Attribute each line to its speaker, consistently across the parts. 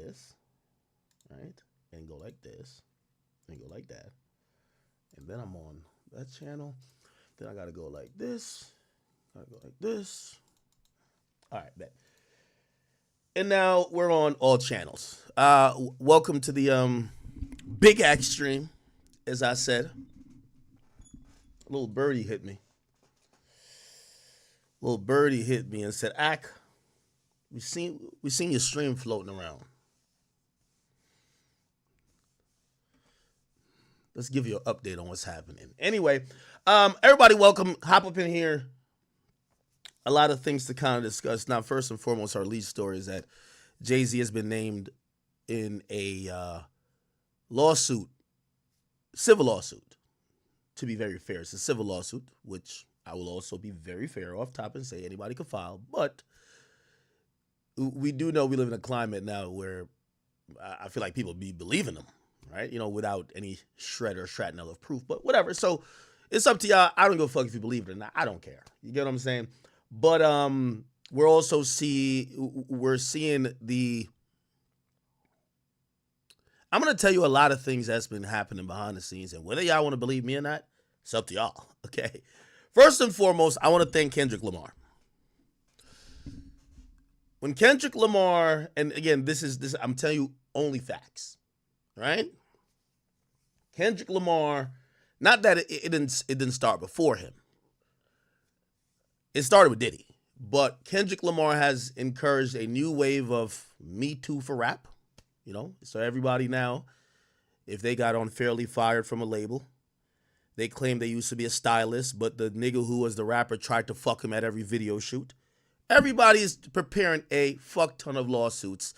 Speaker 1: this, right? And go like this, and go like that. And then I'm on that channel. Then I gotta go like this. Gotta go like this. All right, bet. And now we're on all channels. Welcome to the Big Act stream. As I said, a little birdie hit me. And said, "Ack, we seen your stream floating around. Let's give you an update on what's happening." Anyway, everybody, welcome. Hop up in here. A lot of things to kind of discuss. Now, first and foremost, our lead story is that Jay-Z has been named in a lawsuit, civil lawsuit. To be very fair, it's a civil lawsuit, which I will also be very fair off top and say anybody can file. But we do know we live in a climate now where I feel like people be believing them, right? You know, without any shred or shrapnel of proof, but whatever. So it's up to y'all. I don't give a fuck if you believe it or not. I don't care. You get what I'm saying? But we're also seeing the. I'm gonna tell you a lot of things that's been happening behind the scenes, and whether y'all want to believe me or not, it's up to y'all. Okay. First and foremost, I want to thank Kendrick Lamar. When Kendrick Lamar, and again, this I'm telling you only facts, right? Kendrick Lamar, not that it didn't start before him. It started with Diddy, but Kendrick Lamar has encouraged a new wave of Me Too for rap. You know, so everybody now, if they got unfairly fired from a label, they claim they used to be a stylist, but the nigga who was the rapper tried to fuck him at every video shoot. Everybody is preparing a fuck ton of lawsuits.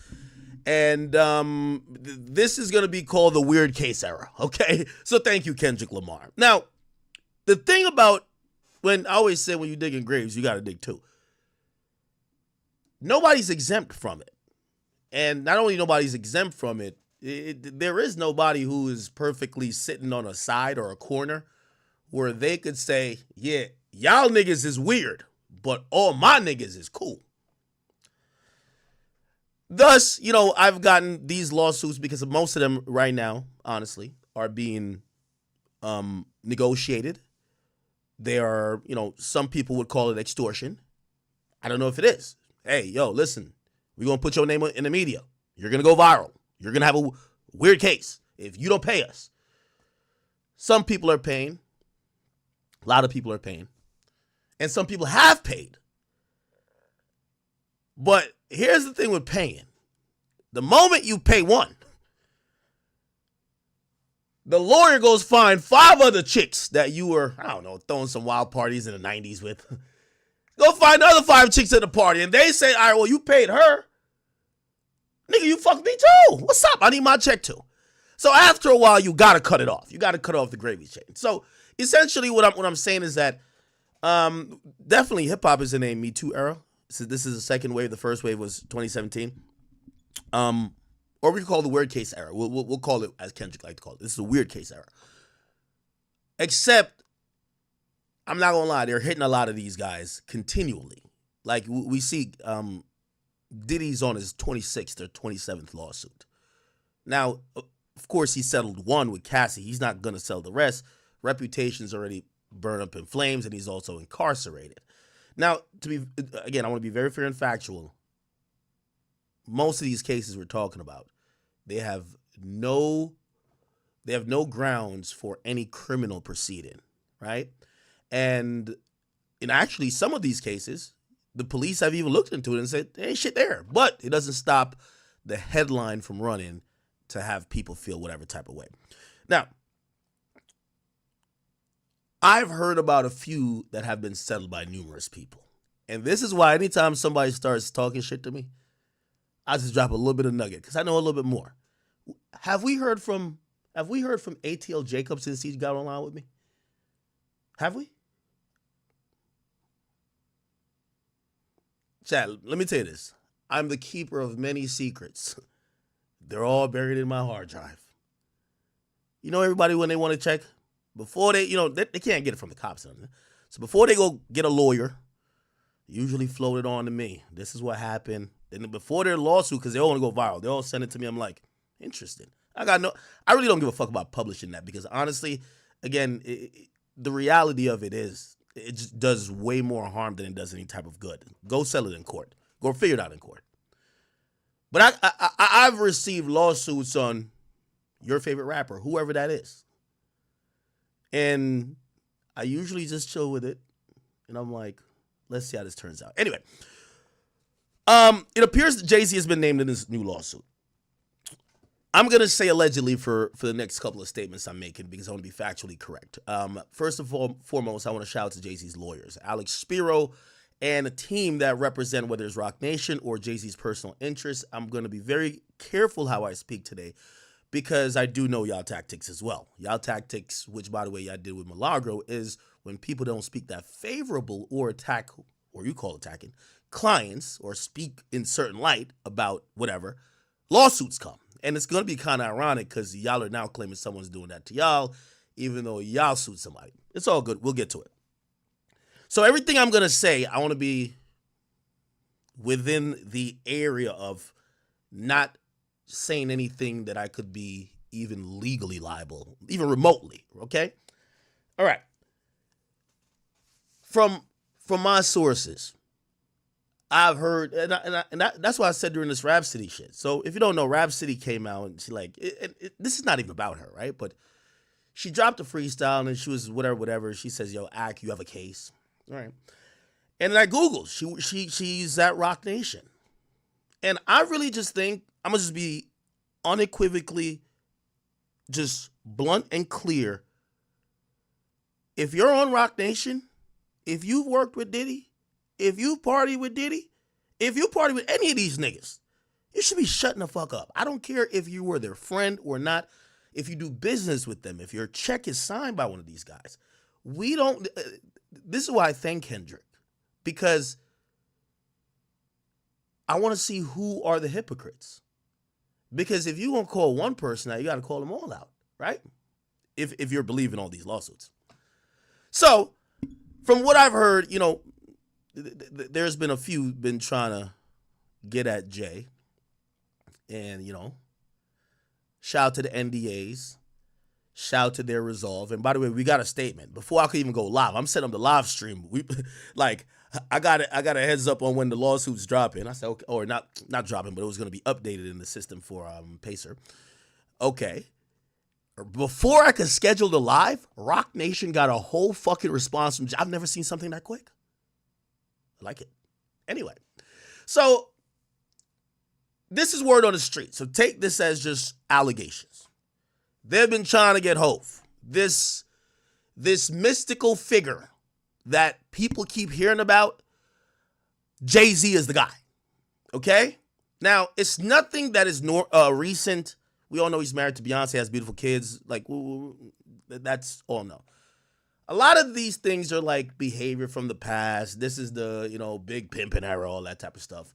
Speaker 1: And this is going to be called the weird case era, okay? So thank you, Kendrick Lamar. Now, the thing about when I always say when you dig in graves, you got to dig too. Nobody's exempt from it. And not only nobody's exempt from it, there is nobody who is perfectly sitting on a side or a corner where they could say, yeah, y'all niggas is weird, but all my niggas is cool. Thus, you know, I've gotten these lawsuits because most of them right now, honestly, are being negotiated. They are, you know, some people would call it extortion. I don't know if it is. Hey, yo, listen, we're going to put your name in the media. You're going to go viral. You're going to have a weird case if you don't pay us. Some people are paying. A lot of people are paying. And some people have paid. But here's the thing with paying. The moment you pay one, the lawyer goes find 5 other chicks that you were, I don't know, throwing some wild parties in the 90s with. Go find another 5 chicks at the party. And they say, all right, well, you paid her. Nigga, you fucked me too. What's up? I need my check too. So after a while, you got to cut it off. You got to cut off the gravy train. So essentially what I'm saying is that definitely hip-hop is in a Me Too era. So this is the second wave. The first wave was 2017. Or we can call it the weird case era. We'll call it, as Kendrick like to call it, this is a weird case era. Except, I'm not going to lie, they're hitting a lot of these guys continually. Like, we see Diddy's on his 26th or 27th lawsuit. Now, of course, he settled one with Cassie. He's not going to sell the rest. Reputation's already burned up in flames, and he's also incarcerated. Now, I want to be very fair and factual. Most of these cases we're talking about, they have no grounds for any criminal proceeding, right? And in actually some of these cases, the police have even looked into it and said, there ain't shit there. But it doesn't stop the headline from running to have people feel whatever type of way. Now, I've heard about a few that have been settled by numerous people. And this is why anytime somebody starts talking shit to me, I just drop a little bit of nugget because I know a little bit more. Have we heard from ATL Jacobs since he got online with me? Have we? Chad, let me tell you this. I'm the keeper of many secrets. They're all buried in my hard drive. You know, everybody, when they want to check, before they can't get it from the cops. So before they go get a lawyer, usually float it on to me. This is what happened. And before their lawsuit, because they all want to go viral, they all send it to me. I'm like, interesting. I really don't give a fuck about publishing that because honestly, again, the reality of it is it just does way more harm than it does any type of good. Go sell it in court. Go figure it out in court. But I've received lawsuits on your favorite rapper, whoever that is. And I usually just chill with it. And I'm like, let's see how this turns out. Anyway, it appears that Jay-Z has been named in this new lawsuit. I'm going to say allegedly for the next couple of statements I'm making because I want to be factually correct. First of all, foremost, I want to shout out to Jay-Z's lawyers, Alex Spiro, and a team that represent whether it's Roc Nation or Jay-Z's personal interests. I'm going to be very careful how I speak today because I do know y'all tactics as well. Y'all tactics, which, by the way, y'all did with Milagro, is when people don't speak that favorable or attack, or you call attacking, clients or speak in certain light about whatever, lawsuits come. And it's going to be kind of ironic because y'all are now claiming someone's doing that to y'all, even though y'all sued somebody. It's all good. We'll get to it. So everything I'm going to say, I want to be within the area of not saying anything that I could be even legally liable, even remotely, okay? All right. From my sources, I've heard, and that's why I said during this Rhapsody shit. So if you don't know, Rhapsody came out and she like, this is not even about her, right? But she dropped a freestyle and she was whatever. She says, yo, Ak, you have a case. All right. And then I Googled, she's at Roc Nation. And I really just think, I'm going to just be unequivocally just blunt and clear. If you're on Roc Nation, if you've worked with Diddy, if you party with Diddy, if you party with any of these niggas, you should be shutting the fuck up. I don't care if you were their friend or not, if you do business with them, if your check is signed by one of these guys. This is why I thank Kendrick, because I want to see who are the hypocrites. Because if you're going to call one person out, you got to call them all out, right? If you're believing all these lawsuits. So, from what I've heard, there's been a few been trying to get at Jay. And, shout out to the NDAs. Shout out to their resolve. And by the way, we got a statement. Before I could even go live, I'm setting up the live stream. I got a heads up on when the lawsuit's dropping. I said, okay, or not dropping, but it was going to be updated in the system for Pacer. Okay. Before I could schedule the live, Roc Nation got a whole fucking response from Jay. I've never seen something that quick. I like it. Anyway, so this is word on the street. So take this as just allegations. They've been trying to get Hov, this mystical figure that people keep hearing about. Jay-Z is the guy. Okay? Now, it's nothing that is recent. We all know he's married to Beyonce, has beautiful kids. Like, that's all no. A lot of these things are like behavior from the past. This is the, big pimping era, all that type of stuff.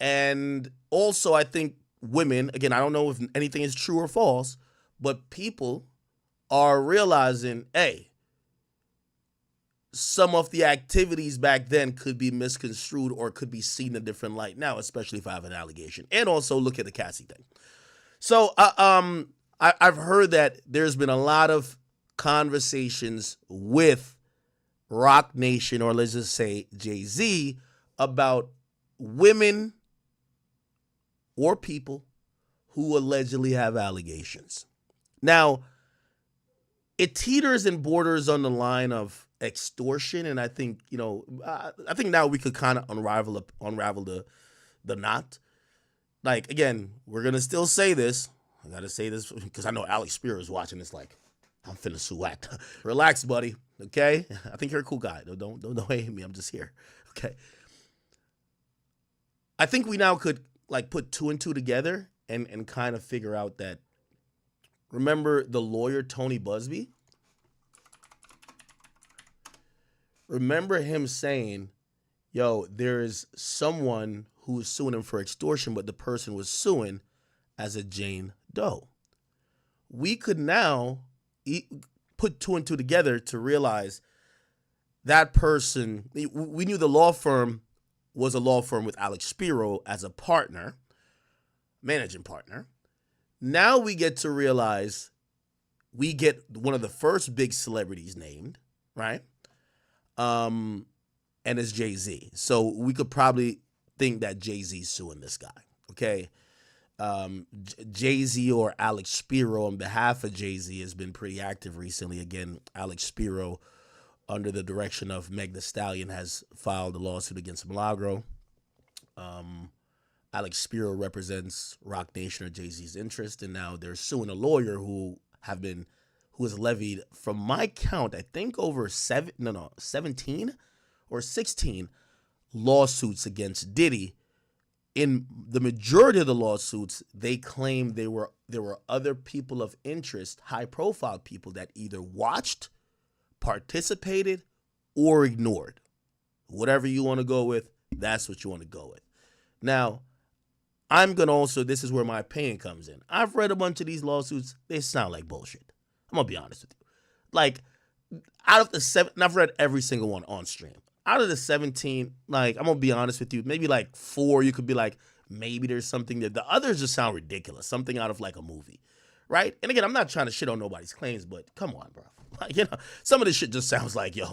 Speaker 1: And also, I think women, again, I don't know if anything is true or false, but people are realizing, hey, some of the activities back then could be misconstrued or could be seen in a different light now, especially if I have an allegation. And also look at the Cassie thing. So I've heard that there's been a lot of conversations with Roc Nation, or let's just say Jay-Z, about women or people who allegedly have allegations. Now, it teeters and borders on the line of extortion, and I think, I think now we could kind of unravel the knot. Like, again, we're going to still say this. I got to say this because I know Alex Spear is watching this like, I'm finna sue Act. Relax, buddy, okay? I think you're a cool guy. Don't hate me. I'm just here, okay? I think we now could, put two and two together and kind of figure out that, remember the lawyer Tony Busby? Remember him saying, yo, there's someone who is suing him for extortion, but the person was suing as a Jane Doe. We could now put two and two together to realize that person, we knew the law firm was a law firm with Alex Spiro as a partner, managing partner. Now we get to realize we get one of the first big celebrities named, right? And it's Jay-Z. So we could probably think that Jay-Z's suing this guy, okay? Jay-Z or Alex Spiro on behalf of Jay-Z has been pretty active recently. Again, Alex Spiro, under the direction of Meg Thee Stallion, has filed a lawsuit against Milagro. Alex Spiro represents Roc Nation or Jay-Z's interest, and now they're suing a lawyer who has levied, from my count, I think over 17 or 16 lawsuits against Diddy. In the majority of the lawsuits, they claim there were other people of interest, high-profile people that either watched, participated, or ignored. Whatever you want to go with, that's what you want to go with. Now, I'm going to also, this is where my opinion comes in. I've read a bunch of these lawsuits. They sound like bullshit. I'm going to be honest with you. Like, out of the 7, and I've read every single one on stream. Out of the 17, like, I'm going to be honest with you, maybe like 4, you could be like, maybe there's something there. The others just sound ridiculous. Something out of like a movie, right? And again, I'm not trying to shit on nobody's claims, but come on, bro. Like, some of this shit just sounds like, it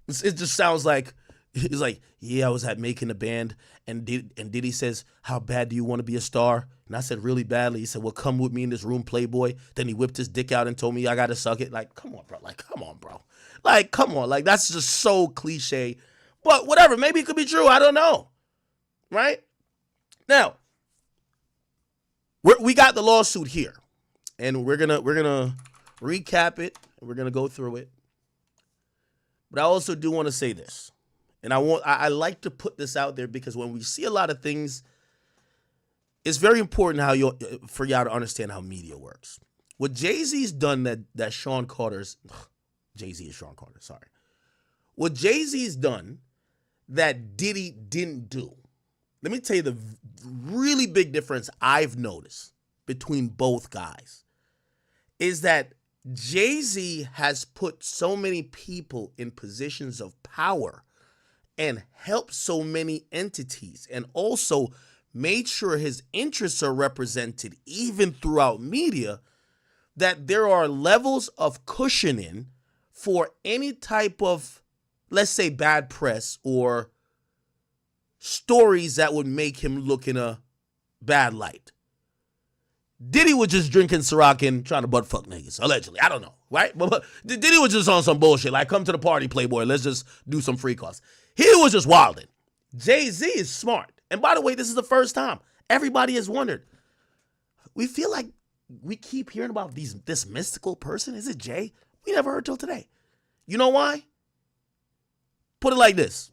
Speaker 1: just sounds like, it's like, yeah, I was at making a band, and Diddy says, how bad do you want to be a star? And I said, really badly. He said, well, come with me in this room, Playboy. Then he whipped his dick out and told me I got to suck it. Like, come on, bro. Like, come on, bro. Like, come on. Like, that's just so cliche. But whatever. Maybe it could be true. I don't know. Right? Now, we got the lawsuit here. And we're gonna recap it. And we're going to go through it. But I also do want to say this. And I like to put this out there because when we see a lot of things, it's very important for y'all to understand how media works. What Jay-Z's done that Sean Carter's, Jay-Z is Sean Carter, sorry. What Jay-Z's done that Diddy didn't do. Let me tell you the really big difference I've noticed between both guys is that Jay-Z has put so many people in positions of power and helped so many entities, and also made sure his interests are represented even throughout media, that there are levels of cushioning for any type of, let's say, bad press or stories that would make him look in a bad light. Diddy was just drinking Ciroc and trying to butt fuck niggas, allegedly. I don't know, right? But Diddy was just on some bullshit, like, come to the party, Playboy, let's just do some free calls. He was just wilding. Jay-Z is smart. And by the way, this is the first time. Everybody has wondered. We feel like we keep hearing about this mystical person. Is it Jay? We never heard till today. You know why? Put it like this.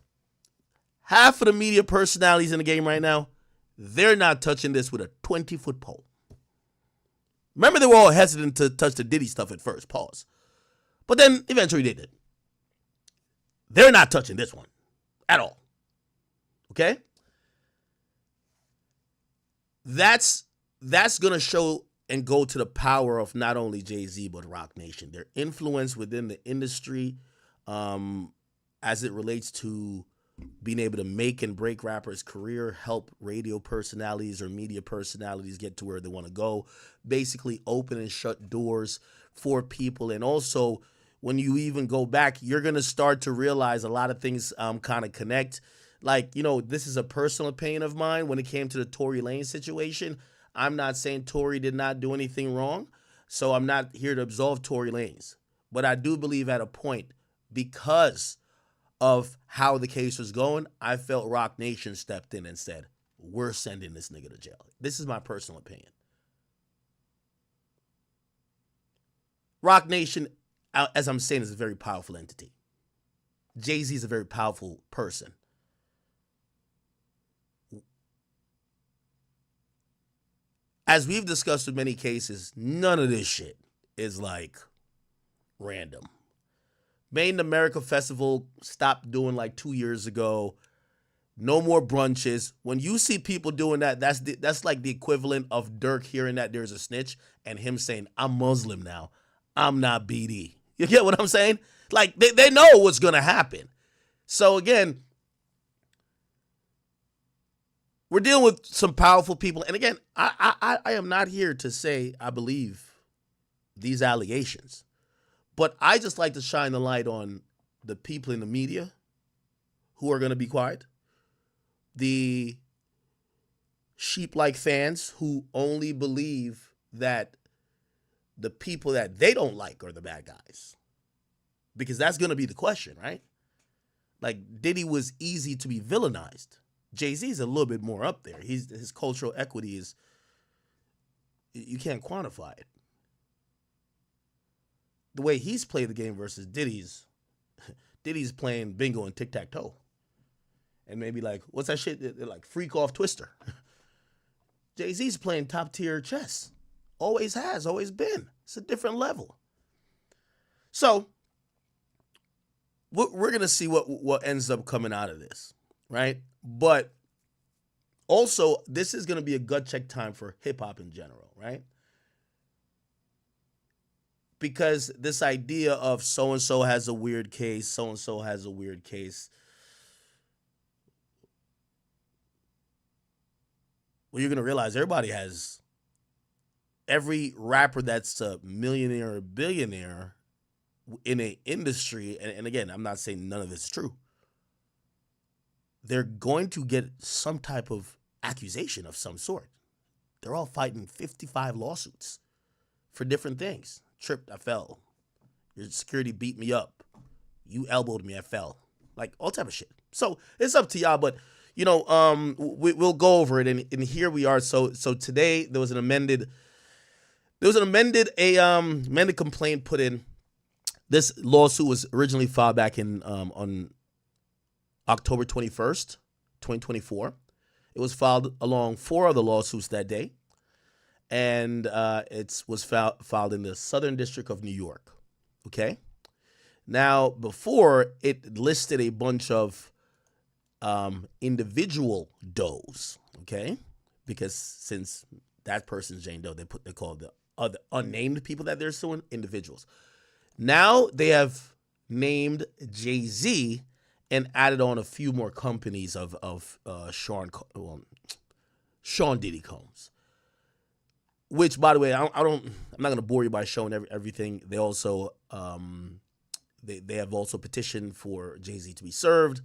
Speaker 1: Half of the media personalities in the game right now, they're not touching this with a 20-foot pole. Remember, they were all hesitant to touch the Diddy stuff at first. Pause. But then eventually they did. They're not touching this one at all. Okay? That's going to show and go to the power of not only Jay-Z, but Roc Nation. Their influence within the industry as it relates to being able to make and break rappers' career, help radio personalities or media personalities get to where they want to go, basically open and shut doors for people. And also, when you even go back, you're going to start to realize a lot of things kind of connect. Like, this is a personal opinion of mine when it came to the Tory Lanez situation. I'm not saying Tory did not do anything wrong, so I'm not here to absolve Tory Lanez. But I do believe at a point, because of how the case was going, I felt Roc Nation stepped in and said, we're sending this nigga to jail. This is my personal opinion. Roc Nation, as I'm saying, is a very powerful entity. Jay-Z is a very powerful person. As we've discussed in many cases, none of this shit is like random. Made in America Festival stopped doing like 2 years ago. No more brunches. When you see people doing that, that's like the equivalent of Dirk hearing that there's a snitch and him saying, I'm Muslim now. I'm not BD. You get what I'm saying? Like, they know what's going to happen. So again, we're dealing with some powerful people. And again, I am not here to say I believe these allegations, but I just like to shine the light on the people in the media who are going to be quiet, the sheep-like fans who only believe that the people that they don't like are the bad guys. Because that's going to be the question, right? Like, Diddy was easy to be villainized. Jay-Z's a little bit more up there. His cultural equity is, you can't quantify it. The way he's played the game versus Diddy's playing bingo and tic-tac-toe. And maybe like, what's that shit? Like freak off Twister. Jay-Z's playing top-tier chess. Always has, always been. It's a different level. So, we're going to see what ends up coming out of this, right? But also, this is going to be a gut check time for hip-hop in general, right? Because this idea of so-and-so has a weird case, so-and-so has a weird case. Well, you're going to realize every rapper that's a millionaire or billionaire in an industry, and again, I'm not saying none of this is true, they're going to get some type of accusation of some sort. They're all fighting 55 lawsuits for different things. Tripped, I fell. Your security beat me up. You elbowed me, I fell. Like, all type of shit. So, it's up to y'all, but, we'll go over it, and here we are. So today, there was an amended complaint put in. This lawsuit was originally filed back in on October 21st, 2024. It was filed along 4 other lawsuits that day, and it was filed in the Southern District of New York. Okay? Now, before, it listed a bunch of individual does, okay? Because since that person's Jane Doe, they call the other unnamed people that they're suing individuals. Now they have named Jay-Z and added on a few more companies of Sean Diddy Combs. Which, by the way, I'm not going to bore you by showing everything. They also they have also petitioned for Jay-Z to be served,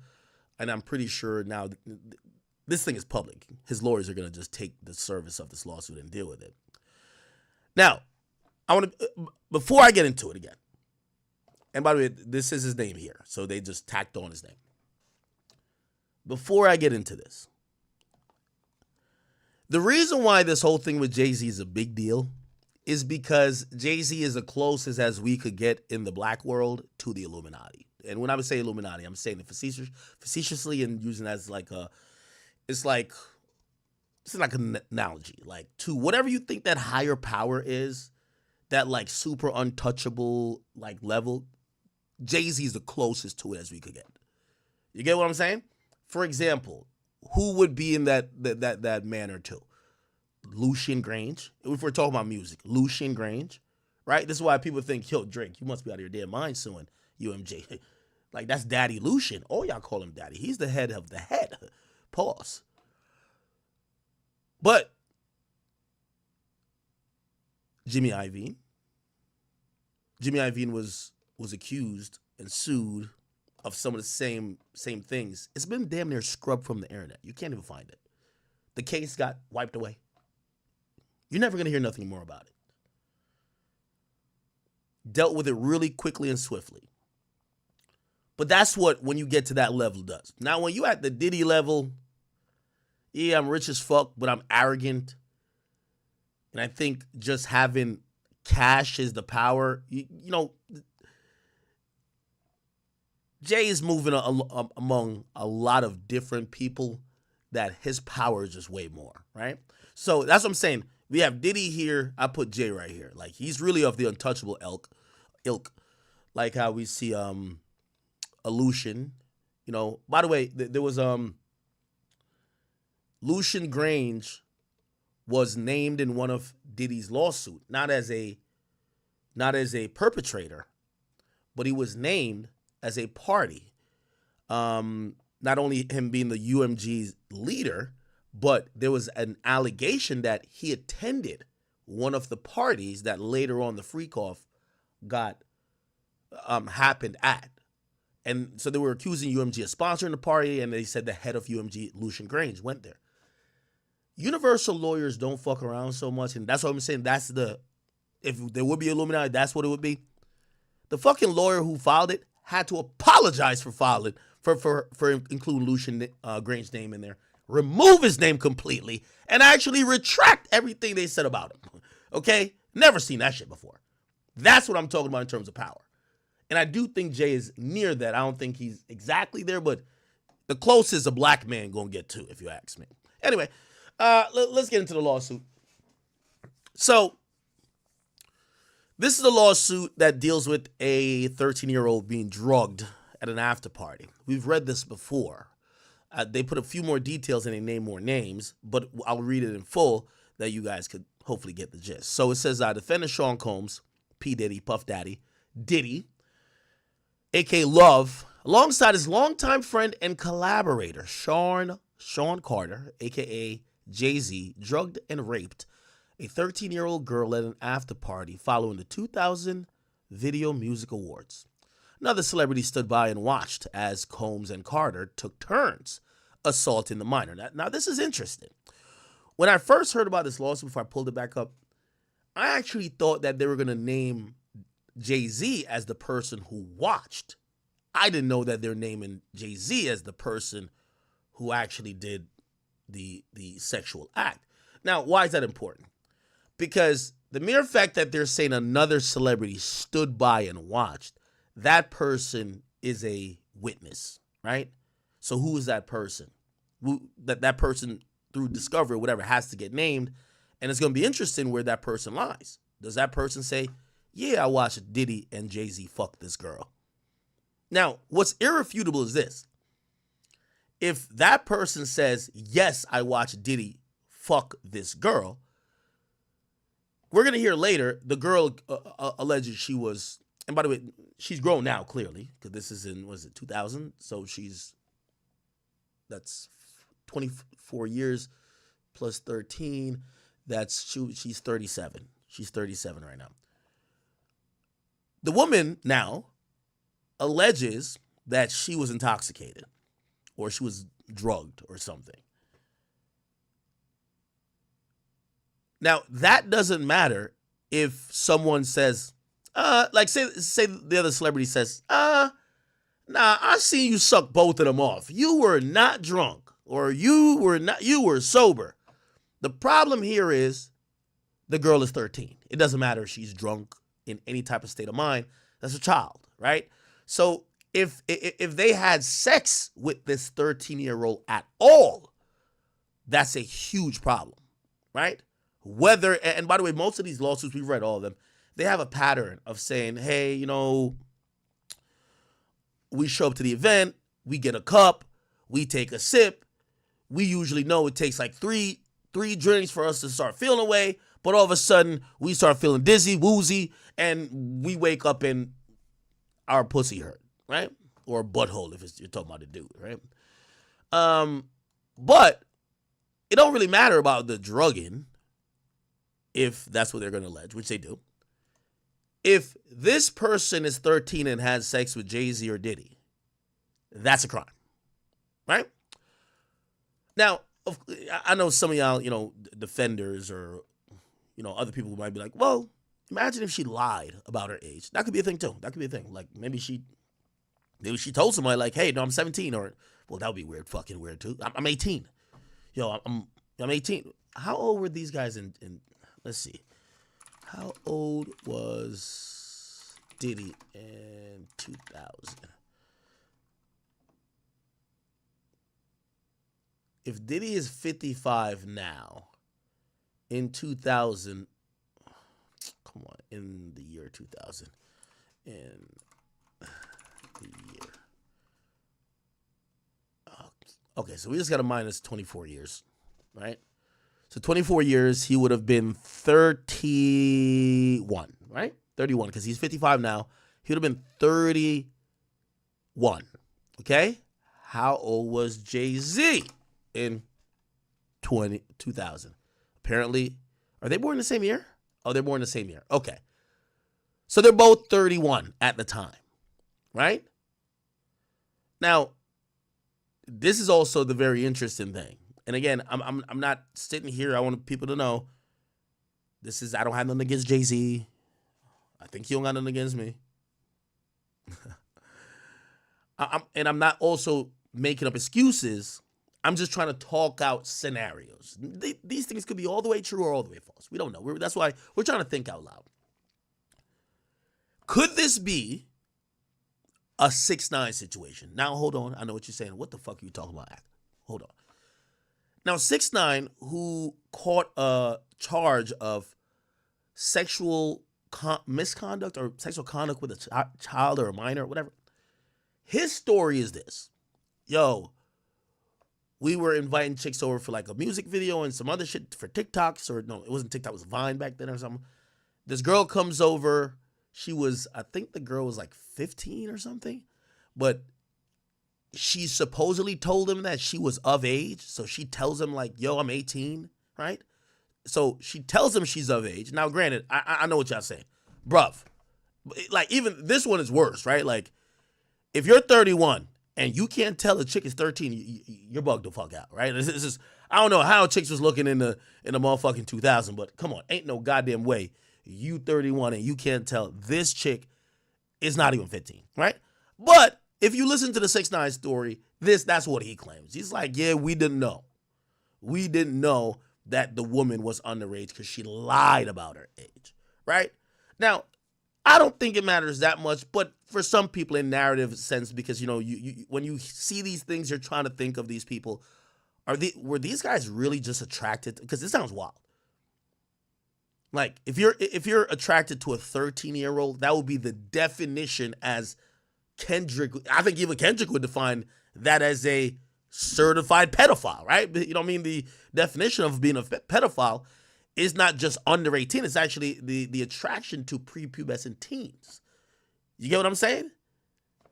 Speaker 1: and I'm pretty sure now this thing is public. His lawyers are going to just take the service of this lawsuit and deal with it. Now, before I get into it again, and by the way, this is his name here, so they just tacked on his name. Before I get into this, the reason why this whole thing with Jay-Z is a big deal is because Jay-Z is the closest as we could get in the black world to the Illuminati. And when I would say Illuminati, I'm saying it facetiously and using it as like it's like an analogy, like to whatever you think that higher power is, that like super untouchable like level, Jay-Z is the closest to it as we could get. You get what I'm saying? For example, who would be in that manner too? Lucian Grange. If we're talking about music, Lucian Grange, right? This is why people think, yo, Drake, you must be out of your damn mind suing UMJ. Like, that's Daddy Lucian. Oh, y'all call him Daddy. He's the head of the head. Pause. But Jimmy Iovine was accused and sued of some of the same things. It's been damn near scrubbed from the internet. You can't even find it. The case got wiped away. You're never going to hear nothing more about it. Dealt with it really quickly and swiftly. But that's what, when you get to that level, does. Now, when you at the Diddy level, yeah, I'm rich as fuck, but I'm arrogant. And I think just having cash is the power. You know, Jay is moving among a lot of different people that his power is just way more, right? So that's what I'm saying. We have Diddy here. I put Jay right here. Like, he's really of the untouchable ilk. Like how we see Lucian. You know, by the way, there was Lucian Grange was named in one of Diddy's lawsuit, not as a perpetrator, but he was named as a party. Not only him being the UMG's leader, but there was an allegation that he attended one of the parties that later on the freak-off got happened at. And so they were accusing UMG of sponsoring the party, and they said the head of UMG, Lucian Grange, went there. Universal lawyers don't fuck around so much, and that's what I'm saying. If there would be Illuminati, that's what it would be. The fucking lawyer who filed it had to apologize for filing, for including Lucian Grange's name in there, remove his name completely, and actually retract everything they said about him. Okay? Never seen that shit before. That's what I'm talking about in terms of power. And I do think Jay is near that. I don't think he's exactly there, but the closest a black man gonna get to, if you ask me. Anyway, let's get into the lawsuit. So, this is a lawsuit that deals with a 13-year-old being drugged at an after party. We've read this before. They put a few more details and they name more names, but I'll read it in full that you guys could hopefully get the gist. So it says, defendant Sean Combs, P. Diddy, Puff Daddy, Diddy, a.k.a. Love, alongside his longtime friend and collaborator, Sean Carter, a.k.a. Jay-Z, drugged and raped a 13-year-old girl at an after party following the 2000 Video Music Awards. Another celebrity stood by and watched as Combs and Carter took turns assaulting the minor. Now this is interesting. When I first heard about this lawsuit, before I pulled it back up, I actually thought that they were going to name Jay-Z as the person who watched. I didn't know that they're naming Jay-Z as the person who actually did the sexual act. Now, why is that important? Because the mere fact that they're saying another celebrity stood by and watched, that person is a witness, right? So who is that person? That person, through discovery or whatever, has to get named, and it's going to be interesting where that person lies. Does that person say, yeah, I watched Diddy and Jay-Z fuck this girl? Now, what's irrefutable is this. If that person says, yes, I watched Diddy fuck this girl, we're going to hear later the girl alleges she was, and by the way, she's grown now, clearly, because this is in, 2000? So that's 24 years plus 13. She's 37. She's 37 right now. The woman now alleges that she was intoxicated or she was drugged or something. Now, that doesn't matter if someone says, like say the other celebrity says, nah, I seen you suck both of them off. You were not drunk or you were sober. The problem here is the girl is 13. It doesn't matter if she's drunk in any type of state of mind. That's a child, right? So if they had sex with this 13-year-old at all, that's a huge problem, right? Whether, and by the way, most of these lawsuits, we've read all of them, they have a pattern of saying, hey, we show up to the event, we get a cup, we take a sip, we usually know it takes like three drinks for us to start feeling away, but all of a sudden we start feeling dizzy, woozy, and we wake up and our pussy hurt, right? Or butthole if you're talking about a dude, right? But it don't really matter about the drugging if that's what they're going to allege, which they do. If this person is 13 and has sex with Jay-Z or Diddy, that's a crime, right? Now, I know some of y'all, defenders or, other people might be like, well, imagine if she lied about her age. That could be a thing too. That could be a thing. Like maybe she told somebody like, hey, no, I'm 17, or, well, that would be weird, fucking weird too. I'm 18. I'm 18. How old were these guys in let's see. How old was Diddy in 2000? If Diddy is 55 now, in 2000, come on, in the year 2000, in the year. Okay, so we just got to minus 24 years, right? So 24 years, he would have been 31, right? 31, because he's 55 now. He would have been 31, okay? How old was Jay-Z in 2000. Apparently, are they born the same year? Oh, they're born the same year. Okay. So they're both 31 at the time, right? Now, this is also the very interesting thing. And again, I'm not sitting here. I want people to know I don't have nothing against Jay-Z. I think he don't got nothing against me. I'm not also making up excuses. I'm just trying to talk out scenarios. These things could be all the way true or all the way false. We don't know. That's why we're trying to think out loud. Could this be a 6ix9ine situation? Now, hold on. I know what you're saying. What the fuck are you talking about? Hold on. Now, 6ix9ine, who caught a charge of sexual misconduct or sexual conduct with a child or a minor or whatever, his story is this. Yo, we were inviting chicks over for like a music video and some other shit for TikToks, or no, it wasn't TikTok, it was Vine back then or something. This girl comes over. I think the girl was like 15 or something, but she supposedly told him that she was of age. So she tells him like, yo, I'm 18, right? So she tells him she's of age. Now, granted, I know what y'all saying. Bruv, like even this one is worse, right? Like if you're 31 and you can't tell a chick is 13, you're bugged the fuck out, right? This is, I don't know how chicks was looking in the motherfucking 2000, but come on, ain't no goddamn way you 31 and you can't tell this chick is not even 15, right? But if you listen to the 6ix9ine story, that's what he claims. He's like, yeah, we didn't know. We didn't know that the woman was underage because she lied about her age, right? Now, I don't think it matters that much, but for some people in narrative sense, because, you when you see these things, you're trying to think of these people. Were these guys really just attracted? Because this sounds wild. Like if you're attracted to a 13-year-old, that would be the definition as Kendrick. I think even Kendrick would define that as a certified pedophile, right? You know what I mean? The definition of being a pedophile is not just under 18. It's actually the attraction to prepubescent teens. You get what I'm saying?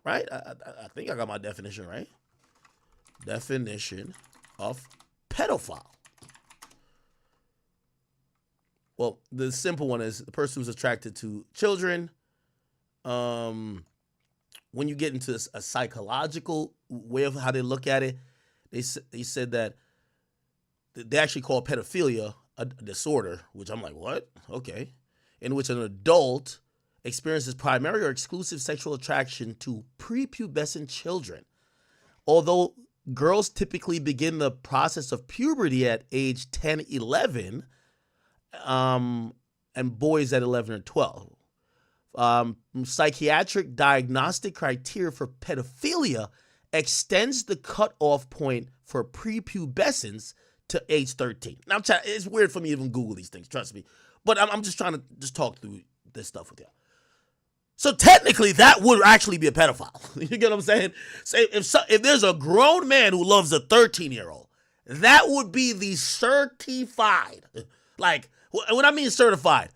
Speaker 1: Right? I think I got my definition right. Definition of pedophile. Well, the simple one is the person who's attracted to children. When you get into a psychological way of how they look at it, they said that they actually call pedophilia a disorder, which I'm like, what? Okay. In which an adult experiences primary or exclusive sexual attraction to prepubescent children. Although girls typically begin the process of puberty at age 10, 11, and boys at 11 or 12. Psychiatric diagnostic criteria for pedophilia extends the cutoff point for prepubescence to age 13. Now, it's weird for me to even Google these things, trust me. But I'm just trying to talk through this stuff with you. So technically, that would actually be a pedophile. You get what I'm saying? Say if there's a grown man who loves a 13-year-old, that would be the certified. Like, when I mean certified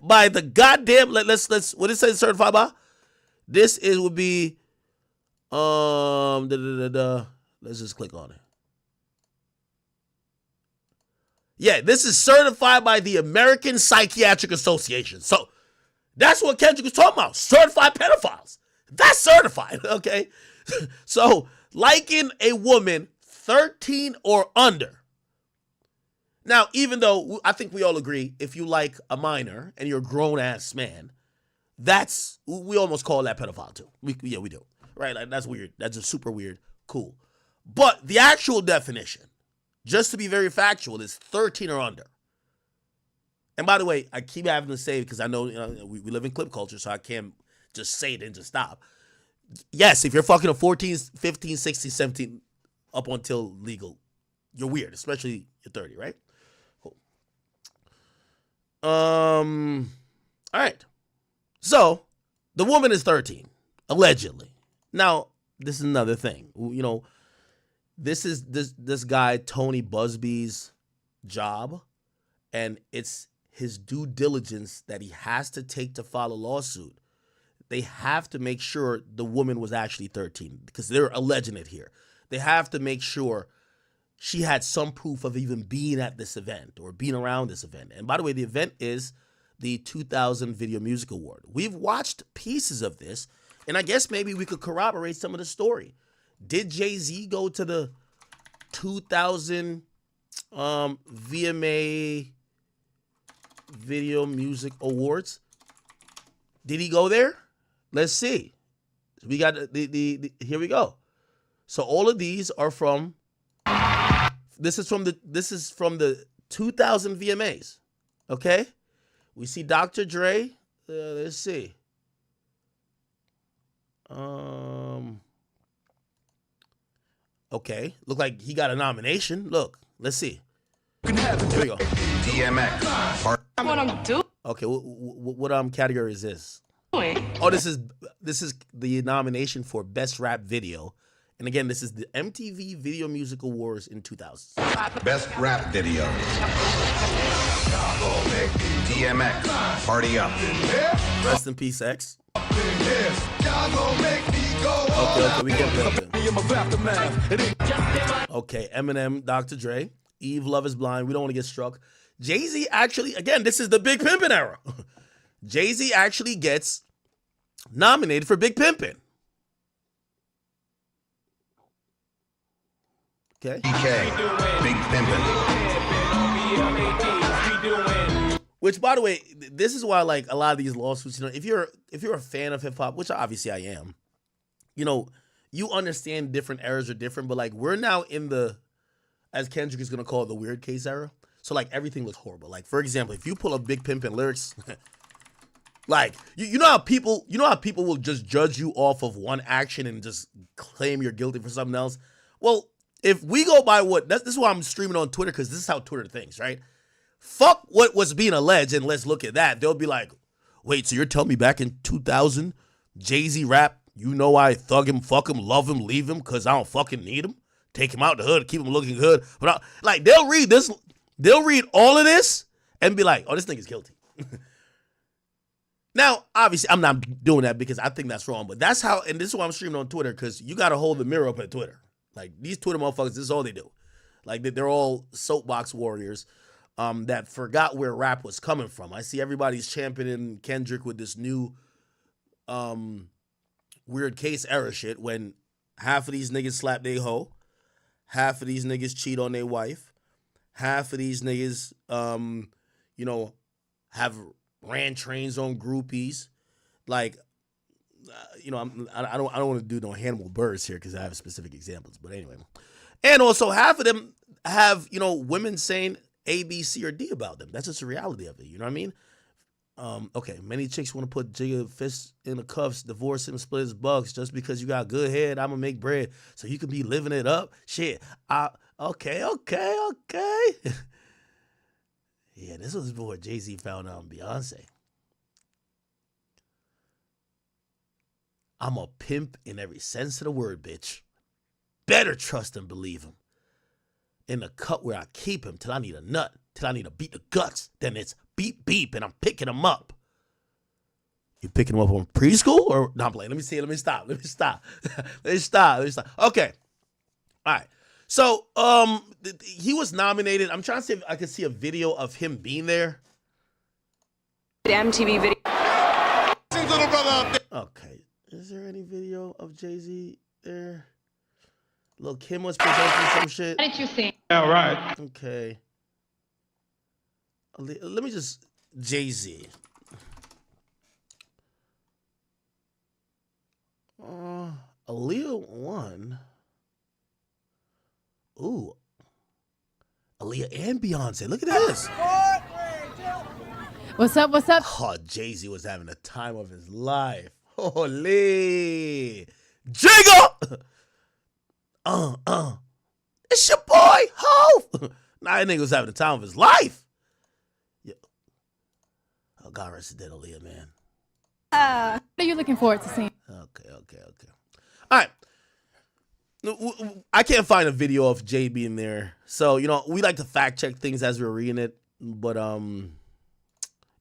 Speaker 1: by the goddamn. Let's what it says certified by. This would be let's just click on it. Yeah, this is certified by the American Psychiatric Association. So that's what Kendrick was talking about. Certified pedophiles. That's certified, okay? So liking a woman 13 or under. Now, even though I think we all agree, if you like a minor and you're a grown-ass man, we almost call that pedophile too. We do. Right? Like, that's weird. That's just super weird. Cool. But the actual definition, just to be very factual, is 13 or under. And by the way, I keep having to say, because I know we live in clip culture, so I can't just say it and just stop. Yes, if you're fucking a 14, 15, 16, 17, up until legal, you're weird, especially you're 30, right? Cool. All right. So, the woman is 13, allegedly. Now, this is another thing. This is this guy, Tony Busby's job, and it's his due diligence that he has to take to file a lawsuit. They have to make sure the woman was actually 13 because they're alleging it here. They have to make sure she had some proof of even being at this event or being around this event. And by the way, the event is the 2000 Video Music Award. We've watched pieces of this, and I guess maybe we could corroborate some of the story. Did Jay-Z go to the 2000 VMA Video Music Awards? Did he go there? Let's see. We got the here we go. So all of these are from this is from the 2000 VMAs. Okay? We see Dr. Dre. Let's see. Okay. Look like he got a nomination. Look. Let's see. Here we go.
Speaker 2: DMX.
Speaker 3: What I'm doing.
Speaker 1: Okay. What category is this? Oh, this is the nomination for Best Rap Video. And again, this is the MTV Video Music Awards in 2000.
Speaker 2: Best Rap Video. DMX. Party Up.
Speaker 1: Rest in peace, X. Okay, we get that. Okay, Eminem, Dr. Dre, Eve, Love is Blind. We don't want to get struck. Jay-Z actually, again, this is the Big Pimpin' era. Jay-Z actually gets nominated for Big Pimpin'. Okay.
Speaker 2: DK. Big Pimpin'.
Speaker 1: Which, by the way, this is why, like, a lot of these lawsuits, you know, if you're a fan of hip hop, which obviously I am, you know, you understand different eras are different, but like we're now in the, as Kendrick is gonna call it, the weird case era. So like everything looks horrible. Like for example, if you pull up Big Pimpin' lyrics, like you know how people will just judge you off of one action and just claim you're guilty for something else. Well, if we go by this is why I'm streaming on Twitter, because this is how Twitter thinks, right? Fuck what was being alleged and let's look at that. They'll be like, wait, so you're telling me back in 2000, Jay-Z rap, you know I thug him, fuck him, love him, leave him because I don't fucking need him? Take him out the hood, keep him looking good. But like they'll read all of this and be like, oh, this nigga's guilty. Now, obviously, I'm not doing that because I think that's wrong, but that's how, and this is why I'm streaming on Twitter, because you got to hold the mirror up at Twitter. Like these Twitter motherfuckers, this is all they do. Like they're all soapbox warriors that forgot where rap was coming from. I see everybody's championing Kendrick with this new weird case era shit when half of these niggas slap they hoe, half of these niggas cheat on their wife, half of these niggas, you know, have ran trains on groupies. Like, you know, I don't want to do no Hannibal Buress here because I have specific examples. But anyway, and also half of them have, you know, women saying A, B, C, or D about them. That's just the reality of it. You know what I mean? Okay, many chicks want to put Jigga fist in the cuffs, divorce him, split his bucks just because you got good head. I'm gonna make bread so you can be living it up. Shit. Okay. Yeah, this was before Jay-Z found out Beyonce. I'm a pimp in every sense of the word, bitch. Better trust and believe him. In the cut where I keep him till I need a nut, till I need to beat the guts. Then it's beep, beep, and I'm picking him up. You picking him up on preschool or not? Let me see. Let me stop. Okay. All right. So, he was nominated. I'm trying to see if I can see a video of him being there.
Speaker 3: The MTV video.
Speaker 1: Okay. Is there any video of Jay-Z there? Lil' Kim was presenting some shit.
Speaker 3: What did you think?
Speaker 4: All right.
Speaker 1: Okay. Let me just Jay-Z. Aaliyah won. Ooh. Aaliyah and Beyonce. Look at this.
Speaker 5: What's up?
Speaker 1: Oh, Jay-Z was having the time of his life. Holy. Jigga! It's your boy, Ho! Nah, that nigga was having the time of his life. Yeah. Oh, God rest his dead, Aaliyah, man.
Speaker 5: What are you looking forward to seeing?
Speaker 1: Okay. All right. I can't find a video of Jay being there. So, you know, we like to fact check things as we're reading it. But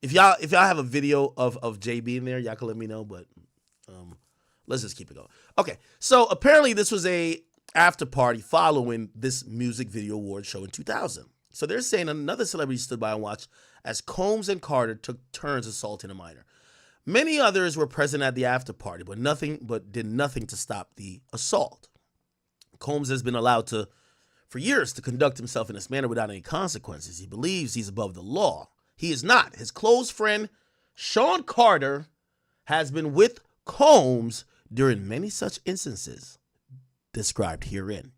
Speaker 1: if y'all have a video of Jay being there, y'all can let me know. But let's just keep it going. Okay. So apparently this was a after party following this music video award show in 2000. So they're saying another celebrity stood by and watched as Combs and Carter took turns assaulting a minor. Many others were present at the after party, but did nothing to stop the assault. Combs has been allowed for years to conduct himself in this manner without any consequences. He believes he's above the law. He is not. His close friend, Sean Carter, has been with Combs during many such instances described herein.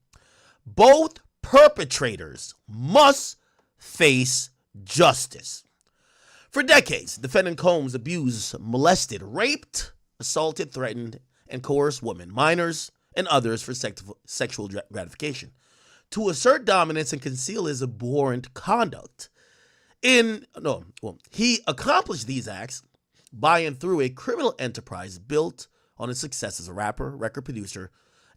Speaker 1: Both perpetrators must face justice. For decades, defendant Combs abused, molested, raped, assaulted, threatened, and coerced women, minors, and others for sexual gratification. To assert dominance and conceal his abhorrent conduct. He accomplished these acts by and through a criminal enterprise built on his success as a rapper, record producer,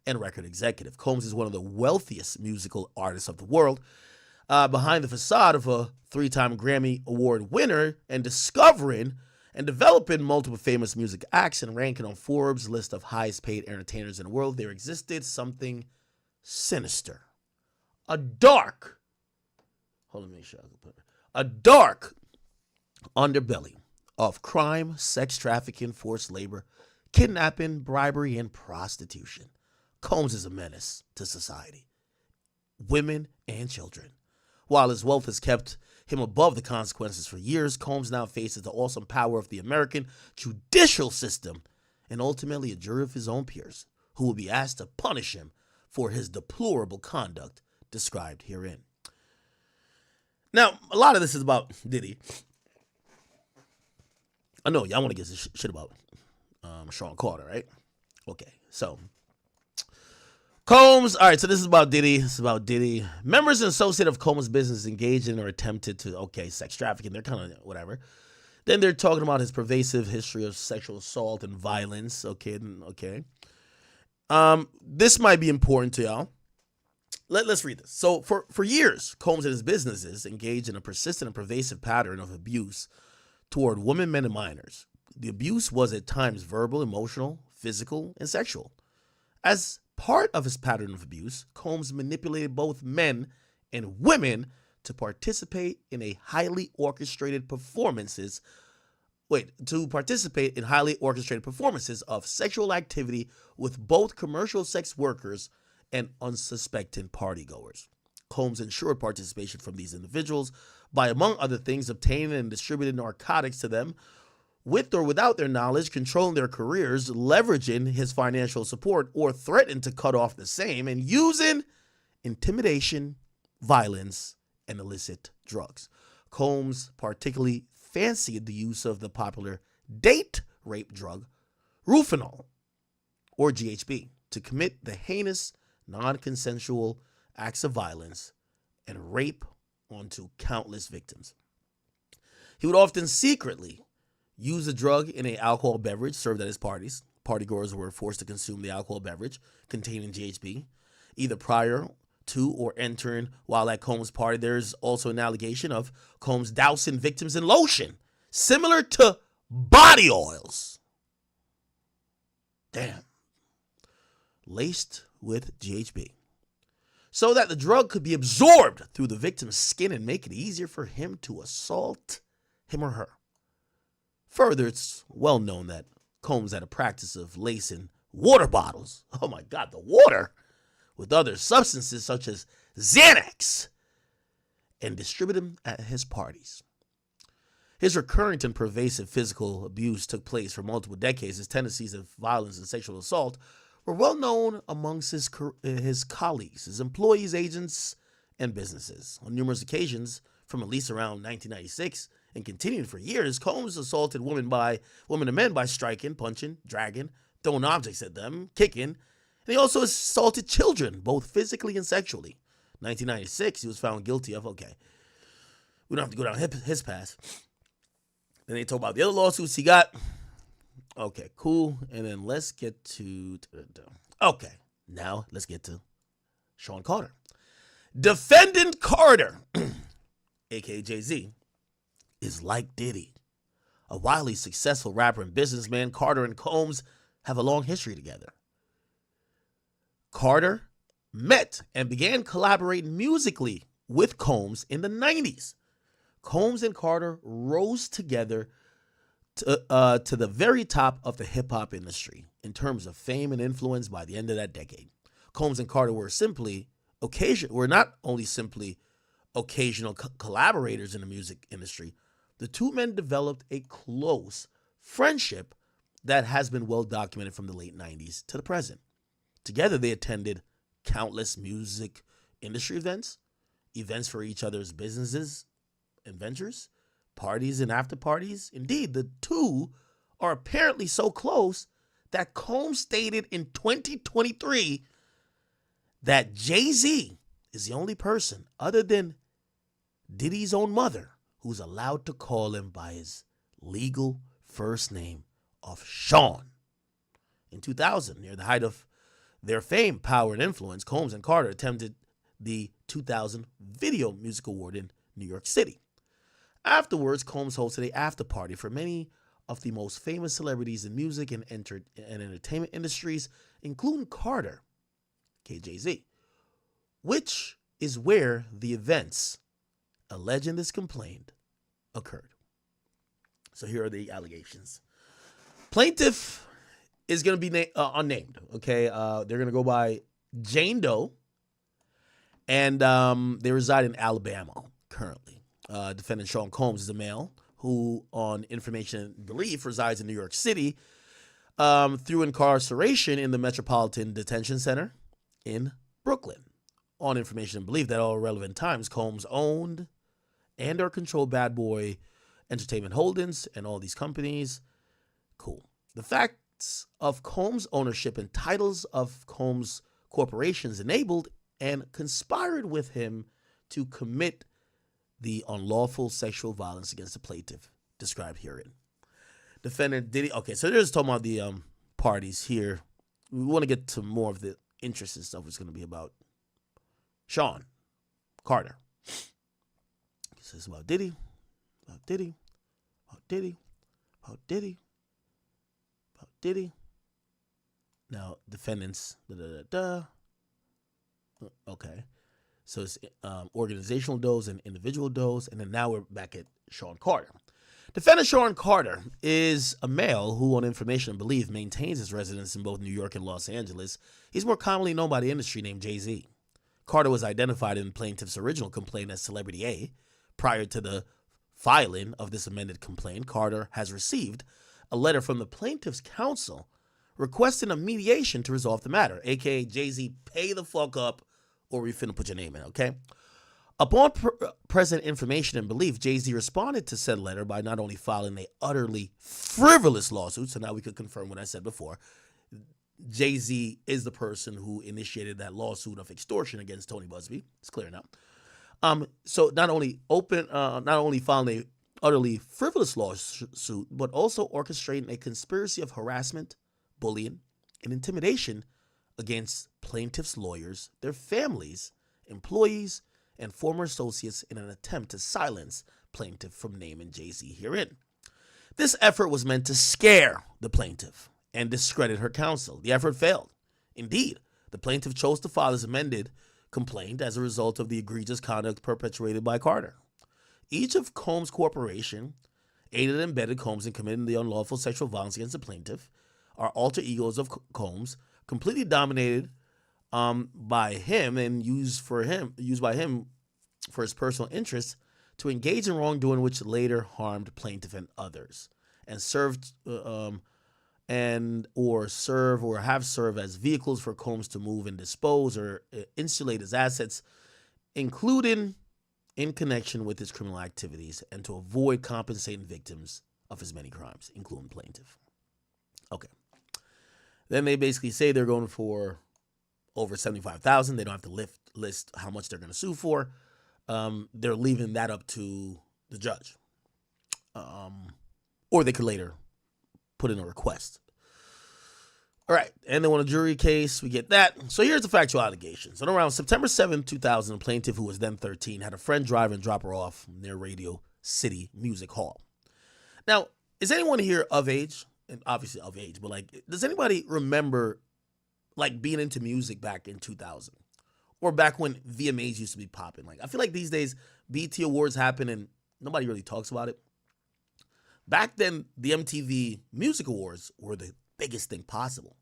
Speaker 1: and record executive. Combs is one of the wealthiest musical artists of the world, behind the facade of a 3-time Grammy Award winner and discovering and developing multiple famous music acts and ranking on Forbes' list of highest paid entertainers in the world. There existed something sinister, a dark underbelly of crime, sex trafficking, forced labor, kidnapping, bribery, and prostitution. Combs is a menace to society, women, and children. While his wealth has kept him above the consequences for years, Combs now faces the awesome power of the American judicial system and ultimately a jury of his own peers who will be asked to punish him for his deplorable conduct described herein. Now, a lot of this is about Diddy. I know y'all want to get this shit about Sean Carter, right? Okay, so Combs, all right, so this is about Diddy. This is about Diddy. Members and associates of Combs' business engaged in or attempted to, sex trafficking. They're kind of whatever. Then they're talking about his pervasive history of sexual assault and violence. Okay. This might be important to y'all. Let's read this. So for years, Combs and his businesses engaged in a persistent and pervasive pattern of abuse toward women, men, and minors. The abuse was at times verbal, emotional, physical, and sexual. As part of his pattern of abuse, Combs manipulated both men and women to participate in highly orchestrated performances of sexual activity with both commercial sex workers and unsuspecting partygoers. Combs ensured participation from these individuals by, among other things, obtaining and distributing narcotics to them with or without their knowledge, controlling their careers, leveraging his financial support, or threatening to cut off the same, and using intimidation, violence, and illicit drugs. Combs particularly fancied the use of the popular date rape drug, Rufinol, or GHB, to commit the heinous, non-consensual acts of violence and rape onto countless victims. He would often secretly use the drug in an alcohol beverage served at his parties. Partygoers were forced to consume the alcohol beverage containing GHB, either prior to or entering while at Combs' party. There's also an allegation of Combs dousing victims in lotion, similar to body oils. Damn. Laced with GHB, so that the drug could be absorbed through the victim's skin and make it easier for him to assault him or her. Further, it's well known that Combs had a practice of lacing water bottles, oh my God, the water, with other substances such as Xanax, and distribute them at his parties. His recurrent and pervasive physical abuse took place for multiple decades. His tendencies of violence and sexual assault were well known amongst his colleagues, his employees, agents, and businesses. On numerous occasions, from at least around 1996 and continuing for years, Combs assaulted women and men by striking, punching, dragging, throwing objects at them, kicking, and he also assaulted children, both physically and sexually. 1996, he was found guilty of, we don't have to go down his past. Then they talk about the other lawsuits he got. Okay, cool. And then let's get to... now let's get to Sean Carter. Defendant Carter, a.k.a. Jay-Z, is like Diddy. A wildly successful rapper and businessman, Carter and Combs have a long history together. Carter met and began collaborating musically with Combs in the 90s. Combs and Carter rose together to the very top of the hip-hop industry in terms of fame and influence by the end of that decade. Combs and Carter were not only simply occasional collaborators in the music industry. The two men developed a close friendship that has been well documented from the late 90s to the present. Together, they attended countless music industry events for each other's businesses and ventures, parties and after parties. Indeed, the two are apparently so close that Combs stated in 2023 that Jay-Z is the only person other than Diddy's own mother who's allowed to call him by his legal first name of Sean. In 2000, near the height of their fame, power, and influence, Combs and Carter attended the 2000 Video Music Award in New York City. Afterwards, Combs hosted an after party for many of the most famous celebrities in music and entertainment industries, including Carter, Jay-Z, which is where the events alleged in this complaint occurred. So here are the allegations. Plaintiff is going to be unnamed, okay? They're going to go by Jane Doe, and they reside in Alabama currently. Defendant Sean Combs is a male who, on information and belief, resides in New York City through incarceration in the Metropolitan Detention Center in Brooklyn. On information and belief that all relevant times, Combs owned and or controlled Bad Boy Entertainment Holdings and all these companies. Cool. The facts of Combs' ownership and titles of Combs' corporations enabled and conspired with him to commit the unlawful sexual violence against the plaintiff described herein. Defendant Diddy. Okay, so they're just talking about the parties here. We want to get to more of the interesting stuff. It's going to be about Sean Carter. This is about Diddy, about Diddy, about Diddy, about Diddy, about Diddy. Now, defendants, Okay. So it's organizational does and individual does, and then now we're back at Sean Carter. Defendant Sean Carter is a male who, on information and belief, maintains his residence in both New York and Los Angeles. He's more commonly known by the industry name Jay-Z. Carter was identified in plaintiff's original complaint as Celebrity A. Prior to the filing of this amended complaint, Carter has received a letter from the plaintiff's counsel requesting a mediation to resolve the matter, aka Jay-Z, pay the fuck up or we finna put your name in, okay? Upon present information and belief, Jay-Z responded to said letter by not only filing a utterly frivolous lawsuit, so now we could confirm what I said before. Jay-Z is the person who initiated that lawsuit of extortion against Tony Busby. It's clear now. So not only filing a utterly frivolous lawsuit, but also orchestrating a conspiracy of harassment, bullying, and intimidation against plaintiffs' lawyers, their families, employees, and former associates in an attempt to silence plaintiff from naming Jay-Z herein. This effort was meant to scare the plaintiff and discredit her counsel. The effort failed. Indeed, the plaintiff chose to file his amended complaint as a result of the egregious conduct perpetrated by Carter. Each of Combs' corporation aided and abetted Combs in committing the unlawful sexual violence against the plaintiff. Are alter egos of Combs, completely dominated by him and used by him for his personal interests to engage in wrongdoing, which later harmed plaintiff and others, and served or have served as vehicles for Combs to move and dispose or insulate his assets, including in connection with his criminal activities, and to avoid compensating victims of his many crimes, including plaintiff. Okay. Then they basically say they're going for over $75,000. They don't have to list how much they're going to sue for. They're leaving that up to the judge. Or they could later put in a request. All right. And they want a jury case. We get that. So here's the factual allegations. On around September 7, 2000, a plaintiff who was then 13 had a friend drive and drop her off near Radio City Music Hall. Now, is anyone here of age? And obviously of age, but like, does anybody remember like being into music back in 2000? or back when VMAs used to be popping. Like, I feel like these days BET Awards happen and nobody really talks about it. Back then, the MTV Music Awards were the biggest thing possible.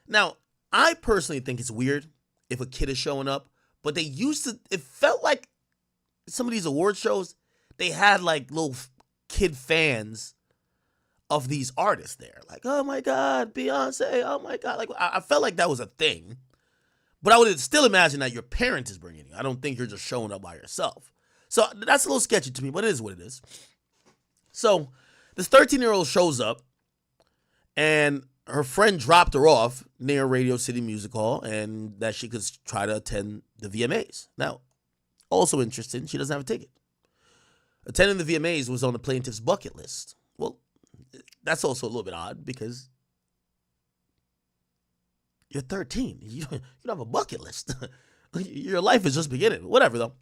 Speaker 1: Now, I personally think it's weird if a kid is showing up, but it felt like some of these award shows, they had like little kid fans of these artists there. Like, oh my God, Beyonce, oh my God. Like, I felt like that was a thing. But I would still imagine that your parent is bringing you. I don't think you're just showing up by yourself. So that's a little sketchy to me, but it is what it is. So this 13-year-old shows up, and her friend dropped her off near Radio City Music Hall, and that she could try to attend the VMAs. Now, also interesting, she doesn't have a ticket. Attending the VMAs was on the plaintiff's bucket list. Well, that's also a little bit odd because you're 13. You don't have a bucket list. Your life is just beginning. Whatever, though.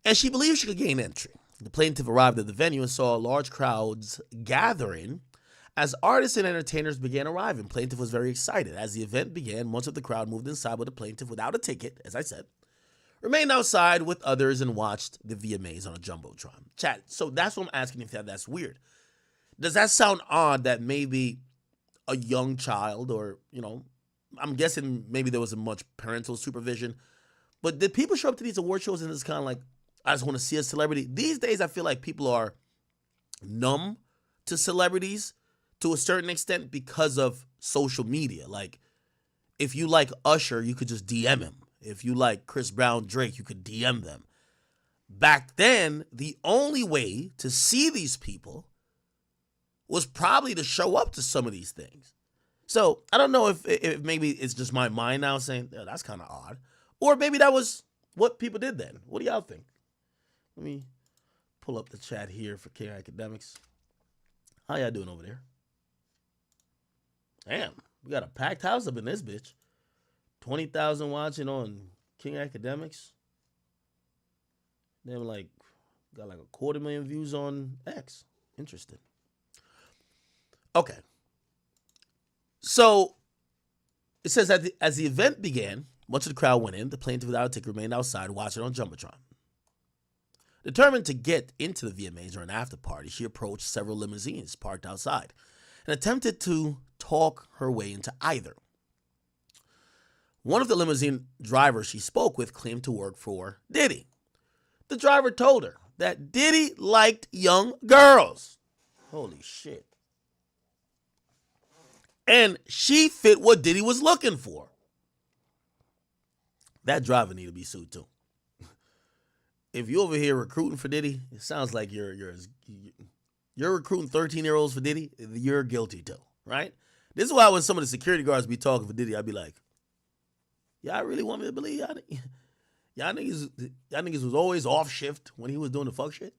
Speaker 1: And she believed she could gain entry. The plaintiff arrived at the venue and saw large crowds gathering as artists and entertainers began arriving. Plaintiff was very excited. As the event began, much of the crowd moved inside with the plaintiff without a ticket, as I said, remained outside with others and watched the VMAs on a jumbotron. Chat, so that's what I'm asking if that's weird. Does that sound odd that maybe a young child or, I'm guessing maybe there wasn't much parental supervision, but did people show up to these award shows and it's kind of like, I just want to see a celebrity? These days, I feel like people are numb to celebrities to a certain extent because of social media. Like, if you like Usher, you could just DM him. If you like Chris Brown, Drake, you could DM them. Back then, the only way to see these people was probably to show up to some of these things. So I don't know if maybe it's just my mind now saying, oh, that's kind of odd. Or maybe that was what people did then. What do y'all think? Let me pull up the chat here for King Academics. How y'all doing over there? Damn, we got a packed house up in this bitch. 20,000 watching on King Academics. Then got like 250,000 views on X. Interesting. Okay. So it says that as the event began, much of the crowd went in. The plaintiff without a ticket remained outside watching on jumbotron. Determined to get into the VMAs or an after party, she approached several limousines parked outside and attempted to talk her way into either. One of the limousine drivers she spoke with claimed to work for Diddy. The driver told her that Diddy liked young girls. Holy shit. And she fit what Diddy was looking for. That driver need to be sued too. If you over here recruiting for Diddy, it sounds like you're recruiting 13-year-olds for Diddy, you're guilty too, right? This is why when some of the security guards be talking for Diddy, I'd be like, y'all really want me to believe y'all niggas was always off shift when he was doing the fuck shit?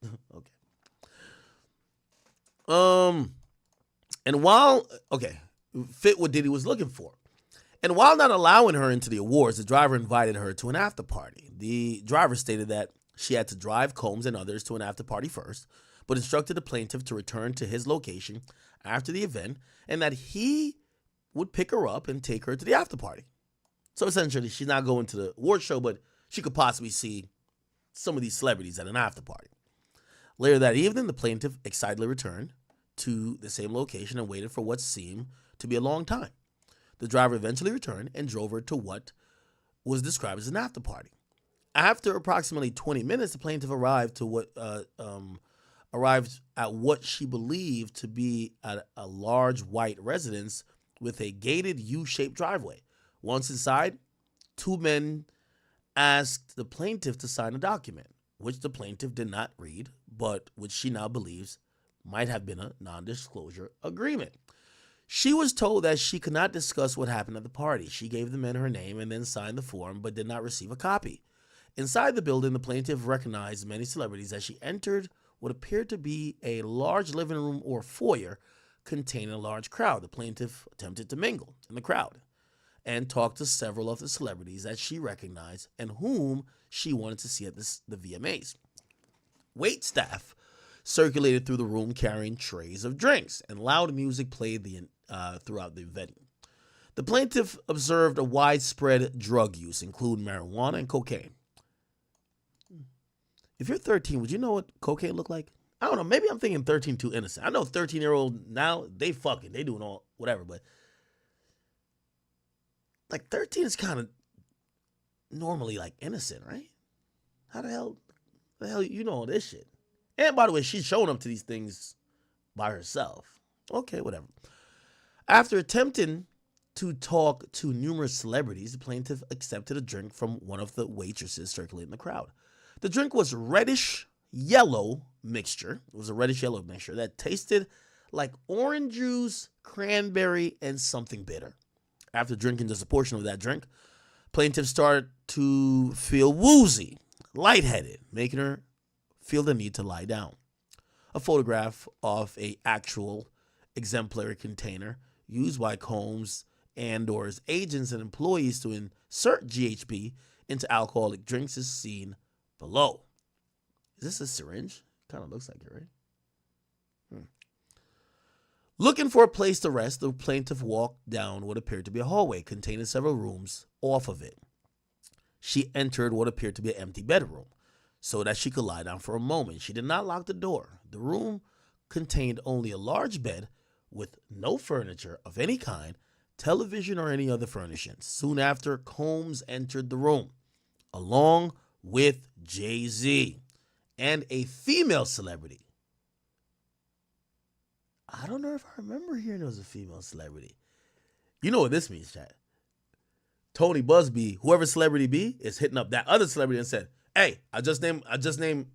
Speaker 1: Okay. Fit what Diddy was looking for. And while not allowing her into the awards, the driver invited her to an after party. The driver stated that she had to drive Combs and others to an after party first, but instructed the plaintiff to return to his location after the event and that he would pick her up and take her to the after party. So essentially, she's not going to the award show, but she could possibly see some of these celebrities at an after party. Later that evening, the plaintiff excitedly returned to the same location and waited for what seemed to be a long time. The driver eventually returned and drove her to what was described as an after party. After approximately 20 minutes, the plaintiff arrived at what she believed to be a large white residence with a gated U-shaped driveway. Once inside, two men asked the plaintiff to sign a document, which the plaintiff did not read, but which she now believes might have been a non-disclosure agreement. She was told that she could not discuss what happened at the party. She gave the men her name and then signed the form, but did not receive a copy. Inside the building, the plaintiff recognized many celebrities as she entered what appeared to be a large living room or foyer containing a large crowd. The plaintiff attempted to mingle in the crowd and talk to several of the celebrities that she recognized and whom she wanted to see at the VMAs. Wait staff circulated through the room carrying trays of drinks, and loud music played throughout the venue. The plaintiff observed a widespread drug use, including marijuana and cocaine. If you're 13, would you know what cocaine looked like? I don't know. Maybe I'm thinking 13 too innocent. I know 13-year-old now, they doing all whatever, but like 13 is kind of normally like innocent, right? How the hell you know all this shit? And by the way, she's showing up to these things by herself. Okay, whatever. After attempting to talk to numerous celebrities, the plaintiff accepted a drink from one of the waitresses circulating the crowd. The drink was reddish-yellow mixture. It was a reddish-yellow mixture that tasted like orange juice, cranberry, and something bitter. After drinking just a portion of that drink, plaintiff started to feel woozy, lightheaded, making her feel the need to lie down. A photograph of an actual exemplary container used by Combs and or his agents and employees to insert GHB into alcoholic drinks is seen below. Is this a syringe? Kind of looks like it, right? Looking for a place to rest, the plaintiff walked down what appeared to be a hallway containing several rooms off of it. She entered what appeared to be an empty bedroom so that she could lie down for a moment. She did not lock the door. The room contained only a large bed with no furniture of any kind, television, or any other furnishings. Soon after, Combs entered the room, along with Jay-Z and a female celebrity. I don't know if I remember hearing there was a female celebrity. You know what this means, chat. Tony Busby, whoever celebrity be, is hitting up that other celebrity and said, "Hey, I just named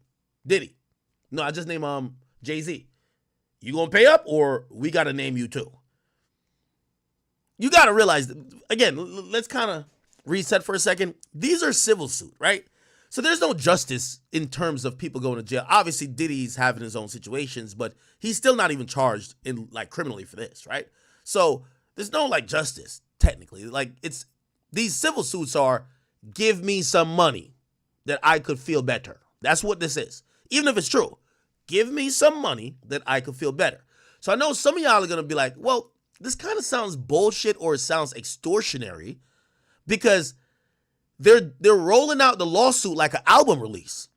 Speaker 1: Diddy. No, I just named Jay-Z. You gonna pay up or we gotta name you too?" You gotta realize, again, let's kind of reset for a second. These are civil suit, right? So there's no justice in terms of people going to jail. Obviously, Diddy's having his own situations, but he's still not even charged in like criminally for this, right? So there's no like justice technically. Like these civil suits are, give me some money that I could feel better. That's what this is. Even if it's true, give me some money that I could feel better. So I know some of y'all are gonna be like, well, this kind of sounds bullshit or it sounds extortionary because they're rolling out the lawsuit like an album release.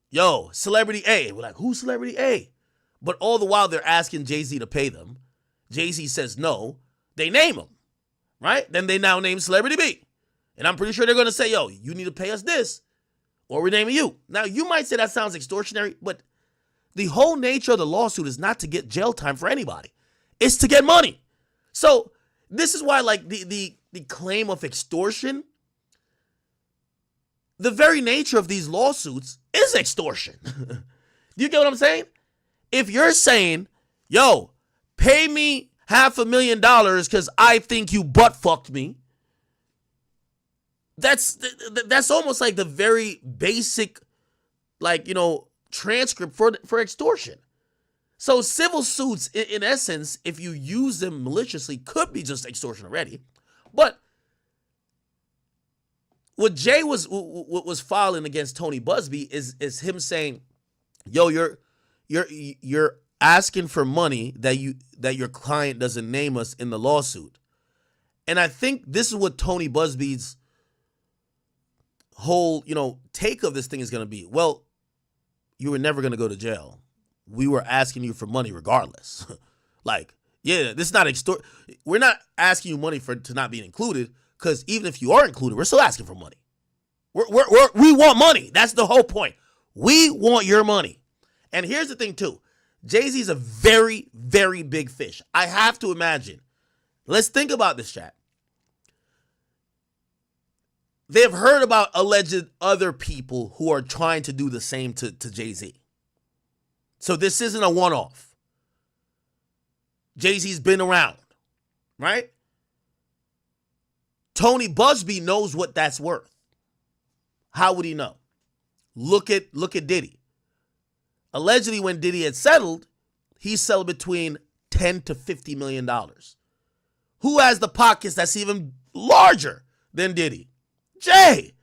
Speaker 1: Yo, Celebrity A. We're like, who's Celebrity A? But all the while they're asking Jay-Z to pay them. Jay-Z says no. They name him, right? Then they now name Celebrity B. And I'm pretty sure they're going to say, yo, you need to pay us this or we're naming you. Now, you might say that sounds extortionary, but the whole nature of the lawsuit is not to get jail time for anybody. It's to get money. So this is why like the claim of extortion, the very nature of these lawsuits is extortion. Do you get what I'm saying? If you're saying, yo, pay me $500,000 because I think you butt fucked me, that's almost like the very basic, like, you know, transcript for extortion. So civil suits, in essence, if you use them maliciously, could be just extortion already. But what Jay was filing against Tony Busby is him saying, yo, you're asking for money that your client doesn't name us in the lawsuit. And I think this is what Tony Busby's whole, you know, take of this thing is going to be. Well, you were never going to go to jail. We were asking you for money regardless. Like, yeah, this is not we're not asking you money to not be included, because even if you are included, we're still asking for money. We want money. That's the whole point. We want your money. And here's the thing too. Jay-Z's a very, very big fish. I have to imagine. Let's think about this, chat. They've heard about alleged other people who are trying to do the same to Jay-Z. So this isn't a one-off. Jay-Z's been around, right? Tony Busby knows what that's worth. How would he know? Look at Diddy. Allegedly, when Diddy had settled, he settled between $10 to $50 million. Who has the pockets that's even larger than Diddy? Jay.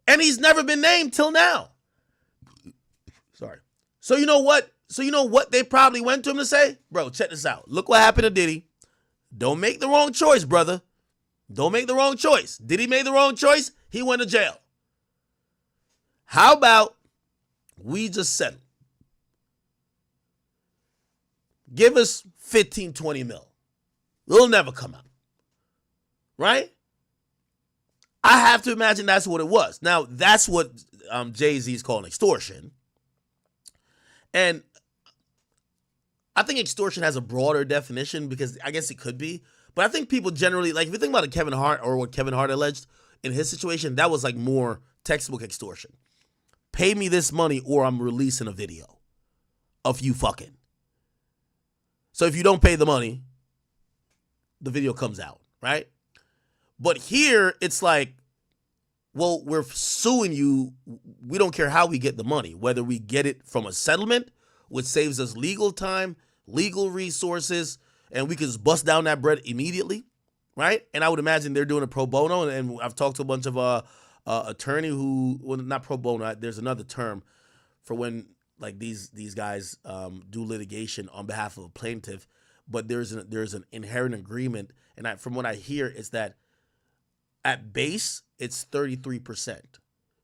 Speaker 1: And he's never been named till now. Sorry. So you know what? They probably went to him to say, bro, check this out. Look what happened to Diddy. Don't make the wrong choice, brother. Don't make the wrong choice. Diddy made the wrong choice. He went to jail. How about we just settle? Give us 15, 20 mil. It'll never come out. Right? I have to imagine that's what it was. Now, that's what Jay-Z's calling extortion. And I think extortion has a broader definition because I guess it could be. But I think people generally, like if you think about Kevin Hart or what Kevin Hart alleged in his situation, that was like more textbook extortion. Pay me this money or I'm releasing a video of you fucking. So if you don't pay the money, the video comes out, right? But here, it's like, well, we're suing you. We don't care how we get the money, whether we get it from a settlement, which saves us legal time, legal resources, and we can just bust down that bread immediately, right? And I would imagine they're doing a pro bono, and I've talked to a bunch of attorney who, well, not pro bono, there's another term for when like these guys do litigation on behalf of a plaintiff, but there's an inherent agreement, and from what I hear, is that at base, it's 33%.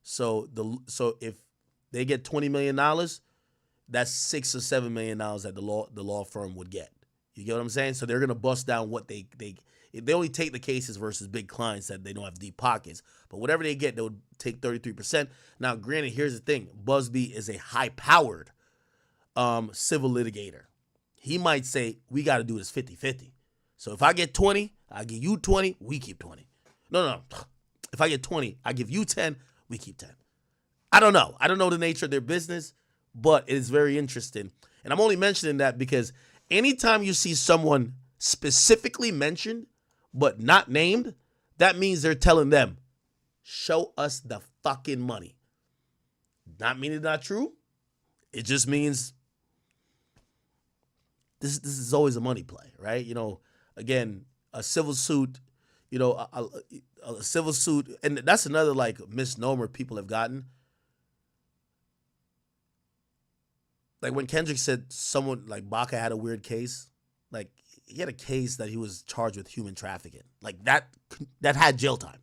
Speaker 1: So if they get $20 million, that's $6 or $7 million that the law firm would get. You get what I'm saying? So they're gonna bust down what they only take the cases versus big clients that they don't have deep pockets. But whatever they get, they would take 33%. Now, granted, here's the thing: Busby is a high-powered civil litigator. He might say we got to do this 50-50. So if I get 20, I give you 20, we keep 20. No. If I get 20, I give you 10, we keep 10. I don't know. I don't know the nature of their business, but it is very interesting. And I'm only mentioning that because anytime you see someone specifically mentioned but not named, that means they're telling them, show us the fucking money. Not meaning it's not true. It just means this is always a money play, right? You know, again, a civil suit, you know, a civil suit, and that's another like misnomer people have gotten. Like when Kendrick said someone like Baca had a weird case, like he had a case that he was charged with human trafficking, like that had jail time.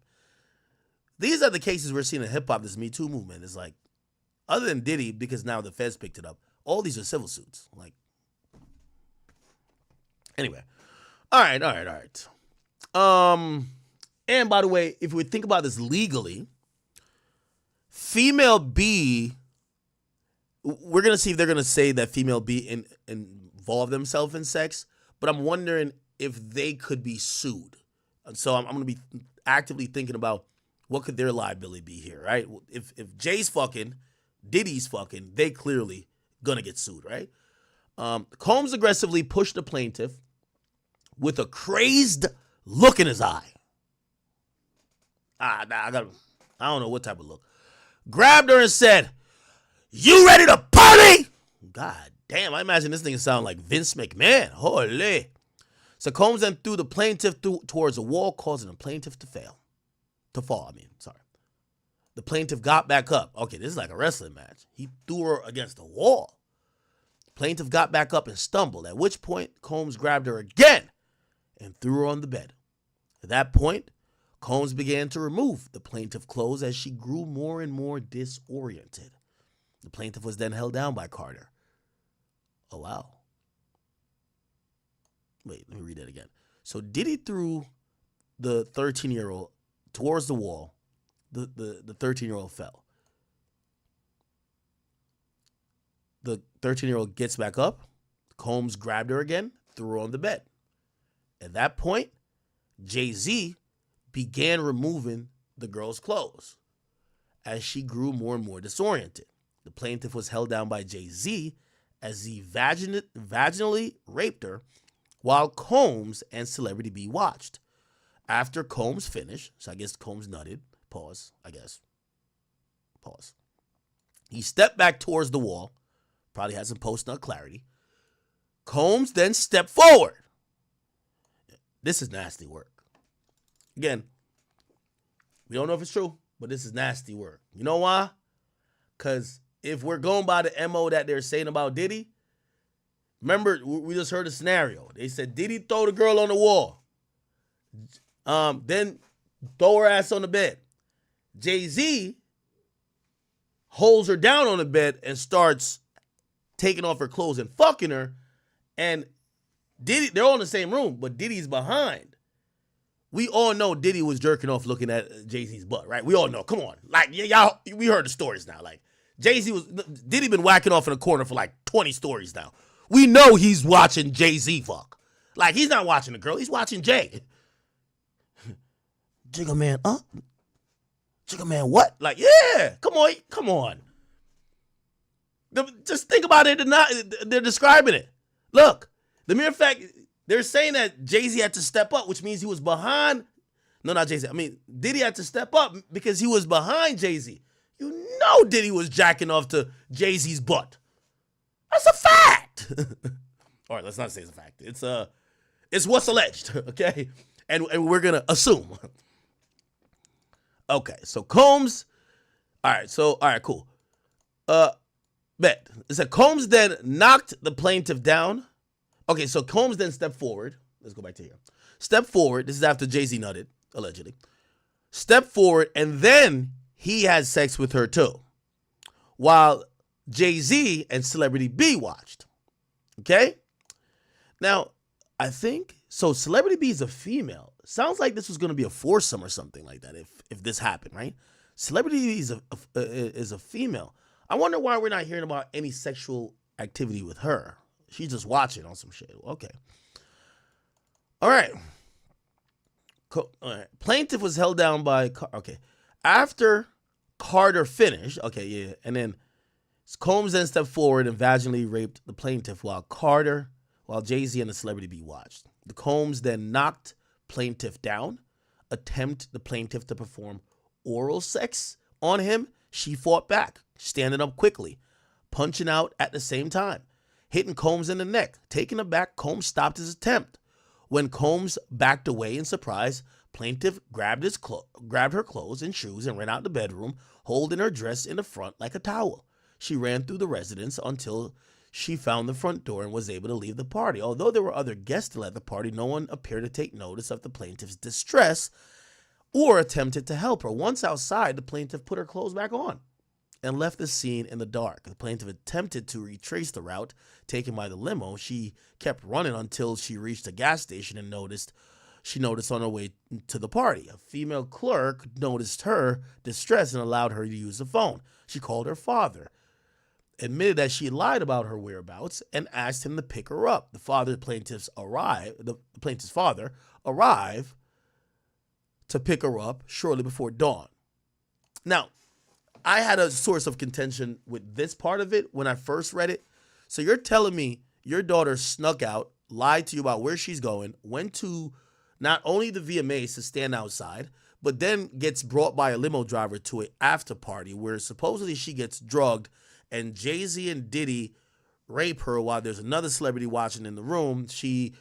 Speaker 1: These are the cases we're seeing in hip hop. This Me Too movement is like, other than Diddy, because now the feds picked it up. All these are civil suits. Like, anyway, all right. And by the way, if we think about this legally, female B, we're going to see if they're going to say that female B involve themselves in sex, but I'm wondering if they could be sued. And so I'm going to be actively thinking about what could their liability be here, right? If Jay's fucking, Diddy's fucking, they clearly going to get sued, right? Combs aggressively pushed the plaintiff with a crazed look in his eye. I don't know what type of look. Grabbed her and said, "You ready to party?" God damn, I imagine this nigga sound like Vince McMahon. Holy. So Combs then threw the plaintiff towards a wall, causing the plaintiff to fall. The plaintiff got back up. Okay, this is like a wrestling match. He threw her against the wall. The plaintiff got back up and stumbled, at which point Combs grabbed her again and threw her on the bed. At that point, Combs began to remove the plaintiff's clothes as she grew more and more disoriented. The plaintiff was then held down by Carter. Oh, wow. Wait, let me read that again. So Diddy threw the 13-year-old towards the wall. The 13-year-old fell. The 13-year-old gets back up. Combs grabbed her again, threw her on the bed. At that point, Jay-Z began removing the girl's clothes as she grew more and more disoriented. The plaintiff was held down by Jay-Z as he vaginally raped her while Combs and Celebrity B watched. After Combs finished, so I guess Combs nutted, pause, he stepped back towards the wall, probably had some post-nut clarity. Combs then stepped forward. This is nasty work. Again, we don't know if it's true, but this is nasty work. You know why? Because if we're going by the MO that they're saying about Diddy, remember, we just heard a scenario. They said Diddy throw the girl on the wall. Then throw her ass on the bed. Jay-Z holds her down on the bed and starts taking off her clothes and fucking her. And Diddy, they're all in the same room, but Diddy's behind. We all know Diddy was jerking off looking at Jay-Z's butt, right? We all know. Come on. Like, y'all, we heard the stories now. Like, Diddy been whacking off in the corner for like 20 stories now. We know he's watching Jay-Z fuck. Like, he's not watching the girl. He's watching Jay. Jigga man, Jigga man, what? Like, yeah. Come on. Just think about it. They're describing it. Look, the mere fact, they're saying that Jay-Z had to step up, which means he was behind. No, not Jay-Z. I mean, Diddy had to step up because he was behind Jay-Z. You know Diddy was jacking off to Jay-Z's butt. That's a fact. All right, let's not say it's a fact. It's what's alleged, okay? And we're going to assume. Okay, so Combs. All right, cool. Bet. It said Combs then knocked the plaintiff down. Okay, so Combs then stepped forward. Let's go back to here. Step forward. This is after Jay-Z nutted, allegedly. Step forward, and then he had sex with her too, while Jay-Z and Celebrity B watched. Okay? Now, I think, so Celebrity B is a female. Sounds like this was going to be a foursome or something like that if this happened, right? Celebrity B is a female. I wonder why we're not hearing about any sexual activity with her. She's just watching on some shit. Okay. All right. All right. Plaintiff was held down by, okay. After Carter finished, okay, yeah, and then Combs then stepped forward and vaginally raped the plaintiff while Jay-Z and the Celebrity B watched. The Combs then knocked plaintiff down, attempt the plaintiff to perform oral sex on him. She fought back, standing up quickly, punching out at the same time, hitting Combs in the neck. Taken aback, Combs stopped his attempt. When Combs backed away in surprise, plaintiff grabbed her clothes and shoes and ran out the bedroom, holding her dress in the front like a towel. She ran through the residence until she found the front door and was able to leave the party. Although there were other guests still at the party, no one appeared to take notice of the plaintiff's distress or attempted to help her. Once outside, the plaintiff put her clothes back on and left the scene in the dark. The plaintiff attempted to retrace the route taken by the limo. She kept running until she reached a gas station and she noticed on her way to the party. A female clerk noticed her distress and allowed her to use the phone. She called her father, admitted that she lied about her whereabouts, and asked him to pick her up. The plaintiff's father arrived to pick her up shortly before dawn. Now, I had a source of contention with this part of it when I first read it. So you're telling me your daughter snuck out, lied to you about where she's going, went to not only the VMAs to stand outside, but then gets brought by a limo driver to an after party where supposedly she gets drugged and Jay-Z and Diddy rape her while there's another celebrity watching in the room. She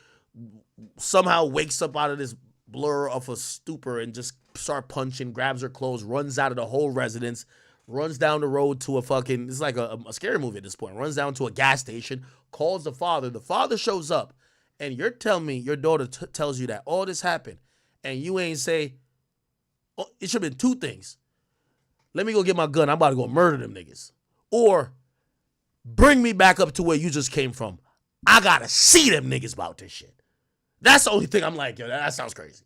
Speaker 1: somehow wakes up out of this blur of a stupor and just start punching, grabs her clothes, runs out of the whole residence, runs down the road to it's like a scary movie at this point, runs down to a gas station, calls the father. The father shows up, and you're telling me your daughter tells you that all this happened, and you ain't say, oh, it should have been two things. Let me go get my gun. I'm about to go murder them niggas. Or bring me back up to where you just came from. I got to see them niggas about this shit. That's the only thing I'm like, yo, that sounds crazy.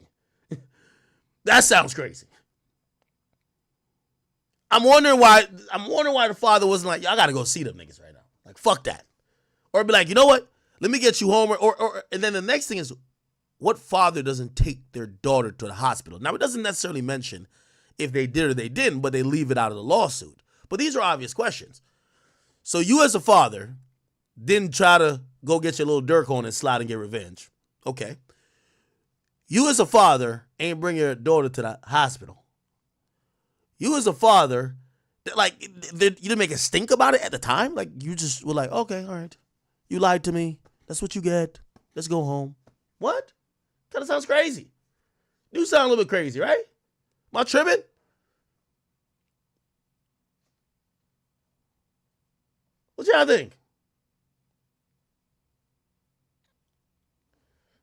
Speaker 1: That sounds crazy. I'm wondering why the father wasn't like, yo, I got to go see them niggas right now. Like, fuck that. Or be like, you know what? Let me get you home. And then the next thing is, what father doesn't take their daughter to the hospital? Now, it doesn't necessarily mention if they did or they didn't, but they leave it out of the lawsuit. But these are obvious questions. So you as a father didn't try to go get your little dirk on and slide and get revenge. Okay. You as a father ain't bring your daughter to the hospital. You as a father, like, you didn't make a stink about it at the time? Like, you just were like, okay, all right. You lied to me. That's what you get. Let's go home. What? Kind of sounds crazy. You sound a little bit crazy, right? Am I tripping? What y'all think?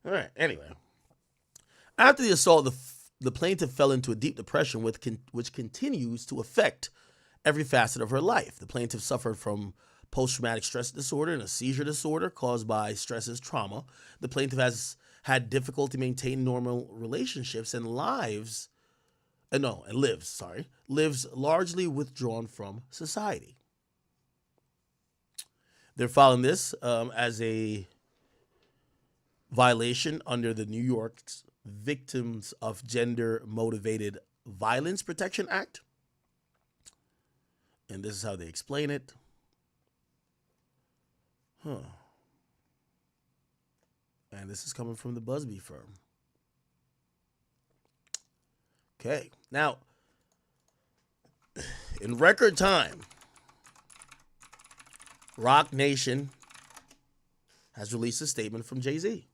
Speaker 1: All right. Anyway, after the assault, the plaintiff fell into a deep depression, which continues to affect every facet of her life. The plaintiff suffered from post-traumatic stress disorder and a seizure disorder caused by stress trauma. The plaintiff has had difficulty maintaining normal relationships and lives largely withdrawn from society. They're filing this as a violation under the New York's Victims of Gender Motivated Violence Protection Act. And this is how they explain it. And this is coming from the Busby firm. Okay. Now, in record time, Roc Nation has released a statement from Jay-Z.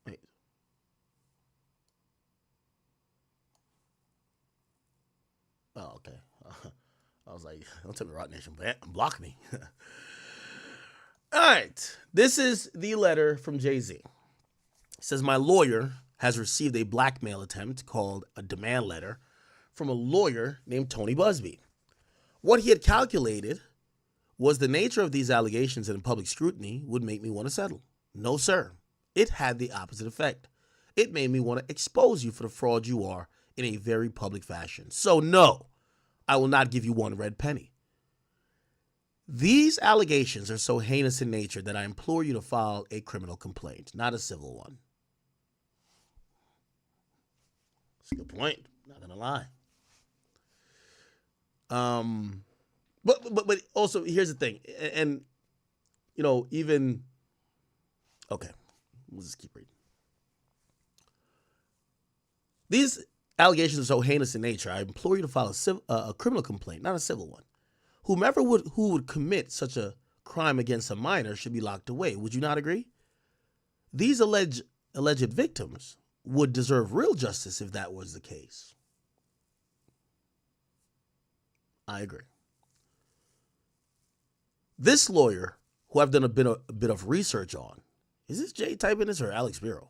Speaker 1: Wait. Oh, okay. I was like, don't tell me Roc Nation, block me. All right. This is the letter from Jay-Z. It says, my lawyer has received a blackmail attempt called a demand letter from a lawyer named Tony Busby. What he had calculated was the nature of these allegations and public scrutiny would make me want to settle. No, sir. It had the opposite effect. It made me want to expose you for the fraud you are in a very public fashion. So no, I will not give you one red penny. These allegations are so heinous in nature that I implore you to file a criminal complaint, not a civil one. That's a good point. Not gonna lie. But also here's the thing, and you know, even okay, we'll just keep reading. These allegations are so heinous in nature, I implore you to file a criminal complaint, not a civil one. Who would commit such a crime against a minor should be locked away. Would you not agree? These alleged victims would deserve real justice if that was the case. I agree. This lawyer, who I've done a bit of research on, is this Jay typing this or Alex Biro?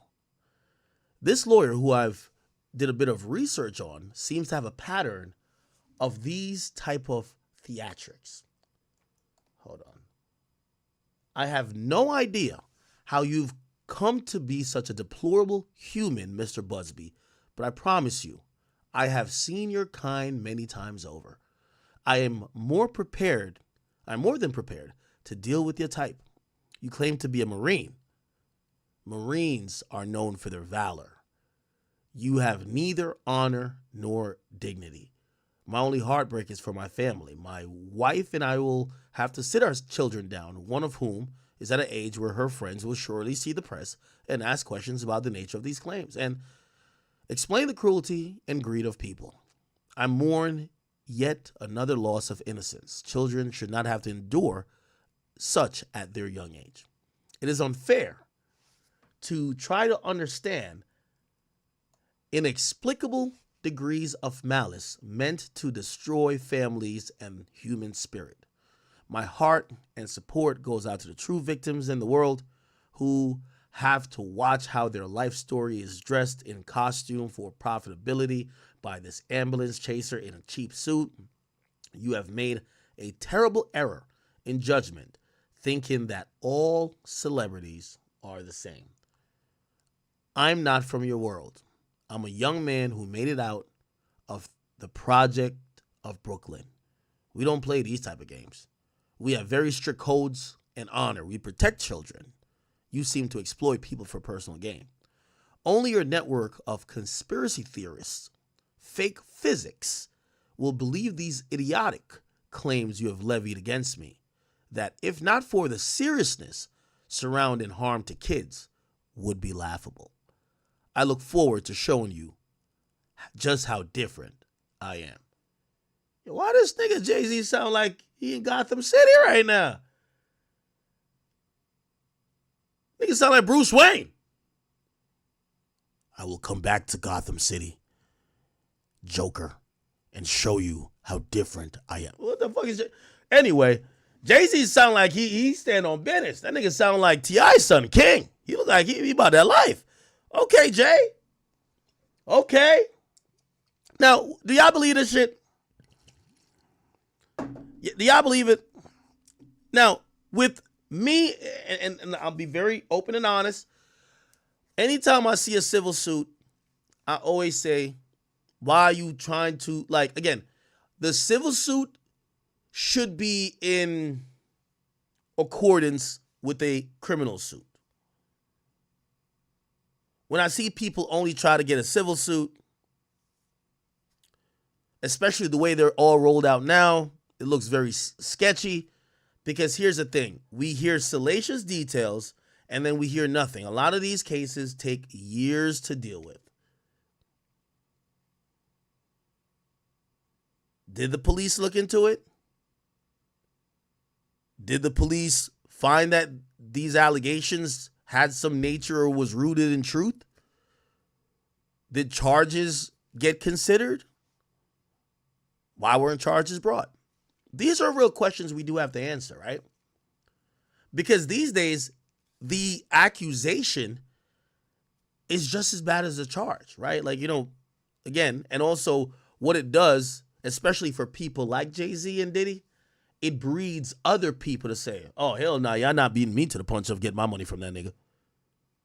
Speaker 1: This lawyer, who I've did a bit of research on, seems to have a pattern of these type of theatrics. Hold on. I have no idea how you've come to be such a deplorable human, Mr. Busby, but I promise you, I have seen your kind many times over. I'm more than prepared to deal with your type. You claim to be a Marine. Marines are known for their valor. You have neither honor nor dignity. My only heartbreak is for my family. My wife and I will have to sit our children down, one of whom is at an age where her friends will surely see the press and ask questions about the nature of these claims and explain the cruelty and greed of people. I mourn yet another loss of innocence. Children should not have to endure such at their young age. It is unfair to try to understand inexplicable degrees of malice meant to destroy families and human spirit. My heart and support goes out to the true victims in the world who have to watch how their life story is dressed in costume for profitability by this ambulance chaser in a cheap suit. You have made a terrible error in judgment, thinking that all celebrities are the same. I'm not from your world. I'm a young man who made it out of the project of Brooklyn. We don't play these type of games. We have very strict codes and honor. We protect children. You seem to exploit people for personal gain. Only your network of conspiracy theorists, fake physics, will believe these idiotic claims you have levied against me, that if not for the seriousness surrounding harm to kids, would be laughable. I look forward to showing you just how different I am. Why does nigga Jay-Z sound like he in Gotham City right now? Nigga sound like Bruce Wayne. I will come back to Gotham City, Joker, and show you how different I am. What the fuck is it? Anyway, Jay-Z sound like he stand on business. That nigga sound like T.I.'s son, King. He look like he about that life. Okay, Jay. Okay. Now, do y'all believe this shit? Do y'all believe it? Now, with me, and I'll be very open and honest, anytime I see a civil suit, I always say, why are you trying to, like, again, the civil suit should be in accordance with a criminal suit. When I see people only try to get a civil suit, especially the way they're all rolled out now, it looks very sketchy, because here's the thing. We hear salacious details and then we hear nothing. A lot of these cases take years to deal with. Did the police look into it? Did the police find that these allegations had some nature or was rooted in truth? Did charges get considered? Why weren't charges brought? These are real questions we do have to answer, right? Because these days, the accusation is just as bad as the charge, right? Like, again, and also what it does, especially for people like Jay-Z and Diddy, it breeds other people to say, oh, hell no, y'all not beating me to the punch of getting my money from that nigga.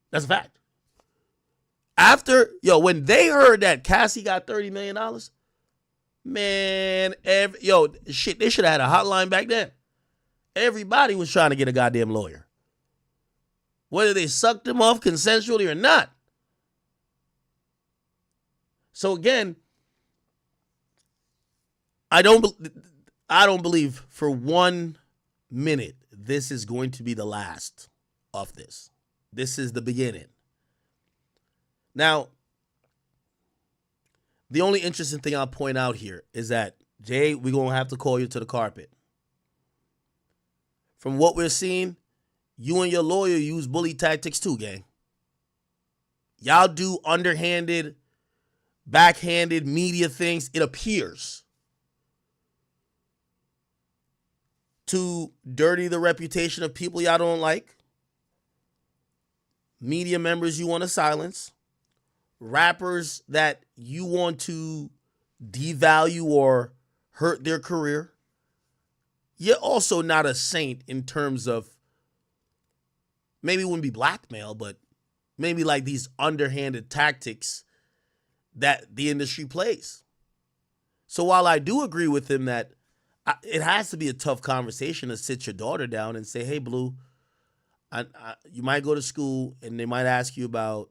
Speaker 1: That's a fact. When they heard that Cassie got $30 million, man, they should have had a hotline back then. Everybody was trying to get a goddamn lawyer. Whether they sucked him off consensually or not. So again, I don't believe for 1 minute this is going to be the last of this. This is the beginning. Now, the only interesting thing I'll point out here is that, Jay, we're going to have to call you to the carpet. From what we're seeing, you and your lawyer use bully tactics too, gang. Y'all do underhanded, backhanded media things, it appears, to dirty the reputation of people y'all don't like, media members you want to silence, rappers that you want to devalue or hurt their career. You're also not a saint in terms of, maybe it wouldn't be blackmail, but maybe like these underhanded tactics that the industry plays. So while I do agree with him that it has to be a tough conversation to sit your daughter down and say, hey, Blue, you might go to school and they might ask you about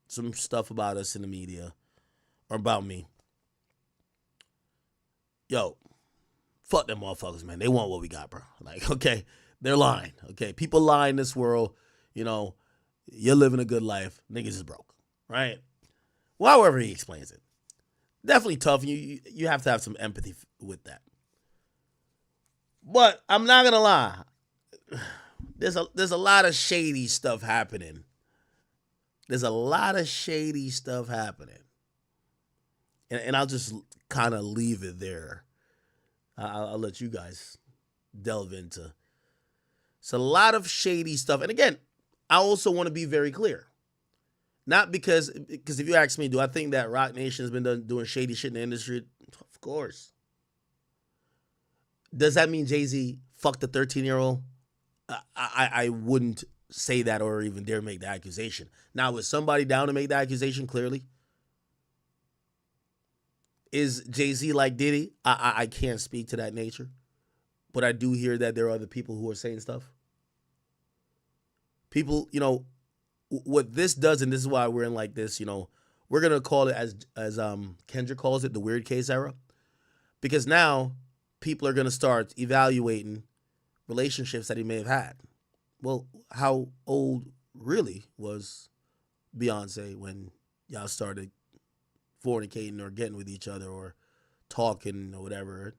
Speaker 1: some stuff about us in the media or about me. Yo, fuck them motherfuckers, man. They want what we got, bro. Like, okay, they're lying. Okay, people lie in this world. You're living a good life. Niggas is broke, right? Well, however he explains it. Definitely tough. You have to have some empathy with that. But I'm not gonna lie. There's a lot of shady stuff happening. And I'll just kind of leave it there. I'll let you guys delve into. It's a lot of shady stuff. And again, I also want to be very clear. Not because if you ask me, do I think that Roc Nation has been doing shady shit in the industry? Of course. Does that mean Jay-Z fucked a 13-year-old? I wouldn't say that or even dare make the accusation. Now, was somebody down to make the accusation clearly? Is Jay-Z like Diddy? I can't speak to that nature. But I do hear that there are other people who are saying stuff. People, what this does, and this is why we're in like this, we're going to call it, as Kendrick calls it, the weird case era. Because now people are going to start evaluating relationships that he may have had. Well, how old really was Beyonce when y'all started fornicating or getting with each other or talking or whatever?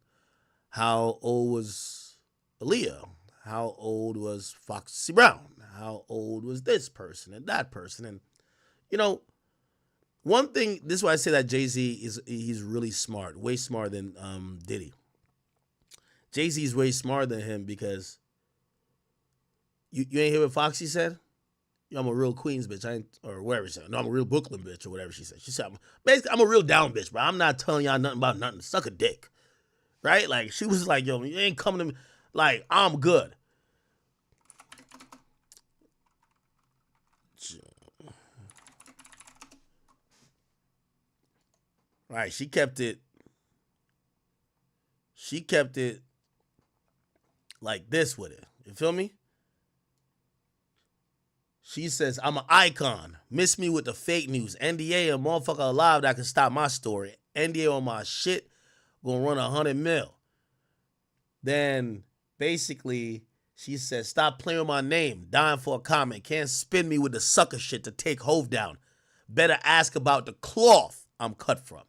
Speaker 1: How old was Aaliyah? How old was Foxy Brown? How old was this person and that person? And, one thing, this is why I say that Jay-Z he's really smart, way smarter than Diddy. Jay-Z's way smarter than him because you ain't hear what Foxy said? Yo, I'm a real Queens bitch. I ain't, or whatever she said. No, I'm a real Brooklyn bitch or whatever she said. She said, basically, I'm a real down bitch, bro. I'm not telling y'all nothing about nothing. Suck a dick. Right? Like, she was like, yo, you ain't coming to me. Like, I'm good. Right, she kept it like this with it. You feel me? She says, I'm an icon. Miss me with the fake news. NDA, a motherfucker alive that can stop my story. NDA on my shit, gonna run 100 mil. Then, basically, she says, stop playing with my name. Dying for a comment. Can't spin me with the sucker shit to take Hove down. Better ask about the cloth I'm cut from.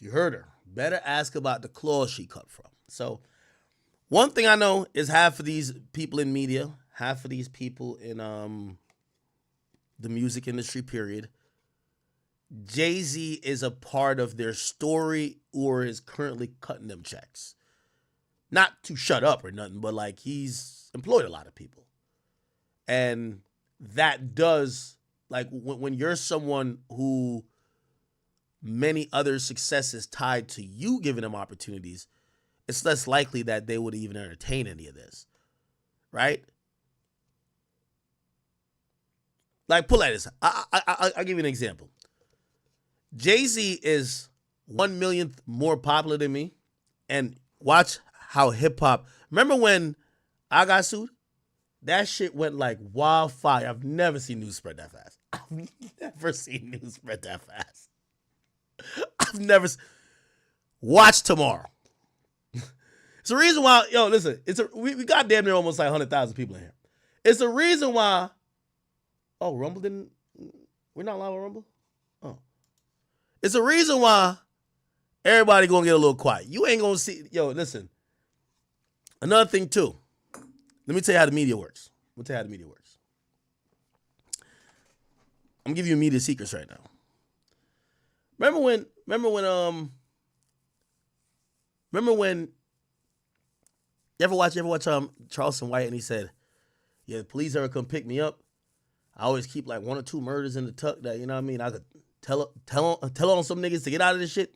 Speaker 1: You heard her. Better ask about the cloth she cut from. So, one thing I know is half of these people in media, half of these people in the music industry, period, Jay-Z is a part of their story or is currently cutting them checks. Not to shut up or nothing, but like he's employed a lot of people. And that does, like when you're someone who many other successes tied to you giving them opportunities, it's less likely that they would even entertain any of this, right? Like, pull at this. I'll give you an example. Jay-Z is 1/1,000,000th more popular than me, and watch how hip-hop... Remember when I got sued? That shit went like wildfire. I've never seen news spread that fast. I've never seen news spread that fast. I've never... Watch tomorrow. It's the reason why... Yo, listen. We got damn near almost like 100,000 people in here. It's the reason why... Oh, Rumble didn't... We're not live on Rumble? Oh. It's a reason why everybody gonna get a little quiet. You ain't gonna see... Yo, listen. Another thing, too. Let me tell you how the media works. I'm gonna give you media secrets right now. Remember when you ever watch Charleston White and he said, yeah, the police ever come pick me up, I always keep like 1 or 2 murders in the tuck that, you know what I mean, I could tell on some niggas to get out of this shit.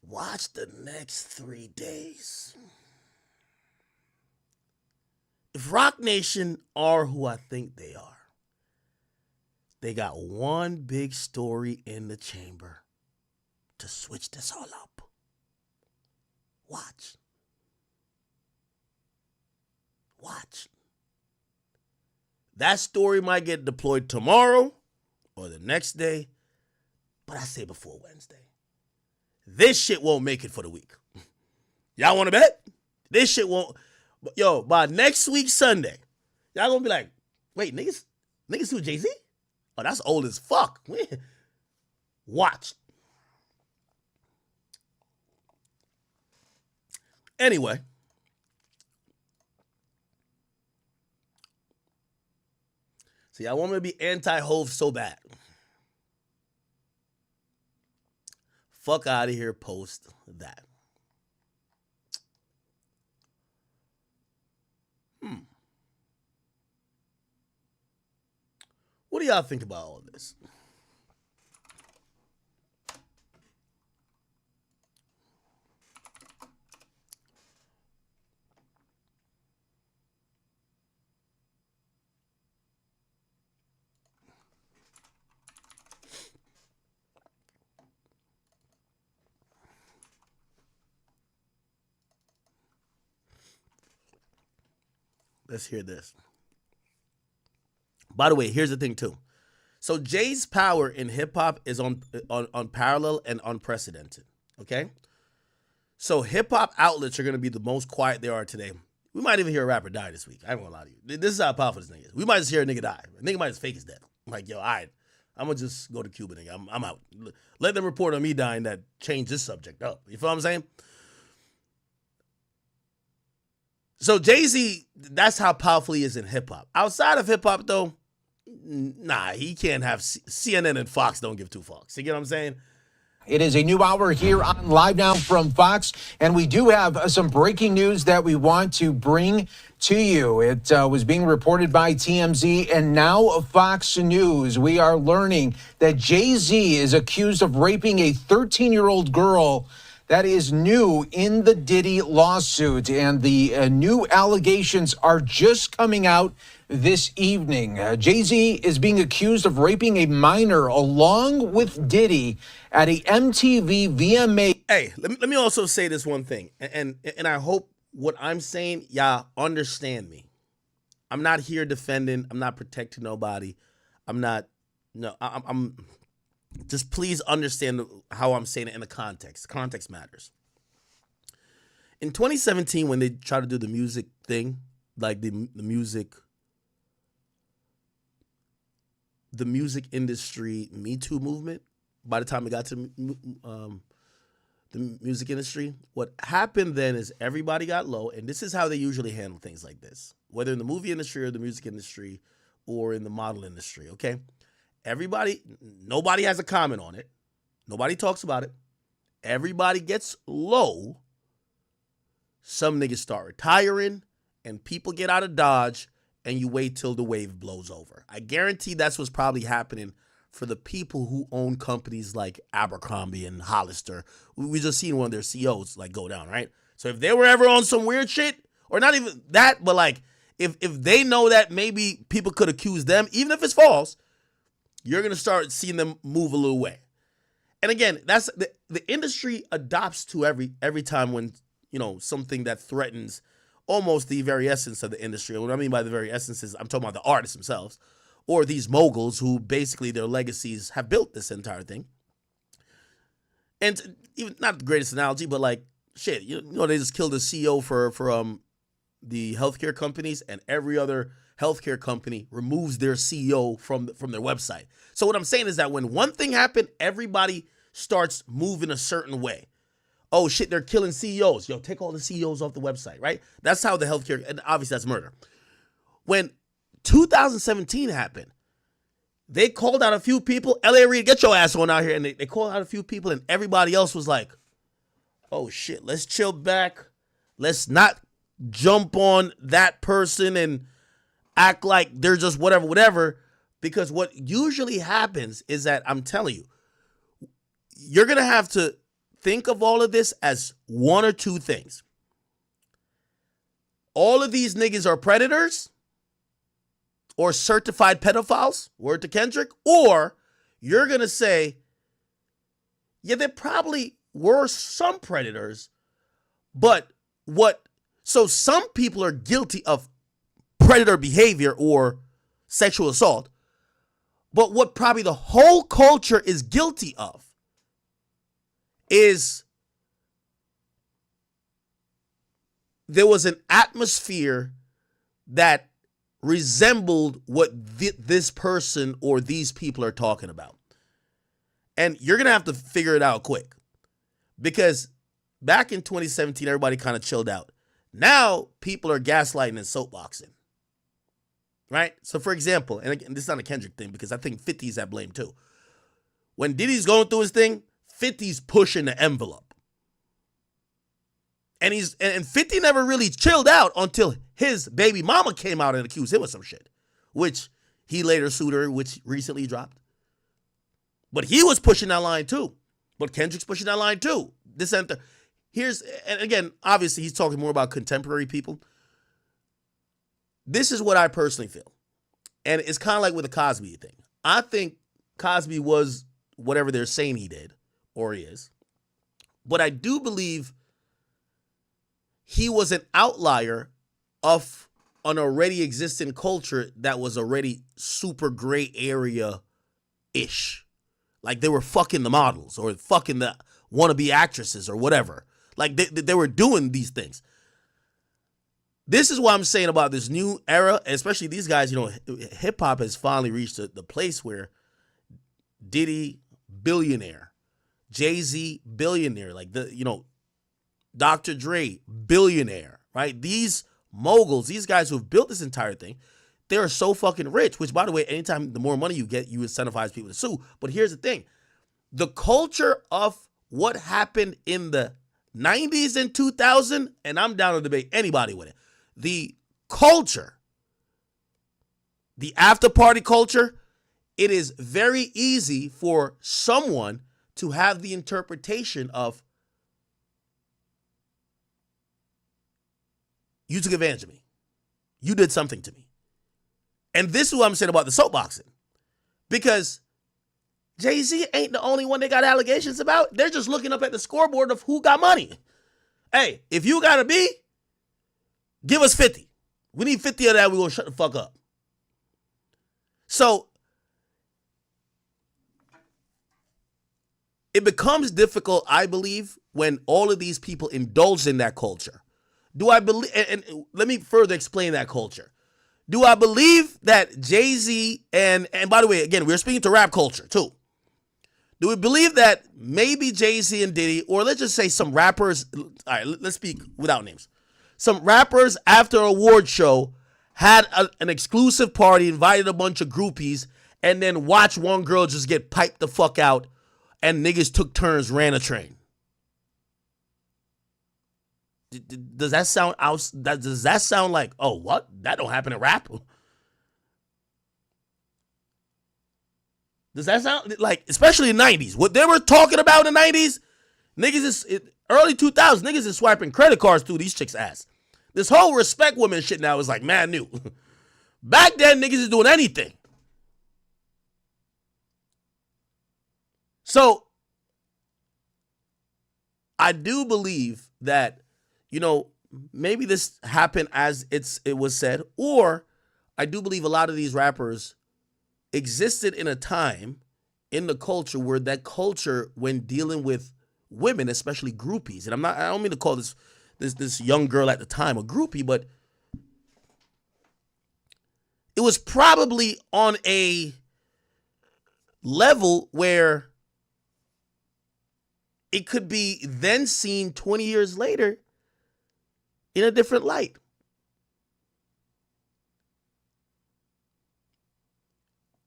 Speaker 1: Watch the next 3 days. If Rock Nation are who I think they are, they got one big story in the chamber to switch this all up. Watch. That story might get deployed tomorrow or the next day, but I say before Wednesday. This shit won't make it for the week. Y'all want to bet? This shit won't. Yo, by next week Sunday, y'all gonna be like, wait, niggas who Jay-Z? Oh, that's old as fuck. Watch. Anyway. See, I want me to be anti-Hove so bad. Fuck out of here, post that. What do y'all think about all of this? Let's hear this. By the way, here's the thing too. So Jay's power in hip hop is on parallel and unprecedented. Okay. So hip hop outlets are gonna be the most quiet they are today. We might even hear a rapper die this week. I ain't gonna lie to you. This is how powerful this nigga is. We might just hear a nigga die. A nigga might just fake his death. I'm like, yo, all right, I'm gonna just go to Cuba, nigga. I'm out. Let them report on me dying that change this subject up. You feel what I'm saying? So Jay-Z, that's how powerful he is in hip hop. Outside of hip hop, though, Nah, he can't have CNN and Fox don't give two fucks. You get what I'm saying?
Speaker 4: It is a new hour here on Live Now from Fox, and we do have some breaking news that we want to bring to you. It was being reported by TMZ and now Fox News. We are learning that Jay-Z is accused of raping a 13-year-old girl. That is new in the Diddy lawsuit, and the new allegations are just coming out this evening. Jay-Z is being accused of raping a minor along with Diddy at a MTV VMA.
Speaker 1: Hey, let me also say this one thing, and I hope what I'm saying, y'all understand me. I'm not here defending. I'm not protecting nobody. I'm just please understand how I'm saying it in the context. Context matters. In 2017, when they tried to do the music thing, like the music industry Me Too movement, by the time it got to the music industry, what happened then is everybody got low, and this is how they usually handle things like this, whether in the movie industry or the music industry or in the model industry, okay? Nobody has a comment on it. Nobody talks about it. Everybody gets low. Some niggas start retiring, and people get out of Dodge, and you wait till the wave blows over. I guarantee that's what's probably happening for the people who own companies like Abercrombie and Hollister. We just seen one of their CEOs like go down, right? So if they were ever on some weird shit, or not even that, but like if they know that maybe people could accuse them, even if it's false, you're gonna start seeing them move a little way. And again, that's the industry adopts to every time when, you know, something that threatens almost the very essence of the industry. And what I mean by the very essence is I'm talking about the artists themselves, or these moguls who basically their legacies have built this entire thing. And even not the greatest analogy, but like shit, you know, they just killed a CEO for the healthcare companies, and every other healthcare company removes their CEO from their website. So what I'm saying is that when one thing happened, everybody starts moving a certain way. Oh shit, they're killing CEOs. Yo, take all the CEOs off the website, right? That's how the healthcare, and obviously that's murder. When 2017 happened, they called out a few people. L.A. Reid, get your ass on out here. And they called out a few people, and everybody else was like, oh shit, let's chill back. Let's not jump on that person and act like they're just whatever. Because what usually happens is that, I'm telling you, you're going to have to think of all of this as one or two things. All of these niggas are predators or certified pedophiles, word to Kendrick, or you're going to say, yeah, there probably were some predators, so some people are guilty of predator behavior or sexual assault, but what probably the whole culture is guilty of is there was an atmosphere that resembled what this person or these people are talking about. And you're going to have to figure it out quick. Because back in 2017, everybody kind of chilled out. Now, people are gaslighting and soapboxing. Right? So, for example, and again, this is not a Kendrick thing because I think 50's at blame too. When Diddy's going through his thing, 50's pushing the envelope. And 50 never really chilled out until his baby mama came out and accused him of some shit, which he later sued her, which recently dropped. But he was pushing that line too. But Kendrick's pushing that line too. And again, obviously he's talking more about contemporary people. This is what I personally feel. And it's kind of like with the Cosby thing. I think Cosby was whatever they're saying he did, or he is. But I do believe he was an outlier of an already existing culture that was already super gray area-ish. Like they were fucking the models or fucking the wannabe actresses or whatever. Like they were doing these things. This is what I'm saying about this new era, especially these guys. You know, hip-hop has finally reached the place where Diddy, billionaire, Jay-Z, billionaire, like Dr. Dre, billionaire, right? These moguls, these guys who have built this entire thing, they're so fucking rich, which, by the way, anytime the more money you get, you incentivize people to sue. But here's the thing. The culture of what happened in the 90s and 2000, and I'm down to debate anybody with it. The culture, the after party culture, it is very easy for someone to have the interpretation of, you took advantage of me. You did something to me. And this is what I'm saying about the soapboxing. Because Jay-Z ain't the only one they got allegations about. They're just looking up at the scoreboard of who got money. Hey, if you got a B, give us 50. We need 50 of that, we're going to shut the fuck up. So, it becomes difficult, I believe, when all of these people indulge in that culture. Do I believe, and let me further explain that culture. Do I believe that Jay-Z, and by the way, again, we're speaking to rap culture too. Do we believe that maybe Jay-Z and Diddy, or let's just say some rappers, all right, let's speak without names. Some rappers after an award show had an exclusive party, invited a bunch of groupies, and then watched one girl just get piped the fuck out, and niggas took turns, ran a train. Does that sound does that sound like, oh, what? That don't happen in rap? Does that sound like, especially in the 90s, what they were talking about in the 90s, niggas is, early 2000s, niggas is swiping credit cards through these chicks' ass. This whole respect women shit now is like mad new. Back then, niggas is doing anything. So, I do believe that, you know, maybe this happened as it was said, or I do believe a lot of these rappers existed in a time in the culture where that culture, when dealing with women, especially groupies, and I don't mean to call this young girl at the time a groupie, but it was probably on a level where it could be then seen 20 years later in a different light.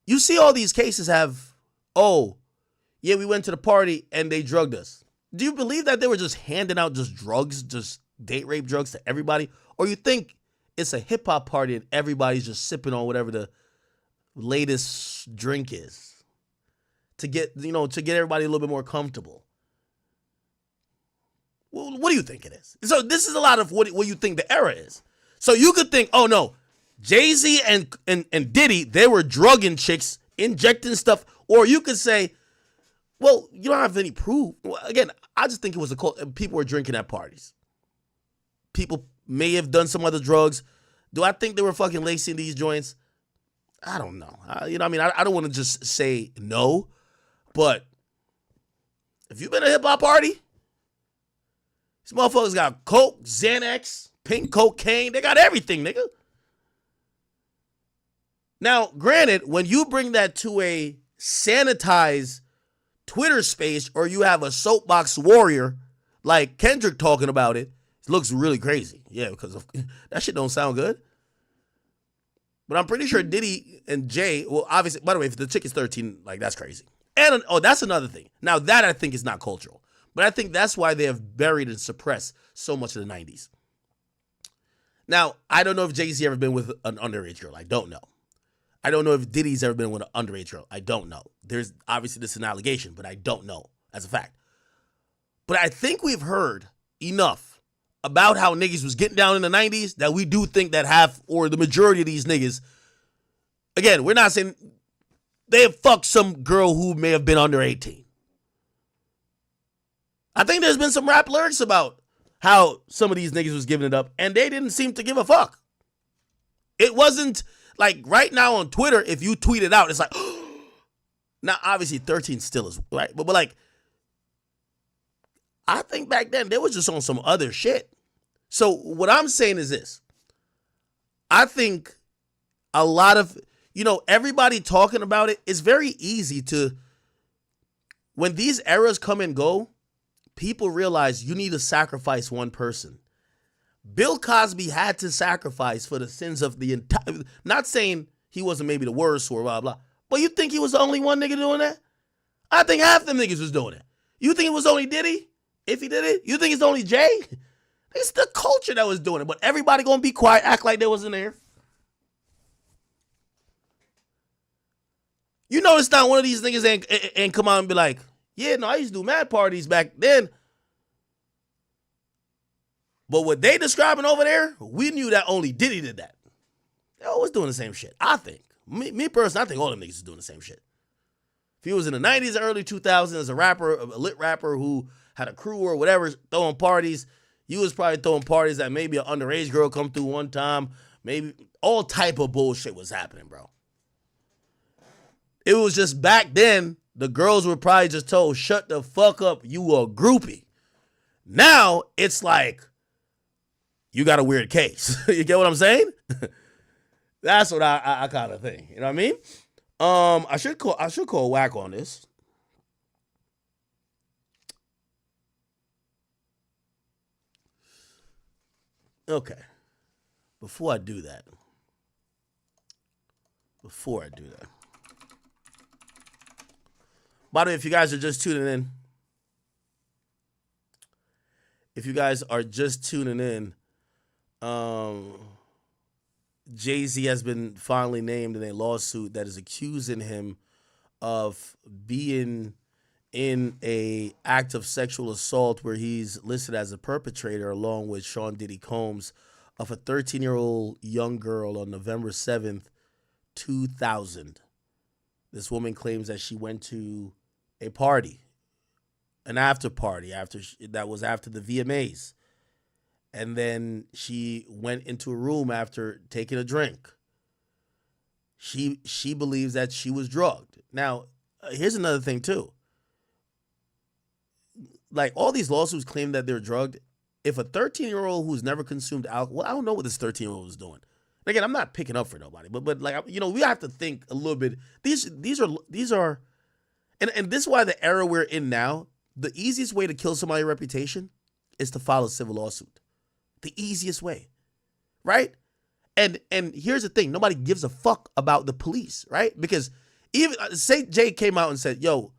Speaker 1: You see all these cases have, oh, yeah, we went to the party and they drugged us. Do you believe that they were just handing out just drugs, just date rape drugs to everybody? Or you think it's a hip hop party and everybody's just sipping on whatever the latest drink is to get everybody a little bit more comfortable? Well, what do you think it is? So this is a lot of what you think the era is. So you could think, oh no, Jay-Z and Diddy, they were drugging chicks, injecting stuff. Or you could say, well, you don't have any proof. Well, again, I just think it was people were drinking at parties. People may have done some other drugs. Do I think they were fucking lacing these joints? I don't know. I don't want to just say no. But if you've been at a hip-hop party, these motherfuckers got coke, Xanax, pink cocaine. They got everything, nigga. Now, granted, when you bring that to a sanitized Twitter space, or you have a soapbox warrior like Kendrick talking about it, it looks really crazy. Yeah, because that shit don't sound good. But I'm pretty sure Diddy and Jay, well, obviously, by the way, if the chick is 13, like, that's crazy. And, that's another thing. Now, that I think is not cultural. But I think that's why they have buried and suppressed so much of the 90s. Now, I don't know if Jay-Z ever been with an underage girl. I don't know. I don't know if Diddy's ever been with an underage girl. I don't know. There's obviously this is an allegation, but I don't know as a fact. But I think we've heard enough about how niggas was getting down in the 90s that we do think that half or the majority of these niggas, again, we're not saying they have fucked some girl who may have been under 18. I think there's been some rap lyrics about how some of these niggas was giving it up, and they didn't seem to give a fuck. It wasn't like right now on Twitter, if you tweet it out, it's like, now obviously 13 still is, right? But like, I think back then they was just on some other shit. So what I'm saying is this. I think a lot of, everybody talking about it, it's very easy to, when these eras come and go, people realize you need to sacrifice one person. Bill Cosby had to sacrifice for the sins of the entire. Not saying he wasn't maybe the worst or blah blah, but you think he was the only one nigga doing that? I think half them niggas was doing it. You think it was only Diddy? If he did it, you think it's only Jay? It's the culture that was doing it, but everybody gonna be quiet, act like they wasn't there. You notice now one of these niggas ain't come out and be like, yeah, no, I used to do mad parties back then. But what they describing over there, we knew that only Diddy did that. They always doing the same shit, I think. Me personally, I think all them niggas is doing the same shit. If he was in the 90s, early 2000s as a rapper, a lit rapper who had a crew or whatever, throwing parties, you was probably throwing parties that maybe an underage girl come through one time. Maybe all type of bullshit was happening, bro. It was just back then, the girls were probably just told, shut the fuck up, you a groupie. Now, it's like, you got a weird case. You get what I'm saying? That's what I kind of think. You know what I mean? I should call whack on this. Okay. Before I do that. By the way, if you guys are just tuning in, Jay-Z has been finally named in a lawsuit that is accusing him of being in a act of sexual assault where he's listed as a perpetrator along with Sean Diddy Combs of a 13-year-old young girl on November 7th, 2000. This woman claims that she went to a party, an after party that was after the VMAs. And then she went into a room after taking a drink. She believes that she was drugged. Now, here's another thing too. Like, all these lawsuits claim that they're drugged. If a 13-year-old who's never consumed alcohol, well, I don't know what this 13-year-old is doing. Again, I'm not picking up for nobody, but like, you know, we have to think a little bit. These are, and this is why the era we're in now, the easiest way to kill somebody's reputation is to file a civil lawsuit. The easiest way, right? And here's the thing. Nobody gives a fuck about the police, right? Because even, say Jay came out and said, yo,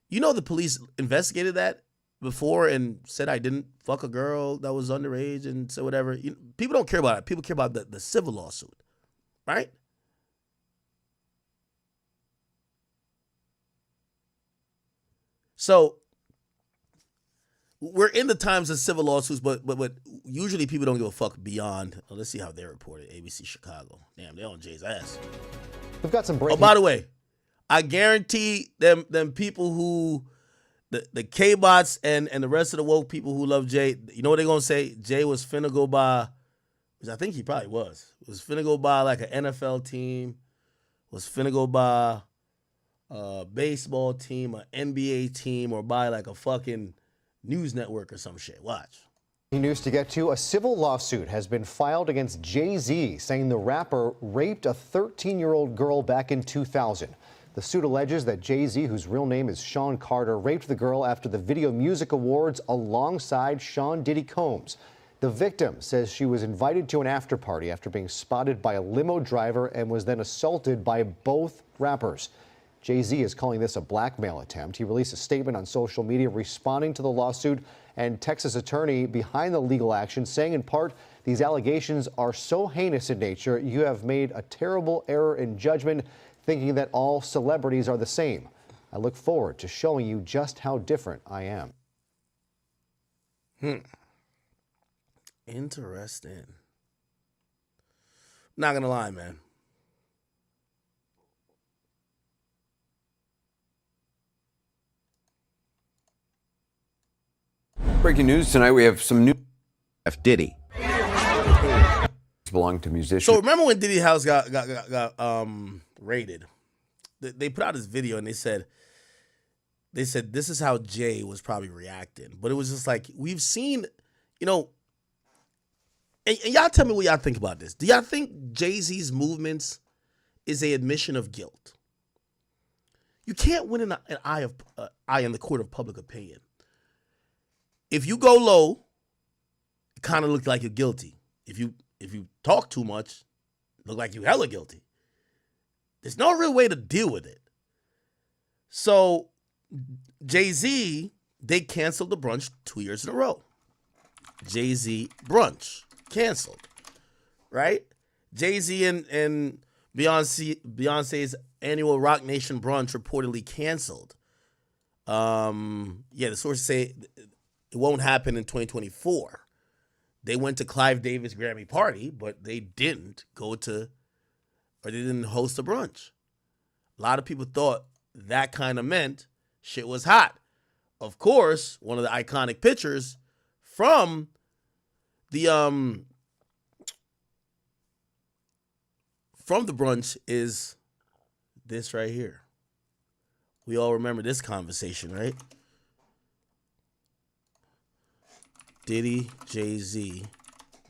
Speaker 1: you know the police investigated that before and said I didn't fuck a girl that was underage and so whatever. People don't care about it. People care about the civil lawsuit, right? So we're in the times of civil lawsuits, but usually people don't give a fuck beyond. Oh, let's see how they reported. ABC Chicago. Damn, they're on Jay's ass.
Speaker 6: We've got some breaking.
Speaker 1: Oh, by the way, I guarantee them people who the K-bots and the rest of the woke people who love Jay, you know what they're gonna say? Jay was finna go by, which I think he probably was finna go by like an NFL team, was finna go by a baseball team, an NBA team, or by like a fucking news network or some shit. Watch.
Speaker 6: News to get to. A civil lawsuit has been filed against Jay-Z, saying the rapper raped a 13-year-old girl back in 2000. The suit alleges that Jay-Z, whose real name is Sean Carter, raped the girl after the Video Music Awards alongside Sean Diddy Combs. The victim says she was invited to an after party after being spotted by a limo driver and was then assaulted by both rappers. Jay-Z is calling this a blackmail attempt. He released a statement on social media responding to the lawsuit, and Texas attorney behind the legal action saying in part, these allegations are so heinous in nature, you have made a terrible error in judgment, thinking that all celebrities are the same. I look forward to showing you just how different I am.
Speaker 1: Interesting. Not gonna lie, man.
Speaker 7: Breaking news tonight, we have some new
Speaker 2: F. Diddy.
Speaker 7: belong to musicians.
Speaker 1: So remember when Diddy house got raided? They put out this video and they said this is how Jay was probably reacting. But it was just like, we've seen, you know, and y'all tell me what y'all think about this. Do y'all think Jay-Z's movements is a admission of guilt? You can't win an eye in the court of public opinion. If you go low, kind of look like you're guilty. If you talk too much, look like you hella guilty. There's no real way to deal with it. So Jay-Z, they canceled the brunch 2 years in a row. Jay-Z brunch canceled, right? Jay-Z and Beyonce's annual Rock Nation brunch reportedly canceled. The sources say it won't happen in 2024. They went to Clive Davis Grammy party, but they didn't they didn't host a brunch. A lot of people thought that kind of meant shit was hot. Of course, one of the iconic pictures from the brunch is this right here. We all remember this conversation, right? Diddy, Jay-Z,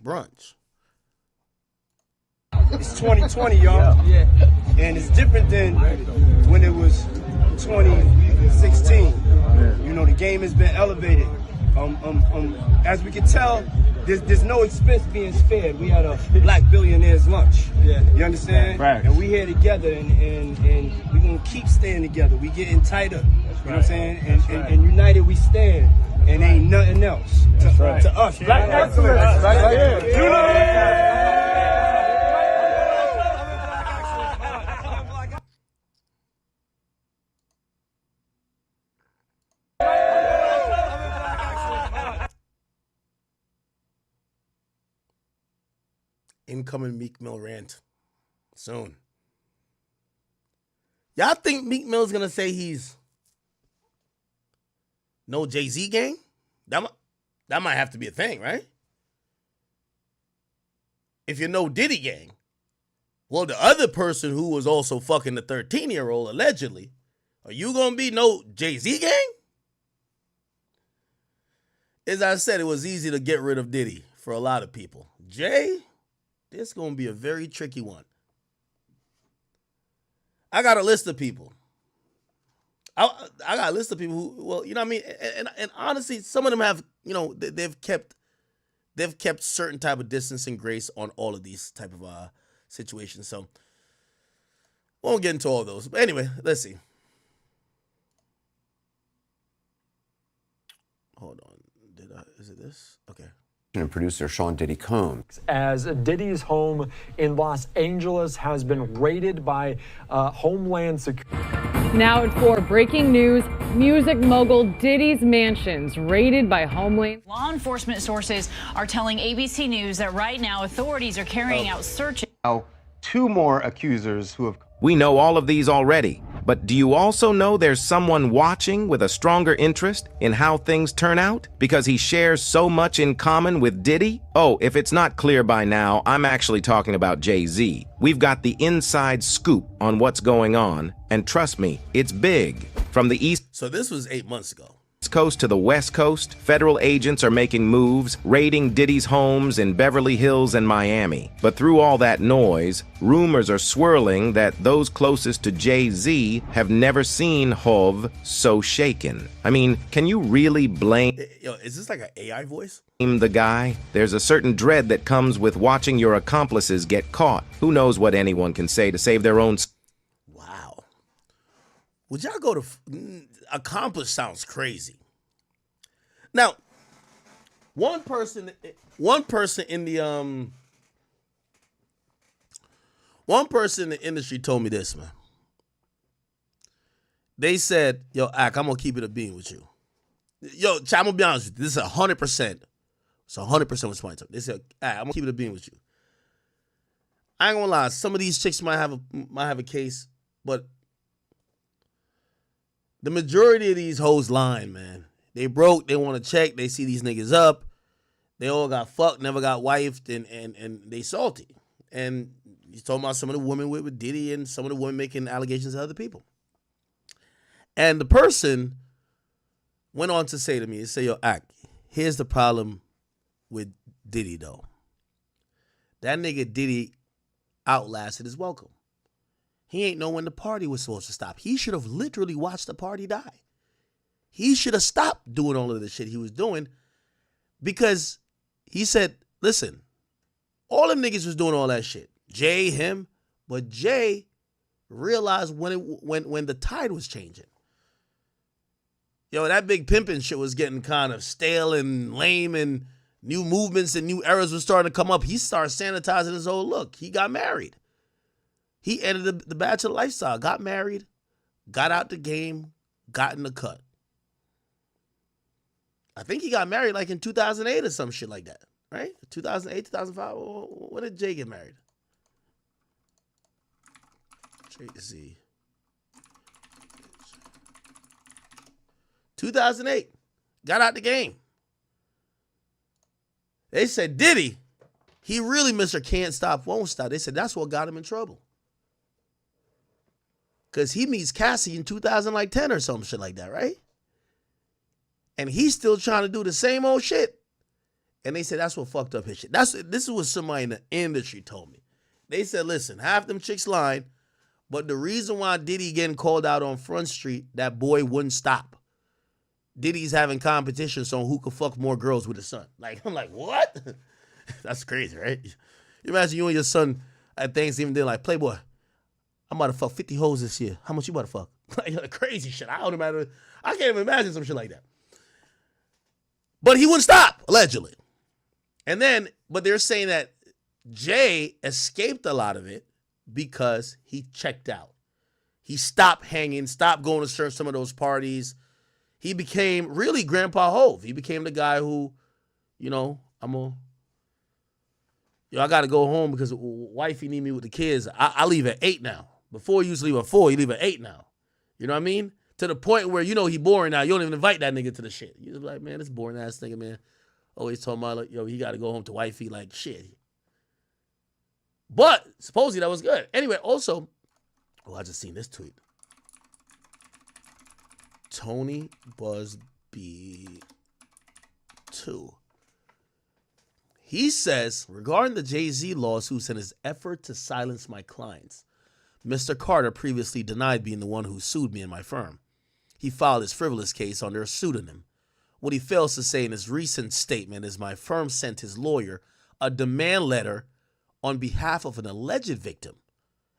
Speaker 1: brunch.
Speaker 8: It's 2020, y'all. Yeah. And it's different than when it was 2016. You know, the game has been elevated. As we can tell, there's no expense being spared. We had a black billionaire's lunch. Yeah. You understand? Right. And we here together, and we're going to keep staying together. We getting tighter. You know what I'm saying? And united we stand. And ain't nothing else to us. Black excellence. Right here.
Speaker 1: Incoming Meek Mill rant soon. Y'all think Meek Mill's gonna say he's no Jay-Z gang? That might have to be a thing, right? If you're no Diddy gang, well, the other person who was also fucking the 13-year-old allegedly, are you gonna be no Jay-Z gang? As I said, it was easy to get rid of Diddy for a lot of people. Jay, this is gonna be a very tricky one. I got a list of people. I got a list of people who, well, you know what I mean? And honestly, some of them have, you know, they've kept certain type of distance and grace on all of these type of situations. So won't get into all those. But anyway, let's see. Hold on. Is it this? Okay.
Speaker 7: And producer Sean Diddy Combs.
Speaker 9: As Diddy's home in Los Angeles has been raided by Homeland Security.
Speaker 10: Now for breaking news, music mogul Diddy's mansions raided by Homeland.
Speaker 11: Law enforcement sources are telling ABC News that right now authorities are carrying out searches.
Speaker 12: Now, two more accusers who have...
Speaker 13: We know all of these already, but do you also know there's someone watching with a stronger interest in how things turn out? Because he shares so much in common with Diddy? Oh, if it's not clear by now, I'm actually talking about Jay-Z. We've got the inside scoop on what's going on, and trust me, it's big. From the East...
Speaker 1: So this was 8 months ago.
Speaker 13: Coast to the West Coast, federal agents are making moves, raiding Diddy's homes in Beverly Hills and Miami. But through all that noise, rumors are swirling that those closest to Jay-Z have never seen Hov so shaken. I mean, can you really blame...
Speaker 1: Yo, is this like an AI voice?
Speaker 13: The guy? There's a certain dread that comes with watching your accomplices get caught. Who knows what anyone can say to save their own...
Speaker 1: Wow. Would y'all go to... Accomplish sounds crazy. Now, one person in the industry told me this, man. They said, "Yo, Ak, I'm gonna keep it a bean with you." Yo, I'm gonna be honest with you. This is 100%. It's 100% what's funny to me. They said, "Ak, I'm gonna keep it a bean with you." I ain't gonna lie. Some of these chicks might have a case, but the majority of these hoes lying, man. They broke, they want to check, they see these niggas up. They all got fucked, never got wifed, and they salty. And he's talking about some of the women with Diddy and some of the women making allegations to other people. And the person went on to say to me, he said, "Yo, Ak, here's the problem with Diddy, though. That nigga Diddy outlasted his welcome. He ain't know when the party was supposed to stop. He should have literally watched the party die. He should have stopped doing all of the shit he was doing because He said, listen, all them niggas was doing all that shit. Jay, him, but Jay realized when the tide was changing. Yo, that big pimping shit was getting kind of stale and lame, and new movements and new eras were starting to come up. He started sanitizing his whole look. He got married. He ended the bachelor lifestyle, got married, got out the game, got in the cut. I think he got married like in 2008 or some shit like that, right? 2008, 2005. When did Jay get married? Jay-Z. 2008. Got out the game. They said Diddy, he really Mr. Can't Stop, Won't Stop. They said that's what got him in trouble. Because he meets Cassie in 2010 or some shit like that, right? And he's still trying to do the same old shit. And they said that's what fucked up his shit. This is what somebody in the industry told me. They said, listen, half them chicks lying, but the reason why Diddy getting called out on Front Street, that boy wouldn't stop. Diddy's having competitions on who could fuck more girls with his son. Like, I'm like, what? That's crazy, right? You imagine you and your son at Thanksgiving dinner, like, Playboy, I'm about to fuck 50 hoes this year. How much you about to fuck? Like, crazy shit. I can't even imagine some shit like that. But he wouldn't stop, allegedly. And then, but they're saying that Jay escaped a lot of it because he checked out. He stopped hanging, stopped going to some of those parties. He became really Grandpa Hove. He became the guy who, I got to go home because wifey need me with the kids. I leave at 8 now. Before he used to leave at 4, he leave at 8 now. You know what I mean? To the point where, he boring now. You don't even invite that nigga to the shit. You're like, man, this boring ass nigga, man. Always talking about, like, he got to go home to wifey, like, shit. But supposedly that was good. Anyway, also, I just seen this tweet. Tony Busby 2. He says, regarding the Jay-Z lawsuits and his effort to silence my clients, Mr. Carter previously denied being the one who sued me and my firm. He filed his frivolous case under a pseudonym. What he fails to say in his recent statement is my firm sent his lawyer a demand letter on behalf of an alleged victim,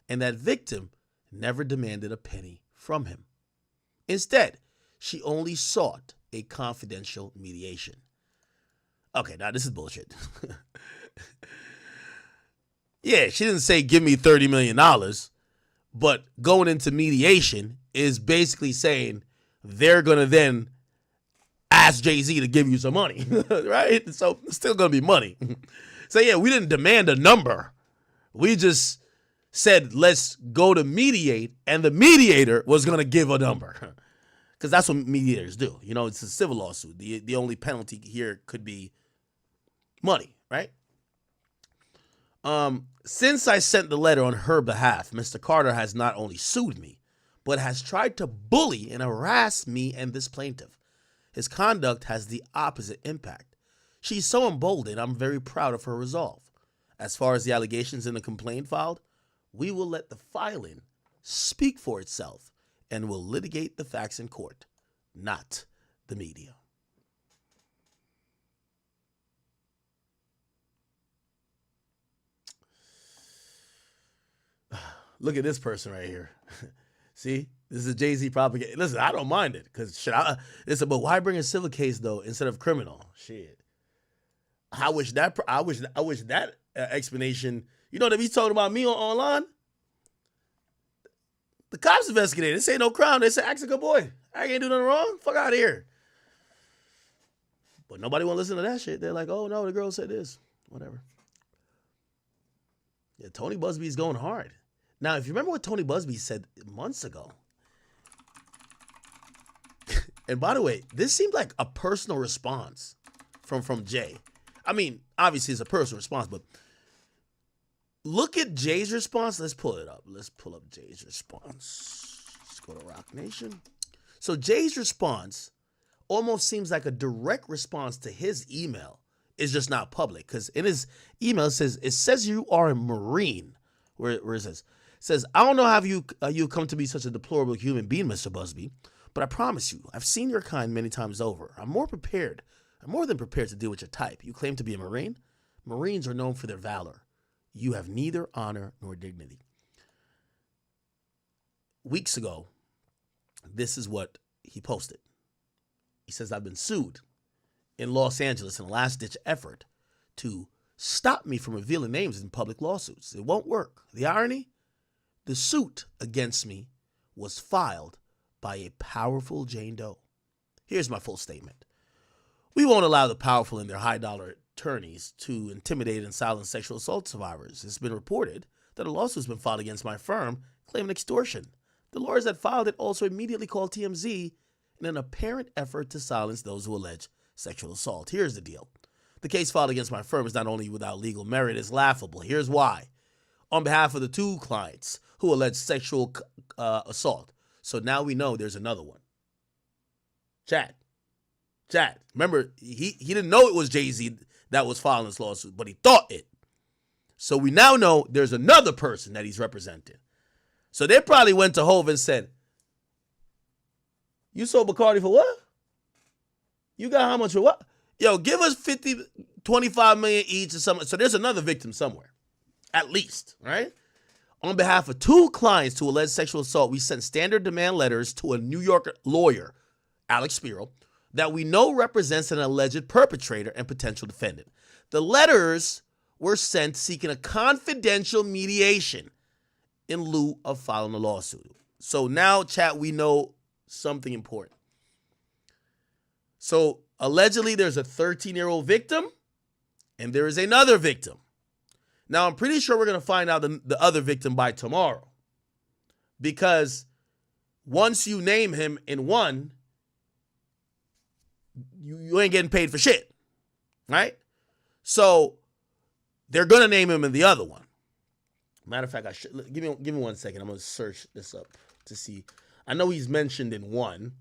Speaker 1: and that victim never demanded a penny from him. Instead, she only sought a confidential mediation. Okay, now this is bullshit. Yeah, she didn't say give me $30 million, but going into mediation is basically saying they're going to then ask Jay-Z to give you some money, right? So it's still going to be money. So yeah, we didn't demand a number. We just said, let's go to mediate, and the mediator was going to give a number. Because that's what mediators do. It's a civil lawsuit. The only penalty here could be money, right? Since I sent the letter on her behalf, Mr. Carter has not only sued me, but has tried to bully and harass me and this plaintiff. His conduct has the opposite impact. She's so emboldened, I'm very proud of her resolve. As far as the allegations in the complaint filed, we will let the filing speak for itself and will litigate the facts in court, not the media. Look at this person right here. See, this is Jay-Z propaganda. Listen, I don't mind it because shit. But why bring a civil case though instead of criminal? Shit. I wish that explanation. That he's talking about me online. The cops investigated. This ain't no crime. They said, ask a good boy. I ain't do nothing wrong. Fuck out of here. But nobody want to listen to that shit. They're like, oh no, the girl said this. Whatever. Yeah, Tony Busby's going hard. Now, if you remember what Tony Busby said months ago, and by the way, this seemed like a personal response from Jay. I mean, obviously it's a personal response, but look at Jay's response. Let's pull it up. Let's pull up Jay's response. Let's go to Rock Nation. So Jay's response almost seems like a direct response to his email. It's just not public because in his email it says you are a Marine. Where it says, I don't know how you come to be such a deplorable human being, Mr. Busby, but I promise you, I've seen your kind many times over. I'm more prepared I'm more than prepared to deal with your type. You claim to be a Marine? Marines are known for their valor. You have neither honor nor dignity. Weeks ago, this is what he posted. He says, I've been sued in Los Angeles in a last-ditch effort to stop me from revealing names in public lawsuits. It won't work. The irony? The suit against me was filed by a powerful Jane Doe. Here's my full statement. We won't allow the powerful and their high-dollar attorneys to intimidate and silence sexual assault survivors. It's been reported that a lawsuit has been filed against my firm claiming extortion. The lawyers that filed it also immediately called TMZ in an apparent effort to silence those who allege sexual assault. Here's the deal. The case filed against my firm is not only without legal merit, it's laughable. Here's why. On behalf of the two clients who alleged sexual assault. So now we know there's another one. Chad. Remember, he didn't know it was Jay-Z that was filing this lawsuit, but he thought it. So we now know there's another person that he's representing. So they probably went to Hov and said, you sold Bacardi for what? You got how much for what? Yo, give us 50, 25 million each or something. So there's another victim somewhere, at least, right? On behalf of two clients to alleged sexual assault, we sent standard demand letters to a New York lawyer, Alex Spiro, that we know represents an alleged perpetrator and potential defendant. The letters were sent seeking a confidential mediation in lieu of filing a lawsuit. So now, chat, we know something important. So allegedly there's a 13-year-old victim and there is another victim. Now, I'm pretty sure we're going to find out the other victim by tomorrow, because once you name him in one, you ain't getting paid for shit, right? So they're going to name him in the other one. Matter of fact, I should give me 1 second. I'm going to search this up to see. I know he's mentioned in one.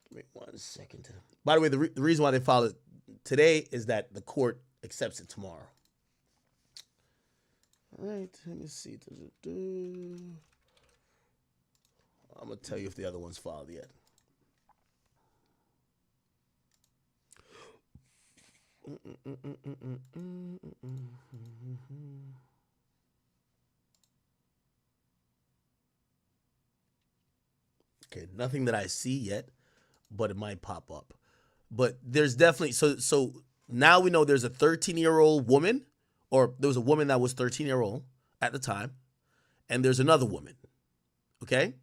Speaker 1: Give me 1 second. By the way, the reason why they filed it today is that the court accepts it tomorrow. All right, let me see. I'm going to tell you if the other one's filed yet. Okay, nothing that I see yet, but it might pop up. But there's definitely, so now we know there's a 13-year-old woman, or there was a woman that was 13-year-old at the time, and there's another woman, okay?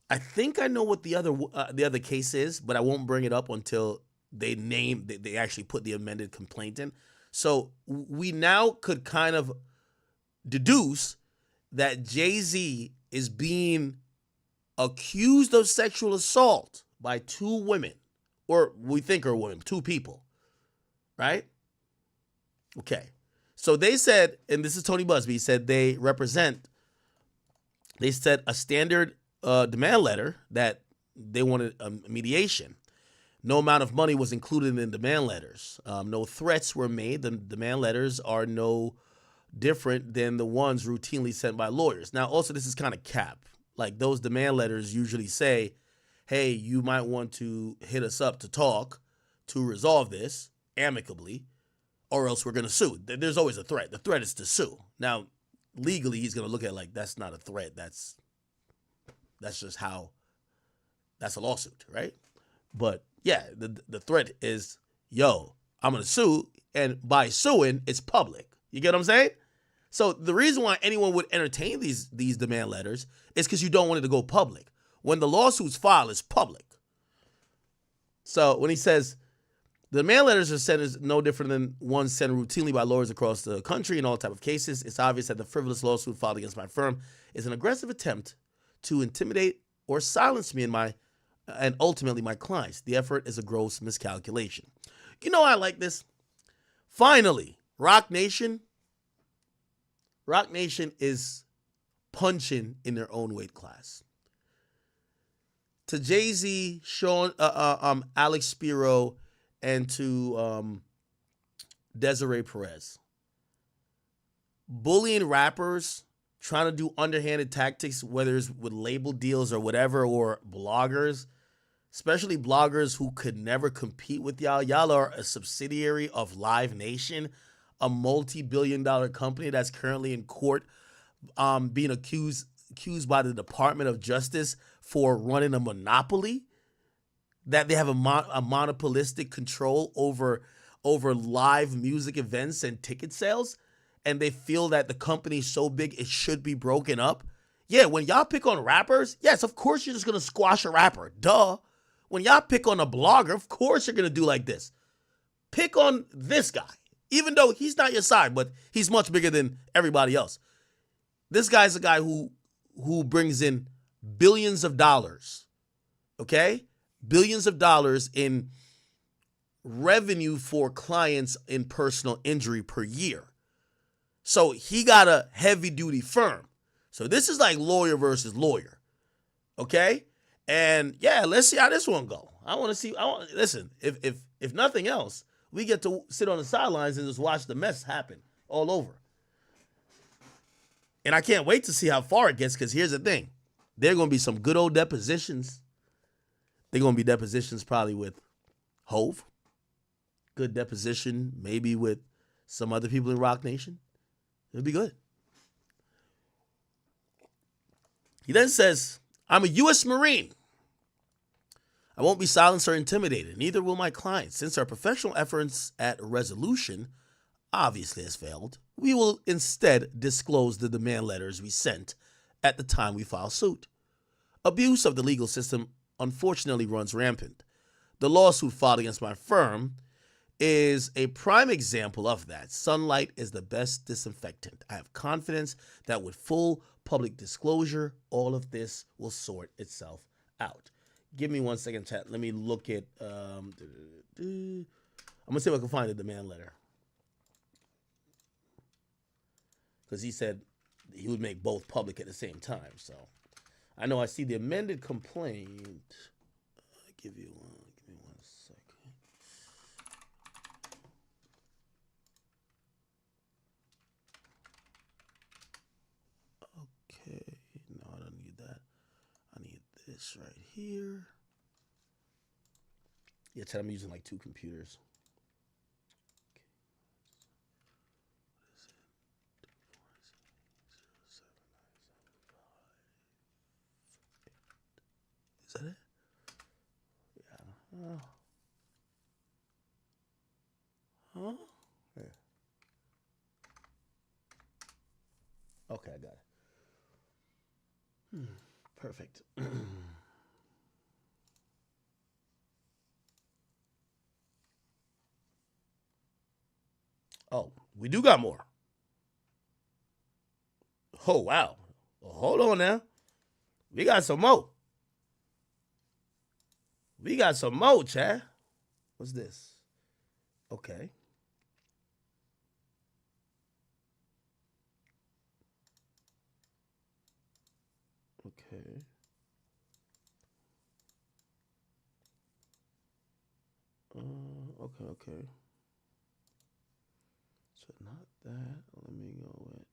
Speaker 1: I think I know what the other case is, but I won't bring it up until they actually put the amended complaint in. So we now could kind of deduce that Jay-Z is being accused of sexual assault by two women, or we think are women, two people, right? Okay. So they said, and this is Tony Busby, said they said a standard demand letter that they wanted a mediation. No amount of money was included in the demand letters. No threats were made. The demand letters are no different than the ones routinely sent by lawyers. Now, also, this is kind of cap. Like, those demand letters usually say, hey, you might want to hit us up to talk to resolve this amicably, or else we're going to sue. There's always a threat. The threat is to sue. Now, legally, he's going to look at it like, that's not a threat. That's just how, that's a lawsuit, right? But yeah, the threat is, yo, I'm going to sue, and by suing, it's public. You get what I'm saying? So the reason why anyone would entertain these demand letters is because you don't want it to go public. When the lawsuit's filed, it's public. So when he says the demand letters are sent is no different than ones sent routinely by lawyers across the country in all type of cases, it's obvious that the frivolous lawsuit filed against my firm is an aggressive attempt to intimidate or silence me and ultimately my clients. The effort is a gross miscalculation. You know, I like this. Finally, Rock Nation is punching in their own weight class. To Jay-Z, Sean, Alex Spiro, and to Desiree Perez. Bullying rappers, trying to do underhanded tactics, whether it's with label deals or whatever, or bloggers, especially bloggers who could never compete with y'all. Y'all are a subsidiary of Live Nation, a multi-billion-dollar company that's currently in court, being accused by the Department of Justice for running a monopoly. That they have a monopolistic control over live music events and ticket sales, and they feel that the company's so big it should be broken up. Yeah, when y'all pick on rappers, yes, of course you're just gonna squash a rapper. Duh. When y'all pick on a blogger, of course you're gonna do like this. Pick on this guy, even though he's not your side, but he's much bigger than everybody else. This guy's a guy who brings in billions of dollars, okay? Billions of dollars in revenue for clients in personal injury per year. So he got a heavy-duty firm. So this is like lawyer versus lawyer, okay? And yeah, let's see how this one go. Listen, if nothing else, we get to sit on the sidelines and just watch the mess happen all over. And I can't wait to see how far it gets, because here's the thing. There are going to be some good old depositions. They're going to be depositions probably with Hove. Good deposition, maybe with some other people in Rock Nation. It'll be good. He then says, I'm a U.S. Marine. I won't be silenced or intimidated. Neither will my clients. Since our professional efforts at resolution obviously has failed, we will instead disclose the demand letters we sent at the time we filed suit. Abuse of the legal system unfortunately runs rampant. The lawsuit filed against my firm is a prime example of that. Sunlight is the best disinfectant. I have confidence that with full public disclosure, all of this will sort itself out. Give me 1 second, chat. Let me look at, I'm going to see if I can find the demand letter. Because he said he would make both public at the same time. So I know I see the amended complaint. Give me 1 second. Okay, no, I don't need that. I need this right here. Yeah, chat, I'm using like 2 computers. Is that it? Yeah. Huh? Yeah. Okay, I got it. Perfect. Oh, we do got more. Oh, wow. Well, hold on now. We got some more. We got some more, chat. What's this? Okay. Okay. Okay. So not that. Let me go with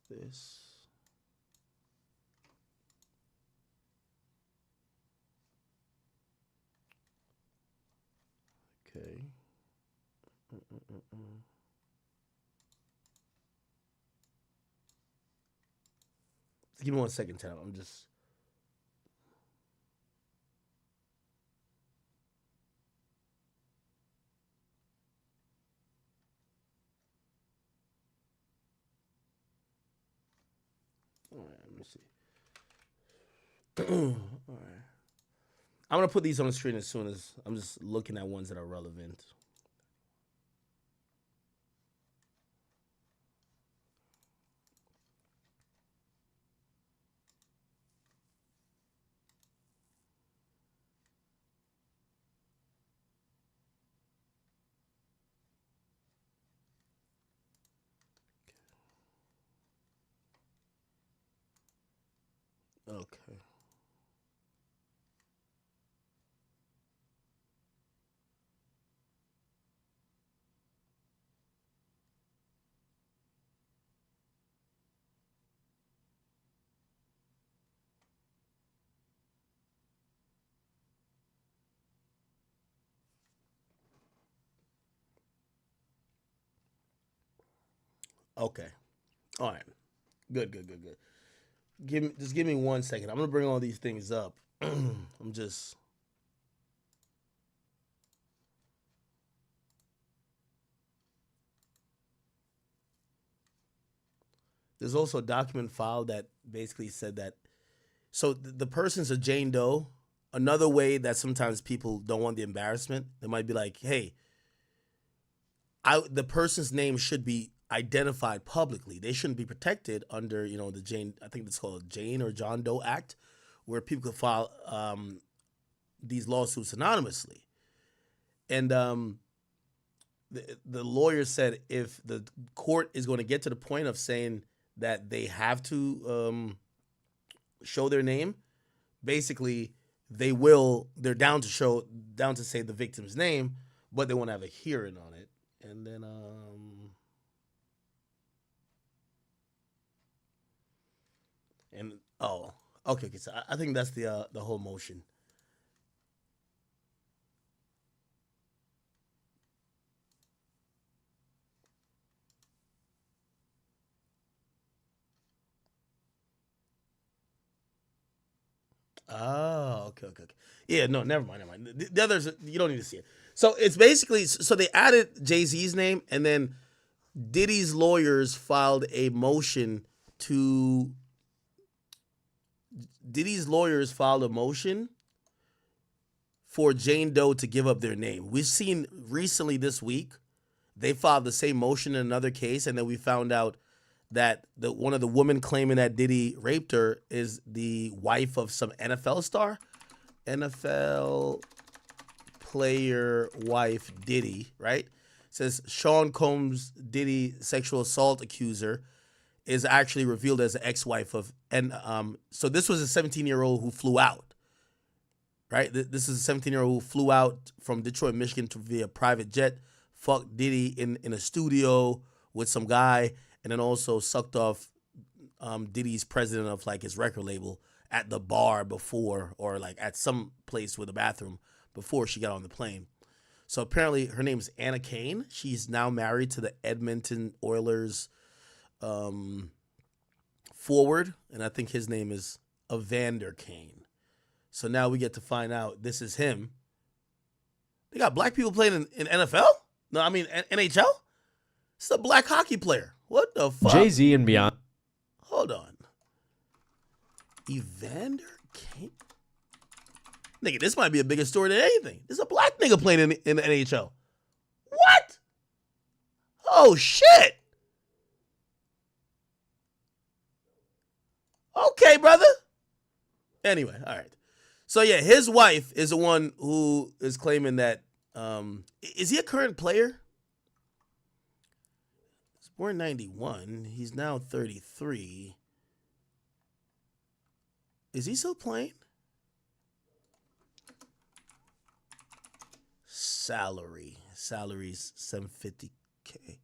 Speaker 1: this. Okay. Give me 1 second, Tom. I'm just. All right, let me see. All right. I'm going to put these on the screen as soon as I'm just looking at ones that are relevant. Okay. Okay. All right. Good. Just give me 1 second. I'm gonna bring all these things up. I'm just. There's also a document filed that basically said that. So the person's a Jane Doe. Another way that sometimes people don't want the embarrassment, they might be like, "Hey, the person's name should be identified publicly. They shouldn't be protected under, the Jane. I think it's called Jane or John Doe Act, where people could file these lawsuits anonymously." And the lawyer said if the court is going to get to the point of saying that they have to show their name, basically they're down to say the victim's name, but they want to have a hearing on it. And then okay, so I think that's the whole motion. Oh, okay. Yeah, no, never mind. The others, you don't need to see it. So it's basically, so they added Jay-Z's name, and then Diddy's lawyers filed a motion for Jane Doe to give up their name. We've seen recently this week, they filed the same motion in another case, and then we found out that one of the women claiming that Diddy raped her is the wife of some NFL star. NFL player wife Diddy, right? It says Sean Combs, Diddy sexual assault accuser, is actually revealed as the ex-wife of, and so this was a 17-year-old who flew out, right? This is a 17-year-old who flew out from Detroit, Michigan via private jet, fucked Diddy in a studio with some guy, and then also sucked off Diddy's president of like his record label at the bar before, or like at some place with a bathroom before she got on the plane. So apparently her name is Anna Kane. She's now married to the Edmonton Oilers forward, and I think his name is Evander Kane. So now we get to find out this is him. They got black people playing in NFL? No, I mean NHL? It's a black hockey player. What the fuck?
Speaker 14: Jay-Z and beyond.
Speaker 1: Hold on. Evander Kane? Nigga, this might be a bigger story than anything. There's a black nigga playing in the NHL. What? Oh, shit. Okay, brother. Anyway, all right. So, yeah, his wife is the one who is claiming that, is he a current player? He's born 91. He's now 33. Is he still playing? Salary's $750K.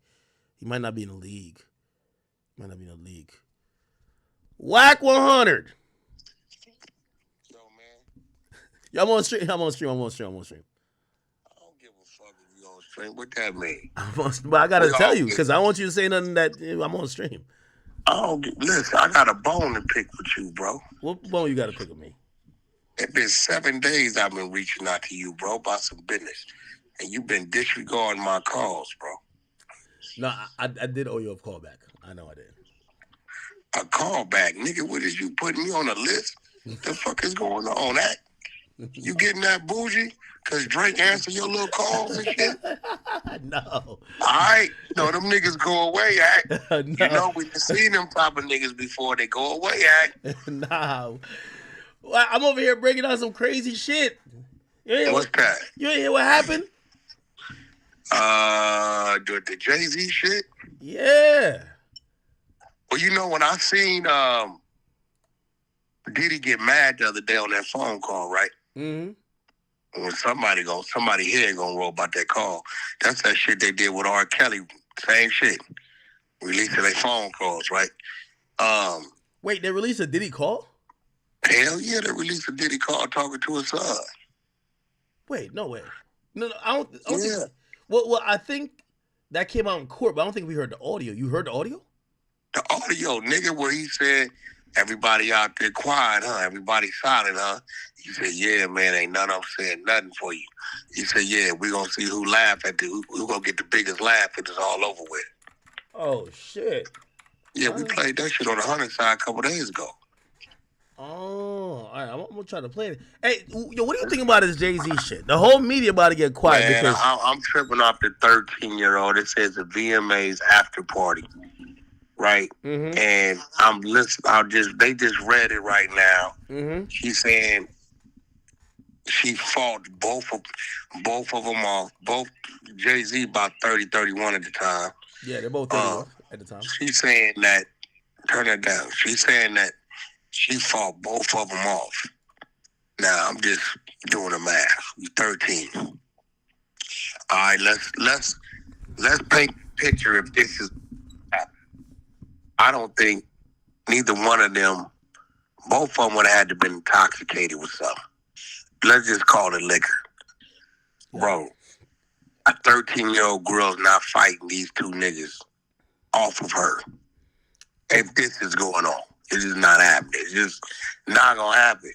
Speaker 1: He might not be in the league. Whack 100.
Speaker 15: Yo, man.
Speaker 1: Yeah, I'm on stream.
Speaker 15: I don't give a fuck if you on stream. What that mean?
Speaker 1: But I gotta tell you, because I don't want you to say nothing that I'm on stream.
Speaker 15: Listen, I got a bone to pick with you, bro.
Speaker 1: What bone you got to pick with me?
Speaker 15: It's been 7 days I've been reaching out to you, bro, about some business. And you've been disregarding my calls, bro.
Speaker 1: No, I did owe you a call back. I know I did.
Speaker 15: A call back? Nigga, what is you putting me on a list? The fuck is going on? That? You getting that bougie? Because Drake answer your little calls and shit?
Speaker 1: No.
Speaker 15: All right. No, them niggas go away, act.
Speaker 1: No.
Speaker 15: You know, we've seen them type of niggas before. They go away, act.
Speaker 1: Nah. Well, I'm over here breaking down some crazy shit.
Speaker 15: What's that?
Speaker 1: You ain't hear what happened?
Speaker 15: The Jay-Z shit?
Speaker 1: Yeah.
Speaker 15: Well, you know, when I seen Diddy get mad the other day on that phone call, right?
Speaker 1: Mm-hmm.
Speaker 15: When somebody here gonna roll about that call. That's that shit they did with R. Kelly. Same shit. Releasing their phone calls, right?
Speaker 1: Wait, they released a Diddy call?
Speaker 15: Hell yeah, they released a Diddy call talking to his son.
Speaker 1: Wait, no way. No, I don't think. Well, I think that came out in court, but I don't think we heard the audio. You heard the audio?
Speaker 15: The audio, nigga, where he said, everybody out there quiet, huh? Everybody silent, huh? He said, yeah, man, ain't none of them saying nothing for you. He said, yeah, we gonna see who laugh at who gonna get the biggest laugh if it's all over with.
Speaker 1: Oh, shit.
Speaker 15: Yeah, we played that shit on the 100 side a couple days ago.
Speaker 1: Oh, all right, I'm gonna try to play it. Hey, yo, what do you think about this Jay-Z shit? The whole media about to get quiet
Speaker 15: Man,
Speaker 1: because
Speaker 15: I'm tripping off the 13-year-old. It says the VMA's after party, right?
Speaker 1: Mm-hmm.
Speaker 15: And I'm listening. They just read it right now.
Speaker 1: Mm-hmm.
Speaker 15: She's saying she fought both of them off. Both Jay-Z about 30, 31 at the time.
Speaker 1: Yeah, they're both 31 at the time.
Speaker 15: She's saying that, turn that down. She's saying that she fought both of them off. Now I'm just doing the math. You're 13. All right, let's paint a picture if this is happening. I don't think neither one of them, both of them would have had to been intoxicated with something. Let's just call it liquor. Bro, a 13-year-old girl's not fighting these two niggas off of her. If this is going on, it is not happening. It's just not going to happen.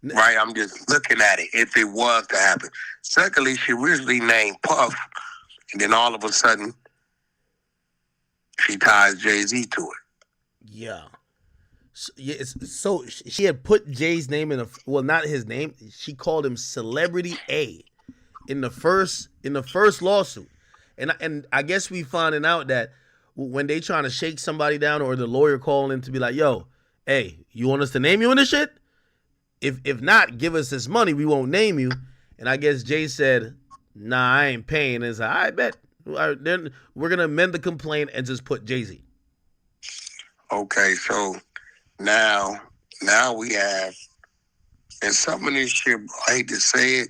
Speaker 15: Right? I'm just looking at it if it was to happen. Secondly, she originally named Puff, and then all of a sudden, she ties Jay-Z to it.
Speaker 1: Yeah. So she had put Jay's name in not his name. She called him Celebrity A in the first lawsuit, and I guess we finding out that when they trying to shake somebody down or the lawyer calling to be like, yo, hey, you want us to name you in this shit? If not, give us this money, we won't name you. And I guess Jay said, nah, I ain't paying. And it's like, I bet. Then we're gonna amend the complaint and just put Jay-Z.
Speaker 15: Okay, so now we have, and some of this shit, I hate to say it,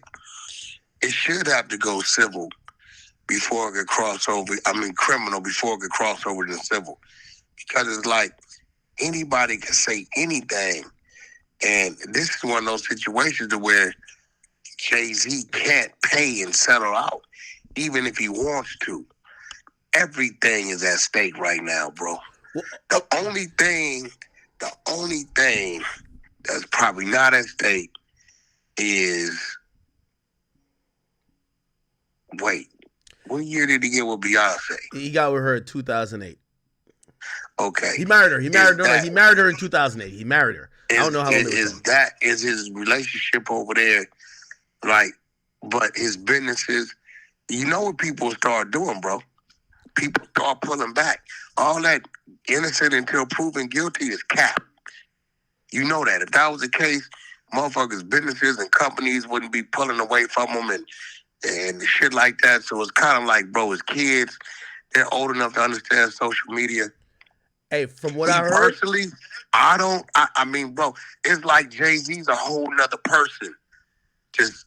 Speaker 15: it should have to go civil before it could cross over. I mean, criminal before it could cross over to civil. Because it's like anybody can say anything. And this is one of those situations to where Jay-Z can't pay and settle out, even if he wants to. Everything is at stake right now, bro. The only thing that's probably not at stake is, wait, what year did he get with Beyonce?
Speaker 1: He got with her in 2008.
Speaker 15: Okay.
Speaker 1: He married her. He married her in 2008. He married her. I don't know how long it was.
Speaker 15: Is his relationship over there, like, but his businesses, you know what people start doing, bro? People start pulling back. All that innocent until proven guilty is cap. You know that. If that was the case, motherfuckers' businesses and companies wouldn't be pulling away from them and shit like that. So it's kind of like, bro, his kids, they're old enough to understand social media.
Speaker 1: Hey, from what I heard,
Speaker 15: personally, I mean, bro, it's like Jay-Z's a whole nother person. Just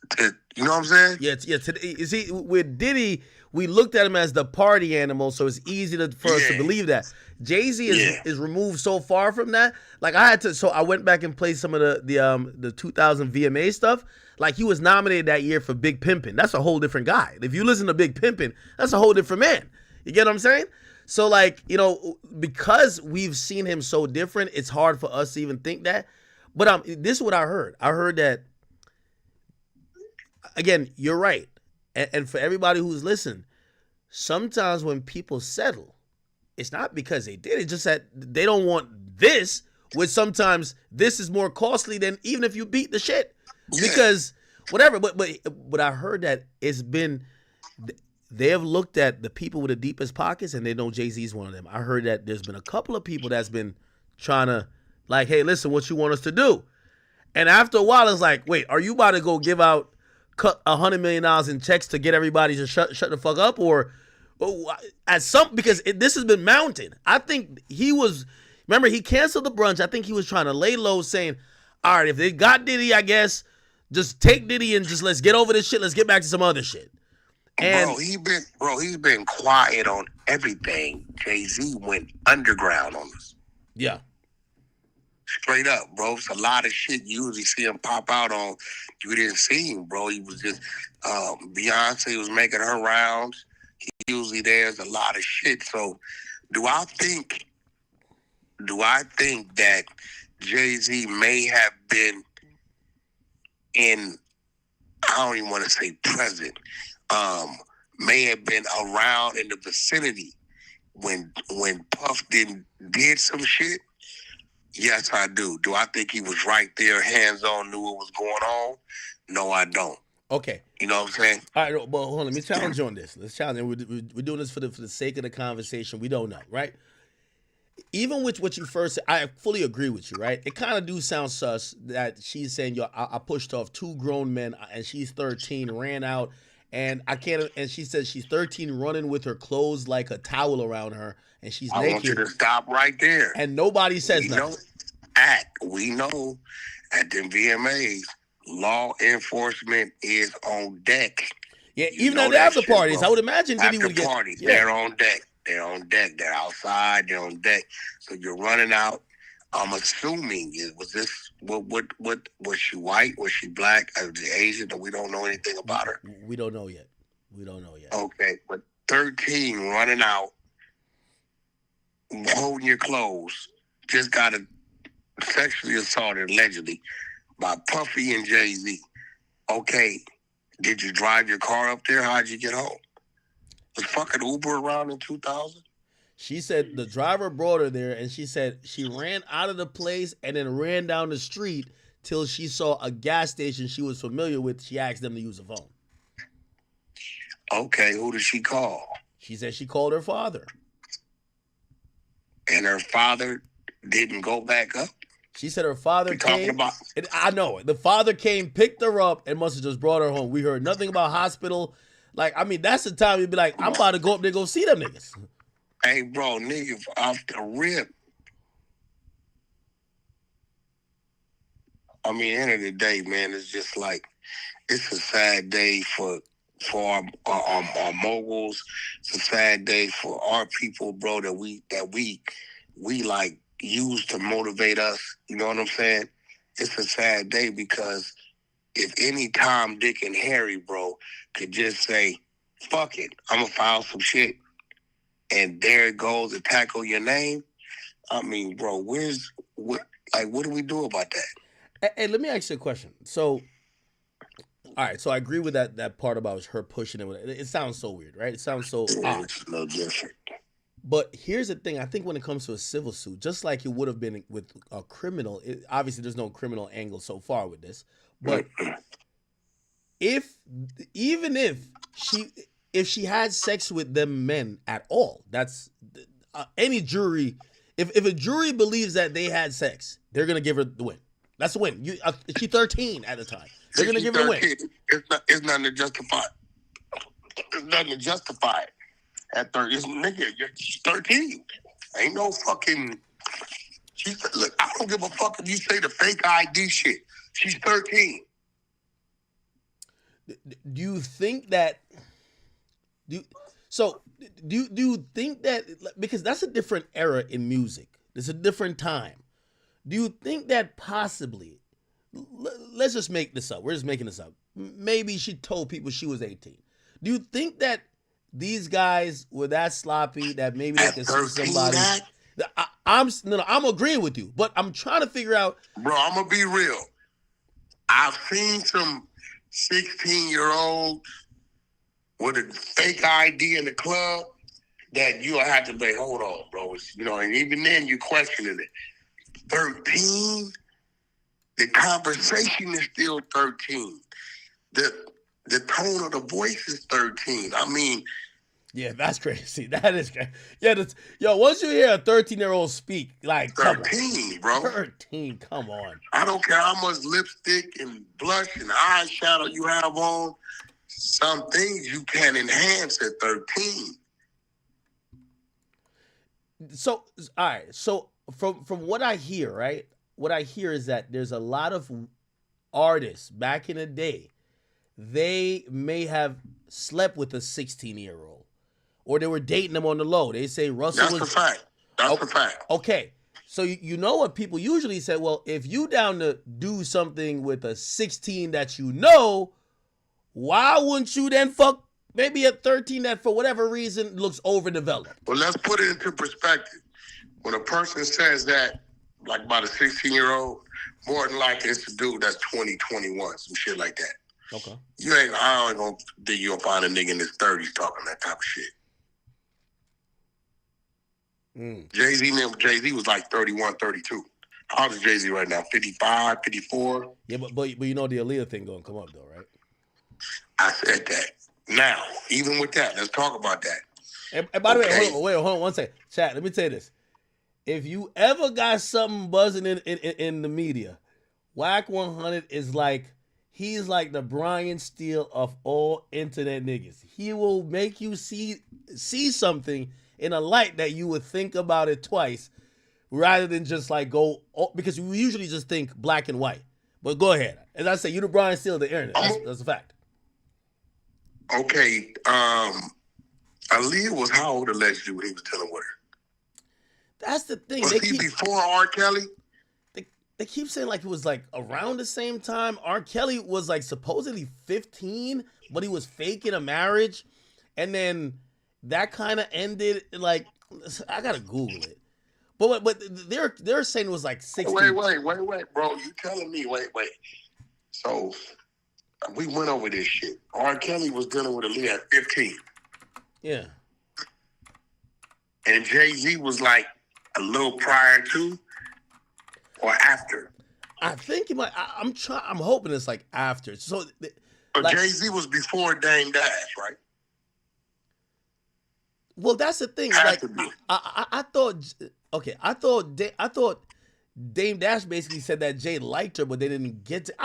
Speaker 15: you know what I'm saying?
Speaker 1: Yeah. You see, with Diddy, we looked at him as the party animal, so it's easy for us to believe that. Jay-Z is removed so far from that. Like I went back and played some of the 2000 VMA stuff. Like he was nominated that year for Big Pimpin'. That's a whole different guy. If you listen to Big Pimpin', that's a whole different man. You get what I'm saying? So like, you know, because we've seen him so different, it's hard for us to even think that. But this is what I heard. I heard that, again, you're right. And for everybody who's listening, sometimes when people settle, it's not because they did it, it's just that they don't want this, which sometimes this is more costly than even if you beat the shit. Because whatever, but I heard that it's been, they have looked at the people with the deepest pockets and they know Jay-Z's one of them. I heard that there's been a couple of people that's been trying to like, hey, listen, what you want us to do? And after a while, it's like, wait, are you about to go give out $100 million in checks to get everybody to shut the fuck up? Or because this has been mounted. I think remember, he canceled the brunch. I think he was trying to lay low saying, all right, if they got Diddy, I guess, just take Diddy and just let's get over this shit. Let's get back to some other shit. And
Speaker 15: he's been quiet on everything. Jay-Z went underground on us.
Speaker 1: Yeah.
Speaker 15: Straight up, bro. It's a lot of shit you usually see him pop out on. You didn't see him, bro. He was just, Beyonce was making her rounds. He usually there's a lot of shit. So do I think do I think that Jay-Z may have been in, I don't even want to say present, may have been around in the vicinity when Puff did some shit? Yes, I do. Do I think he was right there, hands-on, knew what was going on? No, I don't.
Speaker 1: Okay.
Speaker 15: You know what I'm saying?
Speaker 1: All right, well, hold on. Let me challenge you on this. Let's challenge. We're doing this for the sake of the conversation. We don't know, right? Even with what you first said, I fully agree with you, right? It kind of do sound sus that she's saying, yo, I pushed off 2 grown men and she's 13, ran out, and I can't, and she says she's 13 running with her clothes like a towel around her, and she's naked.
Speaker 15: I want you to stop right there.
Speaker 1: And nobody says nothing.
Speaker 15: We know at the VMAs, law enforcement is on deck.
Speaker 1: Yeah, even at the after parties, I would imagine Diddy would get.
Speaker 15: Parties, they're on deck. They're on deck. They're outside. They're on deck. So you're running out. I'm assuming was this what was she white? Was she black? Was she Asian? We don't know anything about her.
Speaker 1: We don't know yet.
Speaker 15: Okay, but 13 running out, holding your clothes, just got sexually assaulted allegedly by Puffy and Jay-Z. Okay, did you drive your car up there? How'd you get home? Was fucking Uber around in 2000?
Speaker 1: She said the driver brought her there, and she said she ran out of the place and then ran down the street till she saw a gas station she was familiar with. She asked them to use a phone.
Speaker 15: Okay, who did she call?
Speaker 1: She said she called her father.
Speaker 15: And her father didn't go back up?
Speaker 1: She said her father came. I know it. The father came, picked her up, and must have just brought her home. We heard nothing about hospital. Like, I mean, that's the time you'd be like, I'm about to go up there and go see them niggas.
Speaker 15: Hey, bro, nigga, off the rip. I mean, end of the day, man, it's just like, it's a sad day for our moguls. It's a sad day for our people, bro, that we like use to motivate us. You know what I'm saying? It's a sad day because if any Tom, Dick, and Harry, bro, could just say, fuck it, I'm going to file some shit, and there it goes to tackle your name. I mean, bro, what do we do about that?
Speaker 1: Hey, let me ask you a question. So, all right, so I agree with that part about her pushing it. It sounds so weird, right? It sounds so odd.
Speaker 15: It's no different.
Speaker 1: But here's the thing. I think when it comes to a civil suit, just like it would have been with a criminal, obviously there's no criminal angle so far with this. But even if she had sex with them men at all, that's any jury. If a jury believes that they had sex, they're gonna give her the win. That's the win. She's 13 at the time. They're gonna give her the win.
Speaker 15: It's nothing to justify. It's nothing to justify it. At 30, nigga, she's 13. Ain't no fucking. Look, I don't give a fuck if you say the fake ID shit. She's 13.
Speaker 1: Do you think that? Do you think that, because that's a different era in music? It's a different time. Do you think that possibly? Let's just make this up. We're just making this up. Maybe she told people she was 18. Do you think that these guys were that sloppy that maybe they could see somebody? I'm agreeing with you, but I'm trying to figure out.
Speaker 15: Bro, I'm gonna be real. I've seen some 16-year-olds with a fake ID in the club that you'll have to be, hold on, bro. And even then you questioning it. 13, the conversation is still 13. The tone of the voice is 13. I mean,
Speaker 1: yeah, that's crazy. That is crazy. Yeah, once you hear a 13-year-old speak, like
Speaker 15: 13, bro.
Speaker 1: 13, come on.
Speaker 15: I don't care how much lipstick and blush and eyeshadow you have on. Some things you can enhance at 13.
Speaker 1: So, all right. So from what I hear, right? What I hear is that there's a lot of artists back in the day. They may have slept with a 16-year-old, or they were dating them on the low. They say Russell was.
Speaker 15: That's a fact. That's a fact.
Speaker 1: Okay. So you know what people usually say? Well, if you down to do something with a 16 that you know, why wouldn't you then fuck maybe a 13 that for whatever reason looks overdeveloped?
Speaker 15: Well, let's put it into perspective. when a person says that, like about a 16-year-old, more than likely it's a dude that's 20, 21, some shit like that.
Speaker 1: Okay.
Speaker 15: I ain't gonna dig you up on a nigga in his 30s talking that type of shit. Jay-Z was like 31, 32. How old is Jay-Z right now? 55, 54?
Speaker 1: Yeah, but you know the Aaliyah thing gonna come up though, right?
Speaker 15: I said that. Now, even with that, let's talk about that.
Speaker 1: And by the way, hold on one second. Chat, let me tell you this. If you ever got something buzzing in the media, Whack 100 is like, he's like the Brian Steele of all internet niggas. He will make you see something in a light that you would think about it twice rather than just like go, because we usually just think black and white. But go ahead. As I say, you the Brian Steele of the internet. That's a fact.
Speaker 15: Okay. Aaliyah was how old allegedly when he was dealing with her?
Speaker 1: That's the thing.
Speaker 15: Was he before R. Kelly?
Speaker 1: They keep saying like it was like around the same time. R. Kelly was like supposedly 15, but he was faking a marriage. And then that kind of ended like, I gotta Google it. But they're saying it was like 16.
Speaker 15: Wait, bro. You telling me, wait. So we went over this shit. R. Kelly was dealing with Aaliyah at 15.
Speaker 1: Yeah.
Speaker 15: And Jay-Z was like a little prior to or after?
Speaker 1: I think it might. I'm hoping it's like after. So,
Speaker 15: like, Jay-Z was before Dame Dash, right?
Speaker 1: Well, that's the thing. Like, I thought. Okay, I thought Dame Dash basically said that Jay liked her, but they didn't get to.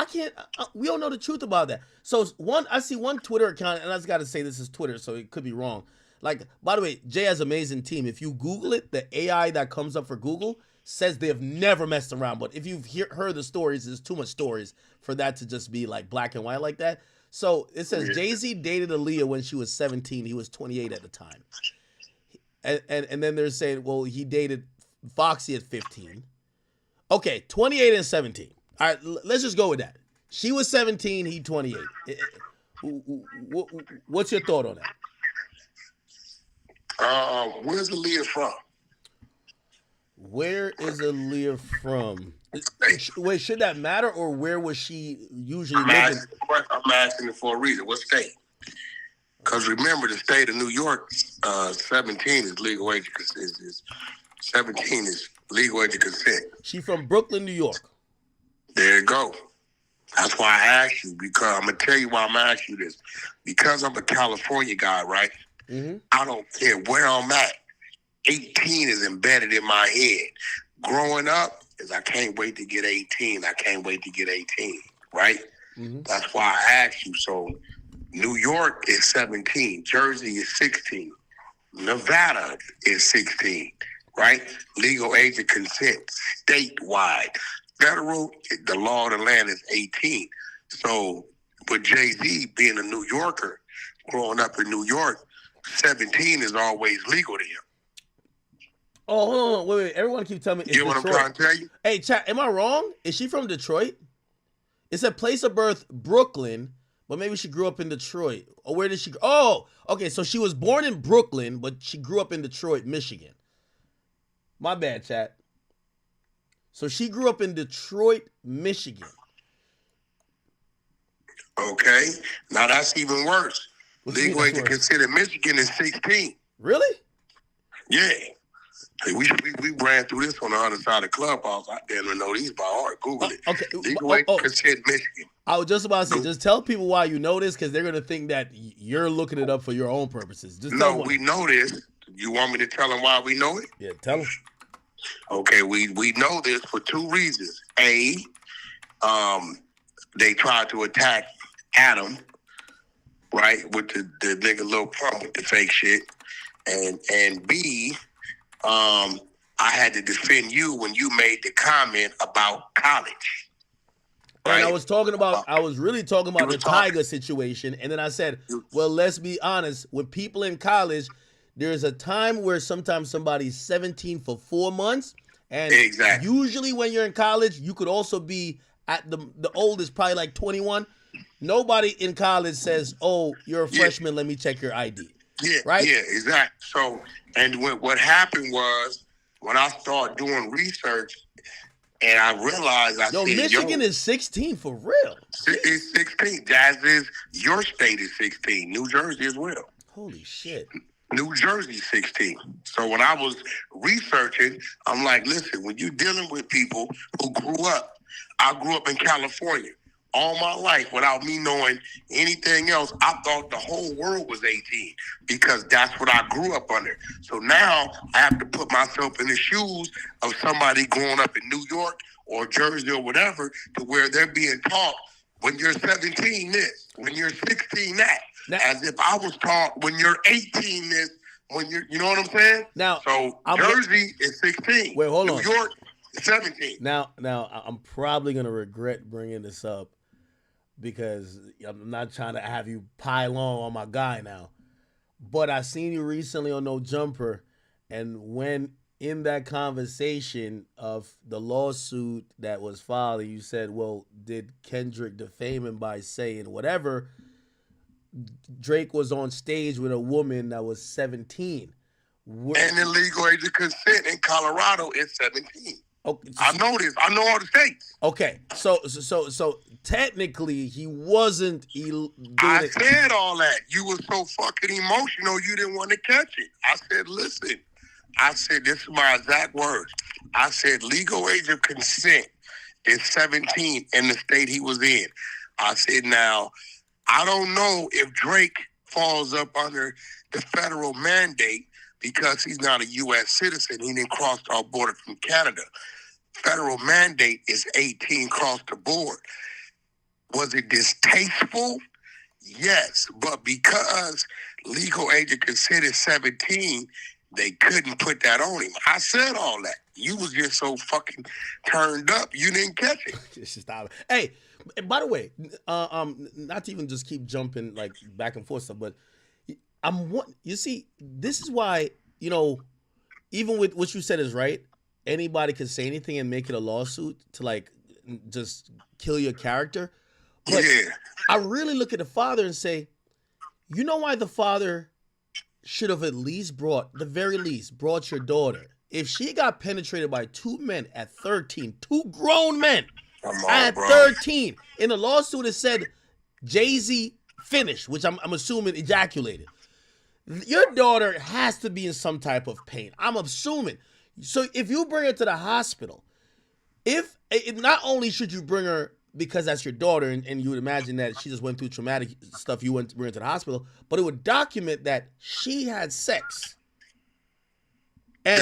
Speaker 1: We don't know the truth about that. So I see one Twitter account, and I just got to say this is Twitter, so it could be wrong. Like, by the way, Jay has an amazing team. If you Google it, the AI that comes up for Google says they have never messed around. But if you've heard the stories, there's too much stories for that to just be like black and white like that. So it says Jay-Z dated Aaliyah when she was 17. He was 28 at the time. And then they're saying, well, he dated Foxy at 15. Okay, 28 and 17. All right, let's just go with that. She was 17, he 28. What's your thought on that?
Speaker 15: Where's Aaliyah from?
Speaker 1: Where is Aaliyah from? Wait, should that matter, or where was she usually living?
Speaker 15: I'm asking it for a reason. What state? Because remember, the state of New York, 17 is legal age. 17 is legal age of consent.
Speaker 1: She from Brooklyn, New York.
Speaker 15: There you go. That's why I asked you, because I'm going to tell you why I'm asking you this. Because I'm a California guy, right? Mm-hmm. I don't care where I'm at. 18 is embedded in my head. Growing up is I can't wait to get 18. I can't wait to get 18, right? Mm-hmm. That's why I asked you. So New York is 17. Jersey is 16. Nevada is 16, right? Legal age of consent statewide. Federal, the law of the land is 18. So with Jay-Z being a New Yorker, growing up in New York, 17 is always legal to him.
Speaker 1: Oh, hold on. Wait. Everyone keep telling me it's
Speaker 15: Detroit. What I'm trying to tell you?
Speaker 1: Hey, chat, am I wrong? Is she from Detroit? It said place of birth, Brooklyn, but maybe she grew up in Detroit. Or where did she... Oh, okay, so she was born in Brooklyn, but she grew up in Detroit, Michigan. My bad, chat. So she grew up in Detroit, Michigan.
Speaker 15: Okay. Now that's even worse. Legal age of consent in Michigan is 16.
Speaker 1: Really?
Speaker 15: Yeah. Hey, we ran through this on the other side of the clubhouse. I didn't know these by heart. Google it.
Speaker 1: Okay.
Speaker 15: Legal age of consent, Michigan.
Speaker 1: I was just about to say, just tell people why you know this, because they're going to think that you're looking it up for your own purposes. Just
Speaker 15: no, we know this. You want me to tell them why we know it?
Speaker 1: Yeah, tell them.
Speaker 15: Okay, we know this for two reasons. A, they tried to attack Adam, right, with the nigga Lil Pump with the fake shit. And B, I had to defend you when you made the comment about college. Right?
Speaker 1: And I was really talking about the Tiger situation. And then I said, well, let's be honest. With people in college, there's a time where sometimes somebody's 17 for 4 months. And usually when you're in college, you could also be at the oldest, probably like 21. Nobody in college says, oh, you're a freshman, let me check your ID.
Speaker 15: Yeah,
Speaker 1: right?
Speaker 15: Yeah, exactly. So, and what happened was when I started doing research and I realized, I said,
Speaker 1: Michigan is 16 for real.
Speaker 15: It's 16. Jazz is, your state is 16. New Jersey as well.
Speaker 1: Holy shit.
Speaker 15: New Jersey 16. So when I was researching, I'm like, listen, when you're dealing with people who I grew up in California all my life without me knowing anything else. I thought the whole world was 18 because that's what I grew up under. So now I have to put myself in the shoes of somebody growing up in New York or Jersey or whatever, to where they're being taught when you're 17 this, when you're 16 that. As if I was taught when you're 18 this, when you're, you know what I'm saying?
Speaker 1: Now,
Speaker 15: so Jersey is 16.
Speaker 1: Wait, hold on.
Speaker 15: New York is 17.
Speaker 1: Now, I'm probably gonna regret bringing this up because I'm not trying to have you pile on my guy now. But I seen you recently on No Jumper, and when in that conversation of the lawsuit that was filed, you said, well, did Kendrick defame him by saying whatever? Drake was on stage with a woman that was 17.
Speaker 15: And the legal age of consent in Colorado is 17.
Speaker 1: Okay,
Speaker 15: I know this. I know all the states.
Speaker 1: Okay, so technically he wasn't.
Speaker 15: I said all that. You were so fucking emotional, you didn't want to catch it. I said, listen. I said, this is my exact words. I said, legal age of consent is 17 in the state he was in. I said, now, I don't know if Drake falls up under the federal mandate because he's not a U.S. citizen. He didn't cross our border from Canada. Federal mandate is 18 across the board. Was it distasteful? Yes, but because legal age of consent is 17, they couldn't put that on him. I said all that. You was just so fucking turned up, you didn't catch it.
Speaker 1: Hey, by the way, not to even just keep jumping like back and forth stuff, but you see, this is why, even with what you said is right. Anybody can say anything and make it a lawsuit to like just kill your character. But I really look at the father and say, you know why the father should have at least brought your daughter. If she got penetrated by two men at 13, two grown men at 13, in the lawsuit it said Jay-Z finished, which I'm assuming ejaculated. Your daughter has to be in some type of pain. I'm assuming. So if you bring her to the hospital, not only should you bring her because that's your daughter and you would imagine that she just went through traumatic stuff, you went to bring her to the hospital, but it would document that she had sex. And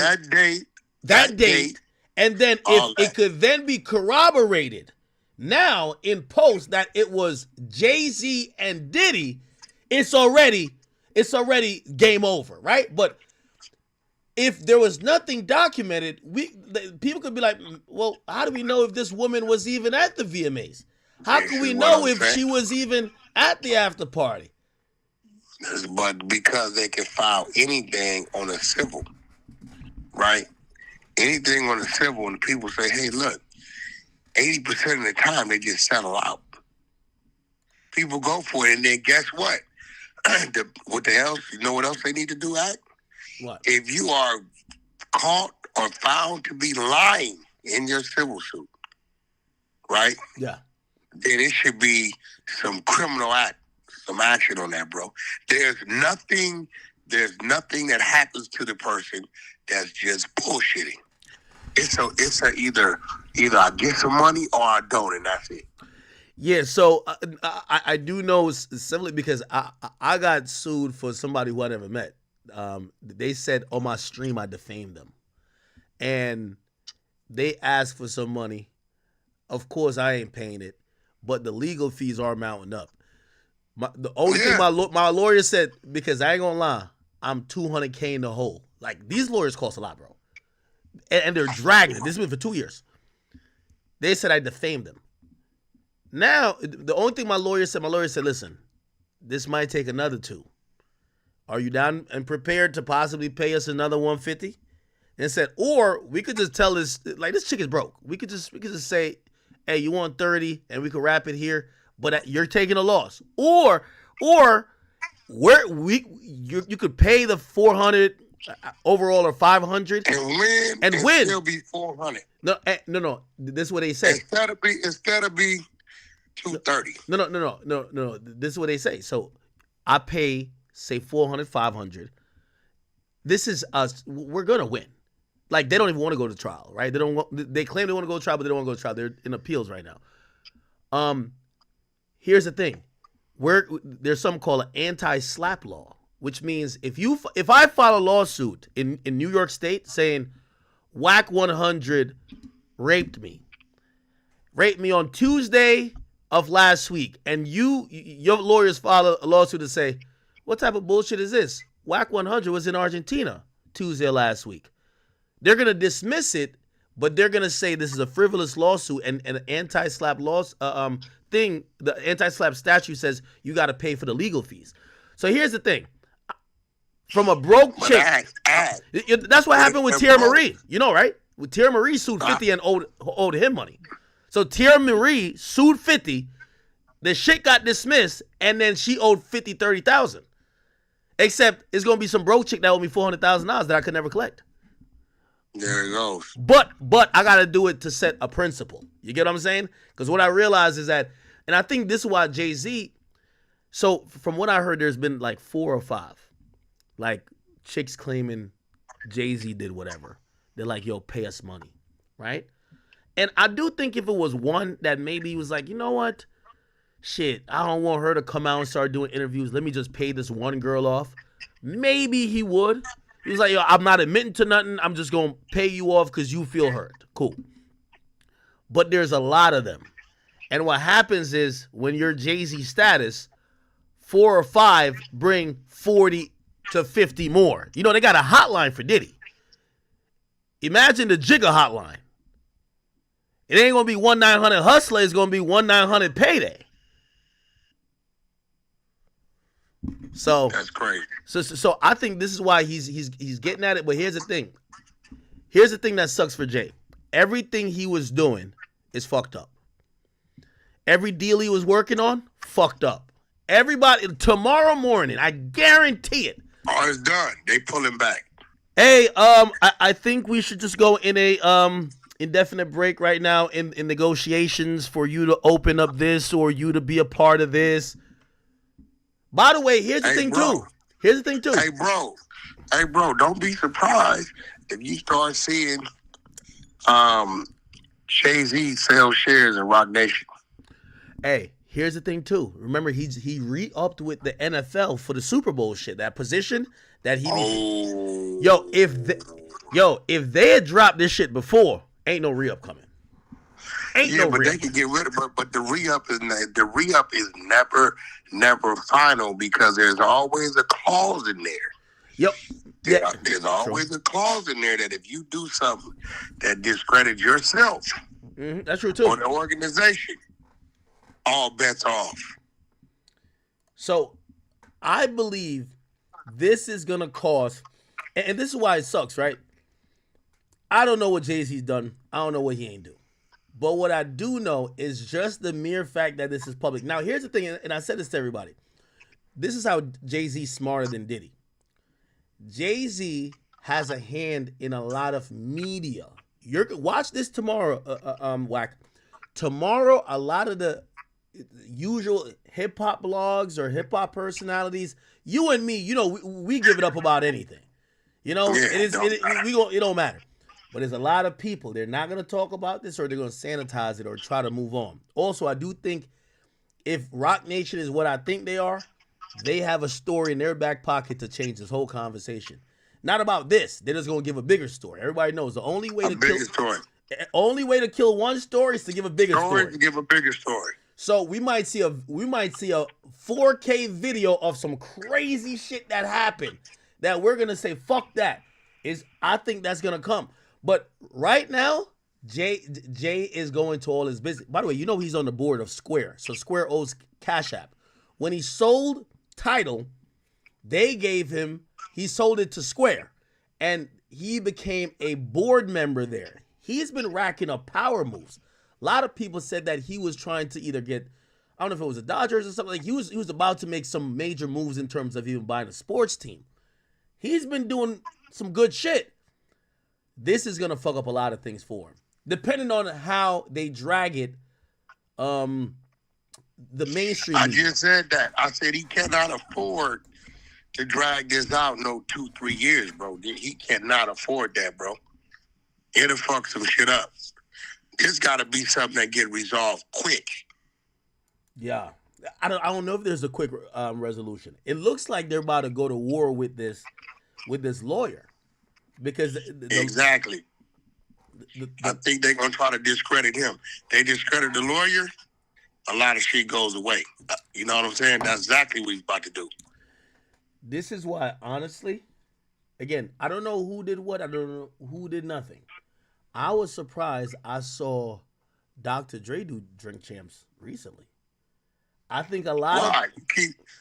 Speaker 1: that date. And then if it could then be corroborated now in post that it was Jay-Z and Diddy, it's already game over, right? But if there was nothing documented, people could be like, well, how do we know if this woman was even at the VMAs? How can we know if she was even at the after party?
Speaker 15: But because they can file anything on a civil, right? Anything on a civil, and people say, hey, look, 80% of the time they just settle out. People go for it, and then guess what? What the hell? You know what else they need to do, Act?
Speaker 1: What?
Speaker 15: If you are caught or found to be lying in your civil suit, right?
Speaker 1: Yeah.
Speaker 15: Then it should be some criminal some action on that, bro. There's nothing that happens to the person that's just bullshitting. It's either I get some money or I don't, and that's it.
Speaker 1: Yeah, so I do know simply because I got sued for somebody who I never met. They said on my stream I defamed them, and they asked for some money. Of course, I ain't paying it, but the legal fees are mounting up. The only thing my lawyer said, because I ain't gonna lie, I'm $200K in the hole. Like, these lawyers cost a lot, bro, and they're dragging it. This has been for 2 years. They said I defamed them. Now, the only thing my lawyer said, listen, this might take another 2. Are you down and prepared to possibly pay us another $150? And said, or we could just tell this, like, this chick is broke. We could just say, hey, you want 30 and we could wrap it here, but you're taking a loss. Or you could pay the 400 overall or 500
Speaker 15: and win,
Speaker 1: and win.
Speaker 15: Still be 400.
Speaker 1: No. This is what they say.
Speaker 15: Instead of be 230.
Speaker 1: No. This is what they say. So I pay, say 400, 500. This is us. We're gonna win. Like, they don't even want to go to trial, right? They claim they want to go to trial, but they don't want to go to trial. They're in appeals right now. Here's the thing. There's something called an anti-slap law, which means if I file a lawsuit in New York State saying Whack 100 raped me on Tuesday of last week, and your lawyers file a lawsuit to say, what type of bullshit is this? Whack 100 was in Argentina Tuesday last week. They're going to dismiss it, but they're going to say this is a frivolous lawsuit, and an anti-slap thing, the anti-slap statute says you got to pay for the legal fees. So here's the thing. From a broke chick, that's what happened with Thierry Marie. You know, right? With Thierry Marie sued 50 and owed him money. So Thierry Marie sued 50. The shit got dismissed, and then she owed 50, 30,000. Except it's going to be some broke chick that owed me $400,000 that I could never collect.
Speaker 15: There it goes.
Speaker 1: But I got to do it to set a principle. You get what I'm saying? Because what I realize is that, and I think this is why Jay-Z, so from what I heard, there's been like 4 or 5, like chicks claiming Jay-Z did whatever. They're like, yo, pay us money, right? And I do think if it was one that maybe was like, you know what? Shit, I don't want her to come out and start doing interviews. Let me just pay this one girl off. Maybe he would. He was like, yo, I'm not admitting to nothing. I'm just going to pay you off because you feel hurt. Cool. But there's a lot of them. And what happens is when you're Jay-Z status, 4 or 5 bring 40 to 50 more. You know, they got a hotline for Diddy. Imagine the Jigga hotline. It ain't going to be 1-900 Hustler. It's going to be 1-900 Payday. So
Speaker 15: that's great.
Speaker 1: So I think this is why he's getting at it. But here's the thing. Here's the thing that sucks for Jay. Everything he was doing is fucked up. Every deal he was working on, fucked up. Everybody, tomorrow morning, I guarantee it.
Speaker 15: Oh, it's done. They pull him back.
Speaker 1: Hey, I think we should just go in a indefinite break right now in negotiations for you to open up this or you to be a part of this. By the way, here's the thing too. Here's the thing too.
Speaker 15: Hey, bro, don't be surprised if you start seeing Jay-Z sell shares in Rock Nation.
Speaker 1: Hey, here's the thing too. Remember, he re-upped with the NFL for the Super Bowl shit. That position that he needs. If they had dropped this shit before, ain't no re-up coming.
Speaker 15: They can get rid of it, but the re-up is never final because there's always a clause in there.
Speaker 1: Yep.
Speaker 15: There's always a clause in there that if you do something that discredits yourself,
Speaker 1: that's true too,
Speaker 15: or the organization, all bets off.
Speaker 1: So I believe this is gonna cause, and this is why it sucks, right? I don't know what Jay-Z's done. I don't know what he ain't do. But what I do know is just the mere fact that this is public. Now, here's the thing, and I said this to everybody. This is how Jay-Z's smarter than Diddy. Jay-Z has a hand in a lot of media. Watch this tomorrow, Whack. Tomorrow, a lot of the usual hip-hop blogs or hip-hop personalities, you and me, you know, we give it up about anything. You know, it don't matter. But there's a lot of people, they're not going to talk about this or they're going to sanitize it or try to move on. Also, I do think if Rock Nation is what I think they are, they have a story in their back pocket to change this whole conversation. Not about this. They're just going to give a bigger story. Everybody knows the only way to kill one story is to give a bigger story.
Speaker 15: To give a bigger story.
Speaker 1: So we might see a 4K video of some crazy shit that happened that we're going to say, fuck that. I think that's going to come. But right now, Jay is going to all his business. By the way, you know he's on the board of Square. So Square owes Cash App. When he sold Tidal, he sold it to Square. And he became a board member there. He's been racking up power moves. A lot of people said that he was trying to either get, I don't know if it was the Dodgers or something. Like he was about to make some major moves in terms of even buying a sports team. He's been doing some good shit. This is gonna fuck up a lot of things for him, depending on how they drag it. The mainstream.
Speaker 15: I just said that. I said he cannot afford to drag this out no 2-3 years, bro. He cannot afford that, bro. It'll fuck some shit up. This got to be something that get resolved quick.
Speaker 1: Yeah, I don't know if there's a quick resolution. It looks like they're about to go to war with this lawyer, because
Speaker 15: exactly. I think they're gonna try to discredit him. They discredit the lawyer, a lot of shit goes away. You know what I'm saying? That's exactly what he's about to do.
Speaker 1: This is why, honestly, again, I don't know who did what. I don't know who did nothing. I was surprised I saw Dr. Dre do Drink Champs recently. I think a lot
Speaker 15: of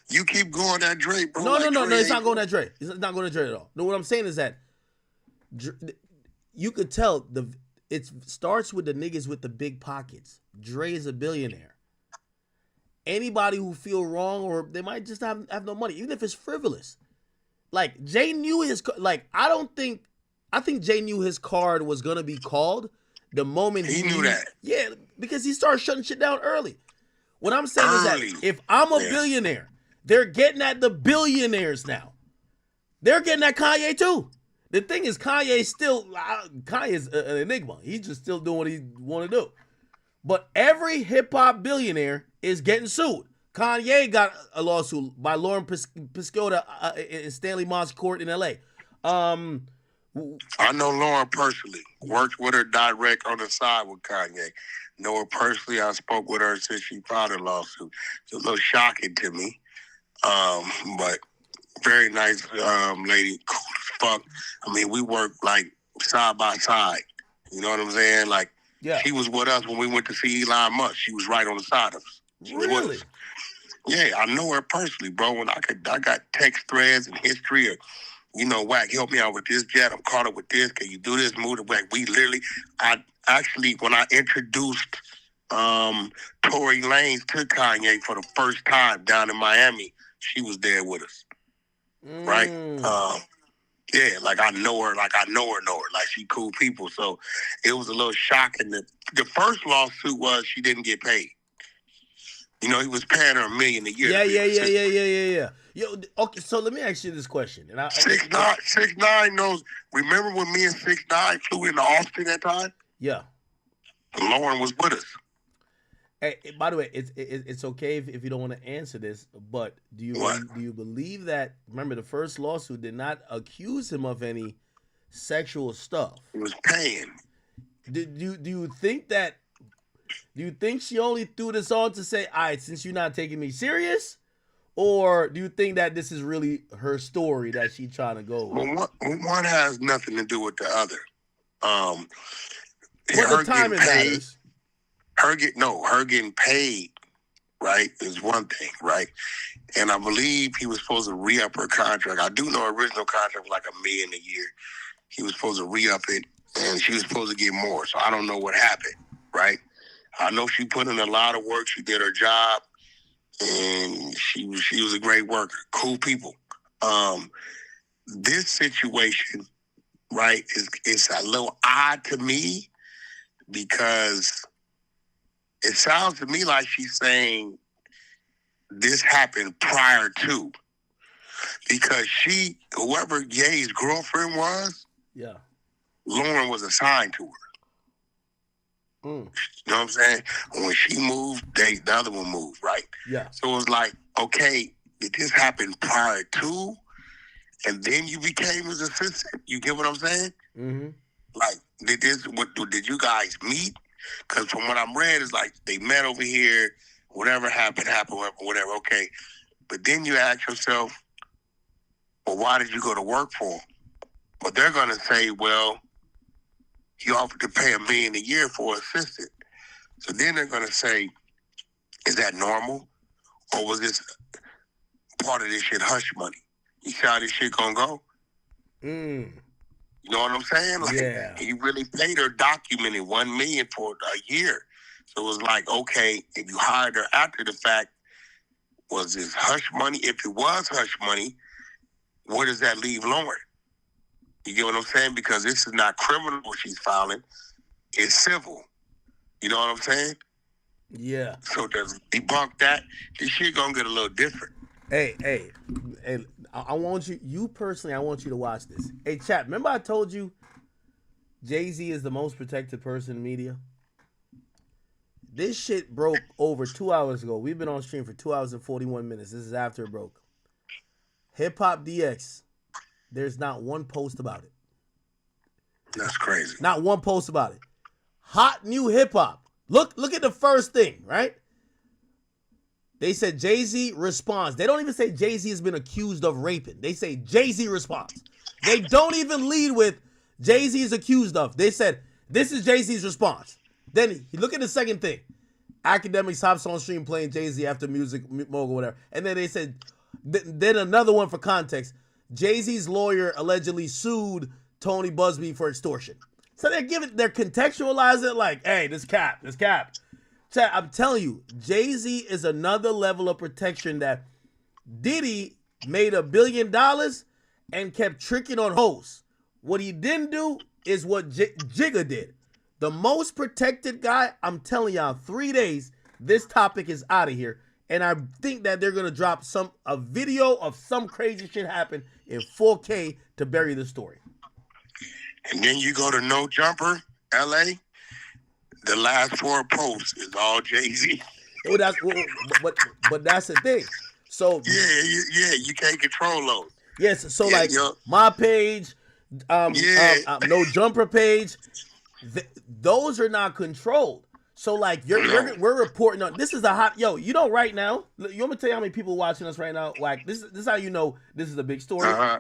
Speaker 15: you keep going at Dre, bro.
Speaker 1: No, it's not going at Dre. It's not going at Dre at all. No, what I'm saying is that you could tell it starts with the niggas with the big pockets. Dre is a billionaire. Anybody who feel wrong, or they might just have no money, even if it's frivolous. Like Jay knew his, I think Jay knew his card was gonna be called the moment
Speaker 15: he knew that.
Speaker 1: Yeah, because he started shutting shit down early. What I'm saying is that if I'm a billionaire, they're getting at the billionaires now. They're getting at Kanye too. The thing is, Kanye's an enigma. He's just still doing what he want to do. But every hip hop billionaire is getting sued. Kanye got a lawsuit by Lauren Piscota in Stanley Moss Court in LA.
Speaker 15: I know Lauren personally. Worked with her direct on the side with Kanye. Know her personally. I spoke with her since she filed a lawsuit. It's a little shocking to me. But very nice lady. Cool as fuck. I mean, we work like side by side. You know what I'm saying? Like, she was with us when we went to see Elon Musk. She was right on the side of us.
Speaker 1: Really?
Speaker 15: Yeah, I know her personally, bro. And I got text threads and history of, Wack, help me out with this jet. I'm caught up with this. Can you do this? Move to Wack. When I introduced Tory Lanez to Kanye for the first time down in Miami, she was there with us. Right? Yeah, like I know her. Like she cool people. So it was a little shocking. The first lawsuit was she didn't get paid. He was paying her $1 million a year.
Speaker 1: Yeah. Yo, okay, so let me ask you this question. And
Speaker 15: 6ix9ine knows. Remember when me and 6ix9ine flew into Austin that time?
Speaker 1: Yeah.
Speaker 15: Lauren was with us.
Speaker 1: Hey, by the way, it's okay if you don't want to answer this, but do you believe that? Remember, the first lawsuit did not accuse him of any sexual stuff.
Speaker 15: He was paying.
Speaker 1: Do you think that? Do you think she only threw this on to say, all right, since you're not taking me serious? Or do you think that this is really her story that she's trying to go with?
Speaker 15: Well, one has nothing to do with the other.
Speaker 1: The timing matters.
Speaker 15: Her getting paid, right, is one thing, right? And I believe he was supposed to re-up her contract. I do know her original contract was like $1 million a year. He was supposed to re-up it, and she was supposed to get more. So I don't know what happened, right? I know she put in a lot of work. She did her job, and she was a great worker. Cool people. This situation, right, is a little odd to me because it sounds to me like she's saying this happened prior to, because whoever Ye's girlfriend was, Lauren was assigned to her. You know what I'm saying? When she moved, the other one moved, right?
Speaker 1: Yeah.
Speaker 15: So it was like, okay, did this happen prior to, and then you became his assistant? You get what I'm saying?
Speaker 1: Mm-hmm.
Speaker 15: Like, did you guys meet? Because from what I'm read, it's like they met over here, whatever happened, whatever, okay. But then you ask yourself, well, why did you go to work for him? Well, they're going to say, well, he offered to pay $1 million a year for an assistant. So then they're going to say, is that normal? Or was this part of this shit hush money? You see how this shit going to go? You know what I'm saying? Like, he really paid her, documented $1 million for a year. So it was like, okay, if you hired her after the fact, was this hush money? If it was hush money, where does that leave Lauren? You get what I'm saying? Because this is not criminal what she's filing. It's civil. You know what I'm saying?
Speaker 1: Yeah.
Speaker 15: So to debunk that, this shit gonna get a little different.
Speaker 1: Hey, I want you personally, I want you to watch this. Hey, chat, remember I told you Jay-Z is the most protected person in media? This shit broke over 2 hours ago. We've been on stream for 2 hours and 41 minutes. This is after it broke. Hip Hop DX, there's not one post about it.
Speaker 15: That's crazy.
Speaker 1: Not one post about it. Hot new hip hop. Look at the first thing, right? They said Jay-Z responds. They don't even say Jay-Z has been accused of raping. They say Jay-Z responds. They don't even lead with Jay-Z is accused of. They said, this is Jay-Z's response. Then look at the second thing. Academics hops on stream playing Jay-Z after music mogul, whatever. And then they said, then another one for context. Jay-Z's lawyer allegedly sued Tony Busby for extortion. So they're contextualizing it like, hey, this cap. Chat, I'm telling you, Jay-Z is another level of protection that Diddy made $1 billion and kept tricking on hoes. What he didn't do is what Jigga did. The most protected guy, I'm telling y'all, 3 days, this topic is out of here. And I think that they're going to drop a video of some crazy shit happen in 4K to bury the story.
Speaker 15: And then you go to No Jumper, LA. The last 4 posts is all Jay-Z.
Speaker 1: But that's the thing. So
Speaker 15: you can't control those.
Speaker 1: Yes, so my page, No Jumper page, those are not controlled. So we're reporting on this is a hot right now. You want me to tell you how many people watching us right now? Like this is how you know this is a big story.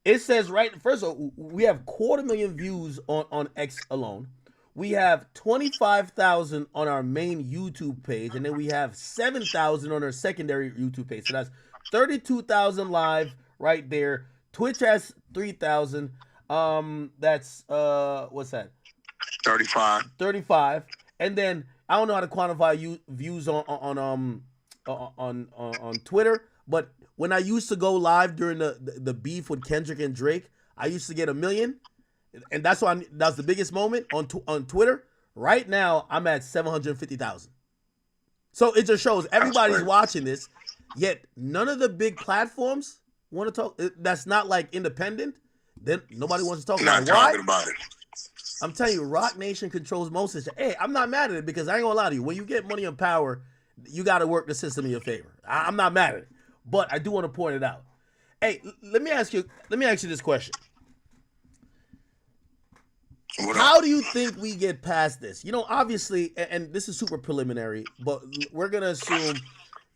Speaker 1: It says first of all, we have 250,000 views on X alone. We have 25,000 on our main YouTube page, and then we have 7,000 on our secondary YouTube page. So that's 32,000 live right there. Twitch has 3,000. That's what's that? 35. And then I don't know how to quantify views on Twitter, but when I used to go live during the beef with Kendrick and Drake, I used to get 1 million. And that's the biggest moment on Twitter. Right now, I'm at 750,000. So it just shows everybody's watching this, yet none of the big platforms want to talk. That's not like independent. Then nobody wants to talk about it. Why?
Speaker 15: About it.
Speaker 1: I'm telling you, Rock Nation controls most of this. Hey, I'm not mad at it because I ain't gonna lie to you. When you get money and power, you got to work the system in your favor. I'm not mad at it, but I do want to point it out. Hey, let me ask you this question. How do you think we get past this? Obviously, and this is super preliminary, but we're going to assume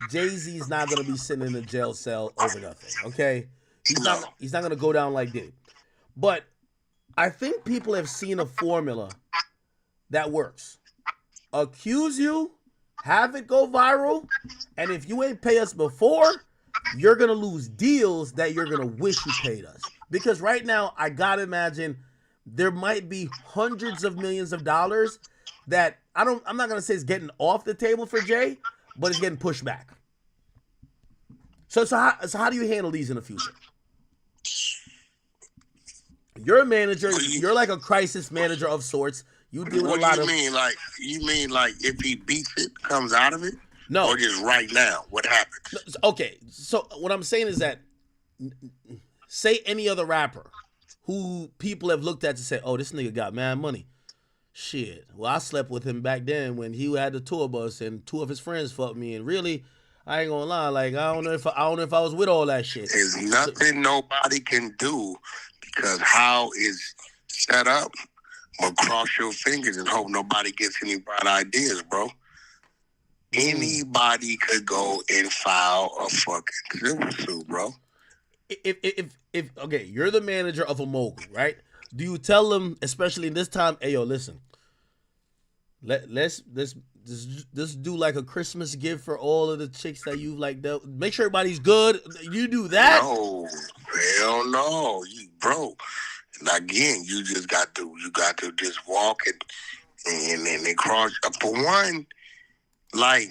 Speaker 1: Jay-Z's not going to be sitting in a jail cell over nothing, okay? He's not going to go down like Diddy. But I think people have seen a formula that works. Accuse you, have it go viral, and if you ain't pay us before, you're going to lose deals that you're going to wish you paid us. Because right now, I got to imagine there might be hundreds of millions of dollars that I'm not going to say it's getting off the table for Jay, but it's getting pushed back. So how do you handle these in the future? You're a manager. You're like a crisis manager of sorts. You deal with a lot of.
Speaker 15: You mean like if he beats it, comes out of it?
Speaker 1: No.
Speaker 15: Or just right now? What happens?
Speaker 1: Okay. So what I'm saying is that say any other rapper who people have looked at to say, oh, this nigga got mad money. Shit. Well, I slept with him back then when he had the tour bus and 2 of his friends fucked me. And really, I ain't gonna lie, like I don't know if I was with all that shit.
Speaker 15: There's nothing nobody can do because how it's set up. But cross your fingers and hope nobody gets any bright ideas, bro. Anybody could go and file a fucking civil suit, bro.
Speaker 1: If okay, you're the manager of a mogul, right? Do you tell them, especially in this time, hey yo, listen, let's do like a Christmas gift for all of the chicks that you've like dealt. Make sure everybody's good. You do that?
Speaker 15: No, hell no, you broke. And again, you got to just walk and cross. For one, like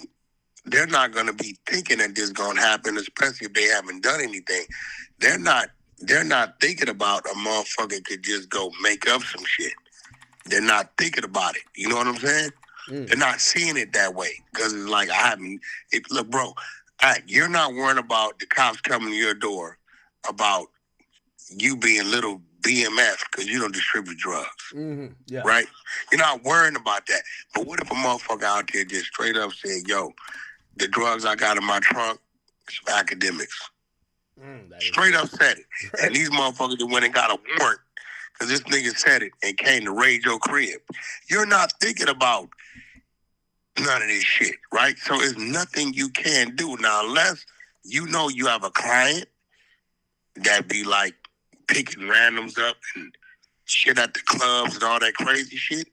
Speaker 15: they're not gonna be thinking that this gonna happen, especially if they haven't done anything. They're not they're not thinking about a motherfucker could just go make up some shit. They're not thinking about it. You know what I'm saying? They're not seeing it that way. Because it's like, look, bro, you're not worrying about the cops coming to your door about you being little BMF because you don't distribute drugs.
Speaker 1: Yeah.
Speaker 15: Right? You're not worrying about that. But what if a motherfucker out there just straight up said, yo, the drugs I got in my trunk, it's academics. Straight up said it. And these motherfuckers that went and got a warrant because this nigga said it and came to raid your crib. You're not thinking about none of this shit, right? So it's nothing you can do. Now, unless you know you have a client that be like picking randoms up and shit at the clubs and all that crazy shit,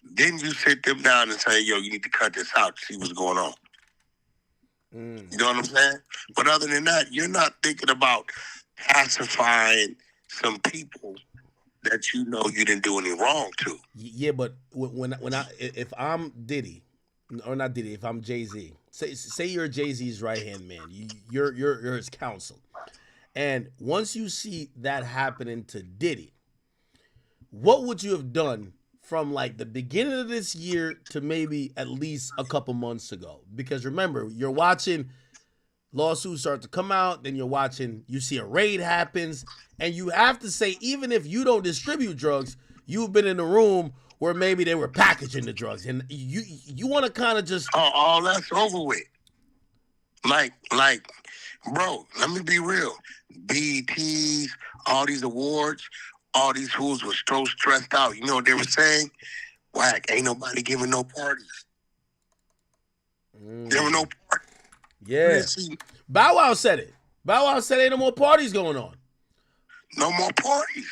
Speaker 15: then you sit them down and say, yo, you need to cut this out to see what's going on. You know what I'm saying? But other than that, you're not thinking about pacifying some people that you know you didn't do any wrong to.
Speaker 1: Yeah, but if I'm Diddy, or not Diddy, if I'm Jay-Z, say you're Jay-Z's right-hand man, you're his counsel, and once you see that happening to Diddy, what would you have done from like the beginning of this year to maybe at least a couple months ago? Because remember, you're watching lawsuits start to come out, then you see a raid happens, and you have to say, even if you don't distribute drugs, you've been in the room where maybe they were packaging the drugs, and you want to kind of just
Speaker 15: all that's over with. Like, bro, let me be real. BETs, all these awards, all these fools were so stressed out. You know what they were saying? Whack, ain't nobody giving no parties. There were no parties.
Speaker 1: Yeah. Bow Wow said it. Bow Wow said ain't no more parties going on.
Speaker 15: No more parties.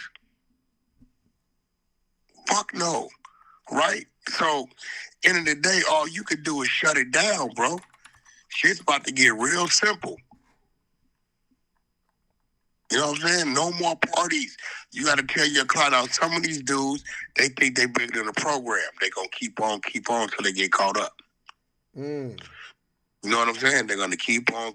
Speaker 15: Fuck no. Right? So, end of the day, all you could do is shut it down, bro. Shit's about to get real simple. You know what I'm saying? No more parties. You got to tell your client out. Some of these dudes, they think they bigger than the program. They going to keep on until they get caught up. You know what I'm saying? They're going to keep on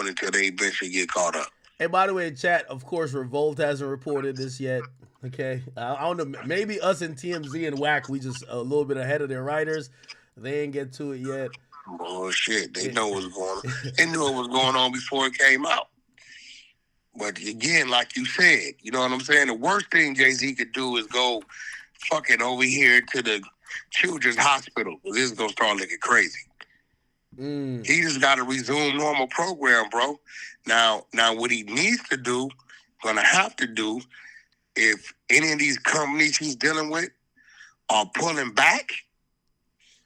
Speaker 15: until they eventually get caught up.
Speaker 1: Hey, by the way, chat, of course, Revolt hasn't reported this yet. Okay? I don't know. Maybe us and TMZ and WAC, we just a little bit ahead of their writers. They ain't get to it yet.
Speaker 15: Bullshit. They know what's going on. They knew what was going on before it came out. But again, like you said, you know what I'm saying? The worst thing Jay-Z could do is go fucking over here to the children's hospital. This is going to start looking crazy. He just got to resume normal program, bro. Now what he needs to do, going to have to do, if any of these companies he's dealing with are pulling back,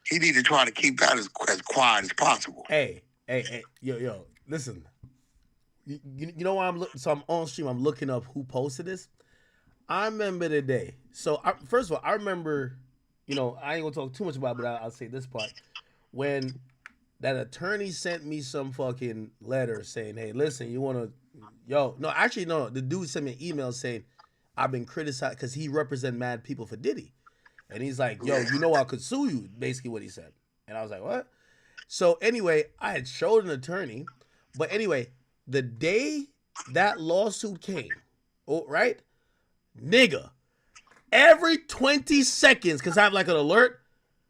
Speaker 15: he need to try to keep that as quiet as possible.
Speaker 1: Hey, yo, listen. You know why I'm looking? So I'm on stream. I'm looking up who posted this. I remember the day. So first of all, I remember. I ain't gonna talk too much about it, but I'll say this part. When that attorney sent me some fucking letter saying, "Hey, listen, you wanna, the dude sent me an email saying I've been criticized because he represent mad people for Diddy, and he's like, yo, I could sue you." Basically, what he said, and I was like, what? So anyway, I had showed an attorney, but anyway. The day that lawsuit came, right, nigga, every 20 seconds, because I have like an alert,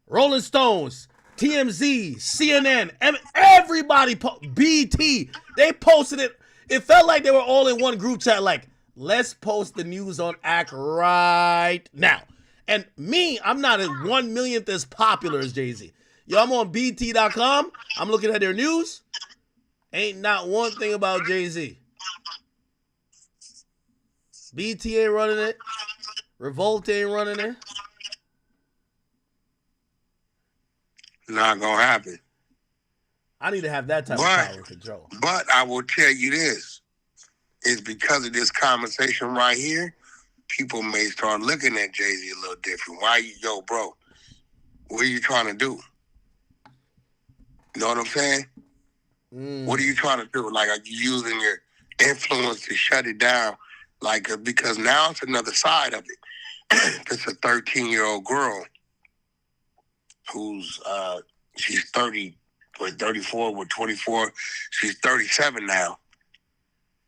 Speaker 1: Rolling Stones, TMZ, CNN, everybody, BT, they posted it. It felt like they were all in one group chat, like, let's post the news on Act right now. And me, I'm not as 1 millionth as popular as Jay-Z. Yo, I'm on BT.com. I'm looking at their news. Ain't not one thing about Jay-Z. BT ain't running it. Revolt ain't running it.
Speaker 15: Not gonna happen.
Speaker 1: I need to have that type of power and control.
Speaker 15: But I will tell you this. It's because of this conversation right here, people may start looking at Jay-Z a little different. Bro, what are you trying to do? You know what I'm saying? What are you trying to do? Like, are you using your influence to shut it down? Like, because now it's another side of it. It's a 13-year-old girl who's, she's 30, 34, with 24. She's 37 now.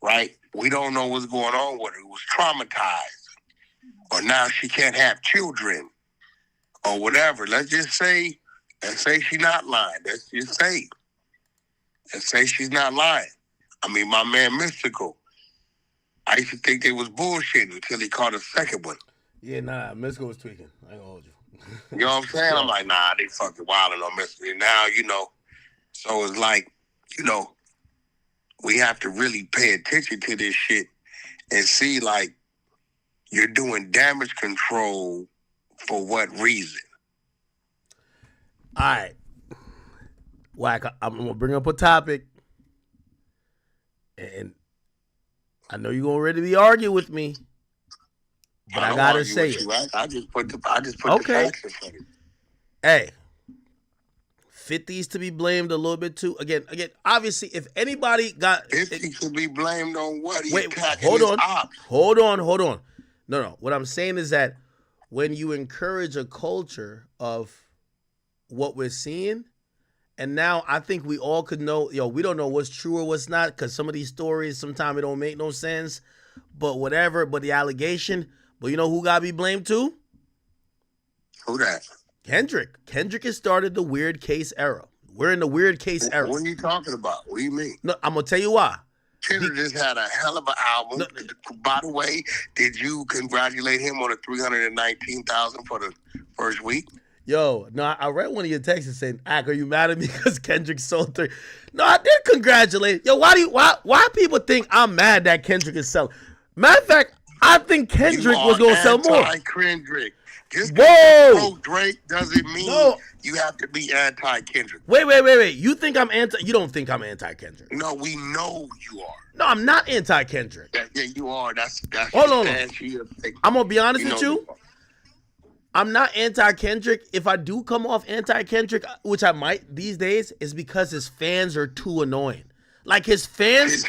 Speaker 15: right? We don't know what's going on with her. It was traumatized. Or now she can't have children or whatever. Let's say she's not lying. Let's say she's not lying. I mean, my man Mystical, I used to think they was bullshitting until he caught a second one.
Speaker 1: Yeah, nah, Mystical was tweaking. I ain't gonna hold you.
Speaker 15: You know what I'm saying? I'm like, nah, they fucking wilding on Mystical. Now, so it's like, we have to really pay attention to this shit and see, like, you're doing damage control for what reason?
Speaker 1: All right. Wack, I'm going to bring up a topic, and I know you're going to ready to be arguing with me, but I got to say it.
Speaker 15: Right? I just put the facts in front of you.
Speaker 1: Hey, 50's to be blamed a little bit too. Again, obviously, if anybody got
Speaker 15: 50 to be blamed on what?
Speaker 1: Wait, hold on. No. What I'm saying is that when you encourage a culture of what we're seeing, and now I think we all could know, we don't know what's true or what's not, because some of these stories, sometimes it don't make no sense, but whatever, but the allegation, but you know who got to be blamed too?
Speaker 15: Who that?
Speaker 1: Kendrick. Kendrick has started the weird case era. We're in the weird case era.
Speaker 15: What are you talking about? What do you mean?
Speaker 1: No, I'm going to tell you why.
Speaker 15: Kendrick just had a hell of an album. No. By the way, did you congratulate him on the $319,000 for the first week?
Speaker 1: Yo, no, I read one of your texts saying, "Ak, are you mad at me because Kendrick sold 3?" No, I did congratulate. Yo, why people think I'm mad that Kendrick is selling? Matter of fact, I think Kendrick was going to sell more.
Speaker 15: Kendrick. Just
Speaker 1: whoa,
Speaker 15: Drake doesn't mean you have to be anti-Kendrick.
Speaker 1: Wait. You think I'm anti? You don't think I'm anti-Kendrick?
Speaker 15: No, we know you are.
Speaker 1: No, I'm not anti-Kendrick.
Speaker 15: Yeah, you are. That's
Speaker 1: hold on. I'm gonna be honest with you. I'm not anti-Kendrick. If I do come off anti-Kendrick, which I might these days, is because his fans are too annoying. Like his fans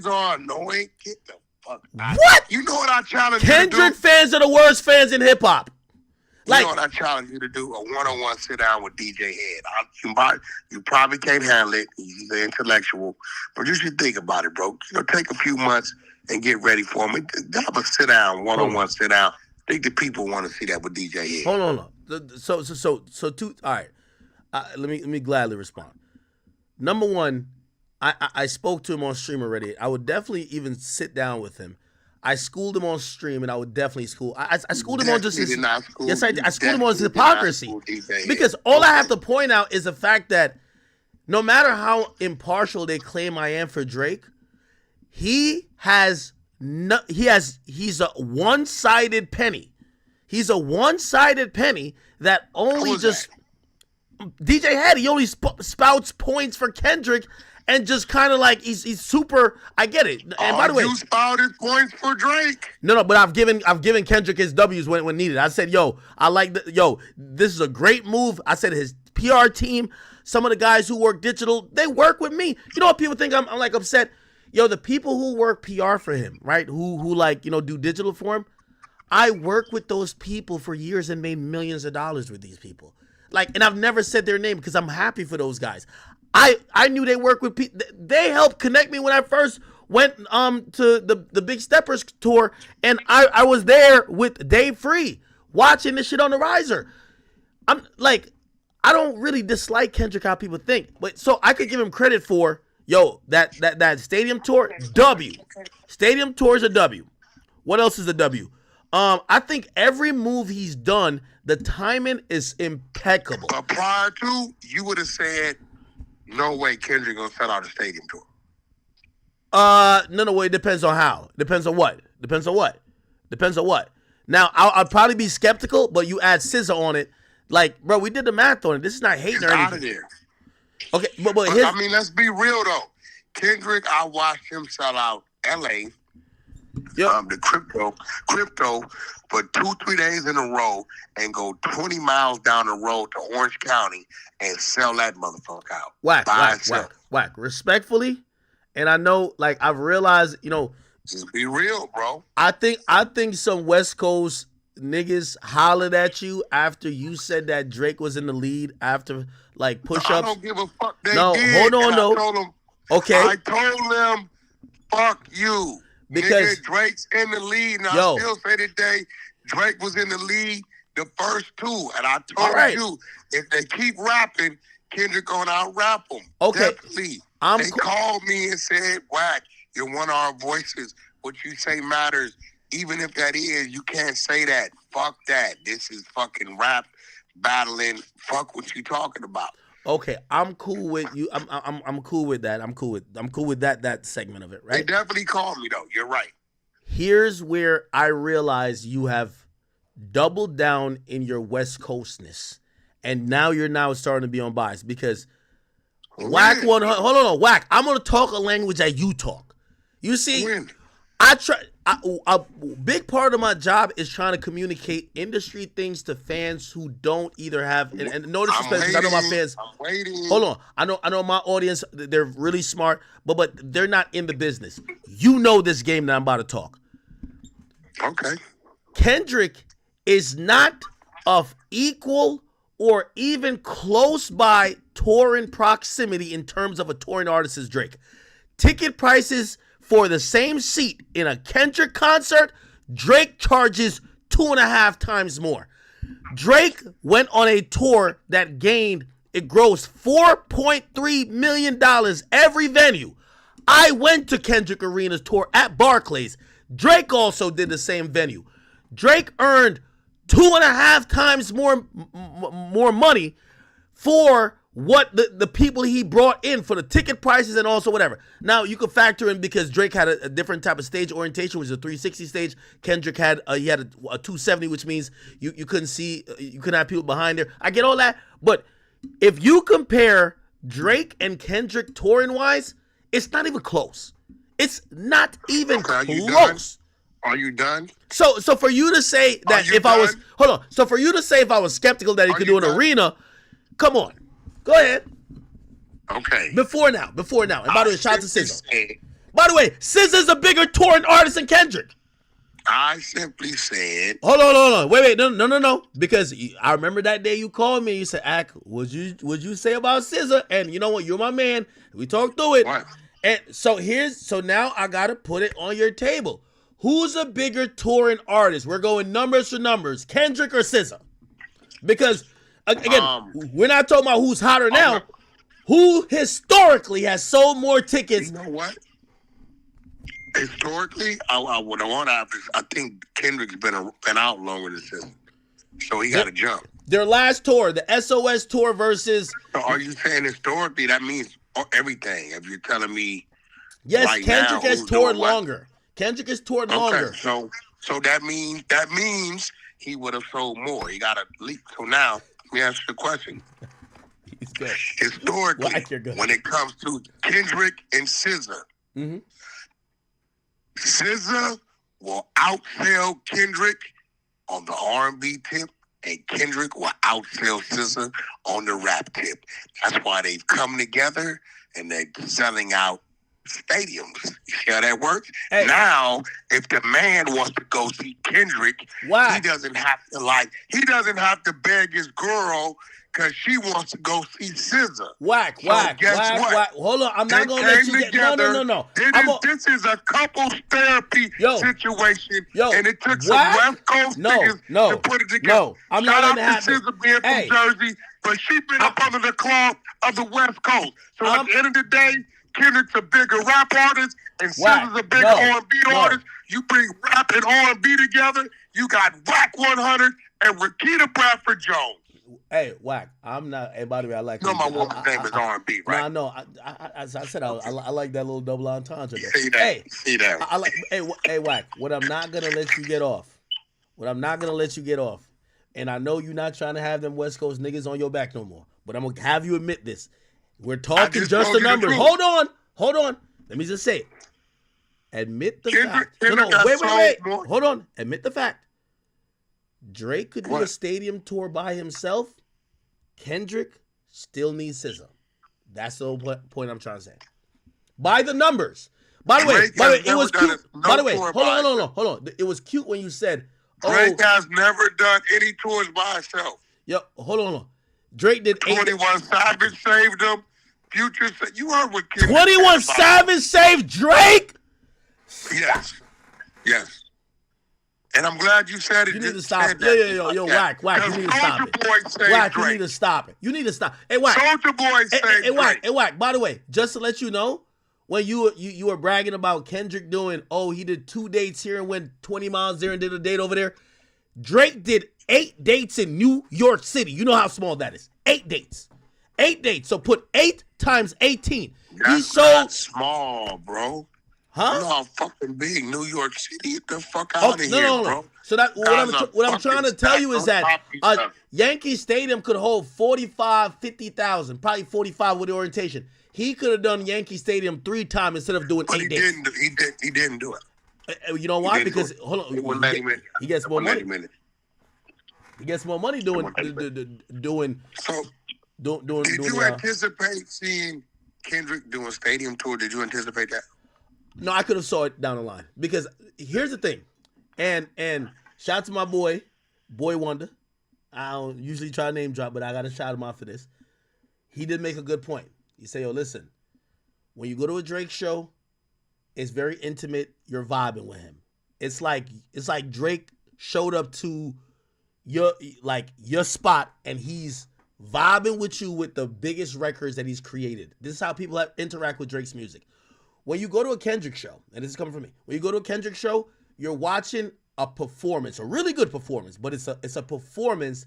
Speaker 15: are annoying. Get the fuck out.
Speaker 1: What?
Speaker 15: You know what I challenge
Speaker 1: Kendrick
Speaker 15: you to do?
Speaker 1: fans are the worst fans in hip hop.
Speaker 15: You know what I challenge you to do? A one-on-one sit down with DJ Head. You probably can't handle it. He's an intellectual, but you should think about it, bro. Take a few months and get ready for him. Have a sit down, one-on-one sit down. I think the people want to see that with DJ Head.
Speaker 1: Hold on. So two. All right. Let me gladly respond. Number one, I spoke to him on stream already. I would definitely even sit down with him. I schooled him on stream, and I would definitely school. I schooled him on just his. Yes, I did. I schooled him on his hypocrisy. Because all I have to point out is the fact that no matter how impartial they claim I am for Drake, he's a one-sided penny. He's a one-sided penny that only just DJ Head. He only spouts points for Kendrick. And just kind of like he's super. I get it. And by the way,
Speaker 15: you spouted points for Drake.
Speaker 1: No, but I've given Kendrick his W's when needed. I said, this is a great move. I said his PR team, some of the guys who work digital, they work with me. You know what people think I'm like upset? The people who work PR for him, right? Who do digital for him. I worked with those people for years and made millions of dollars with these people. And I've never said their name because I'm happy for those guys. I knew they work with people. They helped connect me when I first went to the Big Steppers tour, and I was there with Dave Free watching this shit on the riser. I'm like, I don't really dislike Kendrick how people think, but so I could give him credit for that stadium tour. W. Stadium tour is a W. What else is a W? I think every move he's done, the timing is impeccable.
Speaker 15: But prior to, you would have said, no way Kendrick gonna sell out a stadium tour.
Speaker 1: No, it depends on how. Depends on what. Now, I'll probably be skeptical, but you add SZA on it. Like, bro, we did the math on it. This is not hating or anything.
Speaker 15: Out of there.
Speaker 1: Okay, but
Speaker 15: let's be real though. Kendrick, I watched him sell out LA.
Speaker 1: Yep.
Speaker 15: The crypto for 2-3 days in a row and go 20 miles down the road to Orange County and sell that motherfucker out.
Speaker 1: Whack. Respectfully, and I know, I've realized,
Speaker 15: just be real, bro.
Speaker 1: I think some West Coast niggas hollered at you after you said that Drake was in the lead after push-ups.
Speaker 15: I don't give a fuck.
Speaker 1: Hold on though.
Speaker 15: Okay. I told them Fuck you.
Speaker 1: Because
Speaker 15: nigga, Drake's in the lead. And
Speaker 1: yo.
Speaker 15: I still say today, Drake was in the lead the first two. And I told you, if they keep rapping, Kendrick gonna out-rap them.
Speaker 1: Okay.
Speaker 15: Definitely. They called me and said, Wack, you're one of our voices. What you say matters. Even if that is, you can't say that. Fuck that. This is fucking rap battling. Fuck what you talking about.
Speaker 1: Okay, I'm cool with you. I'm cool with that. I'm cool with that segment of it, right?
Speaker 15: They definitely called me though. You're right.
Speaker 1: Here's where I realize you have doubled down in your West Coastness, and now you're starting to be unbiased because Wack one. Hold on, Wack. I'm gonna talk a language that you talk. You see, I try. A big part of my job is trying to communicate industry things to fans who don't either have. And no disrespect, because I know my fans.
Speaker 15: I'm waiting.
Speaker 1: Hold on, I know my audience. They're really smart, but they're not in the business. You know this game that I'm about to talk.
Speaker 15: Okay.
Speaker 1: Kendrick is not of equal or even close by touring proximity in terms of a touring artist as Drake. Ticket prices for the same seat in a Kendrick concert, Drake charges 2.5 times more. Drake went on a tour that grossed $4.3 million every venue. I went to Kendrick Arena's tour at Barclays. Drake also did the same venue. Drake earned 2.5 times more money for what the people he brought in for the ticket prices and also whatever. Now, you could factor in because Drake had a different type of stage orientation, which is a 360 stage. Kendrick had a 270, which means you couldn't see, you couldn't have people behind there. I get all that. But if you compare Drake and Kendrick touring-wise, it's not even close. It's not even close.
Speaker 15: Are you done?
Speaker 1: So for you to say that so for you to say if I was skeptical that he could do an arena, come on. Go ahead.
Speaker 15: Okay.
Speaker 1: Before now. And by the way, shout out to SZA. By the way, SZA's a bigger touring artist than Kendrick.
Speaker 15: I simply said.
Speaker 1: Hold on. Wait. No. Because I remember that day you called me and you said, Ak, what'd you say about SZA? And you know what? You're my man. We talked through it.
Speaker 15: What?
Speaker 1: And so now I gotta put it on your table. Who's a bigger touring artist? We're going numbers for numbers. Kendrick or SZA? Because again, we're not talking about who's hotter now. Who historically has sold more tickets?
Speaker 15: You know what? Historically, I think Kendrick's been out longer than SZA, so he got to jump.
Speaker 1: Their last tour, the SOS tour versus.
Speaker 15: So are you saying historically? That means everything. If you're telling me,
Speaker 1: yes,
Speaker 15: right
Speaker 1: Kendrick
Speaker 15: now,
Speaker 1: has toured longer. Kendrick has toured longer.
Speaker 15: So that means he would have sold more. He got to leap. So now. Let me ask you a question.
Speaker 1: He's good.
Speaker 15: Historically, when it comes to Kendrick and SZA, SZA will outsell Kendrick on the R&B tip, and Kendrick will outsell SZA on the rap tip. That's why they've come together, and they're selling out stadiums. You see how that works? Hey. Now, if the man wants to go see Kendrick, he doesn't have to beg his girl because she wants to go see SZA.
Speaker 1: Whack. Hold on, I'm not gonna let you get no.
Speaker 15: This is a couples therapy situation, and it took some West Coast niggas to put it together.
Speaker 1: No, I'm not letting it happen.
Speaker 15: SZA being from Jersey, but she been up under the claw of the West Coast. So at the end of the day, Kendrick's a bigger rap artist, and SZA's a bigger R&B artist. You bring rap and R&B together, you got Wack 100 and Rakita Bradford Jones.
Speaker 1: Hey, Wack, I'm not. Hey, by the way, I like.
Speaker 15: You know my woman's name is R&B, right?
Speaker 1: No, I know. As I said, I like that little double entendre.
Speaker 15: See that? See that?
Speaker 1: I like. Hey, Wack. What I'm not gonna let you get off. And I know you're not trying to have them West Coast niggas on your back no more. But I'm gonna have you admit this. We're talking just the numbers. Hold on. Let me just say it. Admit the fact. Wait. Hold on. Admit the fact. Drake could do a stadium tour by himself. Kendrick still needs SZA. That's the whole point I'm trying to say. By the numbers. By the way, it was cute. By the way, hold on. It was cute when you said,
Speaker 15: Drake has never done any tours by himself.
Speaker 1: Yo, hold on. Drake did
Speaker 15: 21 Savage saved him. Future, you heard what
Speaker 1: 21 Savage saved Drake?
Speaker 15: Yes. Yes. And I'm glad you said it.
Speaker 1: You need to stop it. Yo, Wack. You need to stop it. Wack, you need to stop it. You need to stop. Hey, Wack.
Speaker 15: Soulja Boy saved Drake.
Speaker 1: Hey, Wack. By the way, just to let you know, when you were bragging about Kendrick doing, he did 2 dates here and went 20 miles there and did a date over there. Drake did 8 dates in New York City. You know how small that is. 8 dates. 8 dates. So put 8 times 18.
Speaker 15: That's not small, bro.
Speaker 1: Huh?
Speaker 15: You know how fucking big New York City. Get the fuck out of here, bro.
Speaker 1: So that what I'm trying to tell you is that Yankee Stadium could hold 50,000, probably 45 with the orientation. He could have done Yankee Stadium 3 times instead of doing 8 days.
Speaker 15: He didn't do it.
Speaker 1: You know why? Because hold on, he gets more money. He gets more money doing.
Speaker 15: Did you anticipate seeing Kendrick doing stadium tour? Did you anticipate that?
Speaker 1: No, I could have saw it down the line because here's the thing, and shout out to my boy Wonder. I don't usually try to name drop, but I got to shout him out for this. He did make a good point. He said, "Yo, listen, when you go to a Drake show, it's very intimate. You're vibing with him. It's like Drake showed up to your spot, and he's vibing with you with the biggest records that he's created. This is how people interact with Drake's music." When you go to a Kendrick show, and this is coming from me, when you go to a Kendrick show, you're watching a performance, a really good performance, but it's a performance.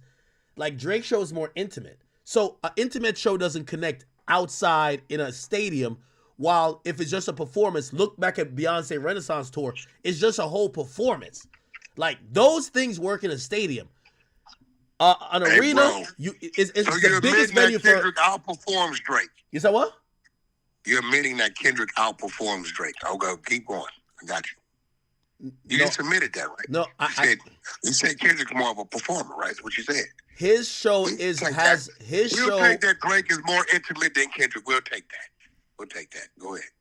Speaker 1: Like Drake show is more intimate. So an intimate show doesn't connect outside in a stadium, while if it's just a performance, look back at Beyonce Renaissance Tour, it's just a whole performance. Like those things work in a stadium. An arena,
Speaker 15: bro,
Speaker 1: it's
Speaker 15: so
Speaker 1: the biggest venue for.
Speaker 15: Kendrick outperforms Drake.
Speaker 1: You said what?
Speaker 15: You're admitting that Kendrick outperforms Drake. Okay, keep going. I got you. You just admitted that, right?
Speaker 1: No,
Speaker 15: you said Kendrick's more of a performer, right? That's what you said.
Speaker 1: His show
Speaker 15: We'll take that Drake is more intimate than Kendrick. We'll take that. Go ahead.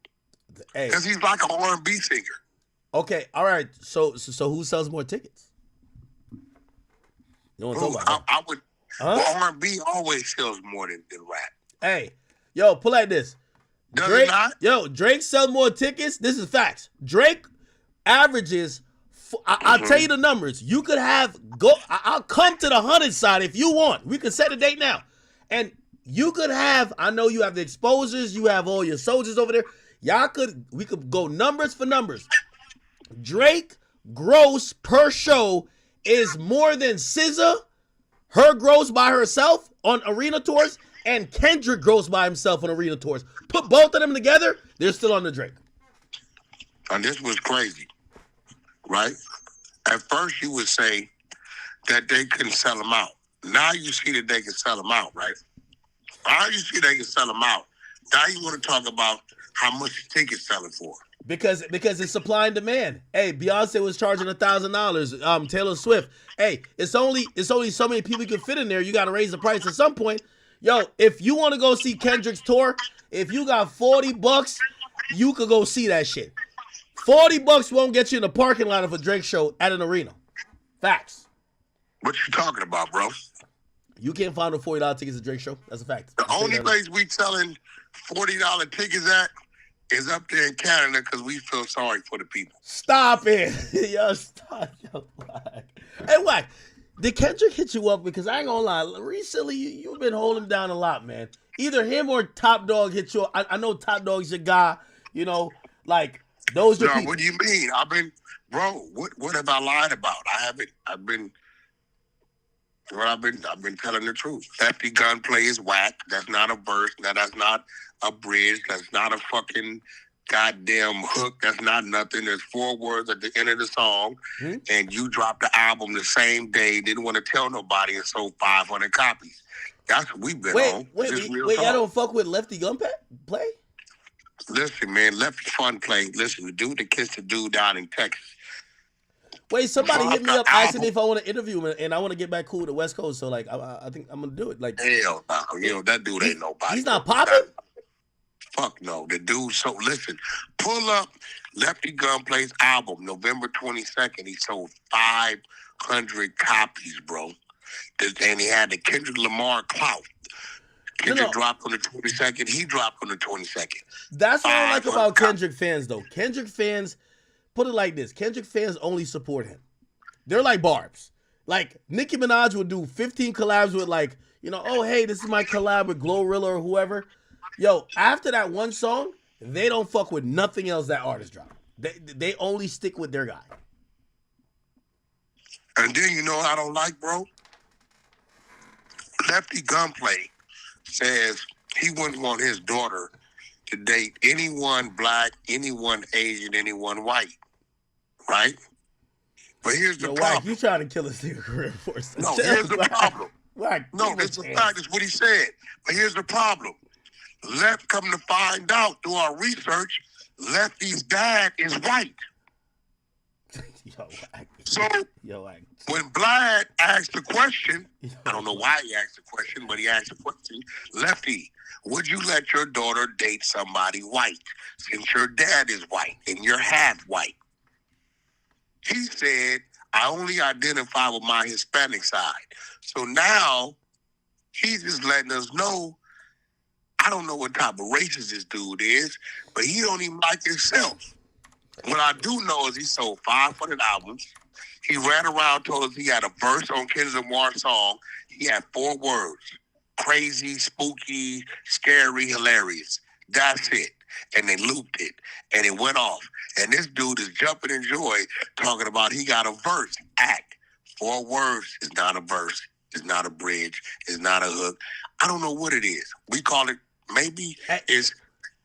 Speaker 15: Because he's like an R&B singer.
Speaker 1: Okay, all right. So who sells more tickets? You want to talk about
Speaker 15: I would. Well, R&B always sells more than rap.
Speaker 1: Hey, yo, pull like this.
Speaker 15: Does it not?
Speaker 1: Drake sells more tickets. This is facts. Drake averages. I'll tell you the numbers. You could I'll come to the 100 side if you want. We can set a date now, and you could have. I know you have the exposures. You have all your soldiers over there. We could go numbers for numbers. Drake gross per show is more than SZA, her gross by herself on arena tours, and Kendrick gross by himself on arena tours. Put both of them together, they're still on the Drake.
Speaker 15: And this was crazy, right? At first you would say that they couldn't sell them out. Now you see that they can sell them out, right? Now you see they can sell them out. Now you want to talk about how much the tickets selling for.
Speaker 1: Because it's supply and demand. Hey, Beyonce was charging $1,000. Taylor Swift. Hey, it's only so many people you can fit in there. You got to raise the price at some point. Yo, if you want to go see Kendrick's tour, if you got $40, you could go see that shit. $40 won't get you in the parking lot of a Drake show at an arena. Facts.
Speaker 15: What you talking about, bro?
Speaker 1: You can't find no $40 tickets at Drake show. That's a fact.
Speaker 15: The only place we selling $40 tickets at is up there in Canada because we feel sorry for the people.
Speaker 1: Stop it. Yo, stop. Yo, Wack. Hey, Wack, did Kendrick hit you up? Because I ain't gonna lie, recently you've been holding him down a lot, man. Either him or Top Dog hit you up. I know Top Dog's your guy, like those are people.
Speaker 15: What do you mean? What have I lied about? I've been telling the truth. Lefty gunplay is whack. That's not a verse. That's not a bridge. That's not a fucking goddamn hook. That's not nothing. There's 4 words at the end of the song, and you dropped the album the same day. Didn't want to tell nobody and sold 500 copies. That's what we've been on.
Speaker 1: Wait, y'all don't fuck with Lefty gunplay?
Speaker 15: Listen, man, Lefty fun play. Listen, the dude that kissed the dude down in Texas.
Speaker 1: Wait, somebody hit me up asking if I want to interview him, and I want to get back cool with the West Coast. So, like, I think I'm gonna do it. Like,
Speaker 15: hell no, that dude ain't nobody.
Speaker 1: He's not popping.
Speaker 15: Fuck no, the dude. So listen, pull up Lefty Gunplay's album, November 22nd. He sold 500 copies, bro. And he had the Kendrick Lamar clout. Kendrick dropped on the 22nd. He dropped on the 22nd.
Speaker 1: That's what I like about Kendrick fans, though. Kendrick fans, put it like this. Kendrick fans only support him. They're like Barbs. Like, Nicki Minaj would do 15 collabs with, like, you know, oh, hey, this is my collab with Glorilla or whoever. Yo, after that one song, they don't fuck with nothing else that artist dropped. They only stick with their guy.
Speaker 15: And then, you know what I don't like, bro? Lefty Gunplay says he wouldn't want his daughter to date anyone black, anyone Asian, anyone white. Right? But here's the problem.
Speaker 1: Wack, you trying to kill his nigga career for us.
Speaker 15: No, here's the problem.
Speaker 1: Wack,
Speaker 15: no, it's a fact. It's what he said. But here's the problem. Left come to find out through our research, Lefty's dad is white. So when Vlad asked the question, I don't know why he asked the question, but he asked the question, Lefty, would you let your daughter date somebody white since your dad is white and you're half white? He said, I only identify with my Hispanic side. So now he's just letting us know, I don't know what type of racist this dude is, but he don't even like himself. What I do know is he sold 500 albums. He ran around, told us he had a verse on Kendrick Lamar's song. He had 4 words: crazy, spooky, scary, hilarious. That's it. And they looped it, and it went off. And this dude is jumping in joy, talking about he got a verse. Act. 4 words is not a verse. It's not a bridge. It's not a hook. I don't know what it is. We call it, maybe it's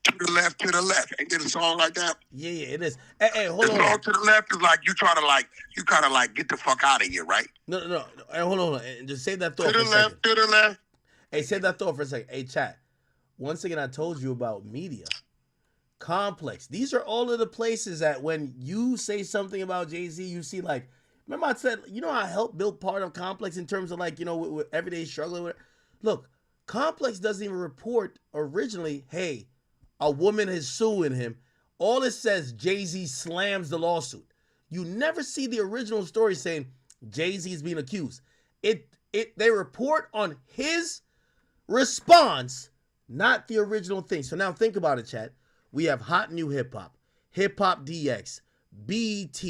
Speaker 15: to the left, to the left. Ain't there a song like that?
Speaker 1: Yeah, it is. Hey, hold on.
Speaker 15: The song to the left is like you kind of like get the fuck out of here, right?
Speaker 1: No. Hey, hold on. And just save that thought
Speaker 15: to
Speaker 1: for
Speaker 15: the
Speaker 1: a
Speaker 15: left,
Speaker 1: second.
Speaker 15: to the left.
Speaker 1: Hey, save that thought for a second. Hey, chat. Once again, I told you about media. Complex. These are all of the places that when you say something about Jay-Z, you see, like, remember I said, you know, I helped build part of Complex in terms of, like, you know, with everyday struggling with it. Look, Complex doesn't even report originally, hey, a woman is suing him. All it says, Jay-Z slams the lawsuit. You never see the original story saying Jay-Z is being accused. They report on his response, not the original thing. So now think about it, chat. We have Hot New Hip Hop, Hip Hop DX, BET,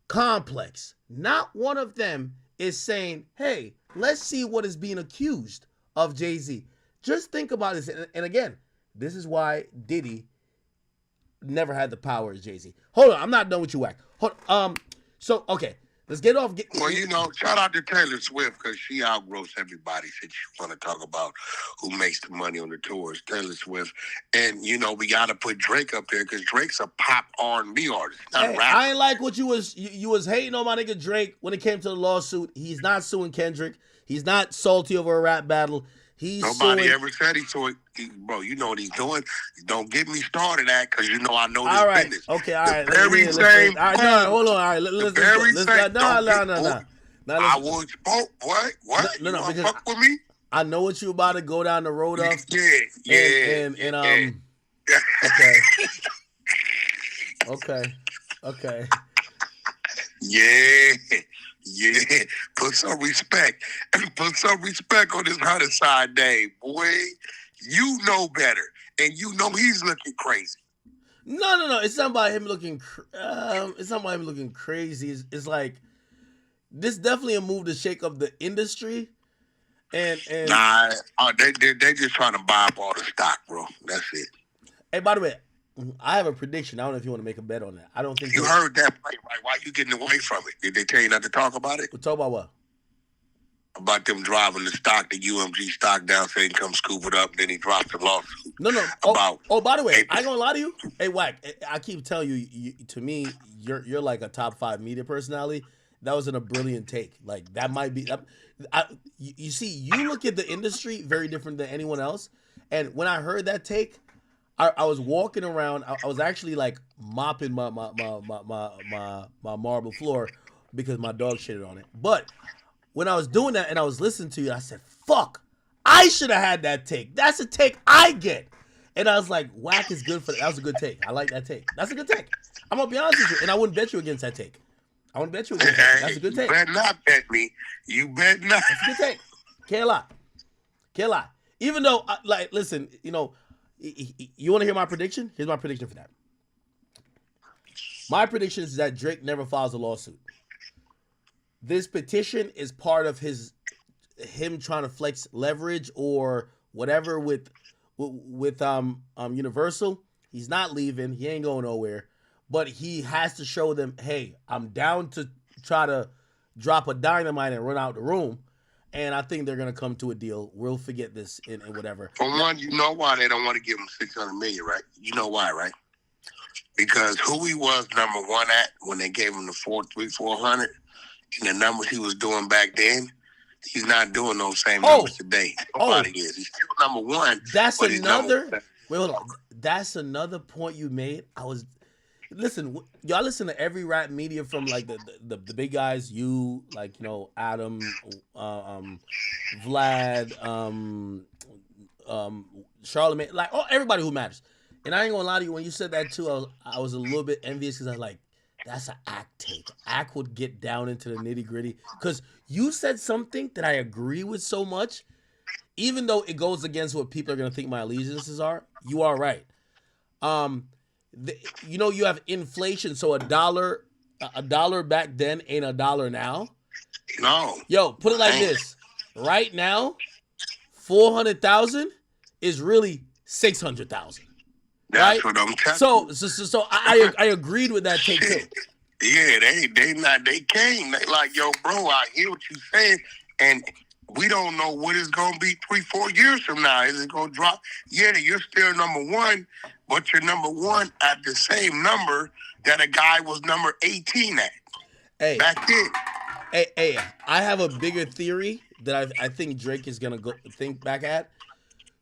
Speaker 1: Complex. Not one of them is saying, hey, let's see what is being accused of Jay-Z. Just think about this. And again, this is why Diddy never had the power as Jay-Z. Hold on, I'm not done with you, Wack. So, okay, let's get off.
Speaker 15: Well, you know, shout out to Taylor Swift because she outgrows everybody since you want to talk about who makes the money on the tours. Taylor Swift. And, you know, we got to put Drake up there because Drake's a pop R&B artist, not a rapper.
Speaker 1: I ain't like what you was hating on my nigga Drake when it came to the lawsuit. He's not suing Kendrick. He's not salty over a rap battle.
Speaker 15: Nobody ever said he saw it. Bro, you know what he's doing. Don't get me started at because you know I know this business.
Speaker 1: Okay, all right.
Speaker 15: The very same.
Speaker 1: All right, no, hold on. All right, let's no.
Speaker 15: I would spoke. What?
Speaker 1: No,
Speaker 15: you want to fuck with me?
Speaker 1: I know what you about to go down the road of.
Speaker 15: Yeah.
Speaker 1: Okay.
Speaker 15: Yeah. Put some respect. Put some respect on this Hunterside name, boy. You know better, and you know he's looking crazy.
Speaker 1: No. It's not about him looking. It's not about him looking crazy. It's like this definitely a move to shake up the industry. And
Speaker 15: nah, they just trying to buy up all the stock, bro. That's it.
Speaker 1: Hey, by the way, I have a prediction. I don't know if you want to make a bet on that. I don't think
Speaker 15: you heard that play, right? Why you getting away from it? Did they tell you not to talk about it?
Speaker 1: We'll talk about what?
Speaker 15: About them driving the stock, the UMG stock down, saying come scoop it up, then he dropped the lawsuit.
Speaker 1: No. By the way, I ain't gonna lie to you. Hey, Wack, I keep telling you, to me, you're like a top 5 media personality. That wasn't a brilliant take. Like that might be. You see, you look at the industry very different than anyone else. And when I heard that take, I was walking around. I was actually like mopping my marble floor because my dog shitted on it. But when I was doing that and I was listening to you, I said, "Fuck, I should have had that take. That's a take I get." And I was like, "Wack is good for that. That was a good take. I like that take. That's a good take. I'm gonna be honest with you, and I wouldn't bet you against that take. I wouldn't bet you against that. That's a good take.
Speaker 15: You better not bet me. You better not.
Speaker 1: That's a good take. Can't lie. Even though, listen, you know, you want to hear my prediction? Here's my prediction for that. My prediction is that Drake never files a lawsuit. This petition is part of him trying to flex leverage or whatever with Universal. He's not leaving. He ain't going nowhere. But he has to show them, hey, I'm down to try to drop a dynamite and run out the room. And I think they're going to come to a deal. We'll forget this and whatever.
Speaker 15: For one, you know why they don't want to give him $600 million, right? You know why, right? Because who he was number one at when they gave him the 400 and the numbers he was doing back then, he's not doing those same numbers today. Nobody is. He's still number one.
Speaker 1: That's another. Wait, hold on. That's another point you made. Listen, y'all listen to every rap media from like the big guys, you, like, you know, Adam, Vlad, Charlemagne, like everybody who matters. And I ain't gonna lie to you, when you said that too, I was a little bit envious because I was like, that's an Act tape. Act would get down into the nitty gritty because you said something that I agree with so much, even though it goes against what people are gonna think my allegiances are. You are right. You know, you have inflation, so a dollar back then ain't a dollar now.
Speaker 15: No.
Speaker 1: Yo, put it like this. Right now, 400,000 is really 600,000.
Speaker 15: That's
Speaker 1: right?
Speaker 15: what I'm telling you.
Speaker 1: So I agreed with that take too.
Speaker 15: Yeah, they came. They like, yo, bro, I hear what you saying, and we don't know what it's gonna be 3-4 years from now. Is it gonna drop? Yeah, you're still number one, but you're number one at the same number that a guy was number 18 at.
Speaker 1: Hey,
Speaker 15: back then.
Speaker 1: Hey, I have a bigger theory that I think Drake is gonna go think back at.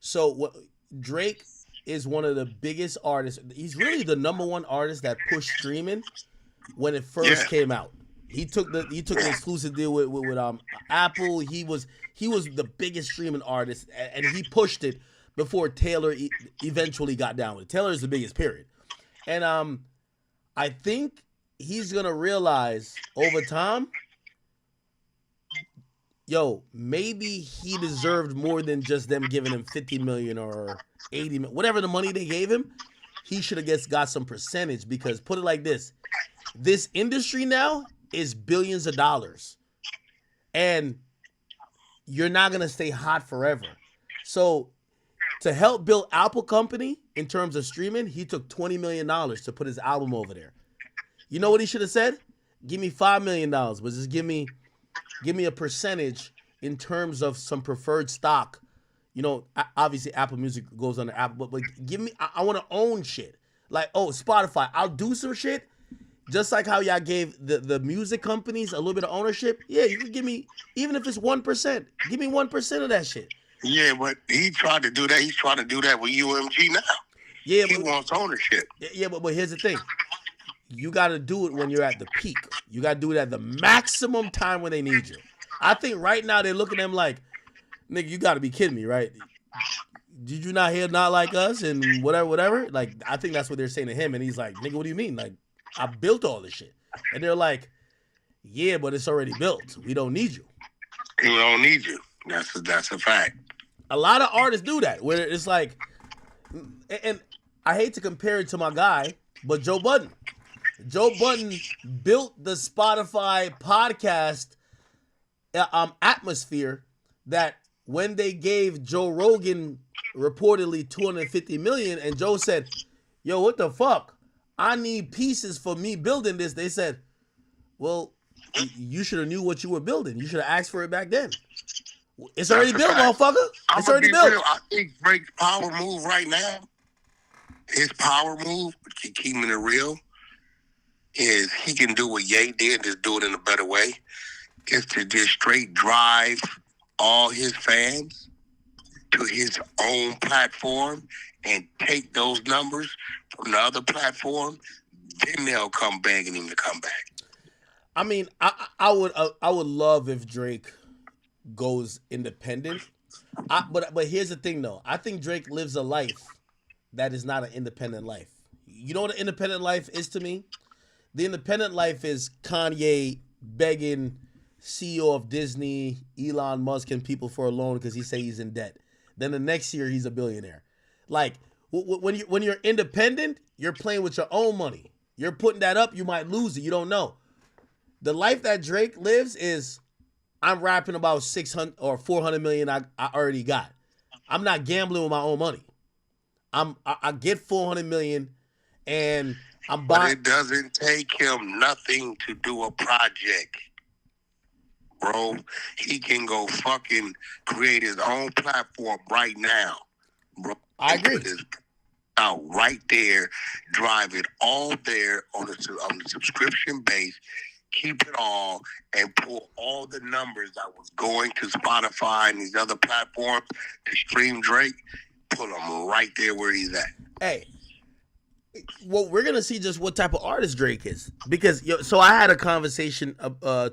Speaker 1: So Drake is one of the biggest artists. He's really the number one artist that pushed streaming when it first came out. He took an exclusive deal with Apple. He was the biggest streaming artist, and he pushed it before Taylor eventually got down with it. Taylor is the biggest, period. And I think he's gonna realize over time, yo, maybe he deserved more than just them giving him $50 million or $80 million, whatever the money they gave him. He should have got some percentage, because put it like this industry now is billions of dollars, and you're not gonna stay hot forever. So to help build Apple company in terms of streaming, he took $20 million to put his album over there. You know what he should have said? Give me $5 million, but just give me a percentage in terms of some preferred stock. You know, obviously Apple Music goes under Apple, but give me, I want to own shit. Like, oh, Spotify, I'll do some shit. Just like how y'all gave the music companies a little bit of ownership. Yeah, you can give me, even if it's 1%, give me 1% of that shit.
Speaker 15: Yeah, but he tried to do that. He's trying to do that with UMG now.
Speaker 1: Yeah,
Speaker 15: he wants ownership.
Speaker 1: Yeah, but here's the thing. You got to do it when you're at the peak. You got to do it at the maximum time when they need you. I think right now they're looking at him like, nigga, you got to be kidding me, right? Did you not hear Not Like Us and whatever? Like, I think that's what they're saying to him. And he's like, nigga, what do you mean? Like, I built all this shit. And they're like, yeah, but it's already built. We don't need you.
Speaker 15: We don't need you. That's a fact.
Speaker 1: A lot of artists do that, where it's like, and I hate to compare it to my guy, but Joe Budden. Joe Budden built the Spotify podcast atmosphere that when they gave Joe Rogan reportedly $250 million, and Joe said, yo, what the fuck? I need pieces for me building this. They said, well, you should have knew what you were building. You should have asked for it back then. It's already built, motherfucker. It's already built.
Speaker 15: Real. I think Drake's power move right now, his power move, keeping it real, is he can do what Ye did, just do it in a better way, is to just straight drive all his fans to his own platform and take those numbers from the other platform. Then they'll come begging him to come back.
Speaker 1: I mean, I would love if Drake goes independent. But here's the thing, though. I think Drake lives a life that is not an independent life. You know what an independent life is to me? The independent life is Kanye begging CEO of Disney, Elon Musk, and people for a loan because he say he's in debt. Then the next year he's a billionaire. Like when you're independent, you're playing with your own money. You're putting that up, you might lose it. You don't know. The life that Drake lives is, I'm rapping about 600 or 400 million I already got. I'm not gambling with my own money. I get 400 million and I'm buying.
Speaker 15: But it doesn't take him nothing to do a project, bro. He can go fucking create his own platform right now, bro.
Speaker 1: I agree.
Speaker 15: Put his out right there, drive it all there on the subscription base, keep it all, and pull all the numbers that was going to Spotify and these other platforms to stream Drake, put him right there where he's at.
Speaker 1: Hey, well, we're gonna see just what type of artist Drake is, because so I had a conversation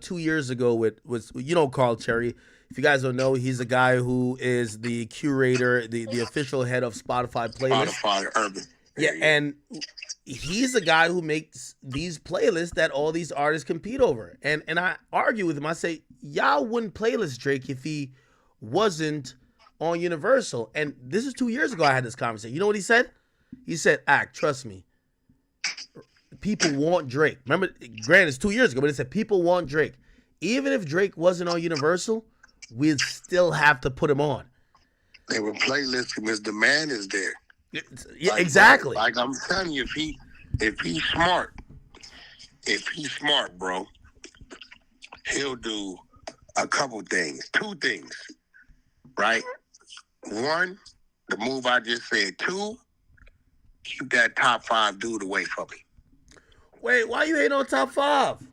Speaker 1: 2 years ago with Carl Cherry. If you guys don't know, he's a guy who is the curator, the official head of Spotify playlists.
Speaker 15: Spotify Urban.
Speaker 1: Yeah, and he's the guy who makes these playlists that all these artists compete over. And I argue with him. I say, y'all wouldn't playlist Drake if he wasn't on Universal. And this is 2 years ago I had this conversation. You know what he said? He said, trust me. People want Drake. Remember, granted, it's 2 years ago, but he said people want Drake. Even if Drake wasn't on Universal, we'd still have to put him on.
Speaker 15: They would playlist him. His demand is there.
Speaker 1: Yeah, exactly.
Speaker 15: Like I'm telling you, if he's smart, bro, he'll do a couple things. 2 things, right? 1, the move I just said. 2, keep that top 5 dude away from me.
Speaker 1: Wait, why you ain't on top 5?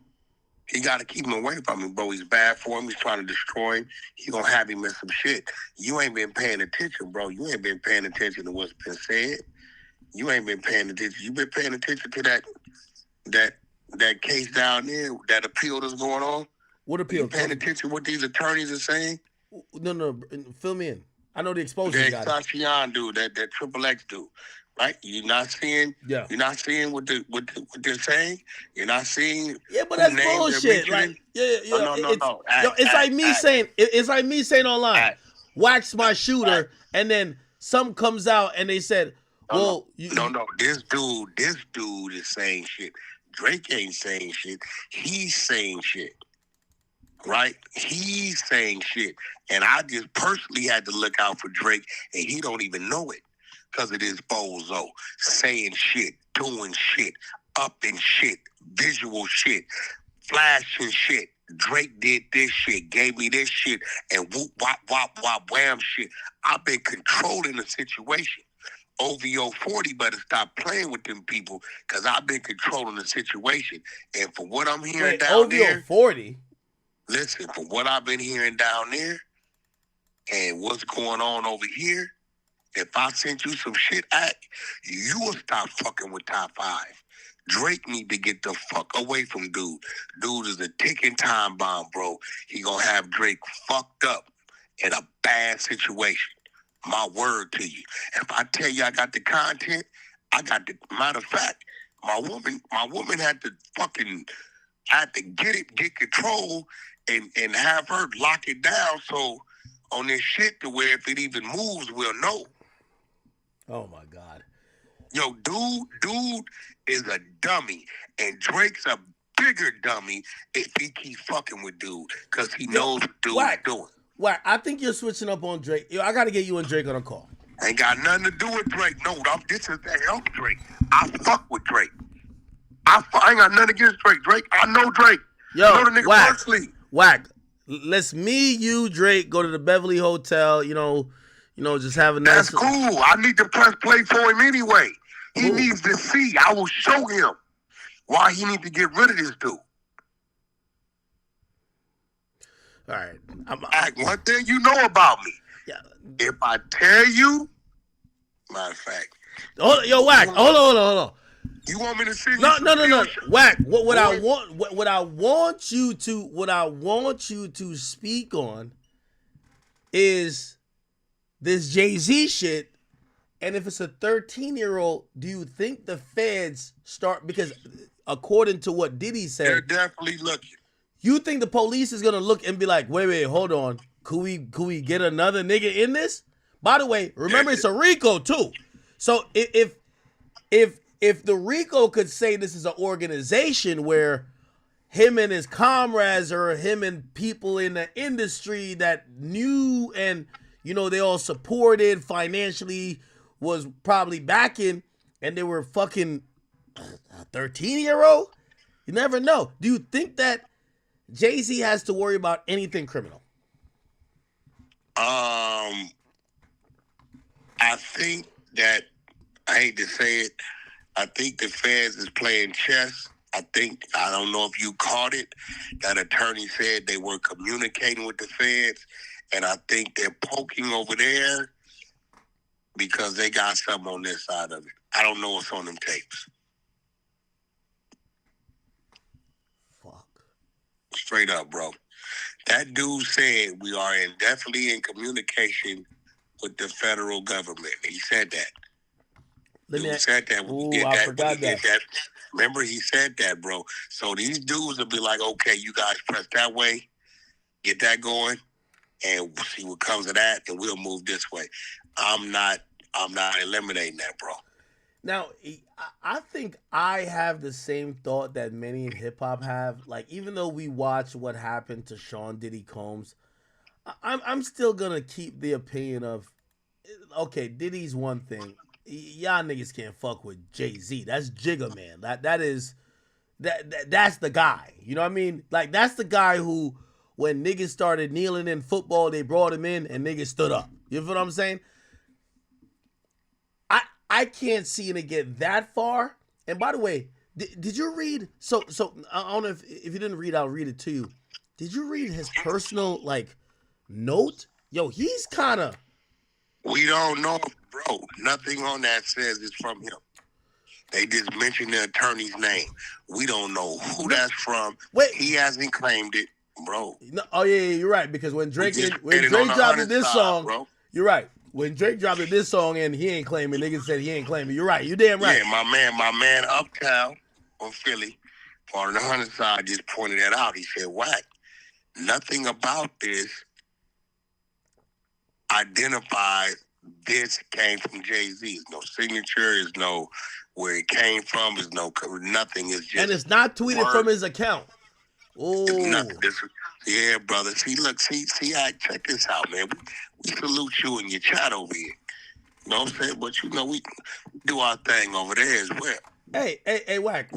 Speaker 15: He got to keep him away from me, bro. He's bad for him. He's trying to destroy him. He gonna have him in some shit. You ain't been paying attention, bro. You ain't been paying attention to what's been said. You ain't been paying attention. You been paying attention to that case down there, that appeal that's going on.
Speaker 1: What appeal?
Speaker 15: You paying attention to what these attorneys are saying?
Speaker 1: No, fill me in. I know the exposure.
Speaker 15: That Sachian dude, that Triple X dude. Right, you're not seeing.
Speaker 1: Yeah.
Speaker 15: You're not seeing what they're saying. You're not seeing.
Speaker 1: Yeah, but that's bullshit. Like,
Speaker 15: No.
Speaker 1: It's like me saying online, wax my shooter, and then some comes out and they said, well,
Speaker 15: no. This dude is saying shit. Drake ain't saying shit. He's saying shit. Right? He's saying shit, and I just personally had to look out for Drake, and he don't even know it. Because it is bozo, saying shit, doing shit, upping shit, visual shit, flashing shit. Drake did this shit, gave me this shit, and whoop, wop, wop, wop, wham shit. I've been controlling the situation. OVO 40 better stop playing with them people, because I've been controlling the situation. And for what I'm hearing down there...
Speaker 1: OVO 40?
Speaker 15: Listen, for what I've been hearing down there, and what's going on over here, if I sent you some shit, you will stop fucking with top 5. Drake need to get the fuck away from dude. Dude is a ticking time bomb, bro. He gonna have Drake fucked up in a bad situation. My word to you. If I tell you I got the content, I got the matter of fact, my woman had to get control and have her lock it down so on this shit to where if it even moves, we'll know.
Speaker 1: Oh my God.
Speaker 15: Yo, dude is a dummy, and Drake's a bigger dummy if he keep fucking with dude, because he knows what dude is doing.
Speaker 1: Why? I think you're switching up on Drake. Yo, I got to get you and Drake on a call.
Speaker 15: Ain't got nothing to do with Drake. No, this is to help Drake. I fuck with Drake. I ain't got nothing against Drake. I know Drake.
Speaker 1: Yo,
Speaker 15: I know the nigga personally.
Speaker 1: Let's me, you, Drake, go to the Beverly Hotel, just have a nice...
Speaker 15: That's cool. I need to press play for him anyway. He needs to see. I will show him why he needs to get rid of this dude.
Speaker 1: All right.
Speaker 15: One thing you know about me.
Speaker 1: Yeah.
Speaker 15: If I tell you, matter of fact.
Speaker 1: Yo, Wack, hold on.
Speaker 15: You want me to see?
Speaker 1: No. Wack, what I want you to speak on is this Jay-Z shit. And if it's a 13-year-old, do you think the feds start, because according to what Diddy said,
Speaker 15: they're definitely looking.
Speaker 1: You think the police is gonna look and be like, wait, hold on, could we get another nigga in this? By the way, remember it's a RICO too. So if if the RICO could say this is an organization where him and his comrades or him and people in the industry that knew and, you know, they all supported financially, was probably backing, and they were fucking a 13-year-old, you never know. Do you think that Jay-Z has to worry about anything criminal?
Speaker 15: I think that, I hate to say it, I think the feds is playing chess. I don't know if you caught it, that attorney said they were communicating with the feds, and I think they're poking over there because they got something on this side of it. I don't know what's on them tapes.
Speaker 1: Fuck.
Speaker 15: Straight up, bro. That dude said we are definitely in communication with the federal government. He said that. Said that.
Speaker 1: I forgot that.
Speaker 15: Remember, he said that, bro. So these dudes will be like, okay, you guys press that way, get that going, and we'll see what comes of that, and we'll move this way. I'm not eliminating that, bro.
Speaker 1: Now, I think I have the same thought that many in hip hop have. Like, even though we watch what happened to Sean Diddy Combs, I'm still gonna keep the opinion of, okay, Diddy's one thing. Y'all niggas can't fuck with Jay-Z. That's Jigga Man. That's the guy. You know what I mean? Like, that's the guy who, when niggas started kneeling in football, they brought him in and niggas stood up. You know what I'm saying? I can't see it get that far. And by the way, did you read? So I don't know if you didn't read, I'll read it to you. Did you read his personal note? Yo, he's kind of.
Speaker 15: We don't know, bro. Nothing on that says it's from him. They just mentioned the attorney's name. We don't know who that's from.
Speaker 1: Wait,
Speaker 15: he hasn't claimed it, bro.
Speaker 1: No, oh yeah, you're right. Because when Drake dropped this song, bro. You're right. When Drake dropped this song and he ain't claiming, niggas said he ain't claiming. You're right. You damn right.
Speaker 15: Yeah, my man Uptown from Philly, part of the 100 side, just pointed that out. He said, "Whack, nothing about this identifies this came from Jay-Z. There's no signature. There's no where it came from. There's no nothing. It's just
Speaker 1: and it's not tweeted from his account. Oh,
Speaker 15: yeah, brother. See, look, see. Check this out, man. We salute you and your chat over here. You know what I'm saying? But you know we do our thing over there as well.
Speaker 1: Hey, whack.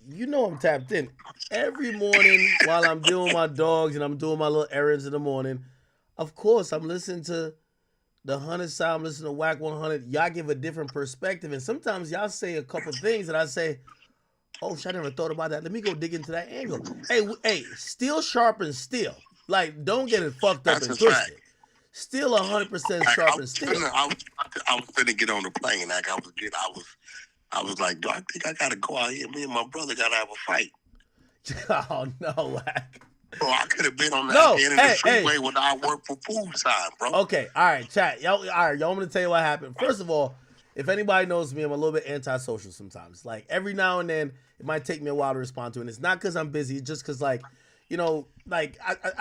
Speaker 1: You know I'm tapped in every morning while I'm doing my dogs and I'm doing my little errands in the morning. Of course, I'm listening to the 100 side. I'm listening to Whack 100. Y'all give a different perspective, and sometimes y'all say a couple things that I say, oh, shit, I never thought about that. Let me go dig into that angle. Hey, steel sharpens steel. Like, don't get it fucked up and twisted. Still 100% sharpens steel.
Speaker 15: I was finna get on the plane. Like I was like, do I think I gotta go out here? Me and my brother gotta have a fight.
Speaker 1: Oh no, Whack.
Speaker 15: Bro, I could have been on that end of the freeway when I worked for Food Sign, bro.
Speaker 1: Okay, all right, chat. Y'all want me to tell you what happened? First of all, if anybody knows me, I'm a little bit antisocial sometimes. Like, every now and then, it might take me a while to respond to it. And it's not because I'm busy. It's just because, I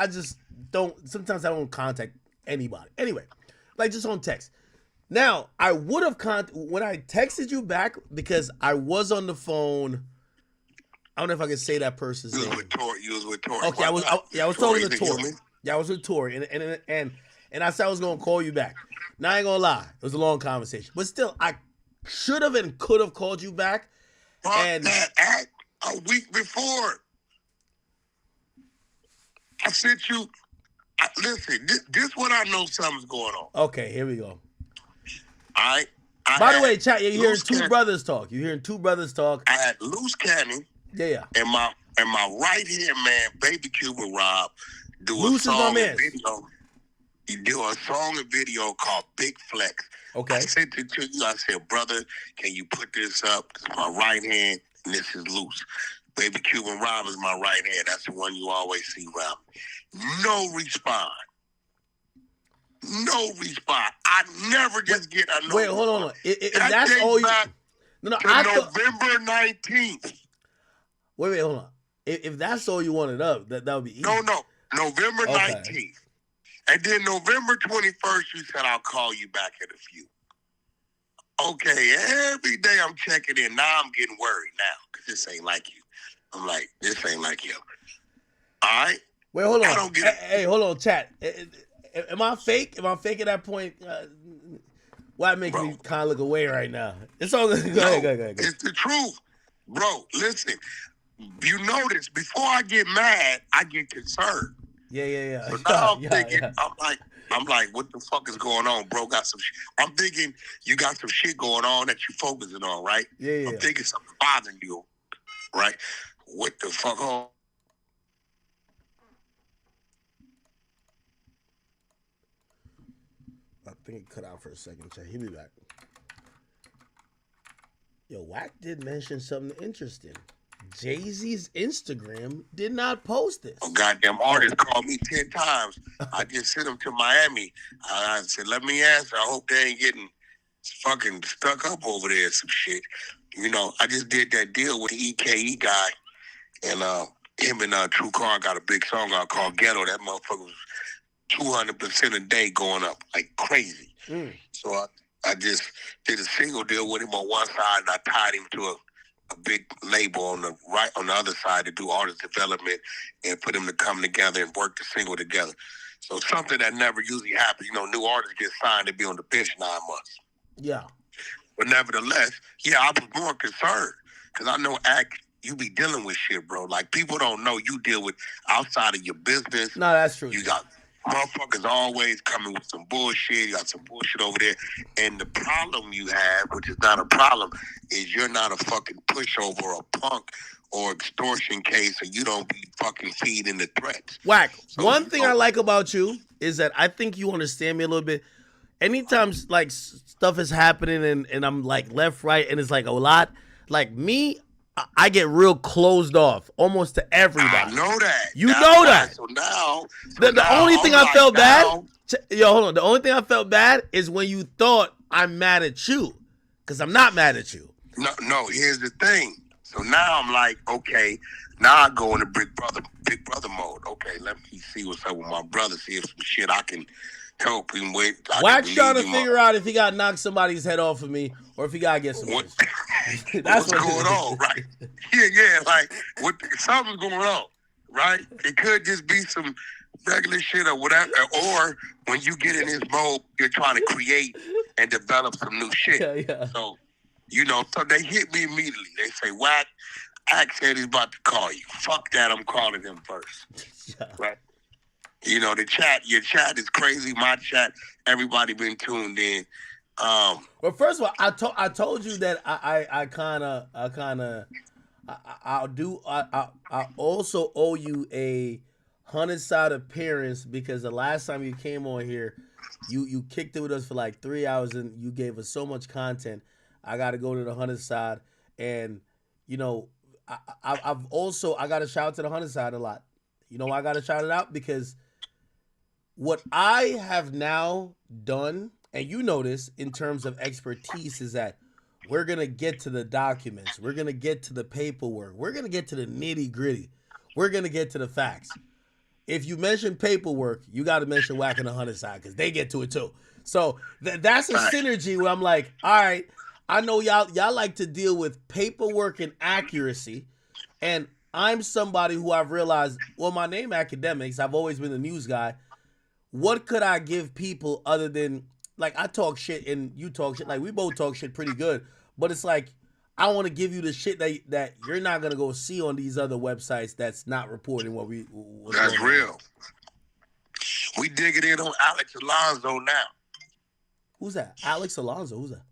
Speaker 1: just don't, sometimes I don't contact anybody. Anyway, just on text. Now, I would have when I texted you back, because I was on the phone. I don't know if I can say that person's name.
Speaker 15: You was with Tori.
Speaker 1: Okay, I was talking to Tori. Yeah, I was with Tori, and I said I was gonna call you back. Now I ain't gonna lie, it was a long conversation, but still, I should have and could have called you back. And
Speaker 15: that a week before, I sent you. Listen, this what I know something's going on.
Speaker 1: Okay, here we go.
Speaker 15: By
Speaker 1: the way, chat, you're hearing two brothers talk. You're hearing two brothers talk.
Speaker 15: I had Loose Cannon.
Speaker 1: Yeah.
Speaker 15: And my right hand man, Baby Cuban Rob, do
Speaker 1: Loose
Speaker 15: a song
Speaker 1: and
Speaker 15: video. He do a song and video called Big Flex.
Speaker 1: Okay.
Speaker 15: I sent it to you. I said, brother, can you put this up? It's my right hand, and this is Loose. Baby Cuban Rob is my right hand. That's the one you always see around. No response. No response. I never just get a no.
Speaker 1: Wait, hold on. If that's all you.
Speaker 15: No, November 19th.
Speaker 1: Wait, hold on. If that's all you wanted up, that would be easy.
Speaker 15: No. November 19th. And then November 21st, you said, I'll call you back in a few. Okay, every day I'm checking in. Now I'm getting worried now because this ain't like you. I'm like, this ain't like you. All right.
Speaker 1: Wait, hold on.
Speaker 15: I don't get it.
Speaker 1: Hey, hold on, chat. Am I fake? Am I fake at that point? Why make me kind of look away right now? It's all good. Go ahead.
Speaker 15: It's the truth. Bro, listen. You notice, before I get mad, I get concerned.
Speaker 1: Yeah.
Speaker 15: So now I'm thinking, I'm like, what the fuck is going on, bro? I'm thinking you got some shit going on that you're focusing on, right?
Speaker 1: Yeah.
Speaker 15: I'm thinking something bothering you, right? What the fuck?
Speaker 1: I think it cut out for a second. Chat. He'll be back. Yo, Wack did mention something interesting. Jay-Z's Instagram did not post this.
Speaker 15: A goddamn artist called me 10 times. I just sent him to Miami. I said, let me answer. I hope they ain't getting fucking stuck up over there some shit. You know, I just did that deal with the EKE guy, and him and True Car got a big song out called Ghetto. That motherfucker was 200% a day going up like crazy. So I just did a single deal with him on one side, and I tied him to a big label on the other side to do artist development and put them to come together and work the single together. So something that never usually happens. You know, new artists get signed to be on the bench 9 months.
Speaker 1: Yeah.
Speaker 15: But nevertheless, yeah, I was more concerned because I know you be dealing with shit, bro. Like, people don't know you deal with outside of your business.
Speaker 1: No, that's true.
Speaker 15: You got motherfuckers always coming with some bullshit. You got some bullshit over there. And the problem you have, which is not a problem, is you're not a fucking pushover or a punk or extortion case, and you don't be fucking feeding the threats.
Speaker 1: Wack, one thing I like about you is that I think you understand me a little bit. Anytime like stuff is happening and I'm like left, right, and it's like a lot, like me, I get real closed off almost to everybody.
Speaker 15: I know that.
Speaker 1: You know that.
Speaker 15: So now,
Speaker 1: the only thing I felt bad, hold on. The only thing I felt bad is when you thought I'm mad at you, because I'm not mad at you.
Speaker 15: No. Here's the thing. So now I'm like, okay, now I go into big brother mode. Okay, let me see what's up with my brother. See if some shit I can help him with.
Speaker 1: Wack's trying to figure out if he got to knock somebody's head off of me or if he got to get some.
Speaker 15: That's what's going on, right? Yeah. Like, something's going on, right? It could just be some regular shit or whatever. Or when you get in this mode, you're trying to create and develop some new shit.
Speaker 1: Yeah.
Speaker 15: So, you know, so they hit me immediately. They say, Wack, Ack said he's about to call you. Fuck that, I'm calling him first. Right? You know, your chat is crazy. My chat, everybody been tuned in.
Speaker 1: Well, first of all, I told you that I also owe you a 100-side appearance because the last time you came on here, you kicked it with us for like 3 hours and you gave us so much content. I got to go to the 100-side, and you know, I've also got to shout out to the 100-side a lot. You know why I got to shout it out? Because what I have now done, and you know this in terms of expertise, is that we're going to get to the documents. We're going to get to the paperwork. We're going to get to the nitty gritty. We're going to get to the facts. If you mention paperwork, you got to mention Wack and the 100-side because they get to it too. So that's a synergy where I'm like, all right, I know y'all like to deal with paperwork and accuracy. And I'm somebody who I've realized, well, my name Academics, I've always been the news guy. What could I give people other than, like, I talk shit and you talk shit. Like, we both talk shit pretty good. But it's like, I want to give you the shit that you're not going to go see on these other websites that's not reporting what's
Speaker 15: that's
Speaker 1: going
Speaker 15: real.
Speaker 1: on.
Speaker 15: We digging in on Alex Alonso now.
Speaker 1: Who's that? Alex Alonso? Who's that?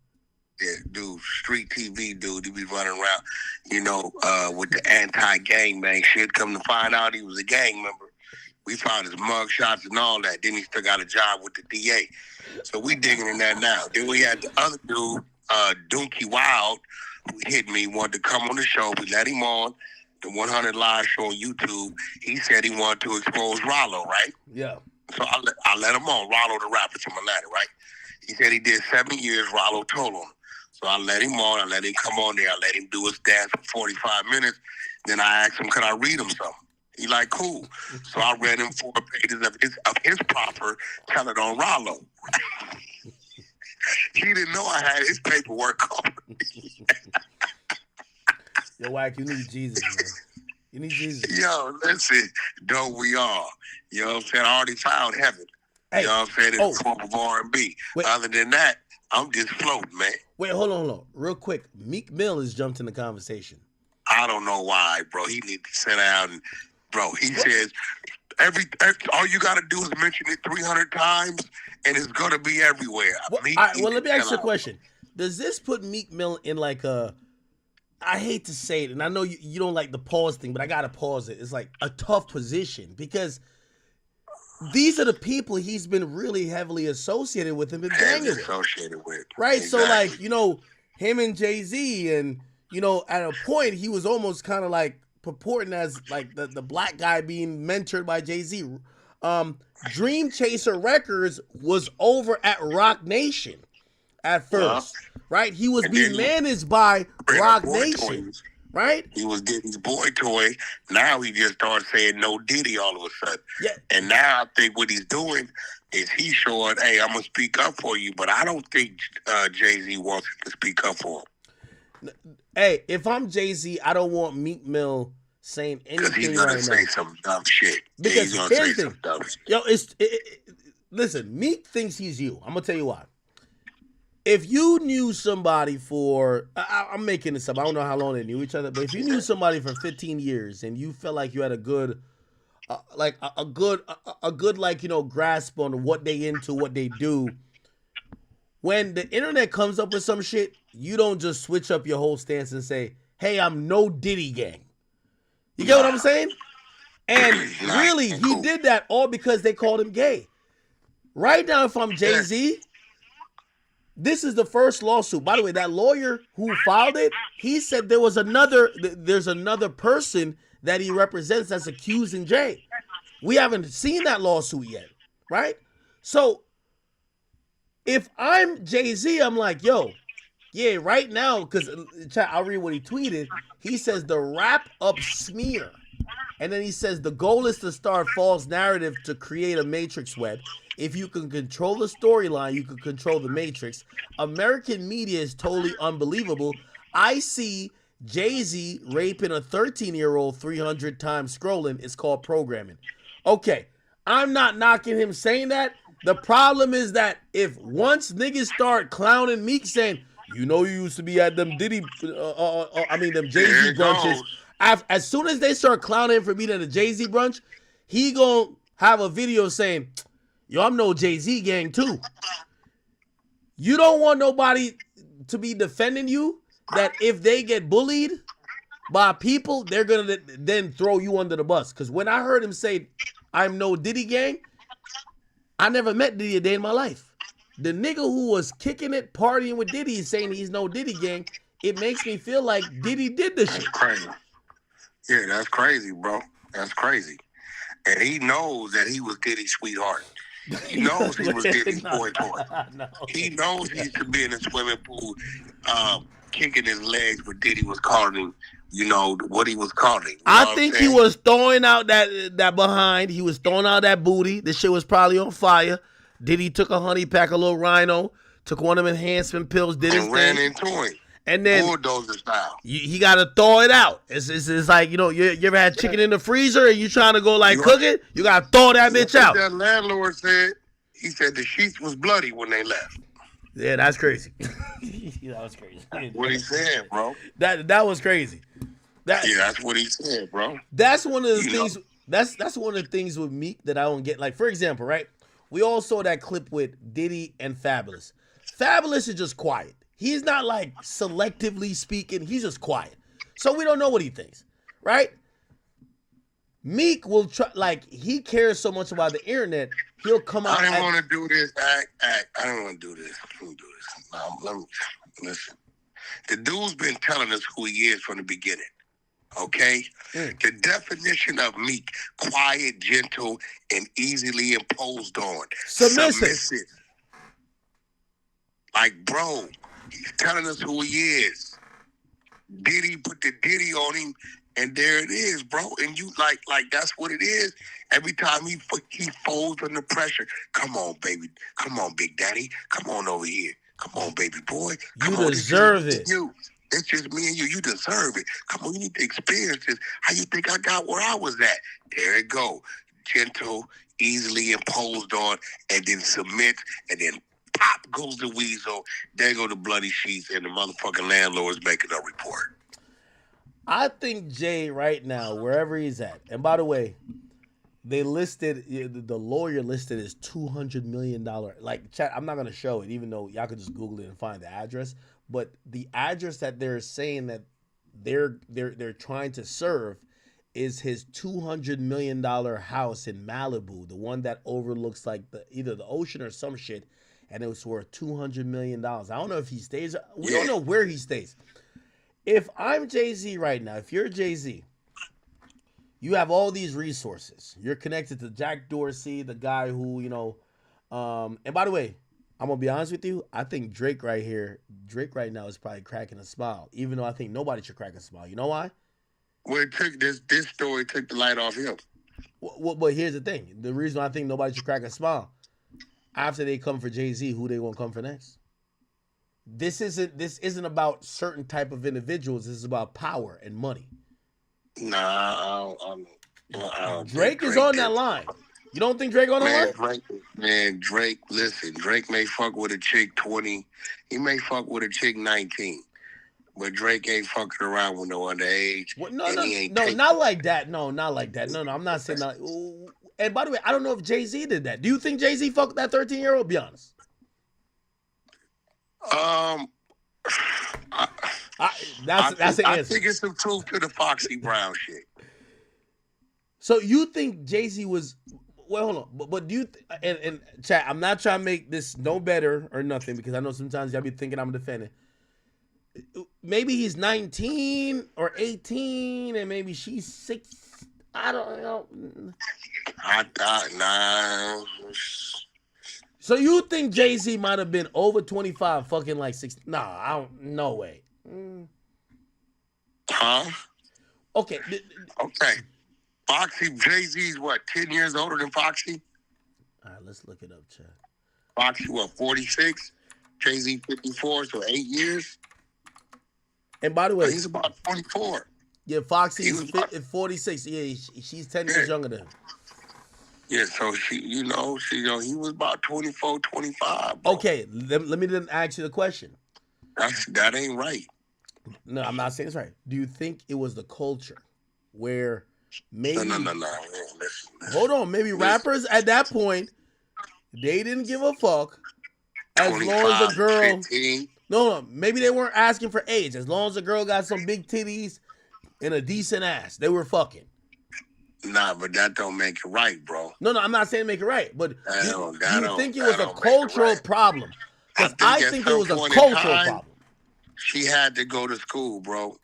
Speaker 15: Yeah, dude, street TV dude. He be running around, you know, with the anti-gang bang shit. Come to find out he was a gang member. We found his mug shots and all that. Then he still got a job with the DA. So we digging in that now. Then we had the other dude, Dookie Wild, who hit me, wanted to come on the show. We let him on the 100 Live show on YouTube. He said he wanted to expose Rollo, right?
Speaker 1: Yeah.
Speaker 15: So I let him on. Rollo the rapper from Atlanta, right? He said he did 7 years. Rollo told him. So I let him on. I let him come on there. I let him do his dance for 45 minutes. Then I asked him, could I read him something? He like, cool. So I read him 4 pages of his proper telling on Rollo. He didn't know I had his paperwork on.
Speaker 1: Yo, Wack, you need Jesus, man. You need Jesus.
Speaker 15: Yo, listen, don't we all? You know what I'm saying? I already found heaven.
Speaker 1: Hey,
Speaker 15: you know what I'm saying? In the form of R&B. Other than that, I'm just floating, man.
Speaker 1: Wait, hold on. Real quick. Meek Mill has jumped in the conversation.
Speaker 15: I don't know why, bro. He needs to sit down and, bro, he says, all you got to do is mention it 300 times, and it's going to be everywhere.
Speaker 1: Well, let me ask you a question. Does this put Meek Mill in like a, I hate to say it, and I know you don't like the pause thing, but I got to pause it. It's like a tough position because these are the people he's been really heavily associated with and been banging with. Right? Exactly. So like, him and Jay-Z and, at a point he was almost kind of like purporting as like the black guy being mentored by Jay-Z. Dream Chaser Records was over at Rock Nation at first, right? He was being managed by Rock Nation, right?
Speaker 15: He was getting his boy toy. Now he just started saying no Diddy all of a sudden. Yeah. And now I think what he's doing is he's showing, hey, I'm going to speak up for you, but I don't think Jay-Z wants him to speak up for him.
Speaker 1: Hey, if I'm Jay-Z, I don't want Meek Mill saying anything
Speaker 15: he's gonna
Speaker 1: right
Speaker 15: say
Speaker 1: now.
Speaker 15: Some dumb shit.
Speaker 1: Because
Speaker 15: he's gonna say some
Speaker 1: thing,
Speaker 15: dumb shit.
Speaker 1: Yo, listen, Meek thinks he's you. I'm gonna tell you why. If you knew somebody for, I'm making this up. I don't know how long they knew each other, but if you knew somebody for 15 years and you felt like you had a good, grasp on what they into, what they do, when the internet comes up with some shit, you don't just switch up your whole stance and say, "Hey, I'm no Diddy gang." You get what I'm saying? And really, he did that all because they called him gay. Right now, if I'm Jay-Z, this is the first lawsuit. By the way, that lawyer who filed it, he said there's another person that he represents that's accusing Jay. We haven't seen that lawsuit yet, right? So if I'm Jay-Z, I'm like, yo, yeah, right now, because I'll read what he tweeted. He says the wrap-up smear. And then he says the goal is to start false narrative to create a matrix web. If you can control the storyline, you can control the matrix. American media is totally unbelievable. I see Jay-Z raping a 13-year-old 300 times scrolling. It's called programming. Okay, I'm not knocking him saying that. The problem is that if once niggas start clowning Meek saying, you used to be at them Diddy, them Jay-Z brunches. As soon as they start clowning him for being at a Jay-Z brunch, he gonna have a video saying, yo, I'm no Jay-Z gang too. You don't want nobody to be defending you that if they get bullied by people, they're gonna then throw you under the bus. Because when I heard him say, I'm no Diddy gang, I never met Diddy a day in my life. The nigga who was kicking it, partying with Diddy, is saying he's no Diddy gang. It makes me feel like Diddy did this shit.
Speaker 15: That's crazy. Yeah, that's crazy, bro. That's crazy. And he knows that he was Diddy's sweetheart. He knows he was Diddy's boy toy.
Speaker 1: No.
Speaker 15: He knows he used to be in the swimming pool kicking his legs, but Diddy was calling him, what he was calling him.
Speaker 1: I think he was throwing out that behind. He was throwing out that booty. The shit was probably on fire. Diddy took a honey pack, a little rhino, took one of them enhancement pills, did his thing.
Speaker 15: Ran into him.
Speaker 1: And then
Speaker 15: bulldozer style.
Speaker 1: He got to thaw it out. It's like, you ever had chicken in the freezer and you trying to go cook it? You got to thaw that bitch out.
Speaker 15: That landlord said, he said the sheets was bloody when they left.
Speaker 1: Yeah, that's crazy. That was crazy.
Speaker 15: What he said, bro.
Speaker 1: That was crazy.
Speaker 15: That's what he said, bro.
Speaker 1: That's one of the things. That's one of the things with Meek that I don't get. Like, for example, right? We all saw that clip with Diddy and Fabulous. Fabulous is just quiet. He's not like selectively speaking. He's just quiet. So we don't know what he thinks, right? Meek will try, he cares so much about the internet, he'll come out.
Speaker 15: I didn't want to do this. I don't want to do this. Let me listen. The dude's been telling us who he is from the beginning. Okay? The definition of Meek, quiet, gentle, and easily imposed on. Submissive. Like, bro, he's telling us who he is. Diddy put the Diddy on him, and there it is, bro. And you like that's what it is. Every time he folds under pressure. Come on, baby. Come on, Big Daddy. Come on over here. Come on, baby boy.
Speaker 1: You deserve it.
Speaker 15: It's just me and you. You deserve it. Come on, you need to experience this. How you think I got where I was at? There it go. Gentle, easily imposed on, and then submit, and then pop goes the weasel. There go the bloody sheets, and the motherfucking landlord's making a report.
Speaker 1: I think Jay right now, wherever he's at, and by the way, they listed, the lawyer listed as $200 million. Like, chat, I'm not going to show it, even though y'all could just Google it and find the address. But the address that they're saying that they're trying to serve is his $200 million house in Malibu, the one that overlooks like either the ocean or some shit, and it was worth $200 million. I don't know if he stays. We don't know where he stays. If I'm Jay-Z right now, if you're Jay-Z, you have all these resources. You're connected to Jack Dorsey, the guy who, and by the way, I'm going to be honest with you. I think Drake right now is probably cracking a smile, even though I think nobody should crack a smile. You know why?
Speaker 15: Well, it took this story took the light off him.
Speaker 1: Well, but here's the thing. The reason I think nobody should crack a smile, after they come for Jay-Z, who they going to come for next? This isn't about certain type of individuals. This is about power and money.
Speaker 15: Nah, I don't
Speaker 1: Drake is on that line. You don't think Drake on that line?
Speaker 15: Drake, listen, Drake may fuck with a chick 20. He may fuck with a chick 19. But Drake ain't fucking around with no underage.
Speaker 1: No, not like that. No, not like that. No, I'm not saying that. And by the way, I don't know if Jay-Z did that. Do you think Jay-Z fucked that 13-year-old? Be honest. That's the answer.
Speaker 15: I think it's some truth to the Foxy Brown shit.
Speaker 1: So you think Jay-Z was? Well, hold on, but do you? And chat, I'm not trying to make this no better or nothing, because I know sometimes y'all be thinking I'm defending. Maybe he's 19 or 18, and maybe she's 6. I don't know.
Speaker 15: Nah.
Speaker 1: So you think Jay-Z might have been over 25, fucking like 60? Nah, I don't. No way.
Speaker 15: Huh?
Speaker 1: Okay.
Speaker 15: Okay. Foxy, Jay-Z's what, 10 years older than Foxy?
Speaker 1: All right, let's look it up, Chad.
Speaker 15: Foxy, what, 46? Jay-Z, 54, so 8 years?
Speaker 1: And by the way,
Speaker 15: he's about 24.
Speaker 1: Yeah, Foxy's 46. Yeah, she's 10 years younger than him.
Speaker 15: Yeah, so he was about 24, 25. Bro.
Speaker 1: Okay, let me then ask you the question.
Speaker 15: That ain't right.
Speaker 1: No, I'm not saying it's right. Do you think it was the culture where maybe...
Speaker 15: No. Listen.
Speaker 1: Hold on. Maybe rappers at that point, they didn't give a fuck as long as the girl...
Speaker 15: 15.
Speaker 1: No, maybe they weren't asking for age. As long as the girl got some big titties and a decent ass, they were fucking.
Speaker 15: Nah, but that don't make it right, bro.
Speaker 1: No, I'm not saying make it right, but do you think it was a
Speaker 15: don't
Speaker 1: cultural problem? Because I think it was a cultural problem.
Speaker 15: She had to go to school, bro.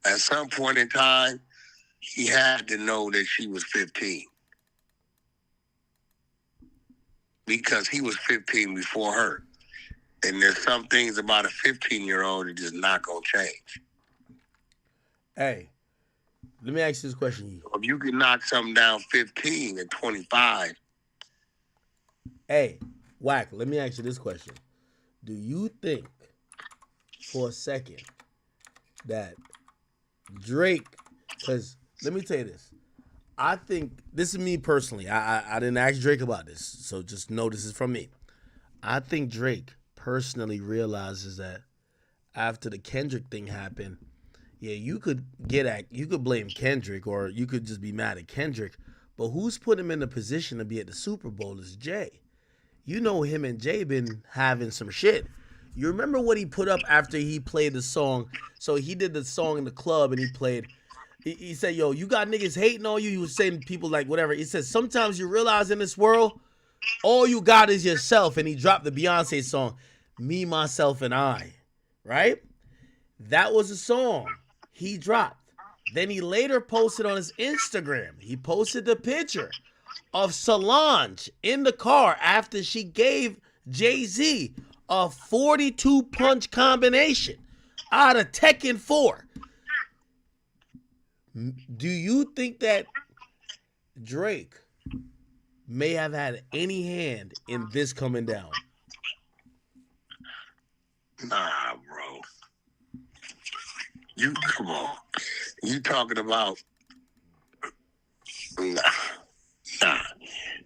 Speaker 15: At some point in time, he had to know that she was 15. Because he was 15 before her. And there's some things about a 15-year-old that just not going to change.
Speaker 1: Hey, let me ask you this question.
Speaker 15: If you can knock something down 15 and 25.
Speaker 1: Hey, Wack, let me ask you this question. Do you think for a second that Drake, because let me tell you this. I think, this is me personally. I didn't ask Drake about this, so just know this is from me. I think Drake personally realizes that after the Kendrick thing happened, yeah, you could blame Kendrick, or you could just be mad at Kendrick, but who's put him in the position to be at the Super Bowl is Jay. You know him and Jay been having some shit. You remember what he put up after he played the song? So he did the song in the club and he said, yo, you got niggas hating on you. He was saying people like whatever. He said, sometimes you realize in this world, all you got is yourself. And he dropped the Beyonce song, Me, Myself, and I, right? That was a song he dropped. Then he later posted on his Instagram. He posted the picture of Solange in the car after she gave Jay-Z a 42 punch combination out of Tekken 4. Do you think that Drake may have had any hand in this coming down?
Speaker 15: You come on. You talking about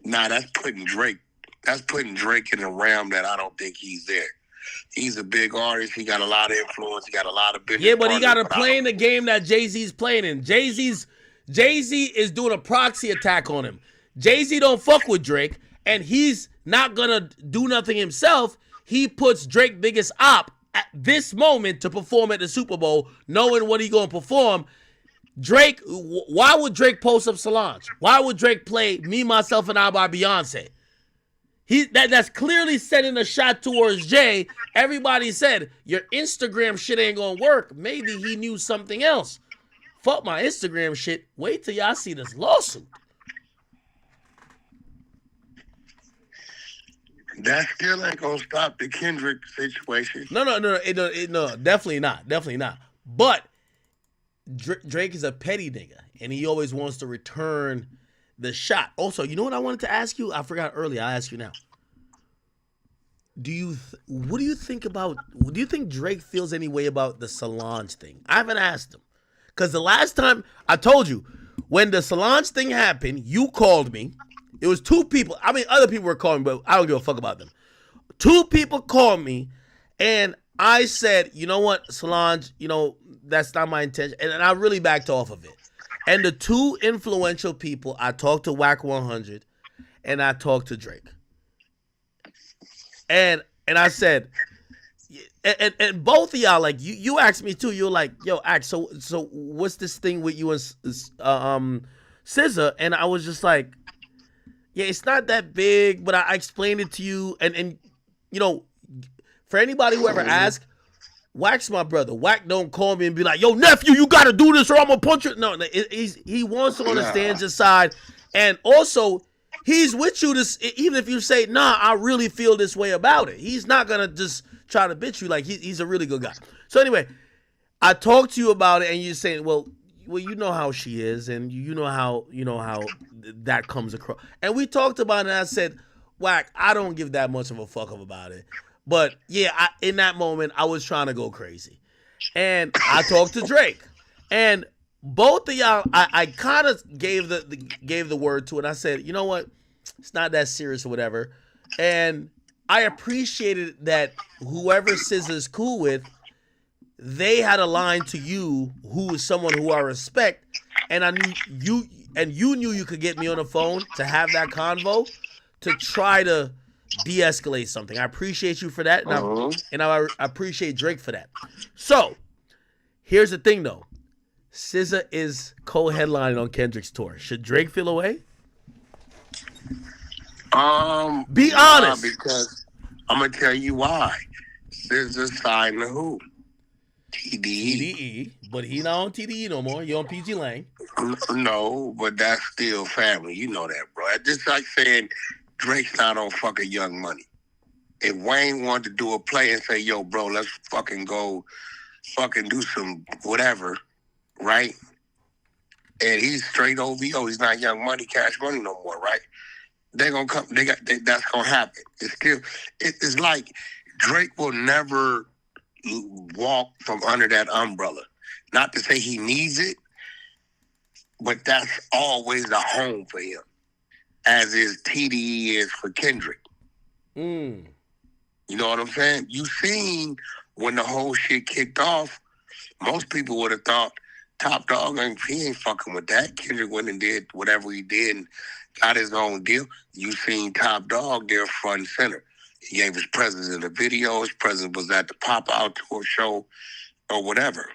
Speaker 15: nah, that's putting Drake. That's putting Drake in a realm that I don't think he's there. He's a big artist. He got a lot of influence. He got a lot of business.
Speaker 1: Yeah, but he got to
Speaker 15: partners,
Speaker 1: play in the game that Jay-Z's playing in. Jay-Z is doing a proxy attack on him. Jay-Z don't fuck with Drake, and he's not gonna do nothing himself. He puts Drake biggest op at this moment to perform at the Super Bowl, knowing what he gonna perform. Drake, why would Drake post up Solange? Why would Drake play Me, Myself, and I by Beyonce? That's clearly setting a shot towards Jay. Everybody said, your Instagram shit ain't gonna work. Maybe he knew something else. Fuck my Instagram shit. Wait till y'all see this lawsuit.
Speaker 15: That still ain't gonna stop the Kendrick situation.
Speaker 1: No, definitely not. But Drake is a petty nigga, and he always wants to return the shot. Also, you know what I wanted to ask you? I forgot earlier. I'll ask you now. Do you think Drake feels any way about the Solange thing? I haven't asked him. Because the last time, I told you, when the Solange thing happened, you called me. It was two people. I mean, other people were calling me, but I don't give a fuck about them. Two people called me, and I said, you know what, Solange, that's not my intention. And I really backed off of it. And the two influential people, I talked to Whack 100, and I talked to Drake. And I said, and both of y'all, like, you asked me too. You're like, yo, Axe, so what's this thing with you and SZA? And I was just like, yeah, it's not that big, but I explained it to you. And for anybody who ever asked, Wack's my brother. Wack don't call me and be like, yo, nephew, you got to do this or I'm going to punch you. No, he wants to understand your side. And also, he's with you, even if you say, nah, I really feel this way about it. He's not going to just try to bitch you. Like, he's a really good guy. So anyway, I talked to you about it, and you're saying, well, you know how she is, and you know how that comes across. And we talked about it, and I said, Wack, I don't give that much of a fuck about it. But yeah, in that moment, I was trying to go crazy. And I talked to Drake. And both of y'all, I kind of gave the word to it. I said, you know what? It's not that serious or whatever. And I appreciated that whoever SZA's cool with, they had a line to you, who is someone who I respect. And I knew you knew you could get me on the phone to have that convo to try to de-escalate something. I appreciate you for that. And I appreciate Drake for that. So, here's the thing though. SZA is co-headlining on Kendrick's tour. Should Drake feel away? Be honest.
Speaker 15: Because I'm gonna tell you why. SZA signed to who?
Speaker 1: TDE. But he not on TDE no more. You on PG Lane.
Speaker 15: No, but that's still family. You know that, bro. It's just like saying Drake's not on fucking Young Money. If Wayne wanted to do a play and say, yo, bro, let's fucking go fucking do some whatever, right? And he's straight OVO. He's not Young Money, Cash Money no more, right? They're gonna come. That's gonna happen. It's like Drake will never walk from under that umbrella. Not to say he needs it, but that's always a home for him, as is TDE is for Kendrick. You know what I'm saying? You seen when the whole shit kicked off, most people would have thought Top Dog, he ain't fucking with that. Kendrick went and did whatever he did and got his own deal. You seen Top Dog there front and center. He gave his presence in the video. His presence was at the pop-out tour show or whatever.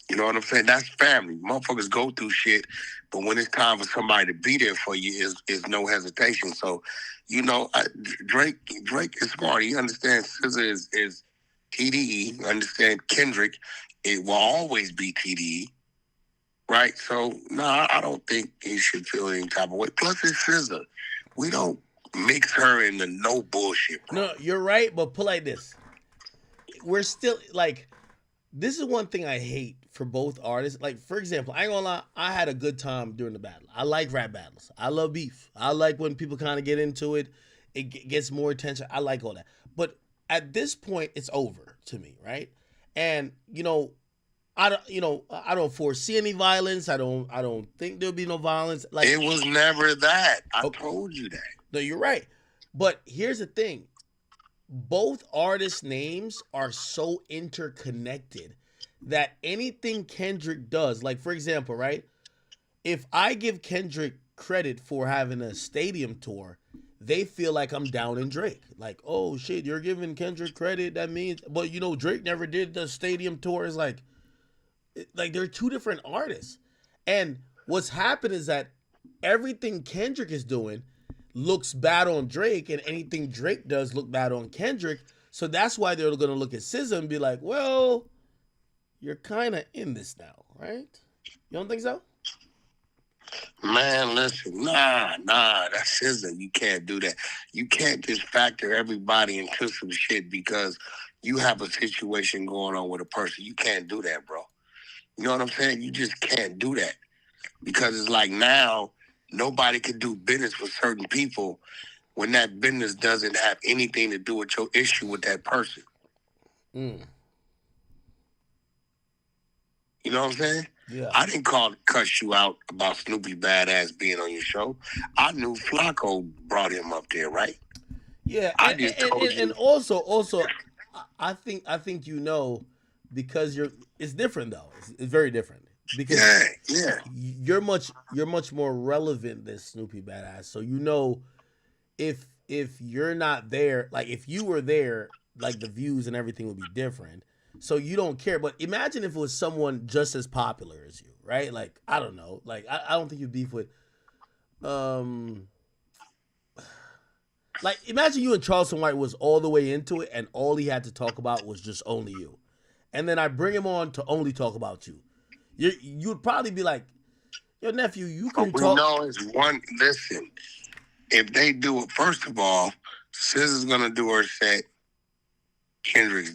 Speaker 15: You know what I'm saying? That's family. Motherfuckers go through shit, but when it's time for somebody to be there for you, is no hesitation. So, Drake is smart. He understands SZA is TDE. Understand Kendrick, it will always be TDE. Right? So, I don't think he should feel any type of way. Plus, it's SZA. We don't mix her into no bullshit, bro.
Speaker 1: No, you're right, but put like this. We're still, like, this is one thing I hate for both artists. Like, for example, I ain't gonna lie, I had a good time during the battle. I like rap battles. I love beef. I like when people kind of get into it. It gets more attention. I like all that. But at this point, it's over to me, right? And, I don't foresee any violence. I don't think there'll be no violence. Like,
Speaker 15: it was never that. I told you that.
Speaker 1: No, you're right. But here's the thing. Both artists' names are so interconnected that anything Kendrick does, like for example, right? If I give Kendrick credit for having a stadium tour, they feel like I'm down in Drake. Like, oh shit, you're giving Kendrick credit. That means, but Drake never did the stadium tour. It's like they're two different artists. And what's happened is that everything Kendrick is doing looks bad on Drake, and anything Drake does look bad on Kendrick. So that's why they're going to look at SZA and be like, well, you're kind of in this now, right? You don't think so?
Speaker 15: Man, listen, that's SZA. You can't do that. You can't just factor everybody into some shit because you have a situation going on with a person. You can't do that, bro. You know what I'm saying? You just can't do that. Because it's like now, nobody can do business with certain people when that business doesn't have anything to do with your issue with that person.
Speaker 1: Mm.
Speaker 15: You know what I'm saying?
Speaker 1: Yeah.
Speaker 15: I didn't cuss you out about Snoopy Badass being on your show. I knew Flacco brought him up there, right?
Speaker 1: Yeah, and also, I think because it's different though. It's very different because you're much more relevant than Snoopy Badass. So if you're not there, like if you were there, like the views and everything would be different. So you don't care. But imagine if it was someone just as popular as you, right? Like, I don't know. Like, I don't think you'd beef with, like, imagine you and Charleston White was all the way into it and all he had to talk about was just only you. And then I bring him on to only talk about you. You would probably be like, yo, nephew, you can talk.
Speaker 15: No, it's one, listen, if they do it, first of all, SZA's going to do her set. Kendrick's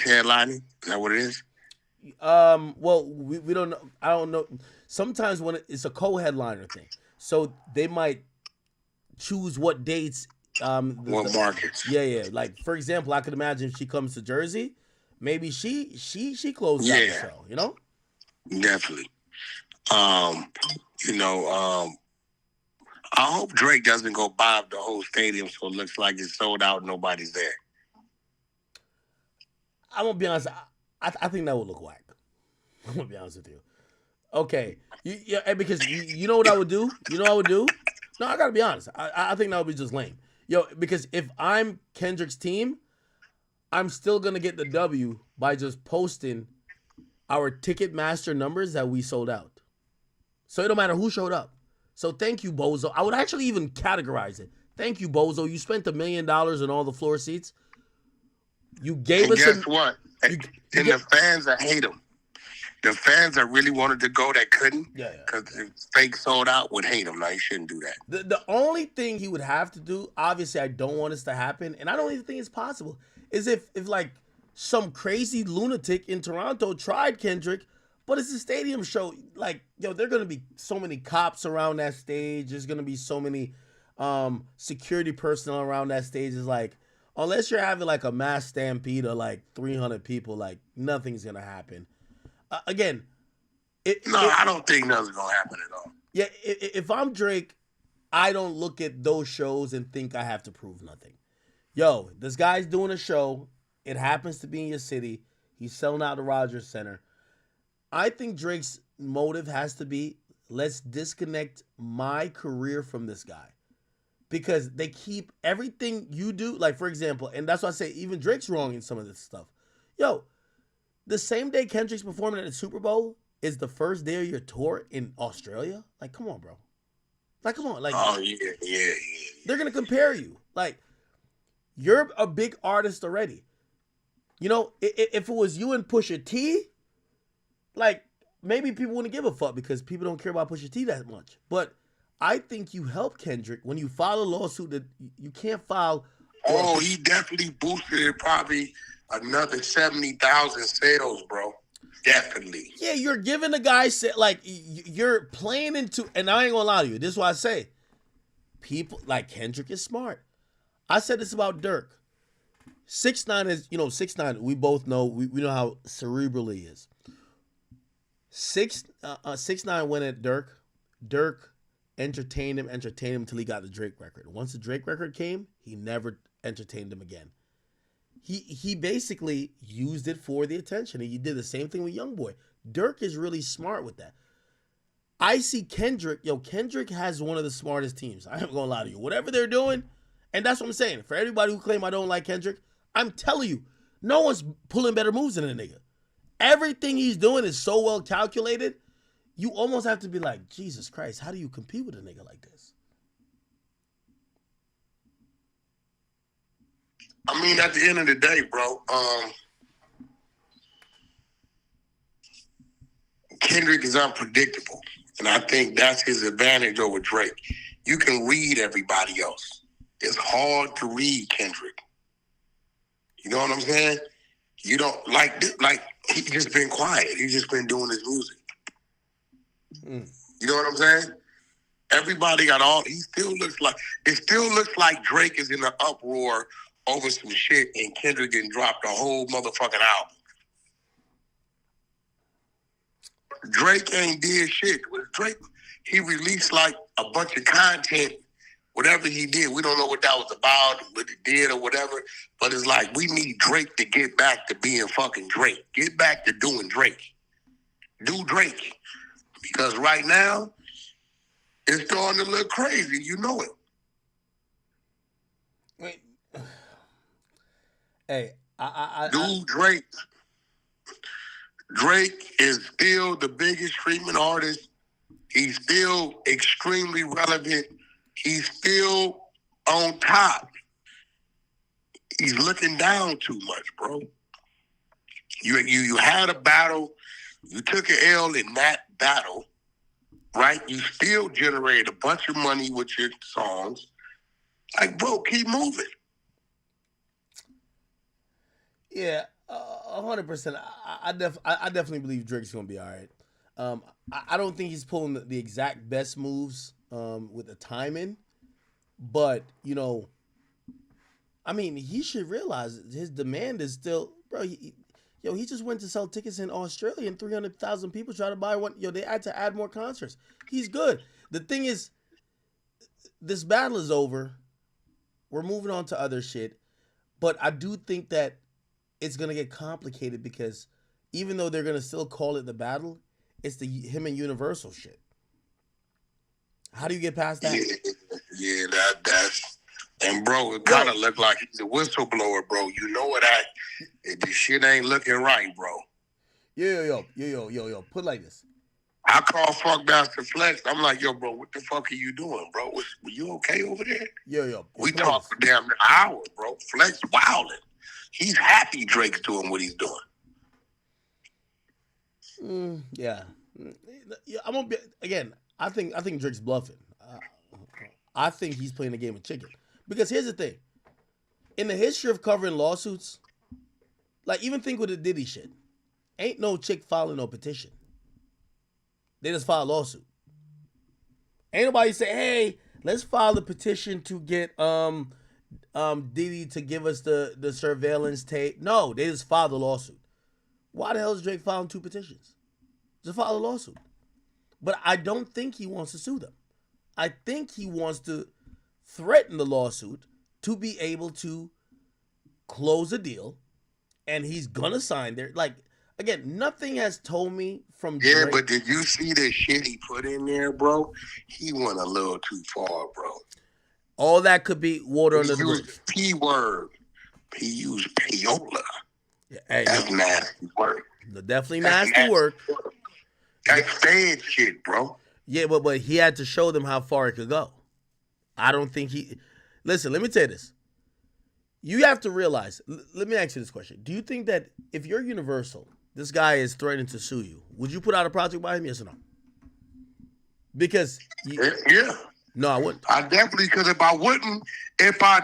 Speaker 15: headlining. Is that what it is?
Speaker 1: Well, we don't know. I don't know. Sometimes when it's a co-headliner thing, so they might choose what dates.
Speaker 15: What markets?
Speaker 1: Yeah. Like for example, I could imagine if she comes to Jersey, maybe she closes out the show. You know?
Speaker 15: Definitely. I hope Drake doesn't go buy up the whole stadium so it looks like it's sold out and nobody's there.
Speaker 1: I'm gonna be honest. I think that would look whack. I'm gonna be honest with you. Okay, because you know what I would do. You know what I would do. No, I gotta be honest. I think that would be just lame. Because if I'm Kendrick's team, I'm still gonna get the W by just posting our Ticketmaster numbers that we sold out. So it don't matter who showed up. So thank you, Bozo. I would actually even categorize it. Thank you, Bozo. You spent $1 million on all the floor seats. You gave us.
Speaker 15: Guess what? The fans that hate him, the fans that really wanted to go that couldn't, because it's fake sold out, would hate him. Now, you shouldn't do that.
Speaker 1: The only thing he would have to do, obviously, I don't want this to happen, and I don't even think it's possible, is if like some crazy lunatic in Toronto tried Kendrick, but it's a stadium show. Like, there are gonna be so many cops around that stage. There's gonna be so many security personnel around that stage. It's like, unless you're having like a mass stampede of like 300 people, like nothing's gonna happen. Again,
Speaker 15: I don't think nothing's gonna happen at all.
Speaker 1: Yeah, if I'm Drake, I don't look at those shows and think I have to prove nothing. Yo, this guy's doing a show. It happens to be in your city. He's selling out the Rogers Center. I think Drake's motive has to be, let's disconnect my career from this guy. Because they keep everything you do, like for example, and that's why I say even Drake's wrong in some of this stuff. Yo, the same day Kendrick's performing at the Super Bowl is the first day of your tour in Australia. Like, come on, bro. Like, come on. Like,
Speaker 15: oh yeah.
Speaker 1: They're gonna compare you. Like, you're a big artist already. If it was you and Pusha T, like maybe people wouldn't give a fuck because people don't care about Pusha T that much. But I think you help Kendrick when you file a lawsuit that you can't file.
Speaker 15: Oh, he definitely boosted it probably another 70,000 sales, bro. Definitely.
Speaker 1: Yeah, you're giving the guy, like, you're playing into, and I ain't gonna lie to you, this is why I say, people, like Kendrick is smart. I said this about Dirk. 6ix9ine is, 6ix9ine, we both know, we know how cerebral he is. 6ix9ine went at Dirk. Dirk entertained him until he got the Drake record. Once the Drake record came, he never entertained him again. He basically used it for the attention. He did the same thing with YoungBoy. Dirk is really smart with that. I see Kendrick. Kendrick has one of the smartest teams. I ain't gonna lie to you. Whatever they're doing, and that's what I'm saying. For everybody who claim I don't like Kendrick, I'm telling you, no one's pulling better moves than a nigga. Everything he's doing is so well calculated, you almost have to be like, Jesus Christ, how do you compete with a nigga like this?
Speaker 15: I mean, at the end of the day, bro, Kendrick is unpredictable. And I think that's his advantage over Drake. You can read everybody else. It's hard to read Kendrick. You know what I'm saying? You don't like he's just been quiet. He's just been doing his music. You know what I'm saying? Everybody got all. It still looks like Drake is in an uproar over some shit, and Kendrick didn't drop the whole motherfucking album. Drake ain't did shit. With Drake, he released like a bunch of content. Whatever he did, we don't know what that was about, what he did or whatever. But it's like, we need Drake to get back to being fucking Drake. Get back to doing Drake. Do Drake. Because right now, it's starting to look crazy. You know it.
Speaker 1: Wait. Hey,
Speaker 15: Do Drake. Drake is still the biggest streaming artist. He's still extremely relevant. He's still on top. He's looking down too much, bro. You had a battle. You took an L in that battle, right? You still generated a bunch of money with your songs. Like, bro, keep moving.
Speaker 1: Yeah, 100%. I definitely believe Drake's gonna be all right. I don't think he's pulling the exact best moves with the timing, but I mean, he should realize his demand is still, bro. He just went to sell tickets in Australia and 300,000 people try to buy one. They had to add more concerts. He's good. The thing is, this battle is over. We're moving on to other shit, but I do think that it's gonna get complicated because even though they're gonna still call it the battle, it's the him and Universal shit. How do you get past that?
Speaker 15: Yeah, that's and bro, it kind of looked like he's a whistleblower, bro. You know what? This shit ain't looking right, bro.
Speaker 1: Yo. Put it like this.
Speaker 15: I call Funkmaster Flex. I'm like, yo, bro, what the fuck are you doing, bro? Were you okay over there?
Speaker 1: Yo.
Speaker 15: We talked for damn an hour, bro. Flex wilding. He's happy Drake's doing what he's doing.
Speaker 1: Yeah. I'm gonna be again. I think Drake's bluffing. I think he's playing a game of chicken. Because here's the thing. In the history of covering lawsuits, like even think with the Diddy shit, ain't no chick filing no petition. They just file a lawsuit. Ain't nobody say, hey, let's file a petition to get Diddy to give us the surveillance tape. No, they just filed the lawsuit. Why the hell is Drake filing 2 petitions? Just file a lawsuit. But I don't think he wants to sue them. I think he wants to threaten the lawsuit to be able to close a deal, and he's gonna sign there. Like, again, nothing has told me from Drake.
Speaker 15: Yeah, but did you see the shit he put in there, bro? He went a little too far, bro.
Speaker 1: All that could be water under the bridge.
Speaker 15: P word. He used payola.
Speaker 1: Yeah, hey,
Speaker 15: that's nasty work.
Speaker 1: Definitely nasty work.
Speaker 15: That's Fed shit, bro.
Speaker 1: Yeah, but he had to show them how far it could go. I don't think he... Listen, let me tell you this. You have to realize... Let me ask you this question. Do you think that if you're Universal, this guy is threatening to sue you, would you put out a project by him, yes or no? Because...
Speaker 15: Yeah.
Speaker 1: No, I wouldn't.
Speaker 15: I definitely, because if I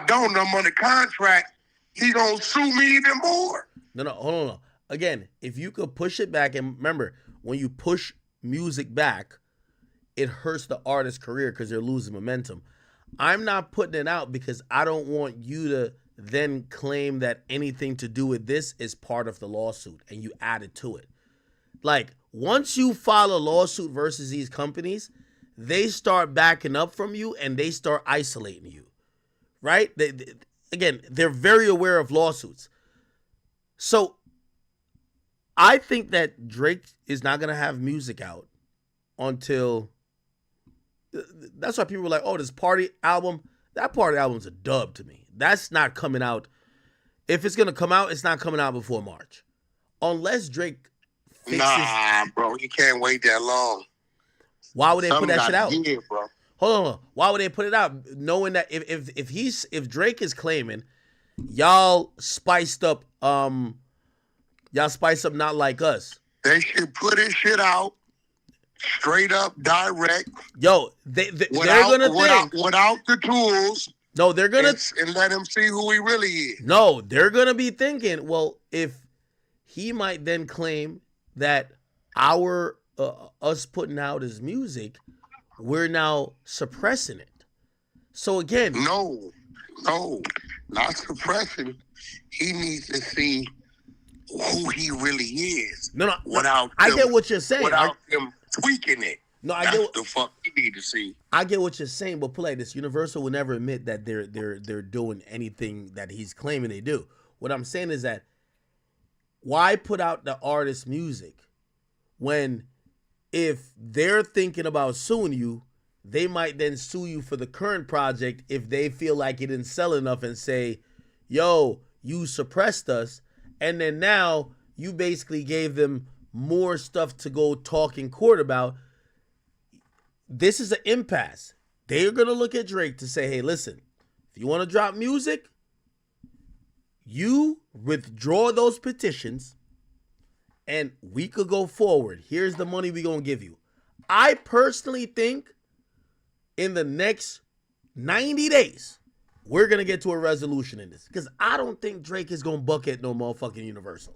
Speaker 15: don't, I'm on the contract, he gonna sue me even more.
Speaker 1: No, hold on. Again, if you could push it back, and remember, when you push music back, it hurts the artist's career because they're losing momentum. I'm not putting it out because I don't want you to then claim that anything to do with this is part of the lawsuit and you add it to it. Like, once you file a lawsuit versus these companies, they start backing up from you and they start isolating you, right? Again, they're very aware of lawsuits. So I think that Drake is not going to have music out until, that's why people were like, oh, this party album, that party album's a dub to me. That's not coming out. If it's going to come out, it's not coming out before March. Unless Drake fixes.
Speaker 15: Nah, bro, you can't wait that long.
Speaker 1: Why would they put that shit out?
Speaker 15: Year, bro.
Speaker 1: Hold on. Why would they put it out? Knowing that if Drake is claiming y'all spiced up Not Like Us.
Speaker 15: They should put his shit out straight up, direct.
Speaker 1: Yo, they're gonna think
Speaker 15: without the tools.
Speaker 1: No, they're gonna
Speaker 15: and let him see who he really is.
Speaker 1: No, they're gonna be thinking, well, if he might then claim that us putting out his music, we're now suppressing it. So again,
Speaker 15: no, not suppressing. He needs to see who he really is.
Speaker 1: No,
Speaker 15: without
Speaker 1: I get what you're saying.
Speaker 15: Without him tweaking it.
Speaker 1: No, I
Speaker 15: That's
Speaker 1: get
Speaker 15: the fuck you need to see.
Speaker 1: I get what you're saying, but put like this: Universal will never admit that they're doing anything that he's claiming they do. What I'm saying is that why put out the artist's music when if they're thinking about suing you, they might then sue you for the current project if they feel like it didn't sell enough and say, yo, you suppressed us, and then now you basically gave them more stuff to go talk in court about. This is an impasse. They're going to look at Drake to say, hey, listen, if you want to drop music, you withdraw those petitions and we could go forward. Here's the money we're going to give you. I personally think in the next 90 days, we're going to get to a resolution in this. Because I don't think Drake is going to bucket no motherfucking Universal.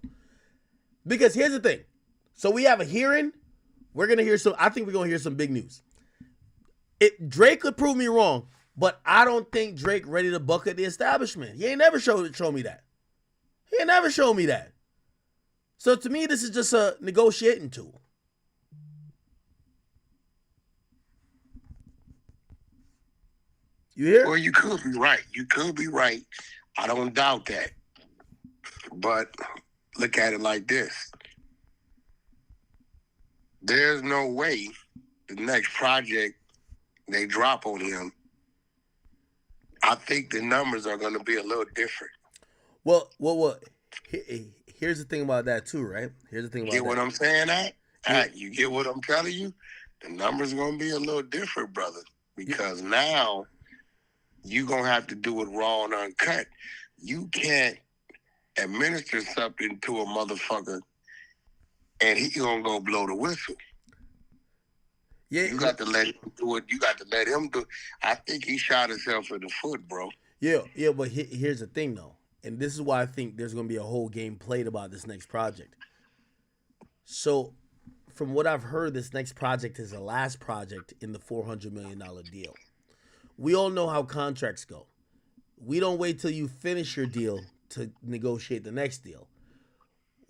Speaker 1: Because here's the thing. So we have a hearing. We're going to hear I think we're going to hear some big news. Drake could prove me wrong, but I don't think Drake ready to bucket the establishment. He ain't never show me that. He ain't never showed me that. So to me, this is just a negotiating tool. You hear?
Speaker 15: Well, you could be right. You could be right. I don't doubt that. But look at it like this. There's no way the next project they drop on him, I think the numbers are going to be a little different.
Speaker 1: Well, here's the thing about that too, right? Here's the thing about that.
Speaker 15: Get what I'm saying, you get what I'm telling you? The numbers are going to be a little different, brother. Because now you're going to have to do it raw and uncut. You can't administer something to a motherfucker and he going to go blow the whistle.
Speaker 1: Yeah,
Speaker 15: you got to let him do it. You got to let him do it. I think he shot himself in the foot, bro.
Speaker 1: Yeah, but here's the thing, though. And this is why I think there's going to be a whole game played about this next project. So, from what I've heard, this next project is the last project in the $400 million deal. We all know how contracts go. We don't wait till you finish your deal to negotiate the next deal.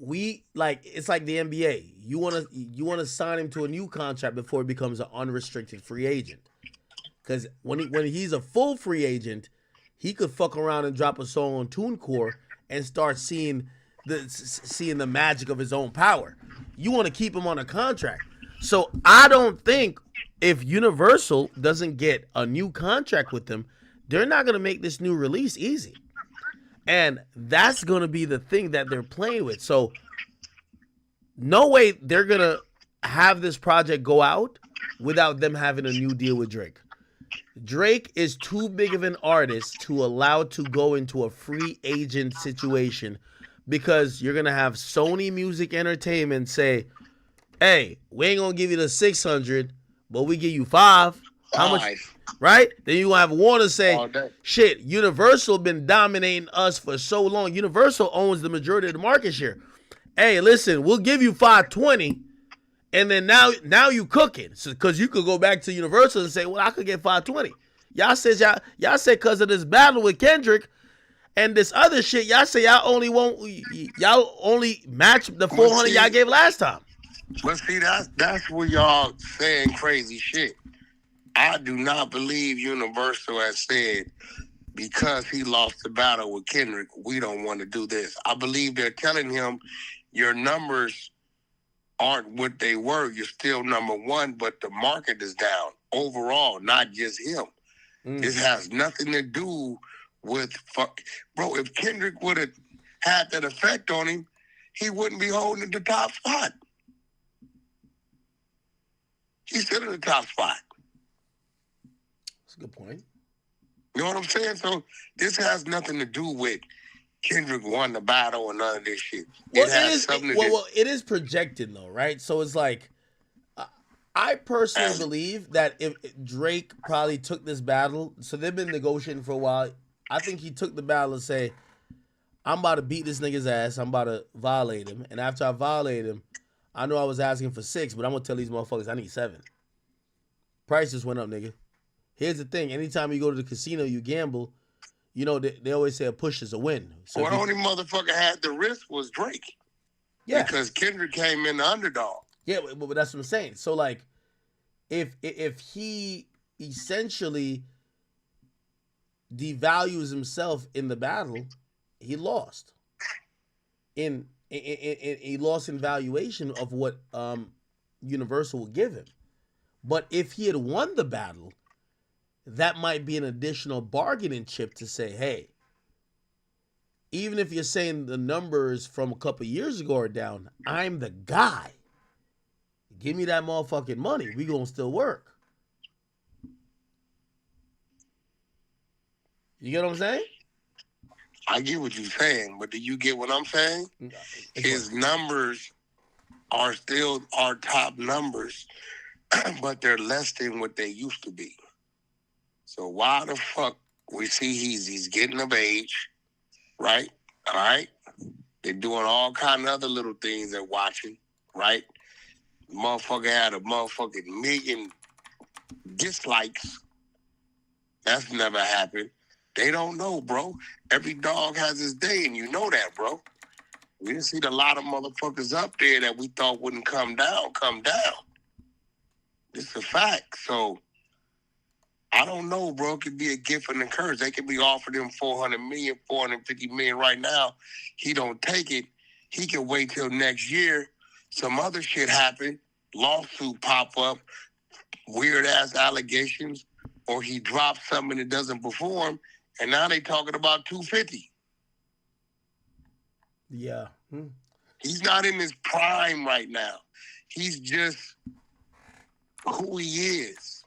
Speaker 1: It's like the NBA. You want to sign him to a new contract before he becomes an unrestricted free agent. Because when he's a full free agent, he could fuck around and drop a song on TuneCore and start seeing the magic of his own power. You want to keep him on a contract. So I don't think if Universal doesn't get a new contract with them, they're not going to make this new release easy. And that's going to be the thing that they're playing with. So no way they're going to have this project go out without them having a new deal with Drake. Drake is too big of an artist to allow to go into a free agent situation because you're going to have Sony Music Entertainment say, hey, we ain't going to give you the 600, but we give you 5. How much? Right? Then you have Warner say, shit, Universal been dominating us for so long. Universal owns the majority of the market share. Hey, listen, we'll give you 520, and then now you cooking. So because you could go back to Universal and say, well, I could get 520. Y'all said because of this battle with Kendrick, And this other shit, y'all say y'all only match the 400 y'all gave last time.
Speaker 15: But see, that's where y'all saying crazy shit. I do not believe Universal has said because he lost the battle with Kendrick, we don't want to do this. I believe they're telling him your numbers aren't what they were. You're still number one, but the market is down overall, not just him. This has nothing to do with bro. If Kendrick would have had that effect on him, he wouldn't be holding the top spot. He's still in the top spot.
Speaker 1: That's a good point.
Speaker 15: You know what I'm saying? So this has nothing to do with Kendrick won the battle or none of this shit.
Speaker 1: Well, it is projected though, right? So it's like, I personally believe that if Drake probably took this battle, so they've been negotiating for a while. I think he took the battle and say, I'm about to beat this nigga's ass. I'm about to violate him. And after I violate him, I know I was asking for 6, but I'm going to tell these motherfuckers I need 7. Price just went up, nigga. Here's the thing. Anytime you go to the casino, you gamble, you know, they always say a push is a win. So
Speaker 15: the only motherfucker had the risk was Drake.
Speaker 1: Yeah.
Speaker 15: Because Kendrick came in the underdog.
Speaker 1: Yeah, but that's what I'm saying. So, like, if he essentially devalues himself in the battle, he lost. He lost in valuation of what Universal will give him. But if he had won the battle, that might be an additional bargaining chip to say, hey, even if you're saying the numbers from a couple years ago are down, I'm the guy. Give me that motherfucking money. We gonna still work. You get what I'm saying?
Speaker 15: I get what you're saying, but do you get what I'm saying? His numbers are still our top numbers, but they're less than what they used to be. So why the fuck we see he's getting of age, right? All right? They're doing all kind of other little things they're watching, right? The motherfucker had a motherfucking million dislikes. That's never happened. They don't know, bro. Every dog has his day, and you know that, bro. We didn't see a lot of motherfuckers up there that we thought wouldn't come down. It's a fact. So, I don't know, bro. It could be a gift and a curse. They could be offering him $400 million, $450 million right now. He don't take it. He can wait till next year. Some other shit happen. Lawsuit pop up. Weird-ass allegations. Or he drops something that doesn't perform. And now they talking about 250.
Speaker 1: Yeah.
Speaker 15: He's not in his prime right now. He's just who he is.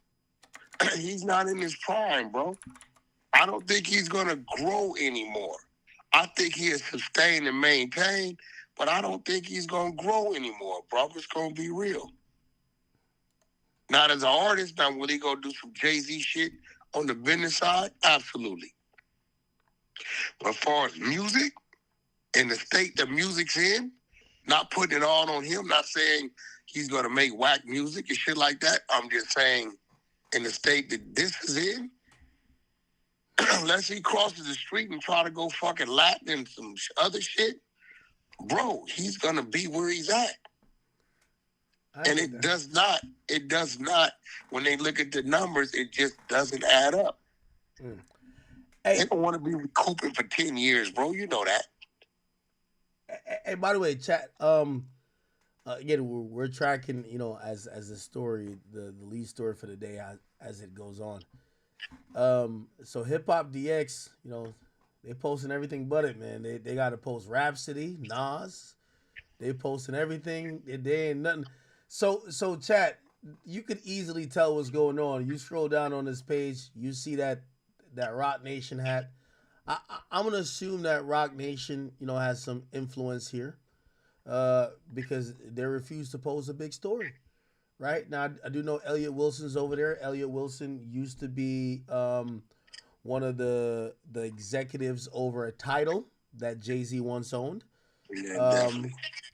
Speaker 15: He's not in his prime, bro. I don't think he's going to grow anymore. I think he'll sustain and maintain, but I don't think he's going to grow anymore, bro. It's going to be real. Not as an artist, now will he go do some Jay-Z shit on the business side? Absolutely. But as far as music, in the state that music's in, not putting it all on him, not saying he's going to make whack music and shit like that. I'm just saying in the state that this is in, unless he crosses the street and try to go fucking Latin and some other shit, bro, he's going to be where he's at. And it does not, when they look at the numbers, it just doesn't add up. Hey, they don't want to be recouping for 10 years, bro. You know that.
Speaker 1: Hey, by the way, chat, again, we're tracking, you know, as the story, the lead story for the day as it goes on. So Hip Hop DX, you know, they posting everything but it, man. They got to post Rhapsody, Nas. They posting everything. They ain't nothing. So chat, you could easily tell what's going on. You scroll down on this page, you see that Rock Nation hat. I'm gonna assume that Rock Nation, you know, has some influence here, because they refuse to post a big story. Right now, I do know Elliot Wilson's over there. Elliot Wilson used to be one of the executives over a Tidal that Jay-Z once owned.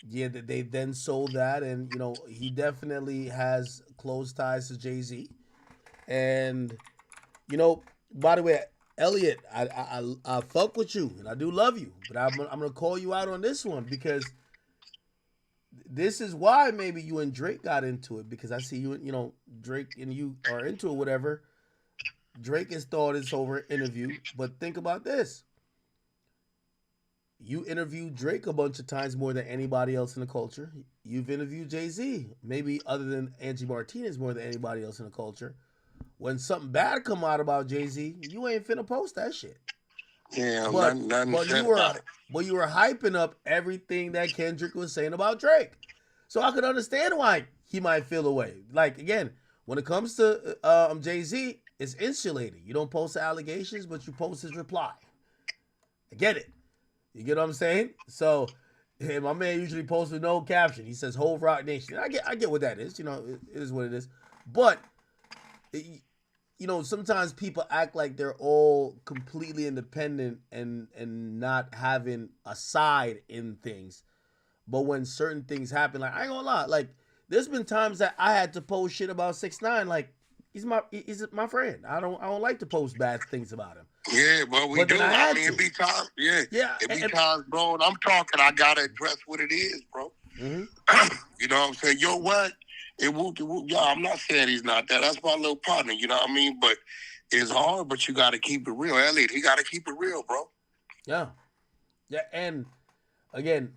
Speaker 1: Yeah, they then sold that, and you know he definitely has close ties to Jay-Z. And you know, by the way, Elliot, I fuck with you, and I do love you, but I'm gonna call you out on this one because this is why maybe you and Drake got into it, because I see you, Drake and you are into it, whatever. Drake has thought it's over an interview, but think about this. You interviewed Drake a bunch of times more than anybody else in the culture. You've interviewed Jay-Z, maybe other than Angie Martinez, more than anybody else in the culture. When something bad come out about Jay-Z, you ain't finna post that shit.
Speaker 15: Yeah,
Speaker 1: but
Speaker 15: nothing
Speaker 1: you were hyping up everything that Kendrick was saying about Drake. So I could understand why he might feel away. Like, again, when it comes to Jay-Z, it's insulated. You don't post the allegations, but you post his reply. I get it. You get what I'm saying? So, hey, my man usually posts with no caption. He says "Whole Rock Nation." I get what that is. It is what it is. But sometimes people act like they're all completely independent and not having a side in things. But when certain things happen, like, I ain't gonna lie, like, there's been times that I had to post shit about 6ix9ine. Like, he's my friend. I don't like to post bad things about him.
Speaker 15: Yeah, but we do. I mean, it be times. Yeah, it be times, bro. And I'm talking. I gotta address what it is, bro.
Speaker 1: Mm-hmm.
Speaker 15: You know what I'm saying? Yo, what? Yeah, I'm not saying he's not that. That's my little partner. You know what I mean? But it's hard. But you gotta keep it real, Elliot. He gotta keep it real, bro.
Speaker 1: Yeah, and again,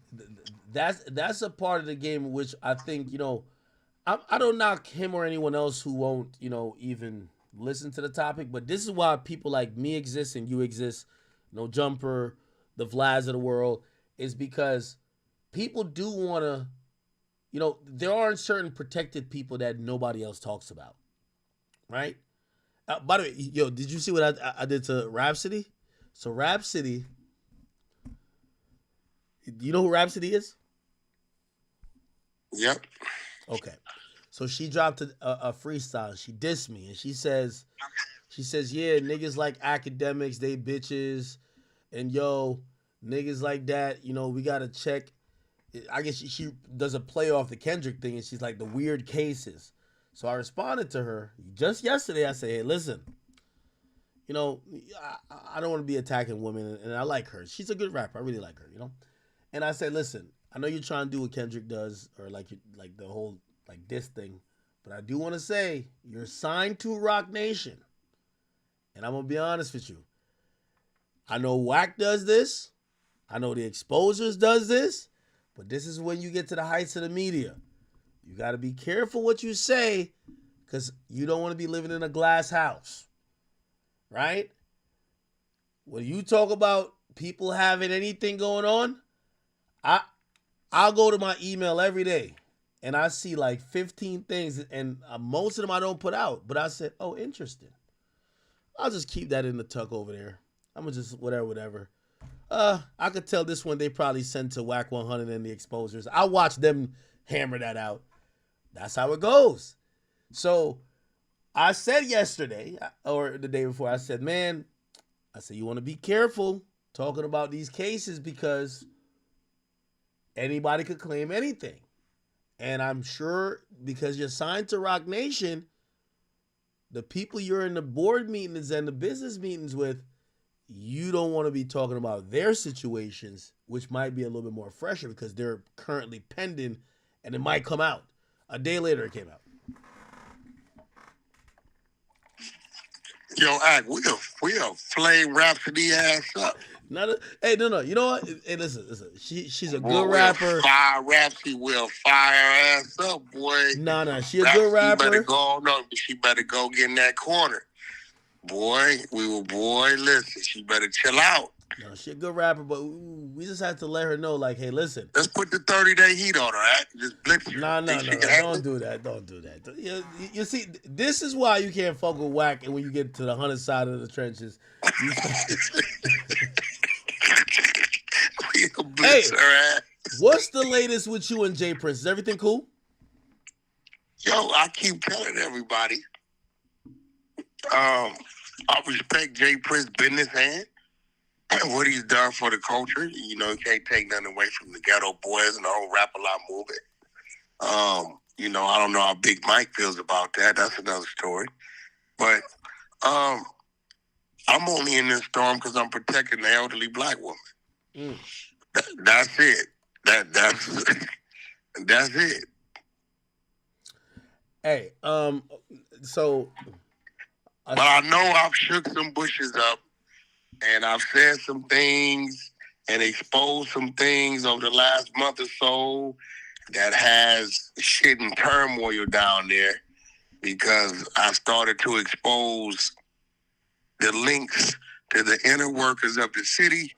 Speaker 1: that's a part of the game which I think I don't knock him or anyone else who won't even listen to the topic, but this is why people like me exist and you exist, No Jumper, the Vlads of the world, is because people do want to, there aren't certain protected people that nobody else talks about, right? By the way, did you see what I did to Rhapsody? So Rhapsody, do you know who Rhapsody is?
Speaker 15: Yep.
Speaker 1: Okay. So she dropped a freestyle. She dissed me, and she says, yeah, niggas like academics, they bitches, and niggas like that, we gotta check. I guess she does a play off the Kendrick thing, and she's like, the weird cases. So I responded to her just yesterday. I said, hey, listen, I don't want to be attacking women, and I like her. She's a good rapper. I really like her, And I said, listen, I know you're trying to do what Kendrick does, or like the whole this thing, but I do want to say you're signed to Rock Nation, and I'm gonna be honest with you. I know Wack does this, I know the Exposers does this, but this is when you get to the heights of the media. You got to be careful what you say, because you don't want to be living in a glass house, right? When you talk about people having anything going on, I'll go to my email every day. And I see like 15 things, and most of them I don't put out. But I said, oh, interesting. I'll just keep that in the tuck over there. I'm going to just whatever. I could tell this one they probably sent to Whack 100 and the Exposers. I watched them hammer that out. That's how it goes. So I said yesterday, or the day before, I said, man, you want to be careful talking about these cases because anybody could claim anything. And I'm sure because you're signed to Rock Nation, the people you're in the board meetings and the business meetings with, you don't want to be talking about their situations, which might be a little bit more fresher because they're currently pending and it might come out. A day later, it came out.
Speaker 15: Yo, Ack, we'll flame Rhapsody ass up.
Speaker 1: No. You know what? Hey, listen. She's a good rapper.
Speaker 15: Fire Rhapsody will fire her ass up, boy.
Speaker 1: No, she a good rapper.
Speaker 15: She better go get in that corner. Boy, listen, she better chill out.
Speaker 1: No, she a good rapper, but we just have to let her know, like, hey, listen.
Speaker 15: Let's put the 30-day heat on her, Ack. Just blitz her.
Speaker 1: No. Don't do that. Don't do that. You see, this is why you can't fuck with Wack, and when you get to the 100 side of the trenches, hey, what's the latest with you and Jay Prince? Is everything cool?
Speaker 15: Yo, I keep telling everybody, I respect Jay Prince's business hand and what he's done for the culture. You can't take nothing away from the Ghetto Boys and the whole Rap-A-Lot movement. I don't know how Big Mike feels about that. That's another story. But I'm only in this storm because I'm protecting the elderly black woman. That's it. That's that's it.
Speaker 1: Hey, so.
Speaker 15: But I know I've shook some bushes up, and I've said some things and exposed some things over the last month or so that has shit in turmoil down there because I started to expose the links to the inner workers of the city,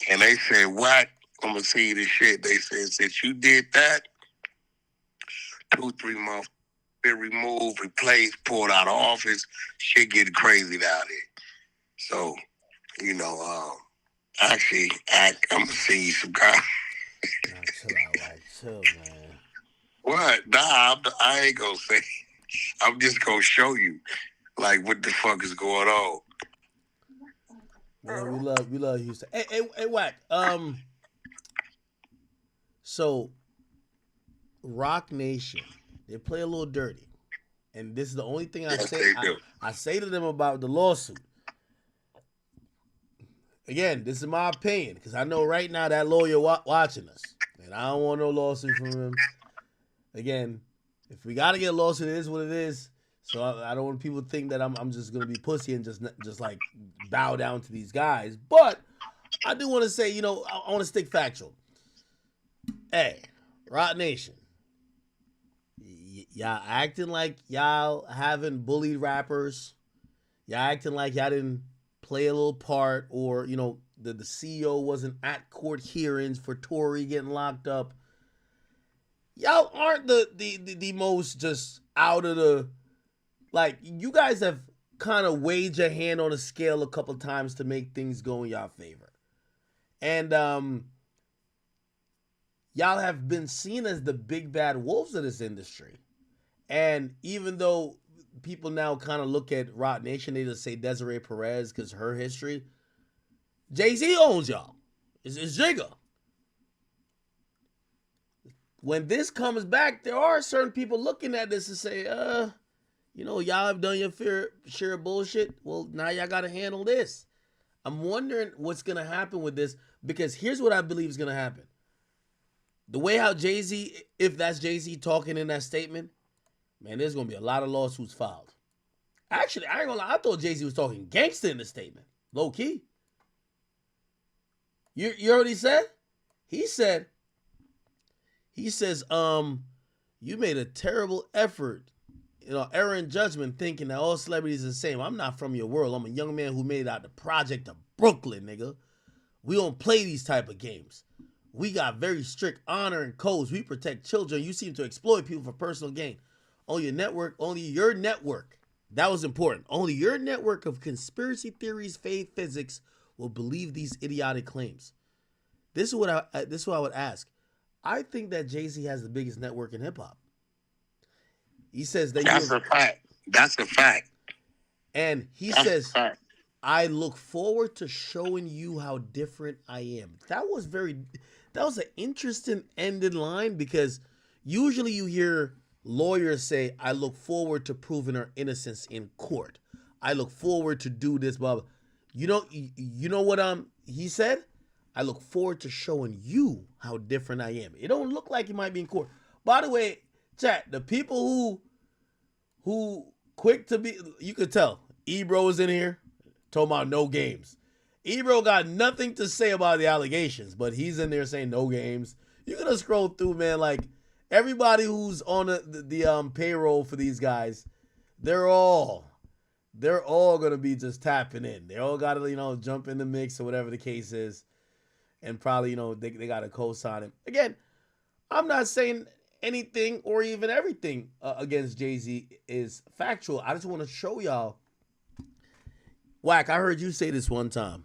Speaker 15: and they said, "What? I'm gonna see the shit." They said, "Since you did that, 2-3 months, been removed, replaced, pulled out of office. Shit getting crazy down there." So, you know, actually, I'm gonna see you some guys.
Speaker 1: Chill, man.
Speaker 15: What? Nah, I ain't gonna say. I'm just gonna show you, like, what the fuck is going on.
Speaker 1: Man, we love Houston. Hey, Wack. So, Rock Nation, they play a little dirty, and this is the only thing I say to them about the lawsuit. Again, this is my opinion because I know right now that lawyer watching us, and I don't want no lawsuit from him. Again, if we gotta get a lawsuit, it is what it is. So I don't want people to think that I'm just gonna be pussy and just like bow down to these guys. But I do want to say, you know, I want to stick factual. Hey, Rock Nation, y'all acting like y'all haven't bullied rappers. Y'all acting like y'all didn't play a little part, or you know, the CEO wasn't at court hearings for Tory getting locked up. Y'all aren't the most just out of the, like, you guys have kind of weighed your hand on a scale a couple times to make things go in y'all favor. And y'all have been seen as the big bad wolves of this industry. And even though people now kind of look at Rock Nation, they just say Desiree Perez because her history. Jay-Z owns y'all. It's Jigga. When this comes back, there are certain people looking at this and say, you know, y'all have done your fair share of bullshit. Well, now y'all got to handle this. I'm wondering what's going to happen with this, because here's what I believe is going to happen. The way how Jay-Z, if that's Jay-Z talking in that statement, man, there's going to be a lot of lawsuits filed. Actually, I ain't going to lie. I thought Jay-Z was talking gangster in the statement. Low key. You heard what he said? He says, you made a terrible effort, you know, error in judgment, thinking that all celebrities are the same. I'm not from your world. I'm a young man who made it out the project of Brooklyn, nigga. We don't play these type of games. We got very strict honor and codes. We protect children. You seem to exploit people for personal gain. Only your network, that was important. Only your network of conspiracy theories, faith, physics will believe these idiotic claims. This is what I would ask. I think that Jay-Z has the biggest network in hip-hop. He says that
Speaker 15: that's a fact. That's a fact.
Speaker 1: And he says, I look forward to showing you how different I am. That was an interesting ended line, because usually you hear lawyers say, I look forward to proving her innocence in court. I look forward to do this, blah, blah. You know what he said? I look forward to showing you how different I am. It don't look like he might be in court. By the way, chat, the people who quick to be, you could tell, Ebro is in here talking about no games. Ebro got nothing to say about the allegations, but he's in there saying no games. You're going to scroll through, man, like everybody who's on the payroll for these guys, they're all going to be just tapping in. They all got to, you know, jump in the mix or whatever the case is. And probably, you know, they got to co-sign him. Again, I'm not saying anything or even everything against Jay-Z is factual. I just want to show y'all. Wack, I heard you say this one time.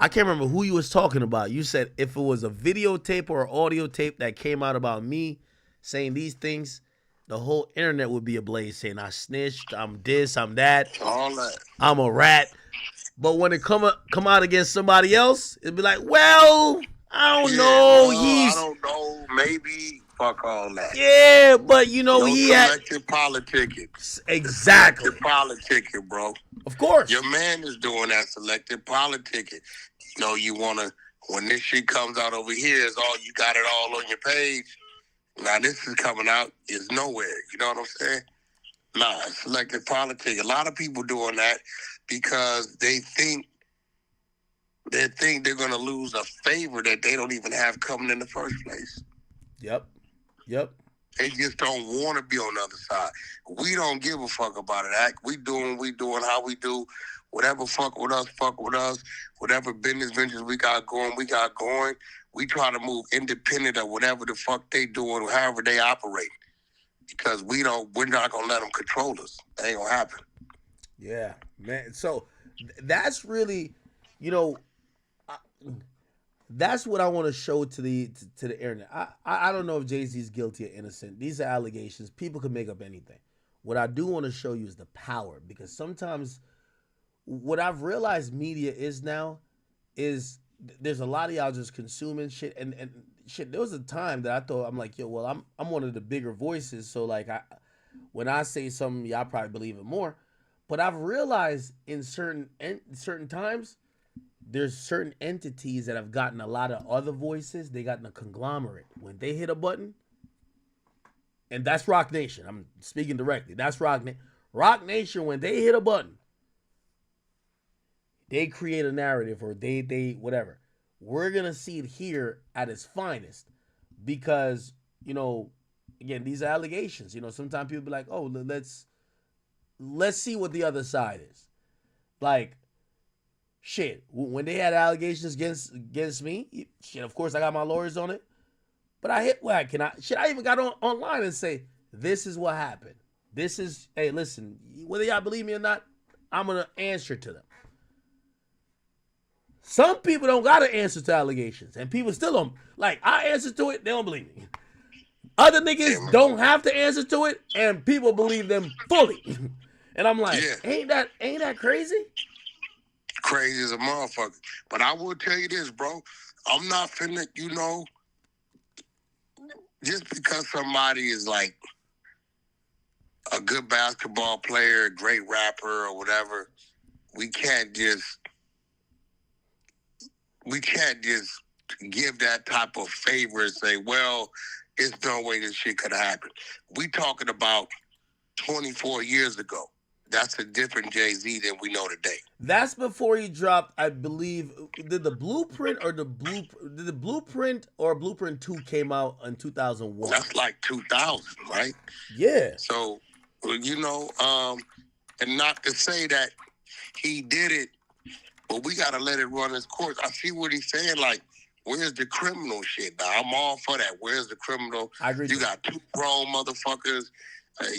Speaker 1: I can't remember who you was talking about. You said if it was a videotape or an audio tape that came out about me saying these things, the whole internet would be ablaze saying I snitched, I'm this, I'm that,
Speaker 15: all that.
Speaker 1: I'm a rat. But when it come out against somebody else, it'd be like, well, I don't know.
Speaker 15: I don't know. Maybe fuck all that.
Speaker 1: Yeah, but you know,
Speaker 15: No
Speaker 1: he had
Speaker 15: selective politicking.
Speaker 1: exactly
Speaker 15: Selective politicking, bro.
Speaker 1: Of course.
Speaker 15: Your man is doing that selective politicking. You know, you want to, when this shit comes out over here, is all you got it all on your page. Now this is coming out, is nowhere. You know what I'm saying? Nah, selective politicking. A lot of people doing that because they think they're going to lose a favor that they don't even have coming in the first place.
Speaker 1: Yep.
Speaker 15: They just don't want to be on the other side. We don't give a fuck about it. We doing how we do. Whatever fuck with us. Whatever business ventures we got going. We try to move independent of whatever the fuck they doing, however they operate. Because we're not going to let them control us. That ain't going to happen.
Speaker 1: Yeah, man. So that's really, you know, that's what I want to show to the internet. I don't know if Jay-Z is guilty or innocent. These are allegations. People can make up anything. What I do want to show you is the power, because sometimes what I've realized media is now is there's a lot of y'all just consuming shit and shit. There was a time that I thought, I'm like, yo, well, I'm one of the bigger voices, so like when I say something, y'all probably believe it more. But I've realized in certain times, there's certain entities that have gotten a lot of other voices. They got in a conglomerate. When they hit a button, and that's Rock Nation. I'm speaking directly. That's Rock Nation. Rock Nation, when they hit a button, they create a narrative, or they whatever. We're going to see it here at its finest because, you know, again, these are allegations. You know, sometimes people be like, oh, let's see what the other side is. Like, shit, when they had allegations against me, shit, of course I got my lawyers on it. But I even got online and say, this is what happened. This is, hey, listen, whether y'all believe me or not, I'm going to answer to them. Some people don't got to answer to allegations, and people still don't. Like, I answer to it, they don't believe me. Other niggas don't have to answer to it, and people believe them fully. And I'm like, ain't that crazy?
Speaker 15: Crazy as a motherfucker. But I will tell you this, bro. I'm not finna, you know, just because somebody is like a good basketball player, a great rapper or whatever, we can't just give that type of favor and say, well, there's no way this shit could happen. We talking about 24 years ago. That's a different Jay-Z than we know today.
Speaker 1: That's before he dropped, I believe, did the Blueprint or Blueprint 2 came out in 2001?
Speaker 15: That's like 2000, right?
Speaker 1: Yeah.
Speaker 15: So, you know, and not to say that he did it, but we got to let it run its course. I see what he's saying, like, where's the criminal shit? Now, I'm all for that. Where's the criminal?
Speaker 1: I agree.
Speaker 15: You got two grown motherfuckers.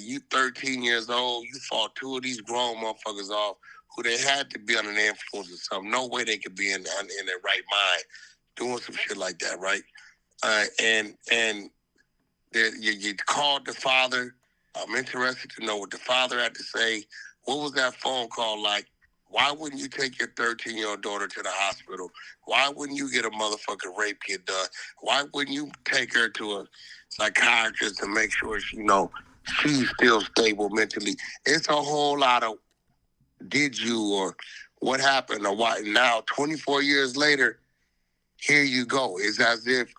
Speaker 15: You 13 years old. You fought two of these grown motherfuckers off who they had to be under the influence of something. No way they could be in their right mind doing some shit like that, right? And you called the father. I'm interested to know what the father had to say. What was that phone call like? Why wouldn't you take your 13-year-old daughter to the hospital? Why wouldn't you get a motherfucking rape kit done? Why wouldn't you take her to a psychiatrist to make sure she's still stable mentally? It's a whole lot of did you or what happened or why. Now, 24 years later, here you go. It's as if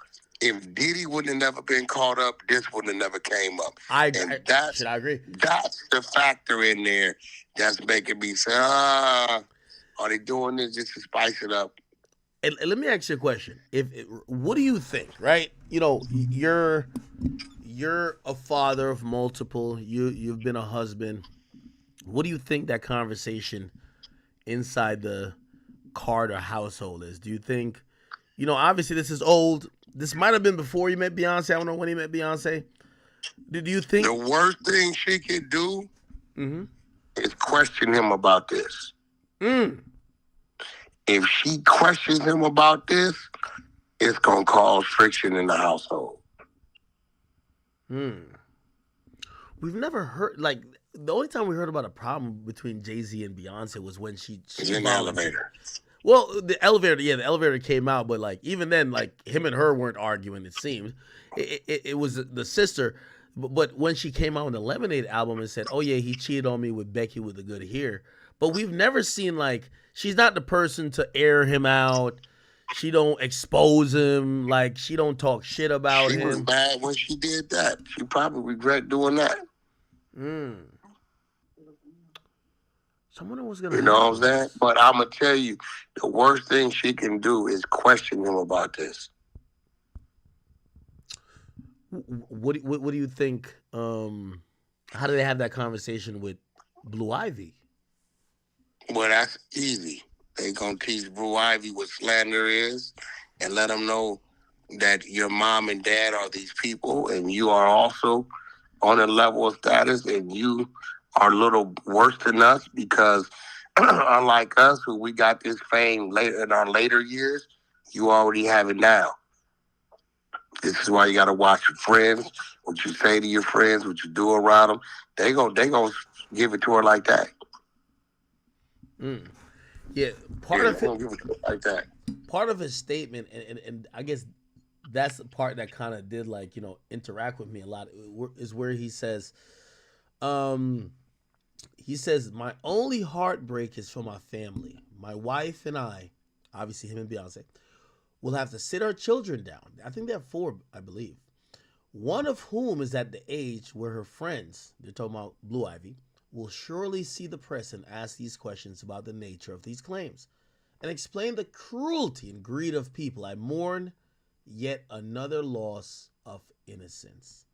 Speaker 15: Diddy wouldn't have never been caught up, this wouldn't have never came up.
Speaker 1: I agree.
Speaker 15: That's the factor in there that's making me say, are they doing this just to spice it up?
Speaker 1: And let me ask you a question. What do you think, right? You know, you're a father of multiple. You've been a husband. What do you think that conversation inside the Carter household is? Do you think, you know, obviously this is old. This might have been before you met Beyonce. I don't know when he met Beyonce. Do you think
Speaker 15: the worst thing she could do is question him about this? If she questions him about this, it's gonna cause friction in the household.
Speaker 1: We've never heard, like, the only time we heard about a problem between Jay-Z and Beyonce was when she
Speaker 15: in the elevator.
Speaker 1: Well, the elevator came out, but like even then, like him and her weren't arguing. It seemed it was the sister, but when she came out on the Lemonade album and said, "Oh yeah, he cheated on me with Becky with a good hair," but we've never seen like she's not the person to air him out. She don't expose him. Like she don't talk shit about him.
Speaker 15: She was bad when she did that. She probably regret doing that.
Speaker 1: Someone was gonna.
Speaker 15: You know what I'm saying? But I'm gonna tell you, the worst thing she can do is question him about this.
Speaker 1: What do you think? How do they have that conversation with Blue Ivy?
Speaker 15: Well, that's easy. They gonna teach Blue Ivy what slander is, and let them know that your mom and dad are these people, and you are also on a level of status, and you are a little worse than us because, unlike us, who we got this fame later in our later years, you already have it now. This is why you got to watch your friends, what you say to your friends, what you do around them. They gonna give it to her like that.
Speaker 1: Yeah, part of
Speaker 15: it, give it to her like that.
Speaker 1: Part of his statement, and I guess that's the part that kind of did like interact with me a lot, is where he says, my only heartbreak is for my family. My wife and I, obviously him and Beyonce, will have to sit our children down. I think they have 4, I believe. One of whom is at the age where her friends, they're talking about Blue Ivy, will surely see the press and ask these questions about the nature of these claims and explain the cruelty and greed of people. I mourn yet another loss of innocence.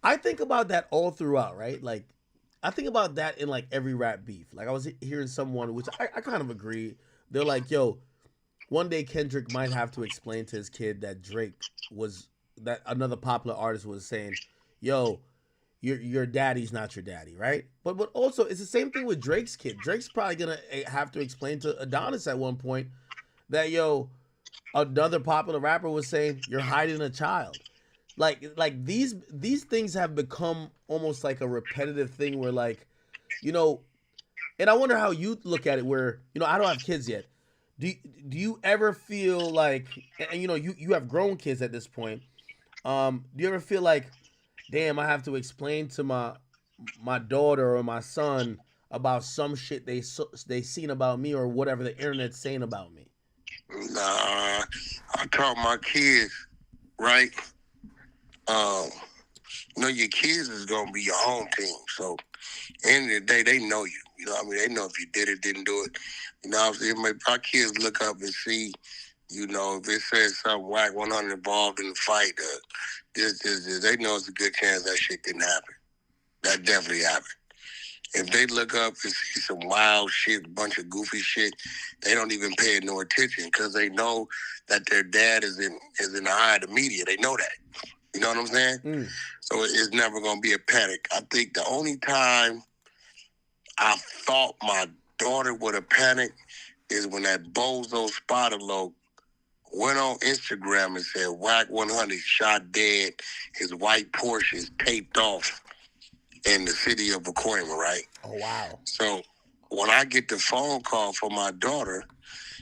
Speaker 1: I think about that all throughout, right? Like, I think about that in like every rap beef. Like I was hearing someone, which I kind of agree. They're like, yo, one day Kendrick might have to explain to his kid that that another popular artist was saying, yo, your daddy's not your daddy, right? But also it's the same thing with Drake's kid. Drake's probably gonna have to explain to Adonis at one point that, yo, another popular rapper was saying you're hiding a child. Like these things have become almost like a repetitive thing where like, and I wonder how you look at it where, I don't have kids yet. Do you ever feel like, and you have grown kids at this point. Do you ever feel like, damn, I have to explain to my daughter or my son about some shit they seen about me or whatever the internet's saying about me?
Speaker 15: Nah, I taught my kids, right? Your kids is gonna be your home team. So, end of the day, they know you. They know if you did it, didn't do it. My kids look up and see, if it says something whack 100 involved in the fight, this, they know it's a good chance that shit didn't happen. That definitely happened. If they look up and see some wild shit, a bunch of goofy shit, they don't even pay no attention because they know that their dad is in the eye of the media. They know that. You know what I'm saying? So it's never going to be a panic. I think the only time I thought my daughter would have panicked is when that bozo Spotter-Lo went on Instagram and said, Whack 100 shot dead. His white Porsche is taped off in the city of Pacoima, right?
Speaker 1: Oh, wow.
Speaker 15: So when I get the phone call from my daughter,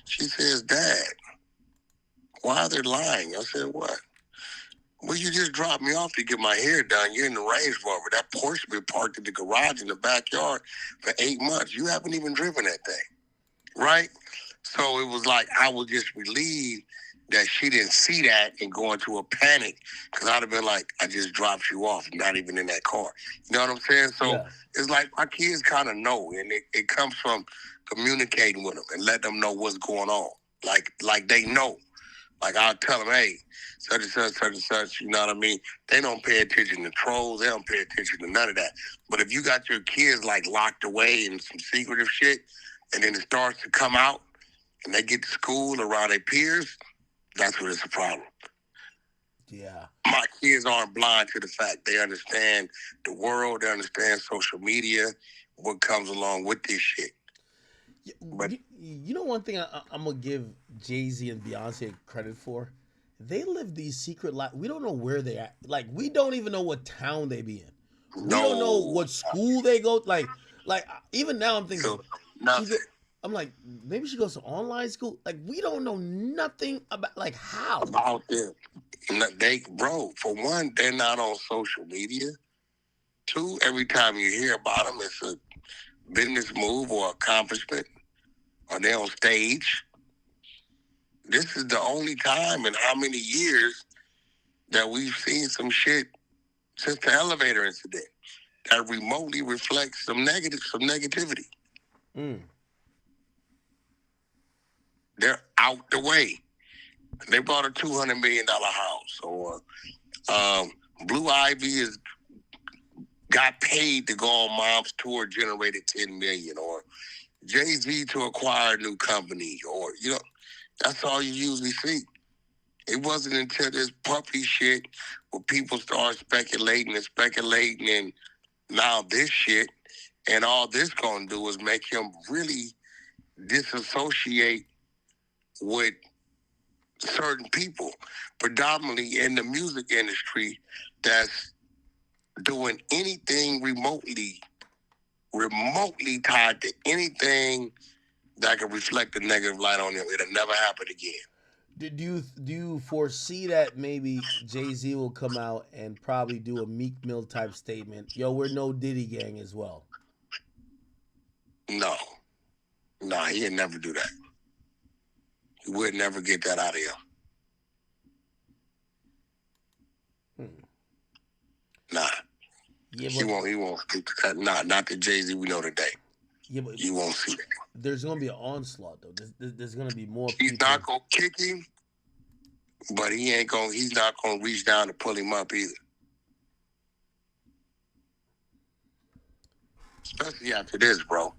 Speaker 15: she says, Dad, why are they lying? I said, what? Well, you just dropped me off to get my hair done. You're in the Range Rover. That Porsche been parked in the garage in the backyard for 8 months. You haven't even driven that thing, right? So it was like I was just relieved that she didn't see that and go into a panic because I'd have been like, I just dropped you off, not even in that car. You know what I'm saying? So It's like my kids kind of know, and it comes from communicating with them and let them know what's going on. Like they know. Like I'll tell them, hey, such and such, such and such, you know what I mean? They don't pay attention to trolls. They don't pay attention to none of that. But if you got your kids like locked away in some secretive shit and then it starts to come out and they get to school around their peers, that's when it's a problem.
Speaker 1: Yeah.
Speaker 15: My kids aren't blind to the fact they understand the world, they understand social media, what comes along with this shit.
Speaker 1: But one thing I'm gonna give Jay-Z and Beyonce credit for, they live these secret lives. We don't know where they at. Like we don't even know what town they be in. We don't know what school they go. Like Like even now, I'm thinking.
Speaker 15: Nothing.
Speaker 1: I'm like, maybe she goes to online school. Like we don't know nothing about like how
Speaker 15: about them. Bro, for one, they're not on social media. Two, every time you hear about them, it's a business move or accomplishment, or they're on stage. This is the only time in how many years that we've seen some shit since the elevator incident that remotely reflects some negativity. They're out the way. They bought a $200 million house, or Blue Ivy got paid to go on Mom's tour, generated $10 million, or Jay-Z to acquire a new company, or that's all you usually see. It wasn't until this puppy shit where people start speculating, and now this shit, and all this gonna do is make him really disassociate with certain people, predominantly in the music industry, that's doing anything remotely tied to anything that can reflect a negative light on them. It'll never happen again.
Speaker 1: Do you foresee that maybe Jay-Z will come out and probably do a Meek Mill type statement? Yo, we're no Diddy gang as well.
Speaker 15: No, he'd never do that. He would never get that out of him. Nah. Yeah, he won't get that. Not the Jay-Z we know today.
Speaker 1: Yeah, but
Speaker 15: you won't see that.
Speaker 1: There's gonna be an onslaught though. There's gonna be more people.
Speaker 15: He's not gonna kick him, but he's not gonna reach down to pull him up either. Especially after this, bro.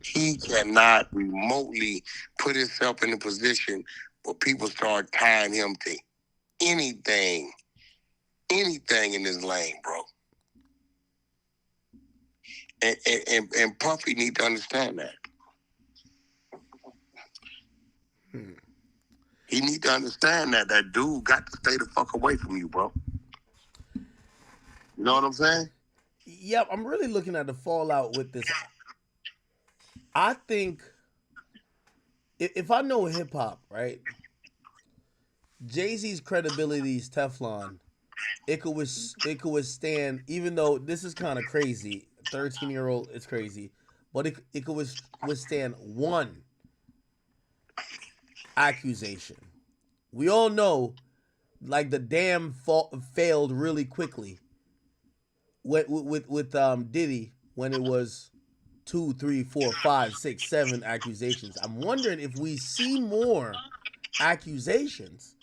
Speaker 15: He cannot remotely put himself in a position where people start tying him to anything in his lane, bro. And Puffy need to understand that. He need to understand that dude got to stay the fuck away from you, bro. You know what I'm saying?
Speaker 1: Yep, I'm really looking at the fallout with this. I think if I know hip hop, right, Jay-Z's credibility is Teflon. It could withstand, even though this is kind of crazy. 13-year-old, it's crazy, but it could withstand one accusation. We all know, like the dam failed really quickly with Diddy when it was 2, 3, 4, 5, 6, 7 accusations. I'm wondering if we see more accusations,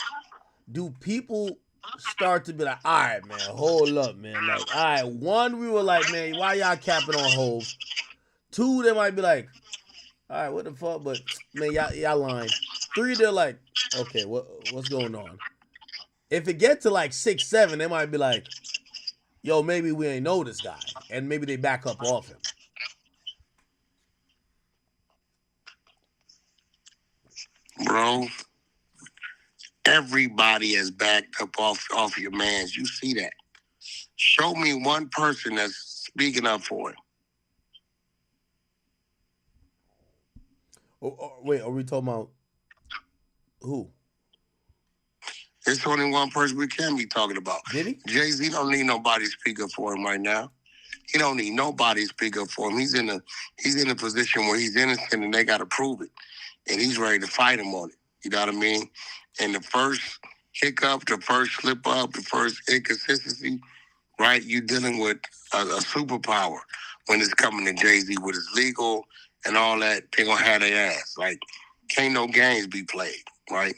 Speaker 1: do people start to be like, all right, man, hold up, man. Like, all right, one, we were like, man, why y'all capping on Hov? Two, they might be like, all right, what the fuck? But man, y'all lying. Three, they're like, okay, what's going on? If it gets to like 6, 7, they might be like, yo, maybe we ain't know this guy, and maybe they back up off him.
Speaker 15: Bro, everybody has backed up off your mans. You see that. Show me one person that's speaking up for him.
Speaker 1: Wait, are we talking about who?
Speaker 15: There's only one person we can be talking about.
Speaker 1: Diddy?
Speaker 15: Jay-Z don't need nobody to speak up for him right now. He don't need nobody to speak up for him. He's in a position where he's innocent and they got to prove it. And he's ready to fight him on it. You know what I mean? And the first hiccup, the first slip up, the first inconsistency, right? You're dealing with a superpower when it's coming to Jay-Z with his legal and all that. They're going to have their ass. Like, can't no games be played, right?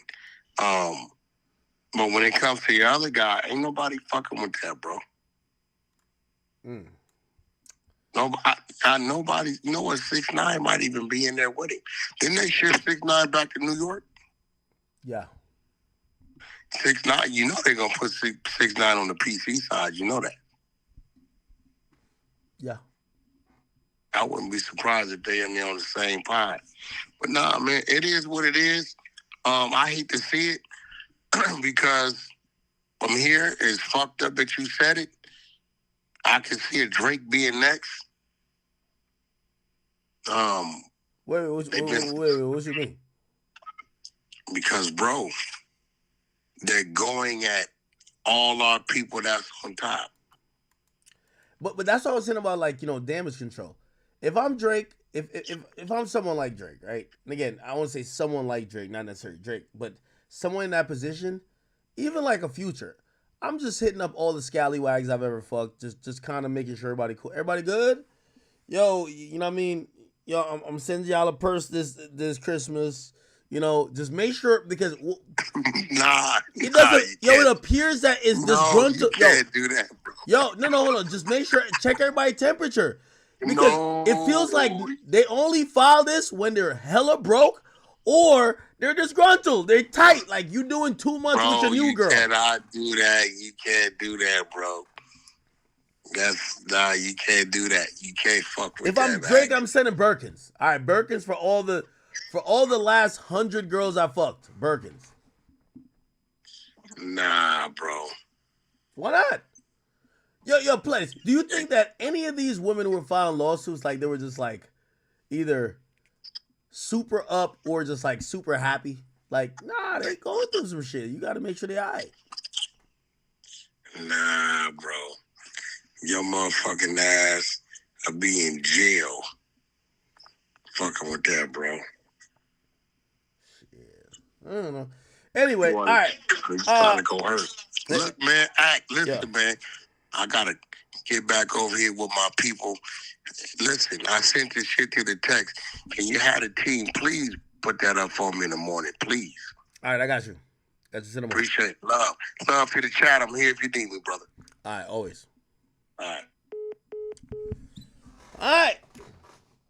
Speaker 15: But when it comes to your other guy, ain't nobody fucking with that, bro. Nobody, you know what, 6ix9ine might even be in there with him. Didn't they ship 6ix9ine back to New York?
Speaker 1: Yeah.
Speaker 15: 6ix9ine, you know they're going to put 6ix9ine on the PC side. You know that.
Speaker 1: Yeah.
Speaker 15: I wouldn't be surprised if they in there on the same pod. But nah, man, it is what it is. I hate to see it because from here, it's fucked up that you said it. I can see a Drake being next.
Speaker 1: Wait, what you mean?
Speaker 15: Because, bro, they're going at all our people that's on top.
Speaker 1: But that's what I was saying about, like, you know, damage control. If I'm Drake, if I'm someone like Drake, right? And again, I want to say someone like Drake, not necessarily Drake, but someone in that position, even like a Future, I'm just hitting up all the scallywags I've ever fucked, just kind of making sure everybody cool. Everybody good? Yo, you know what I mean? Yo, I'm sending y'all a purse this Christmas. You know, just make sure, because it doesn't. It appears that it's disgruntled.
Speaker 15: You can't do that, bro.
Speaker 1: Hold on. Just make sure, check everybody's temperature, because it feels like they only file this when they're hella broke or they're disgruntled. They're tight. Like, you doing too much with your new girl.
Speaker 15: You cannot do that. You can't do that, bro. You can't do that. You can't fuck with that.
Speaker 1: If I'm Drake, I'm sending Birkins. All right, Birkins for all the last 100 girls I fucked. Birkins.
Speaker 15: Nah, bro.
Speaker 1: Why not? Yo, please. Do you think that any of these women who were filing lawsuits, like, they were just like either super up or just like super happy? Like, nah, they going through some shit. You got to make sure they all right.
Speaker 15: Nah, bro. Your motherfucking ass will be in jail. Fucking with that, bro.
Speaker 1: I don't know. Anyway, all right.
Speaker 15: Trying to go hurt. Look, man, listen, man. I gotta get back over here with my people. Listen, I sent this shit to the text. Can you have a team? Please put that up for me in the morning, please.
Speaker 1: All right, I got you.
Speaker 15: Appreciate it. Love to the chat. I'm here if you need me, brother.
Speaker 1: All right, always.
Speaker 15: All
Speaker 1: right.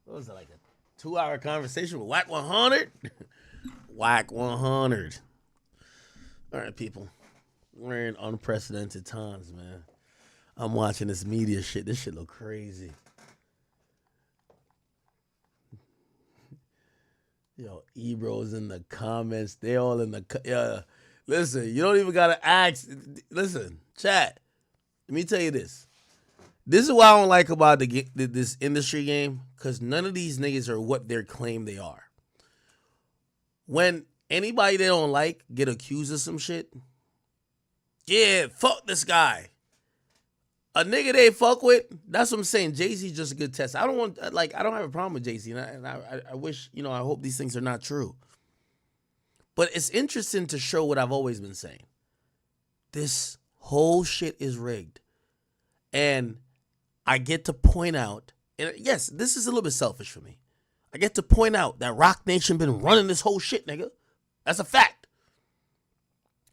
Speaker 1: What was it, like a 2-hour conversation with Whack 100? Whack 100. All right, people. We're in unprecedented times, man. I'm watching this media shit. This shit look crazy. Yo, Ebro's in the comments. They all in the... listen, you don't even got to ask. Listen, chat. Let me tell you this. This is what I don't like about this industry game, because none of these niggas are what they claim they are. When anybody they don't like get accused of some shit, yeah, fuck this guy. A nigga they fuck with, that's what I'm saying. Jay-Z just a good test. I don't have a problem with Jay-Z, and I wish, I hope these things are not true. But it's interesting to show what I've always been saying. This whole shit is rigged. And I get to point out, and yes, this is a little bit selfish for me. I get to point out that Rock Nation been running this whole shit, nigga. That's a fact.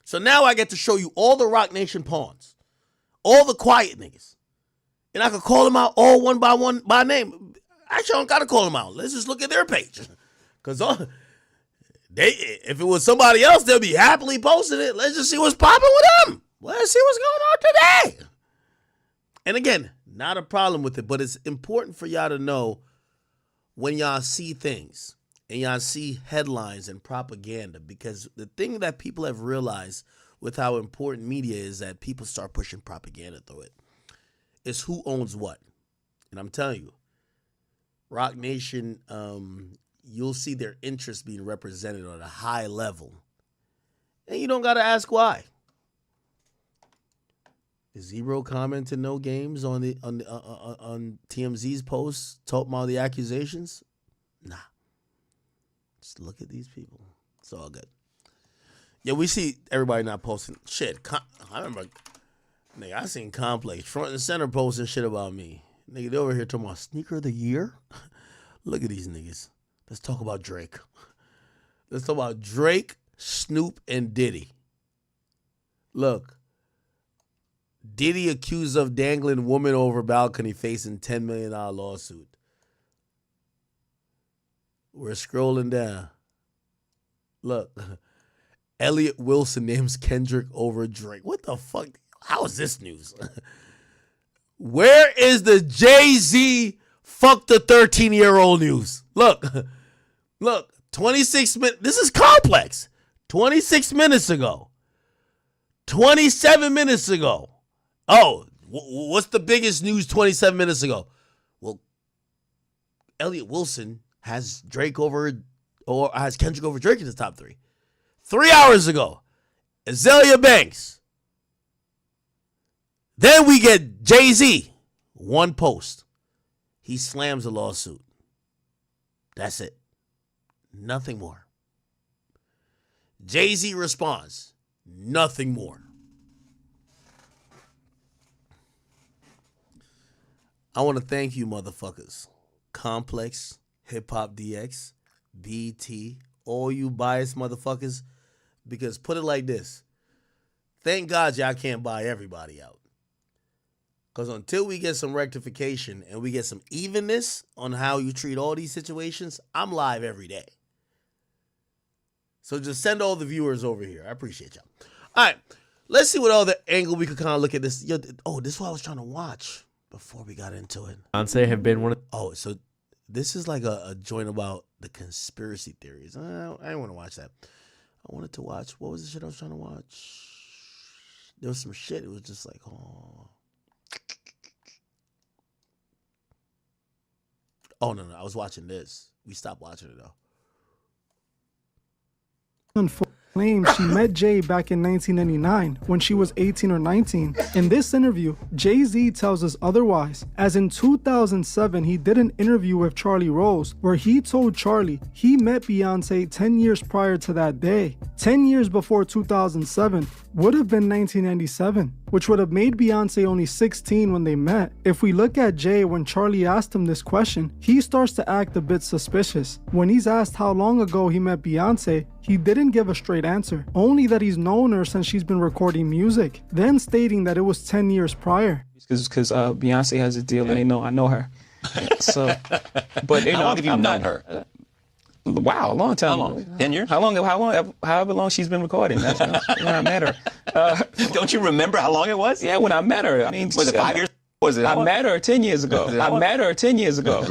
Speaker 1: So now I get to show you all the Rock Nation pawns. All the quiet niggas. And I could call them out all one by name. Actually, I don't got to call them out. Let's just look at their page. Because if it was somebody else, they'll be happily posting it. Let's just see what's popping with them. Let's see what's going on today. And again, not a problem with it, but it's important for y'all to know when y'all see things and y'all see headlines and propaganda, because the thing that people have realized with how important media is that people start pushing propaganda through it. It's who owns what. And I'm telling you, Rock Nation, you'll see their interests being represented on a high level. And you don't got to ask why. Is Zero commenting no games on TMZ's posts talking about the accusations? Nah. Just look at these people. It's all good. Yeah, we see everybody not posting shit. I remember, nigga, I seen Complex front and center posting shit about me. Nigga, they over here talking about sneaker of the year. Look at these niggas. Let's talk about Drake. Let's talk about Drake, Snoop, and Diddy. Look. Diddy accused of dangling woman over balcony facing $10 million lawsuit. We're scrolling down. Look. Elliot Wilson names Kendrick over Drake. What the fuck? How is this news? Where is the Jay-Z fuck the 13-year-old news? Look, 26 minutes. This is complex. 26 minutes ago. 27 minutes ago. Oh, what's the biggest news 27 minutes ago? Well, Elliott Wilson has Drake over, or has Kendrick over Drake in his top 3. 3 hours ago, Azalea Banks. Then we get Jay-Z. One post. He slams the lawsuit. That's it. Nothing more. Jay-Z responds. Nothing more. I want to thank you, motherfuckers. Complex, Hip Hop DX, BT, all you biased motherfuckers. Because put it like this. Thank God y'all can't buy everybody out. Because until we get some rectification and we get some evenness on how you treat all these situations, I'm live every day. So just send all the viewers over here. I appreciate y'all. All right. Let's see what other angle we could kind of look at this. Yo, oh, this is what I was trying to watch before we got into it.
Speaker 14: Beyonce have been one of...
Speaker 1: Oh, so this is like a joint about the conspiracy theories. I didn't want to watch that. I wanted to watch... What was the shit I was trying to watch? There was some shit. It was just like, oh... Oh, no. I was watching this. We stopped watching it, though.
Speaker 16: Claims she met Jay back in 1999 when she was 18 or 19. In this interview, Jay-Z tells us otherwise, as in 2007 he did an interview with Charlie Rose where he told Charlie he met Beyonce 10 years prior to that day. 10 years before 2007 would have been 1997, which would have made Beyonce only 16 when they met. If we look at Jay when Charlie asked him this question, he starts to act a bit suspicious. When he's asked how long ago he met Beyonce, he didn't give a straight answer, only that he's known her since she's been recording music, then stating that it was 10 years prior.
Speaker 17: Because Beyonce has a deal and they know I know her. So, but
Speaker 18: how long have you known her?
Speaker 17: Wow, a long time.
Speaker 18: How long? 10 years?
Speaker 17: How long? However long she's been recording. That's when I met her.
Speaker 18: Don't you remember how long it was?
Speaker 17: Yeah, when I met her. I mean,
Speaker 18: was it 5 years? Was it?
Speaker 17: I met her 10 years ago. I met her 10 years ago.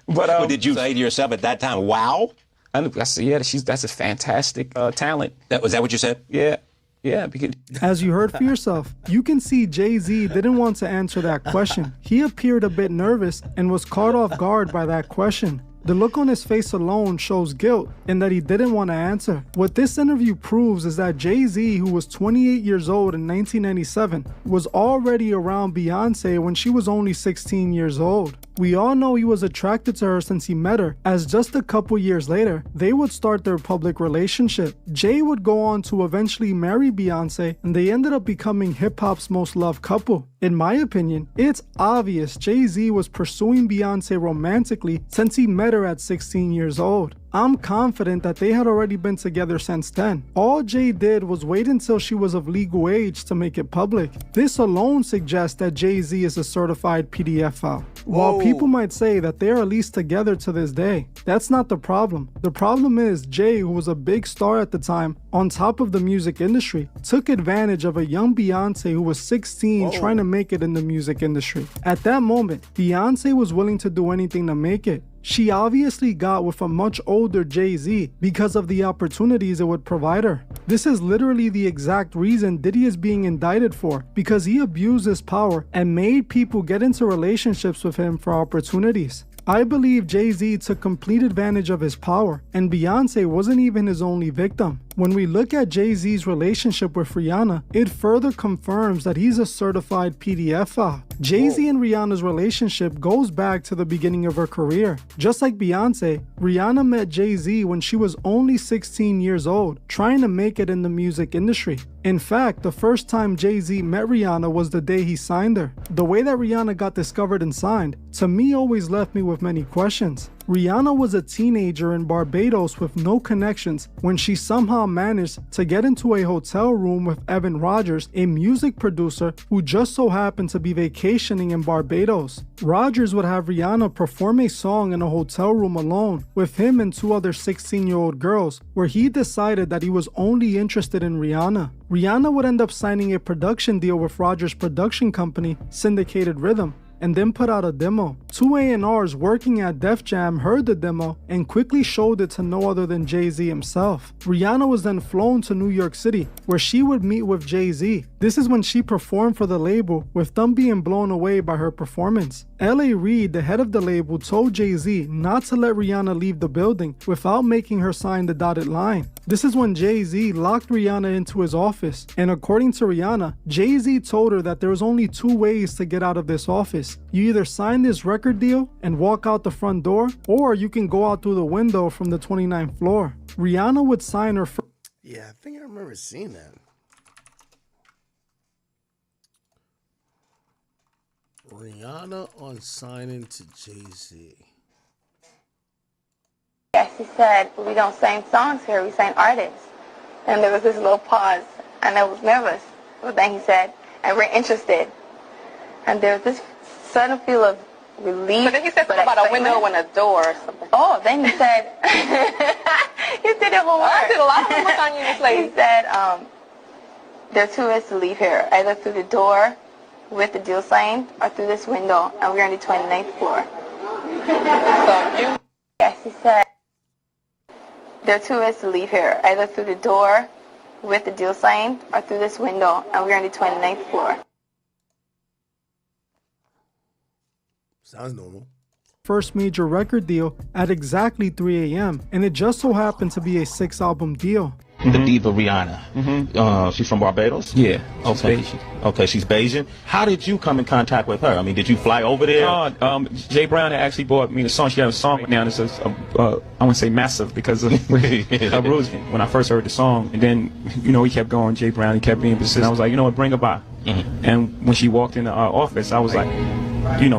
Speaker 18: But did you say to yourself at that time, wow?
Speaker 17: I said, yeah, that's a fantastic talent.
Speaker 18: Was that what you said?
Speaker 17: Yeah, because...
Speaker 16: As you heard for yourself, you can see Jay-Z didn't want to answer that question. He appeared a bit nervous and was caught off guard by that question. The look on his face alone shows guilt and that he didn't want to answer. What this interview proves is that Jay-Z, who was 28 years old in 1997, was already around Beyonce when she was only 16 years old. We all know he was attracted to her since he met her, as just a couple years later, they would start their public relationship. Jay would go on to eventually marry Beyonce, and they ended up becoming hip-hop's most loved couple. In my opinion, it's obvious Jay-Z was pursuing Beyonce romantically since he met her at 16 years old. I'm confident that they had already been together since then. All Jay did was wait until she was of legal age to make it public. This alone suggests that Jay-Z is a certified pedophile. While people might say that they are at least together to this day, that's not the problem. The problem is Jay, who was a big star at the time, on top of the music industry, took advantage of a young Beyonce who was 16 trying to make it in the music industry. At that moment, Beyonce was willing to do anything to make it. She obviously got with a much older Jay-Z because of the opportunities it would provide her. This is literally the exact reason Diddy is being indicted for, because he abused his power and made people get into relationships with him for opportunities. I believe Jay-Z took complete advantage of his power, and Beyonce wasn't even his only victim. When we look at Jay-Z's relationship with Rihanna, it further confirms that he's a certified pedophile. Jay-Z and Rihanna's relationship goes back to the beginning of her career. Just like Beyonce, Rihanna met Jay-Z when she was only 16 years old, trying to make it in the music industry. In fact, the first time Jay-Z met Rihanna was the day he signed her. The way that Rihanna got discovered and signed, to me always left me with many questions. Rihanna was a teenager in Barbados with no connections when she somehow managed to get into a hotel room with Evan Rogers, a music producer who just so happened to be vacationing in Barbados. Rogers would have Rihanna perform a song in a hotel room alone with him and 2 other 16-year-old girls, where he decided that he was only interested in Rihanna. Rihanna would end up signing a production deal with Rogers' production company, Syndicated Rhythm, and then put out a demo. 2 A&Rs working at Def Jam heard the demo and quickly showed it to no other than Jay-Z himself. Rihanna was then flown to New York City, where she would meet with Jay-Z. This is when she performed for the label, with them being blown away by her performance. L.A. Reid, the head of the label, told Jay-Z not to let Rihanna leave the building without making her sign the dotted line. This is when Jay-Z locked Rihanna into his office, and according to Rihanna, Jay-Z told her that there was only 2 ways to get out of this office. You either sign this record deal and walk out the front door, or you can go out through the window from the 29th floor. Rihanna would sign her first.
Speaker 1: Yeah, I think I remember seeing that. Rihanna on signing to Jay-Z.
Speaker 14: Yes, he said, we don't sing songs here, we sing artists. And there was this little pause, and I was nervous. But then he said, and we're interested. And there was this sudden feel of relief. But then he said something about a window and a door or something. Oh, then he said, he did it one more. I did a lot of homework on you, this lady. He said, there are 2 ways to leave here, either through the door with the deal signed, or through this window, and we're on the 29th floor. So you... Yes, he said, there are 2 ways to leave here, either through the door with the deal signed, or through this window, and we're on the 29th floor.
Speaker 1: Sounds normal.
Speaker 16: First major record deal at exactly 3 a.m., and it just so happened to be a 6-album deal.
Speaker 19: The diva Rihanna. She's from Barbados?
Speaker 17: Yeah.
Speaker 19: Okay.
Speaker 17: She's Bayesian.
Speaker 19: Okay, she's Bayesian. How did you come in contact with her? I mean, did you fly over there?
Speaker 17: Jay Brown actually bought me the song. She has a song right now that's I wouldn't say massive because of Bruising. When I first heard the song, and then, he kept going, Jay Brown, he kept being persistent. I was like, you know what, bring her by. And when she walked into our office, I was like,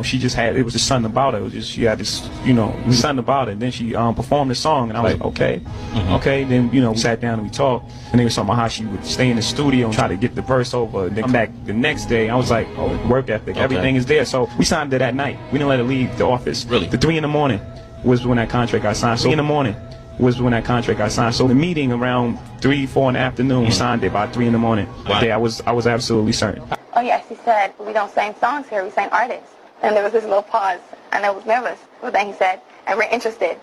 Speaker 17: she just had, it was just something about her. It was just, she had this, something about it. And then she performed the song, and I was like, okay. Then, we sat down and we talked, and they were talking about how she would stay in the studio and try to get the verse over, and then come back the next day. I was like, oh, work ethic, everything is there. So we signed it that night. We didn't let her leave the office. Really? The 3 in the morning was when that contract got signed. So in the morning was when that contract got signed. So the meeting around 3, 4 in the afternoon, we signed it by 3 in the morning. Wow. Yeah, I was absolutely certain.
Speaker 14: Oh yes, he said, we don't sing songs here, we sing artists. And there was this little pause, and I was nervous. But then he said, and we're interested.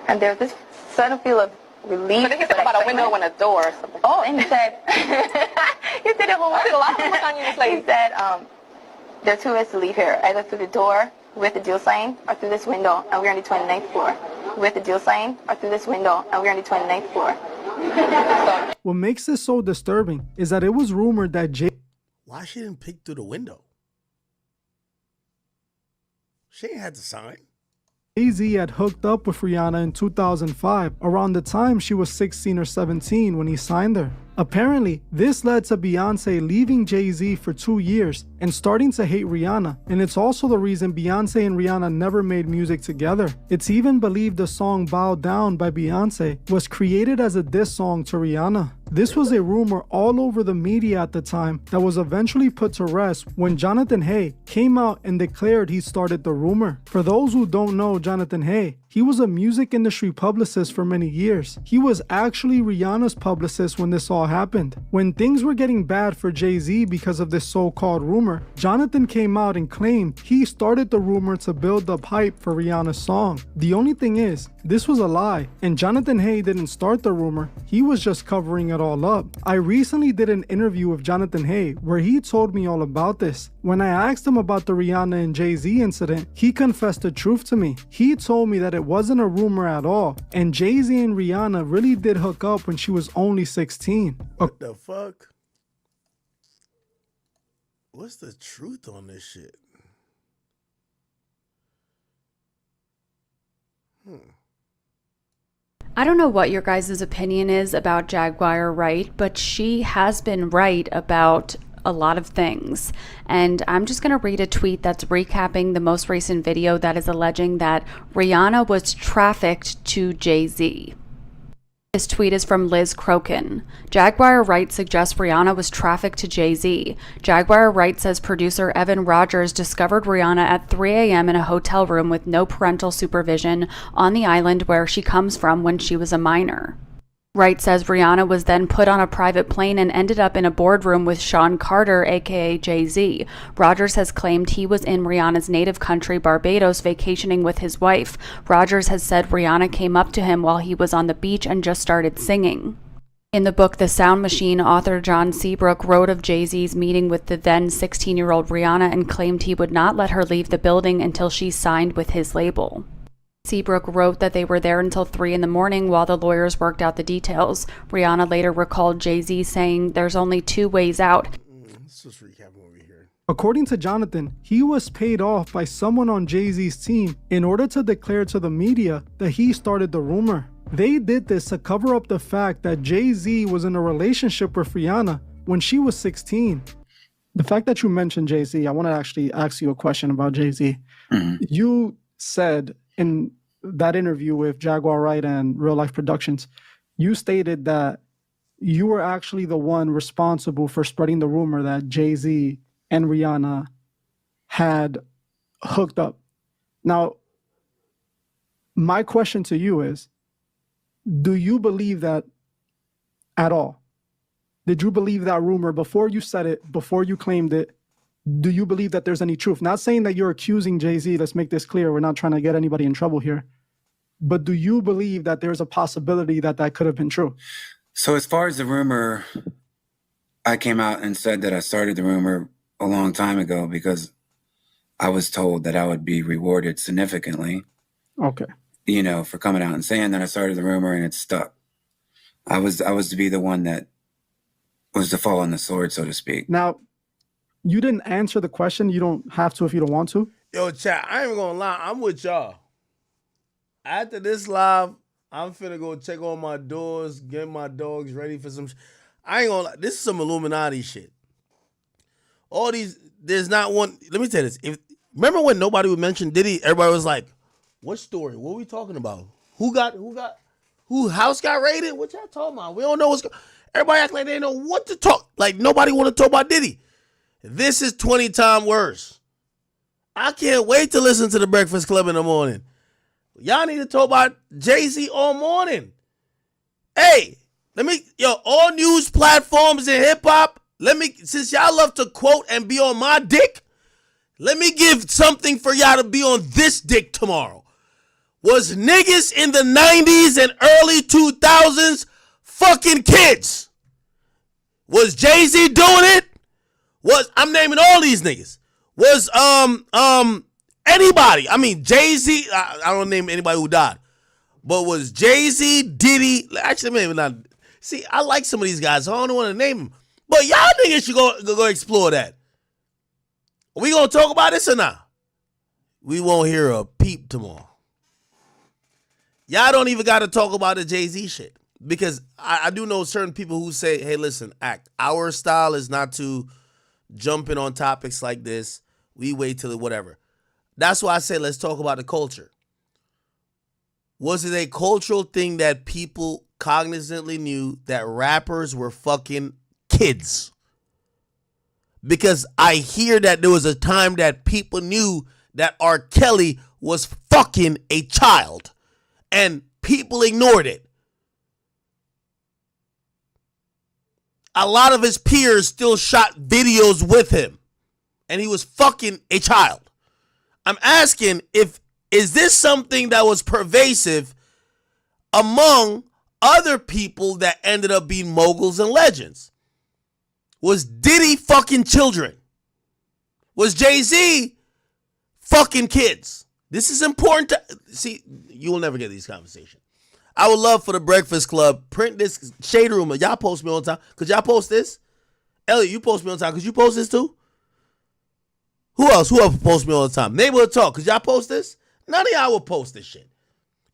Speaker 14: And there was this sudden feel of relief. But then he said about a window and a door or something. Oh, and he said, he did it one more. I did a lot of homework on you, this lady. He said, there are 2 ways to leave here, either through the door with the deal signed, or through this window, and we're on the 29th floor. With the deal signed, or through this window, and we're on the 29th floor.
Speaker 16: What makes this so disturbing is that it was rumored that
Speaker 1: Why she didn't pick through the window? She ain't had to sign.
Speaker 16: Jay-Z had hooked up with Rihanna in 2005, around the time she was 16 or 17 when he signed her. Apparently, this led to Beyonce leaving Jay-Z for 2 years and starting to hate Rihanna, and it's also the reason Beyonce and Rihanna never made music together. It's even believed the song Bow Down by Beyonce was created as a diss song to Rihanna. This was a rumor all over the media at the time that was eventually put to rest when Jonathan Hay came out and declared he started the rumor. For those who don't know Jonathan Hay, he was a music industry publicist for many years. He was actually Rihanna's publicist when this all happened. When things were getting bad for Jay-Z because of this so-called rumor, Jonathan came out and claimed he started the rumor to build up hype for Rihanna's song. The only thing is, this was a lie, and Jonathan Hay didn't start the rumor, he was just covering it all up. I recently did an interview with Jonathan Hay where he told me all about this. When I asked him about the Rihanna and Jay-Z incident, he confessed the truth to me. He told me that it wasn't a rumor at all, and Jay-Z and Rihanna really did hook up when she was only 16.
Speaker 1: What the fuck? What's the truth on this shit?
Speaker 20: I don't know what your guys' opinion is about Jaguar Wright, but she has been right about a lot of things. And I'm just going to read a tweet that's recapping the most recent video that is alleging that Rihanna was trafficked to Jay-Z. This tweet is from Liz Crokin. Jaguar Wright suggests Rihanna was trafficked to Jay-Z. Jaguar Wright says producer Evan Rogers discovered Rihanna at 3 a.m. in a hotel room with no parental supervision on the island where she comes from when she was a minor. Wright says Rihanna was then put on a private plane and ended up in a boardroom with Sean Carter, aka Jay-Z. Rogers has claimed he was in Rihanna's native country, Barbados, vacationing with his wife. Rogers has said Rihanna came up to him while he was on the beach and just started singing. In the book The Sound Machine, author John Seabrook wrote of Jay-Z's meeting with the then 16-year-old Rihanna and claimed he would not let her leave the building until she signed with his label. Seabrook wrote that they were there until 3 in the morning while the lawyers worked out the details. Rihanna later recalled Jay-Z saying, "There's only 2 ways out."
Speaker 1: Let's just recap what we hear.
Speaker 16: According to Jonathan, he was paid off by someone on Jay-Z's team in order to declare to the media that he started the rumor. They did this to cover up the fact that Jay-Z was in a relationship with Rihanna when she was 16. The fact that you mentioned Jay-Z, I want to actually ask you a question about Jay-Z. You said in that interview with Jaguar Wright and Real Life Productions, you stated that you were actually the one responsible for spreading the rumor that Jay-Z and Rihanna had hooked up. Now, my question to you is, do you believe that at all? Did you believe that rumor before you said it, before you claimed it? Do you believe that there's any truth? Not saying that you're accusing Jay-Z. Let's make this clear. We're not trying to get anybody in trouble here. But do you believe that there's a possibility that that could have been true?
Speaker 21: So as far as the rumor, I came out and said that I started the rumor a long time ago because I was told that I would be rewarded significantly.
Speaker 16: Okay.
Speaker 21: You know, for coming out and saying that I started the rumor, and it stuck. I was to be the one that was to fall on the sword, so to speak.
Speaker 16: Now, you didn't answer the question. You don't have to if you don't want to.
Speaker 1: Yo, chat, I ain't even gonna lie. I'm with y'all. After this live, I'm finna go check on my doors, get my dogs ready for some. I ain't gonna lie. This is some Illuminati shit. All these, there's not one. Let me tell you this. Remember when nobody would mention Diddy? Everybody was like, what story? What are we talking about? Who house got raided? What y'all talking about? We don't know what's going on. Everybody act like they know what to talk. Like nobody want to talk about Diddy. This is 20 times worse. I can't wait to listen to the Breakfast Club in the morning. Y'all need to talk about Jay-Z all morning. Hey, all news platforms in hip hop, since y'all love to quote and be on my dick, let me give something for y'all to be on this dick tomorrow. Was niggas in the 90s and early 2000s fucking kids? Was Jay-Z doing it? I'm naming all these niggas. Was anybody? I mean, Jay-Z, I don't name anybody who died. But was Jay-Z, Diddy, actually maybe not. See, I like some of these guys. I don't want to name them. But y'all niggas should go explore that. Are we going to talk about this or not? We won't hear a peep tomorrow. Y'all don't even got to talk about the Jay-Z shit. Because I do know certain people who say, hey, listen, our style is not to jump in on topics like this. We wait till whatever. That's why I say let's talk about the culture. Was it a cultural thing that people cognizantly knew that rappers were fucking kids? Because I hear that there was a time that people knew that R. Kelly was fucking a child. And people ignored it. A lot of his peers still shot videos with him. And he was fucking a child. I'm asking, is this something that was pervasive among other people that ended up being moguls and legends? Was Diddy fucking children? Was Jay-Z fucking kids? This is important to see. You will never get these conversations. I would love for the Breakfast Club print this shade rumor. Y'all post me all the time. Could y'all post this? Elliot, you post me all the time. Could you post this too? Who else posts me all the time? Neighborhood Talk. Could y'all post this? None of y'all will post this shit.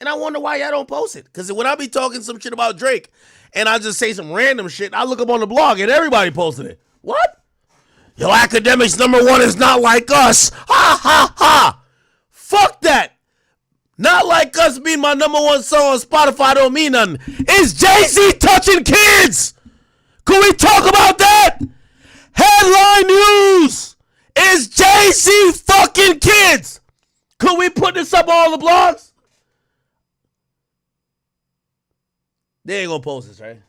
Speaker 1: And I wonder why y'all don't post it. Because when I be talking some shit about Drake and I just say some random shit, I look up on the blog and everybody posted it. What? Yo, Academics #1 is not like us. Ha, ha, ha. Fuck that. Not Like Us being my #1 song on Spotify don't mean nothing. Is Jay-Z touching kids? Could we talk about that? Headline news. Is Jay-Z fucking kids? Could we put this up on all the blogs? They ain't gonna post this, right?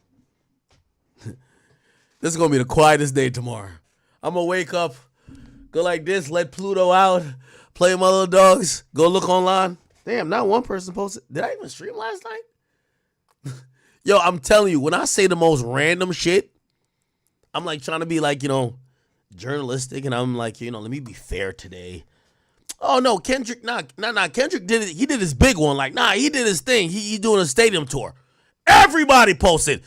Speaker 1: This is gonna be the quietest day tomorrow. I'm gonna wake up, go like this, let Pluto out, play with my little dogs, go look online. Damn, not one person posted. Did I even stream last night? Yo, I'm telling you, when I say the most random shit, I'm like trying to be like, journalistic, and I'm like, let me be fair today. Oh no, Kendrick, nah, Kendrick did it. He did his big one. Like, nah, he did his thing. He doing a stadium tour. Everybody posted.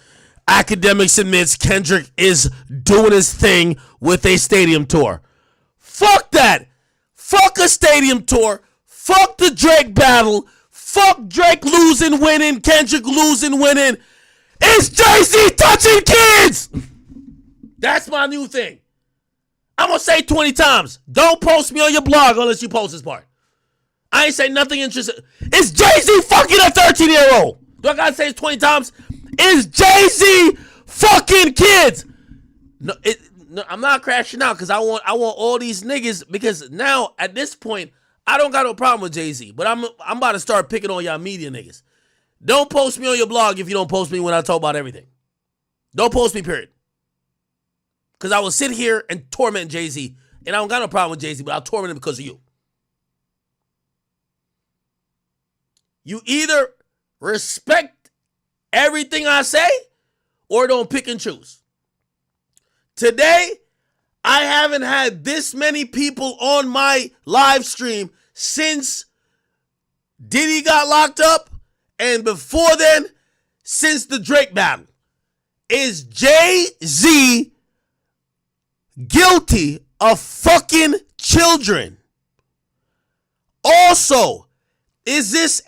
Speaker 1: Academics admits Kendrick is doing his thing with a stadium tour. Fuck that. Fuck a stadium tour. Fuck the Drake battle. Fuck Drake losing, winning, Kendrick losing, winning. It's Jay-Z touching kids. That's my new thing. I'm going to say 20 times. Don't post me on your blog unless you post this part. I ain't say nothing interesting. It's Jay-Z fucking a 13-year-old. Do I got to say it 20 times? It's Jay-Z fucking kids. No, I'm not crashing out because I want all these niggas, because now at this point, I don't got no problem with Jay-Z, but I'm about to start picking on y'all media niggas. Don't post me on your blog if you don't post me when I talk about everything. Don't post me, period. Because I will sit here and torment Jay-Z, and I don't got no problem with Jay-Z, but I'll torment him because of you. You either respect everything I say or don't pick and choose. Today, I haven't had this many people on my live stream since Diddy got locked up, and before then, since the Drake battle. Is Jay-Z guilty of fucking children? Also, is this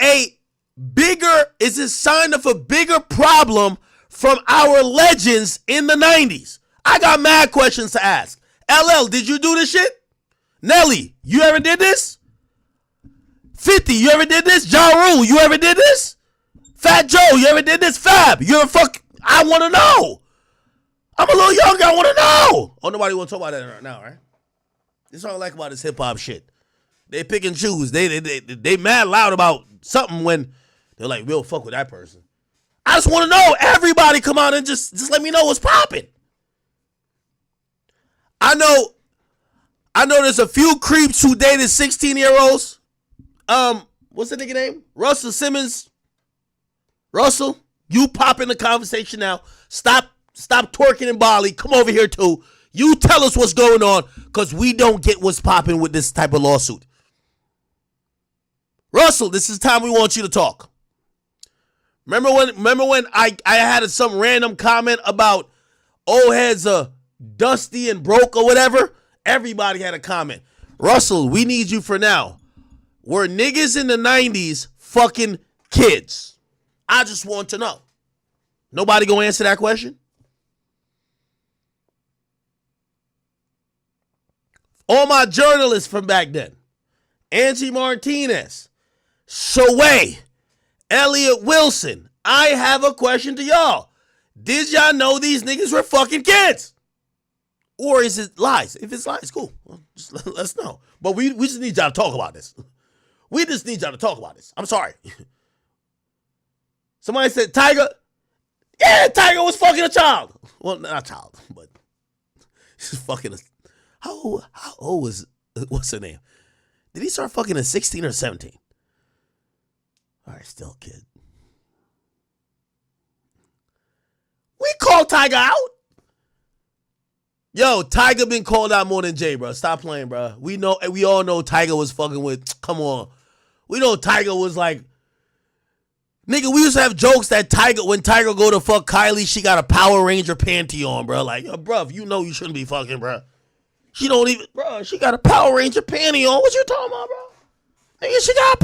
Speaker 1: sign of a bigger problem from our legends in the 90s? I got mad questions to ask. LL, did you do this shit? Nelly, you ever did this? 50, you ever did this? Ja Rule, you ever did this? Fat Joe, you ever did this? Fab, you ever fuck? I want to know. I'm a little younger, I want to know. Oh, nobody want to talk about that right now, right? This is what I like about this hip-hop shit. They pick and choose. They mad loud about something when they're like, we'll fuck with that person. I just want to know. Everybody come out and just let me know what's popping. I know there's a few creeps who dated 16-year-olds. What's the nigga name? Russell Simmons. Russell, you pop in the conversation now. Stop twerking in Bali. Come over here too. You tell us what's going on, because we don't get what's popping with this type of lawsuit. Russell, this is the time we want you to talk. Remember when I had some random comment about old heads dusty and broke or whatever? Everybody had a comment. Russell, we need you for now. Were niggas in the 90s fucking kids? I just want to know. Nobody gonna answer that question? All my journalists from back then. Angie Martinez. Shaway. Elliot Wilson. I have a question to y'all. Did y'all know these niggas were fucking kids? Or is it lies? If it's lies, cool. Well, just let us know. But we just need y'all to talk about this. We just need y'all to talk about this. I'm sorry. Somebody said Tiger. Yeah, Tiger was fucking a child. Well, not a child, but he's fucking a... How old was... What's her name? Did he start fucking at 16 or 17? All right, still a kid. We called Tiger out. Yo, Tiger been called out more than Jay, bro. Stop playing, bro. We all know Tiger was fucking with... Come on. We know Tiger was like... Nigga, we used to have jokes that when Tiger go to fuck Kylie, she got a Power Ranger panty on, bro. Like, yo, bruv, you know you shouldn't be fucking, bro. She don't even... Bro, she got a Power Ranger panty on. What you talking about, bro? Nigga, she got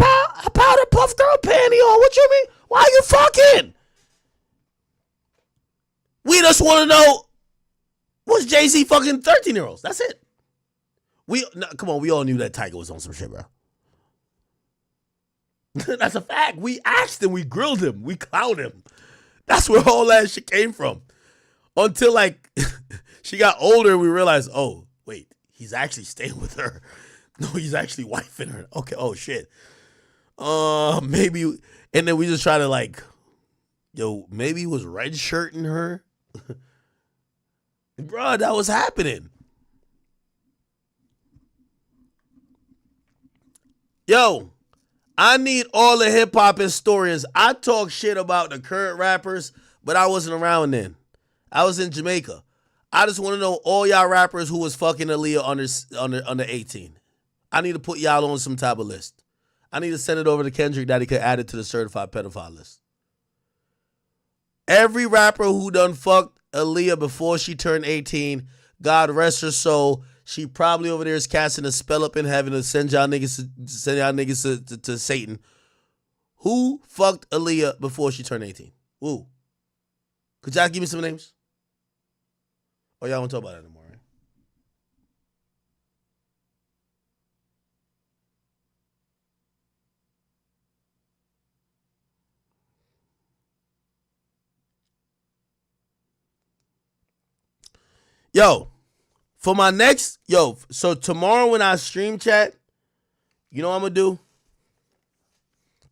Speaker 1: a powder puff girl panty on. What you mean? Why you fucking? We just want to know, was Jay-Z fucking 13-year-olds? That's it. Come on, we all knew that Tiger was on some shit, bro. That's a fact. We asked him, we grilled him, we clowned him. That's where all that shit came from. Until, like, she got older and we realized, oh, wait, he's actually staying with her. No, he's actually wifing her. Okay, oh, shit. Maybe, and then we just try to, like, yo, maybe he was red-shirting her. Bro, that was happening. Yo, I need all the hip-hop historians. I talk shit about the current rappers, but I wasn't around then. I was in Jamaica. I just want to know all y'all rappers who was fucking Aaliyah under 18. I need to put y'all on some type of list. I need to send it over to Kendrick that he could add it to the certified pedophile list. Every rapper who done fucked Aaliyah before she turned 18, God rest her soul, she probably over there is casting a spell up in heaven to send y'all niggas to Satan. Who fucked Aaliyah before she turned 18? Who? Could y'all give me some names? Oh, y'all won't talk about that anymore, right? Yo, for my next, so tomorrow when I stream chat, you know what I'm going to do?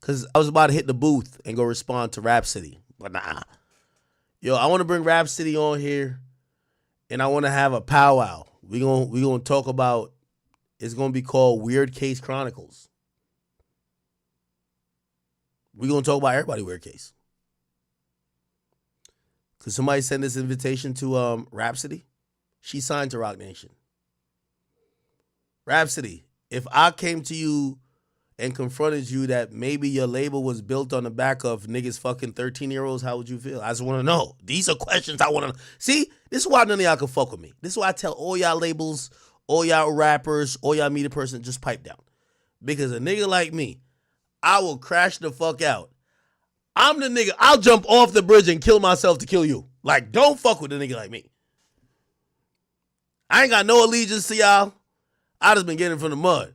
Speaker 1: Because I was about to hit the booth and go respond to Rhapsody. But nah. Yo, I want to bring Rhapsody on here. And I want to have a powwow. We gonna talk about, it's going to be called Weird Case Chronicles. We're going to talk about everybody weird case. Could somebody send this invitation to Rhapsody? She signed to Rock Nation. Rhapsody, if I came to you and confronted you that maybe your label was built on the back of niggas fucking 13-year-olds, how would you feel? I just want to know. These are questions I want to know. See, this is why none of y'all can fuck with me. This is why I tell all y'all labels, all y'all rappers, all y'all media person, just pipe down. Because a nigga like me, I will crash the fuck out. I'm the nigga, I'll jump off the bridge and kill myself to kill you. Like, don't fuck with a nigga like me. I ain't got no allegiance to y'all. I just been getting from the mud.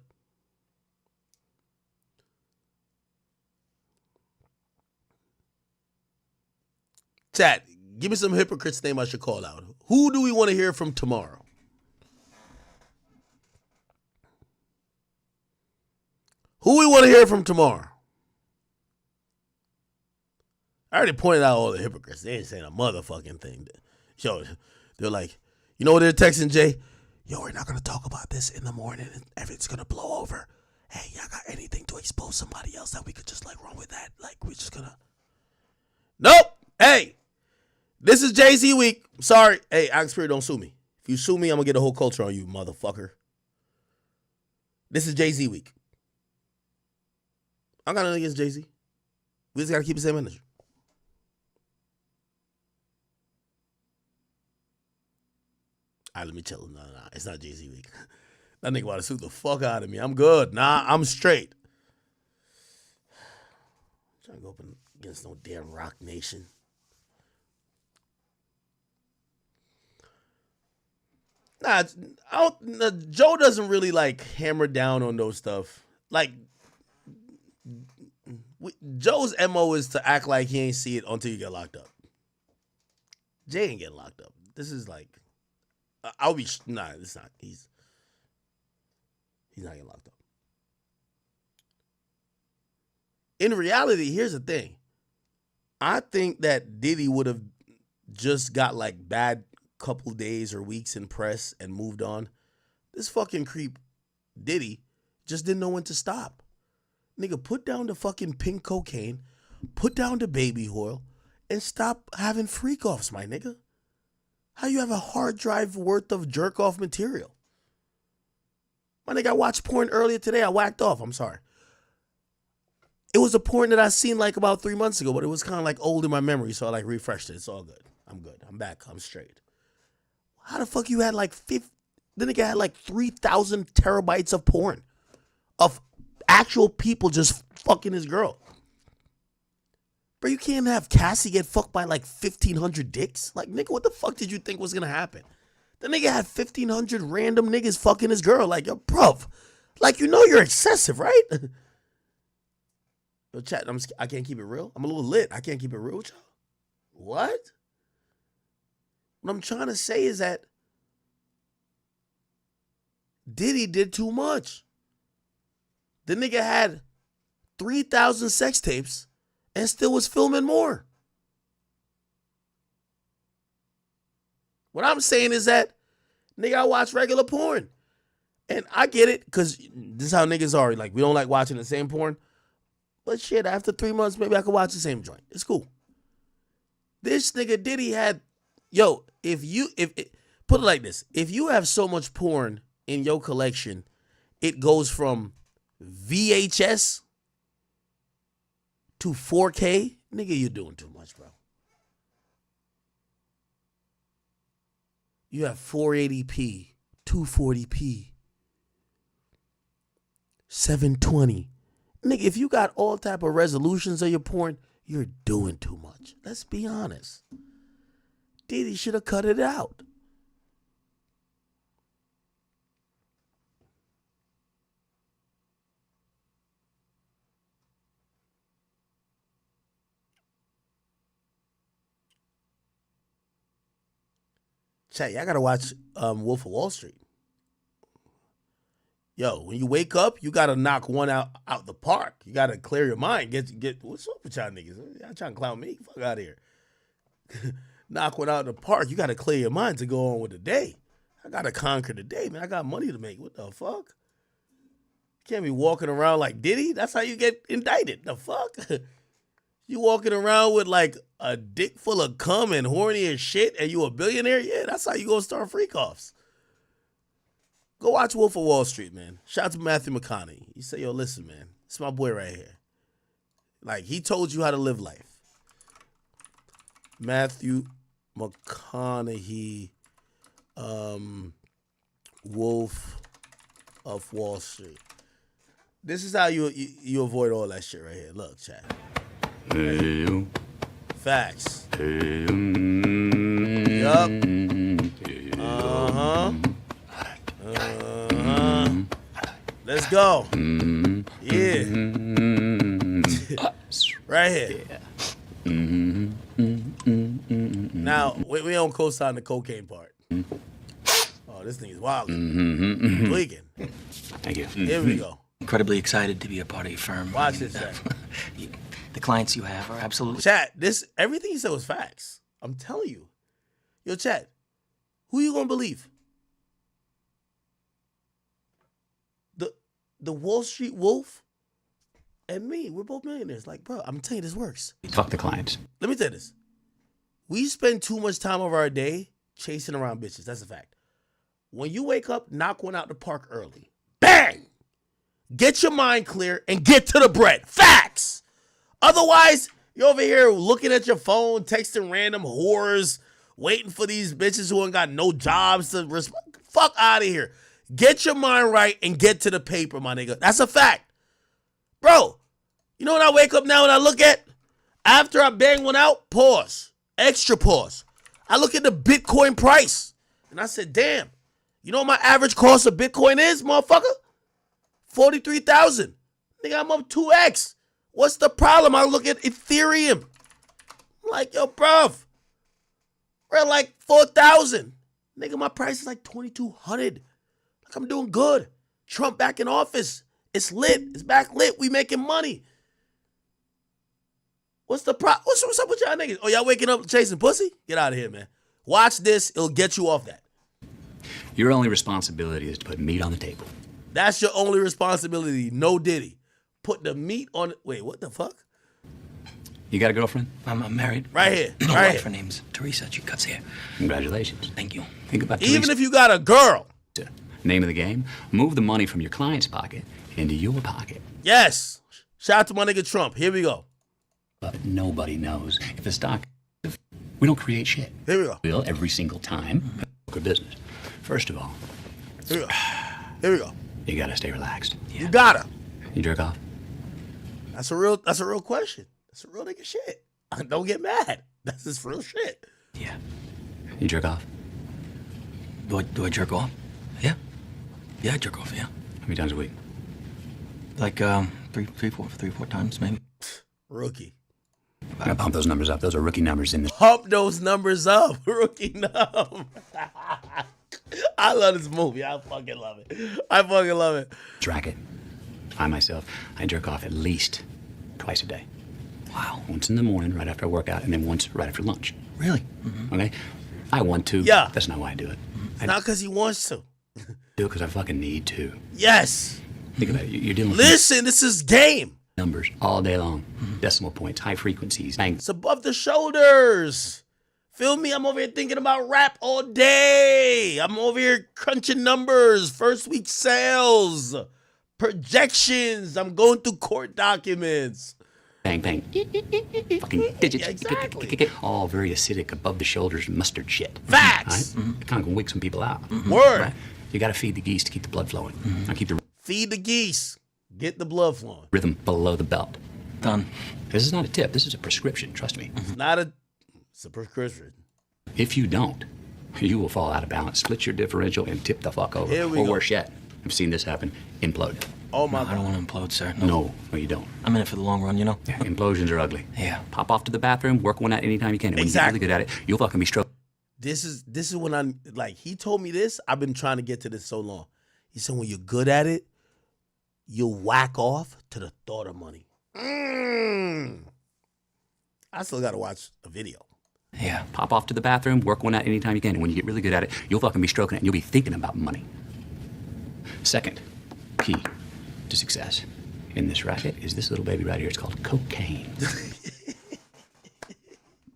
Speaker 1: Chat, give me some hypocrites name I should call out. Who do we want to hear from tomorrow? Who we want to hear from tomorrow? I already pointed out all the hypocrites. They ain't saying a motherfucking thing. Yo, they're like, you know what they're texting Jay? Yo, we're not going to talk about this in the morning. Everything's going to blow over. Hey, y'all got anything to expose somebody else that we could just like run with that? Like, we're just going to. Nope. Hey. This is Jay-Z week. Sorry. Hey, Alex Spirit, don't sue me. If you sue me, I'm going to get a whole culture on you, motherfucker. This is Jay-Z week. I got nothing against Jay-Z. We just got to keep the same energy. All right, let me chill. No, it's not Jay-Z week. That nigga want to sue the fuck out of me. I'm good. Nah, I'm straight. I'm trying to go up against no damn Rock Nation. Nah, Joe doesn't really like hammer down on those stuff. Like, Joe's MO is to act like he ain't see it until you get locked up. Jay ain't getting locked up. This is like, it's not. He's not getting locked up. In reality, here's the thing. I think that Diddy would have just got like bad couple days or weeks in press and moved on. This fucking creep Diddy just didn't know when to stop. Nigga, put down the fucking pink cocaine, put down the baby oil, and stop having freak offs, my nigga. How you have a hard drive worth of jerk off material? My nigga, I watched porn earlier today. I whacked off. I'm sorry. It was a porn that I seen like about 3 months ago, but it was kind of like old in my memory, so I like refreshed it. It's all good. I'm good. I'm back. I'm straight. How the fuck you had like the nigga had like 3,000 terabytes of porn of actual people just fucking his girl. Bro, you can't have Cassie get fucked by like 1,500 dicks. Like, nigga, what the fuck did you think was gonna happen? The nigga had 1,500 random niggas fucking his girl. Like, yo, bruv, like, you know you're excessive, right? Yo, chat, I can't keep it real. I'm a little lit. I can't keep it real with y'all. What? What I'm trying to say is that Diddy did too much. The nigga had 3,000 sex tapes and still was filming more. What I'm saying is that, nigga, I watch regular porn. And I get it, because this is how niggas are. Like, we don't like watching the same porn. But shit, after 3 months, maybe I could watch the same joint. It's cool. This nigga Diddy had, yo, put it like this. If you have so much porn in your collection, it goes from VHS to 4K. Nigga, you're doing too much, bro. You have 480p, 240p, 720. Nigga, if you got all type of resolutions of your porn, you're doing too much. Let's be honest. Diddy should have cut it out. Chat, y'all gotta watch Wolf of Wall Street. Yo, when you wake up, you gotta knock one out the park. You gotta clear your mind. Get what's up with y'all niggas? Y'all trying to clown me? Fuck out of here. Knock one out in the park. You gotta clear your mind to go on with the day. I gotta conquer the day, man. I got money to make. What the fuck? You can't be walking around like Diddy. That's how you get indicted. The fuck? You walking around with like a dick full of cum and horny as shit, and you a billionaire? Yeah, that's how you gonna start freak offs. Go watch Wolf of Wall Street, man. Shout out to Matthew McConaughey. You say, yo, listen, man, it's my boy right here. Like, he told you how to live life. Matthew McConaughey, Wolf of Wall Street. This is how you avoid all that shit right here. Look, chat.
Speaker 3: Hey,
Speaker 1: facts.
Speaker 3: Hey,
Speaker 1: Yup. Let's go. Yeah. Right here. Now, we don't co-sign the cocaine part. Oh, this thing is wild. Tweaking.
Speaker 3: Thank you.
Speaker 1: Here we go.
Speaker 22: Incredibly excited to be a part of your firm.
Speaker 1: Watch this, chat.
Speaker 22: The clients you have are absolutely...
Speaker 1: Chat, everything you said was facts. I'm telling you. Yo, chat, who you gonna believe? The Wall Street Wolf and me, we're both millionaires. Like, bro, I'm telling you, this works.
Speaker 3: Fuck the clients.
Speaker 1: Let me tell you this. We spend too much time of our day chasing around bitches. That's a fact. When you wake up, knock one out the park early. Bang! Get your mind clear and get to the bread. Facts! Otherwise, you're over here looking at your phone, texting random whores, waiting for these bitches who ain't got no jobs to respond. Fuck out of here. Get your mind right and get to the paper, my nigga. That's a fact. Bro, you know what I wake up now and I look at? After I bang one out, pause. Extra pause. I look at the Bitcoin price. And I said, damn. You know what my average cost of Bitcoin is, motherfucker? 43,000. Nigga, I'm up 2x. What's the problem? I look at Ethereum. I'm like, yo, bruv. We're at like 4,000. Nigga, my price is like 2,200. Like, I'm doing good. Trump back in office. It's lit. It's back lit. We making money. What's the problem? What's up with y'all niggas? Oh, y'all waking up chasing pussy? Get out of here, man. Watch this. It'll get you off that.
Speaker 3: Your only responsibility is to put meat on the table.
Speaker 1: That's your only responsibility. No Diddy. Put the meat on... Wait, what the fuck?
Speaker 3: You got a girlfriend?
Speaker 22: I'm married.
Speaker 1: Right here.
Speaker 22: My
Speaker 1: Right
Speaker 22: wife,
Speaker 1: here.
Speaker 22: her name's Teresa. She cuts hair.
Speaker 3: Congratulations.
Speaker 22: Thank you.
Speaker 3: Think about
Speaker 1: Even
Speaker 3: Teresa.
Speaker 1: if you got a girl.
Speaker 3: Name of the game, move the money from your client's pocket into your pocket.
Speaker 1: Yes. Shout out to my nigga Trump. Here we go.
Speaker 3: But nobody knows if the stock... We don't create shit.
Speaker 1: Here we go.
Speaker 3: We'll every single time. Good business. First of all...
Speaker 1: Here we go. Here we go.
Speaker 3: You gotta stay relaxed.
Speaker 1: You gotta.
Speaker 3: You jerk off?
Speaker 1: That's a real question. That's a real nigga shit. Don't get mad. That's just real shit.
Speaker 22: Yeah.
Speaker 3: You jerk off?
Speaker 22: Do I jerk off? Yeah. Yeah, I jerk off, yeah.
Speaker 3: How many times a week?
Speaker 22: Like, three, four times, maybe.
Speaker 1: Rookie.
Speaker 3: I'm gonna pump those numbers up. Those are rookie numbers in this.
Speaker 1: Pump those numbers up. Rookie number. I love this movie. I fucking love it. I fucking love it.
Speaker 3: Track it. I myself, I jerk off at least twice a day.
Speaker 22: Wow.
Speaker 3: Once in the morning, right after I work out, and then once right after lunch.
Speaker 22: Really?
Speaker 3: Okay? I want to.
Speaker 1: Yeah.
Speaker 3: That's not why I do it.
Speaker 1: It's not because he wants to.
Speaker 3: Do it because I fucking need to.
Speaker 1: Yes.
Speaker 3: Think about it. You're dealing with
Speaker 1: Listen, this is game.
Speaker 3: Numbers all day long. decimal points, high frequencies, bang.
Speaker 1: It's above the shoulders. Feel me? I'm over here thinking about rap all day. I'm over here crunching numbers, first week sales, projections. I'm going through court documents.
Speaker 3: Bang, bang. Fucking digits.
Speaker 1: Yeah, exactly.
Speaker 3: All very acidic, above the shoulders mustard shit.
Speaker 1: Facts.
Speaker 3: Right? It kind of can wig some people out.
Speaker 1: Word.
Speaker 3: Right? You got to feed the geese to keep the blood flowing. Now keep the
Speaker 1: Feed the geese. Get the blood flowing.
Speaker 3: rhythm below the belt.
Speaker 22: Done.
Speaker 3: This is not a tip. This is a prescription. Trust me.
Speaker 1: It's a prescription.
Speaker 3: If you don't, you will fall out of balance, split your differential, and tip the fuck over.
Speaker 1: Here we
Speaker 3: or
Speaker 1: go.
Speaker 3: worse yet, I've seen this happen. Implode.
Speaker 1: Oh my
Speaker 22: I
Speaker 1: God.
Speaker 22: don't want to implode, sir.
Speaker 3: No, you don't.
Speaker 22: I'm in it for the long run, you know?
Speaker 3: Yeah, implosions are ugly.
Speaker 22: Yeah.
Speaker 3: Pop off to the bathroom, work one out anytime you can. And when
Speaker 1: Exactly.
Speaker 3: you get really good at it, you'll fucking be stroke.
Speaker 1: This is when I'm like, he told me this. I've been trying to get to this so long. He said, when you're good at it, you'll whack off to the thought of money. I still got to watch a video.
Speaker 3: Yeah. Pop off to the bathroom, work one out anytime you can. And when you get really good at it, you'll fucking be stroking it and you'll be thinking about money. Second key to success in this racket is this little baby right here. It's called cocaine.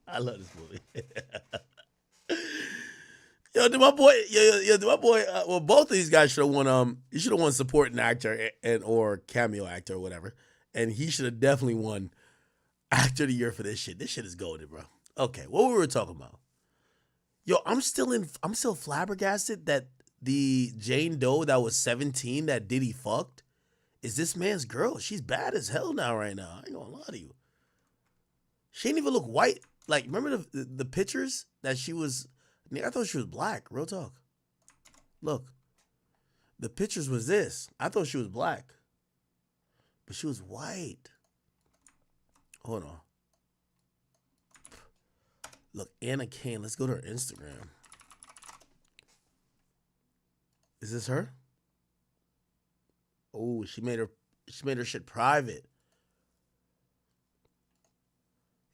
Speaker 1: I love this movie. Yo, did my boy, well, both of these guys should have won, you should have won supporting actor or cameo actor or whatever. And he should have definitely won actor of the year for this shit. This shit is golden, bro. Okay, what were we talking about? Yo, I'm still flabbergasted that the Jane Doe that was 17 that Diddy fucked is this man's girl. She's bad as hell now right now. I ain't gonna lie to you. She didn't even look white. Like, remember the pictures that she was, I thought she was black, real talk. Look, the pictures was this. I thought she was black, but she was white. Hold on. Look, Anna Kane. Let's go to her Instagram. Is this her? Oh, she made her shit private.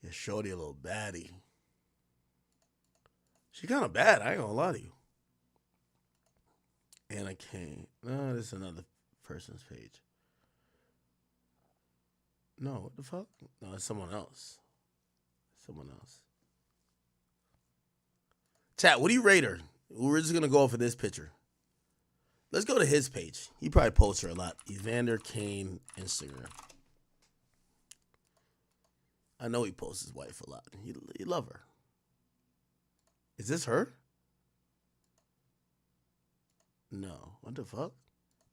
Speaker 1: Yeah, shorty a little baddie. She kind of bad. I ain't gonna lie to you. Anna Kane. No, this is another person's page. No, what the fuck? No, it's someone else. Someone else. Chat, what do you rate her? We're just going to go off of this picture. Let's go to his page. He probably posts her a lot. Evander Kane, Instagram. I know he posts his wife a lot. He love her. Is this her? No. What the fuck?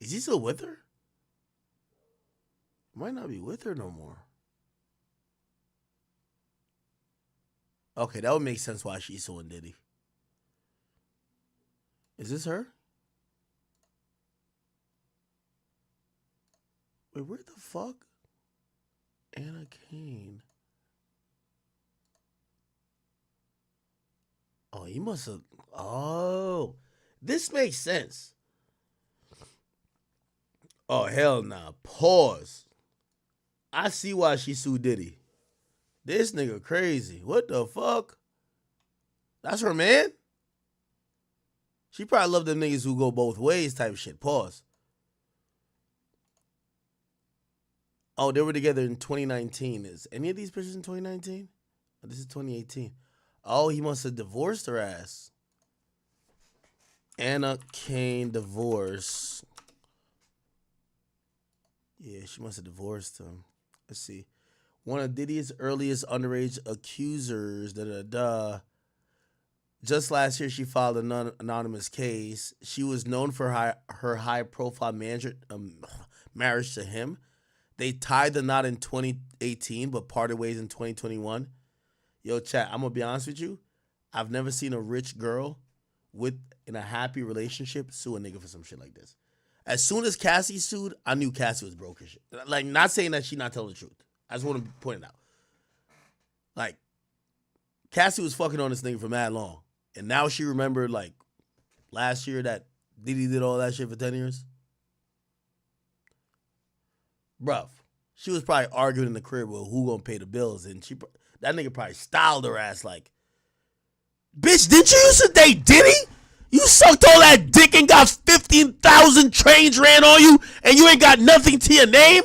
Speaker 1: Is he still with her? Might not be with her no more. Okay, that would make sense why she's suing Diddy. Is this her? Wait, where the fuck? Anna Kane. Oh, he must have. Oh, this makes sense. Oh, hell nah. Pause. I see why she sued Diddy. This nigga crazy. What the fuck? That's her man? She probably love them niggas who go both ways type shit. Pause. Oh, they were together in 2019. Is any of these pictures in 2019? Oh, this is 2018. Oh, he must have divorced her ass. Anna Kane divorce. Yeah, she must have divorced him. Let's see. One of Diddy's earliest underage accusers. Just last year, she filed an anonymous case. She was known for her high-profile marriage to him. They tied the knot in 2018, but parted ways in 2021. Yo, chat, I'm going to be honest with you. I've never seen a rich girl in a happy relationship sue a nigga for some shit like this. As soon as Cassie sued, I knew Cassie was broke as shit. Like, not saying that she's not telling the truth. I just want to point it out. Like, Cassie was fucking on this nigga for mad long. And now she remembered, like, last year that Diddy did all that shit for 10 years. Bruv, she was probably arguing in the crib with who gonna pay the bills. And that nigga probably styled her ass like, bitch, didn't you used to date Diddy? You sucked all that dick and got 15,000 trains ran on you and you ain't got nothing to your name?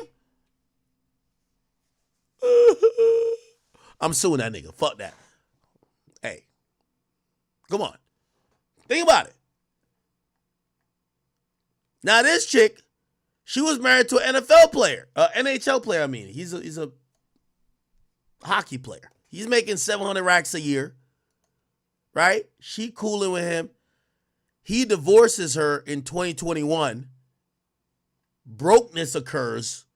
Speaker 1: I'm suing that nigga. Fuck that. Hey, come on. Think about it. Now this chick, she was married to an NFL player, NHL player. I mean, he's a hockey player. He's making 700 racks a year, right? She cooling with him. He divorces her in 2021. Brokeness occurs.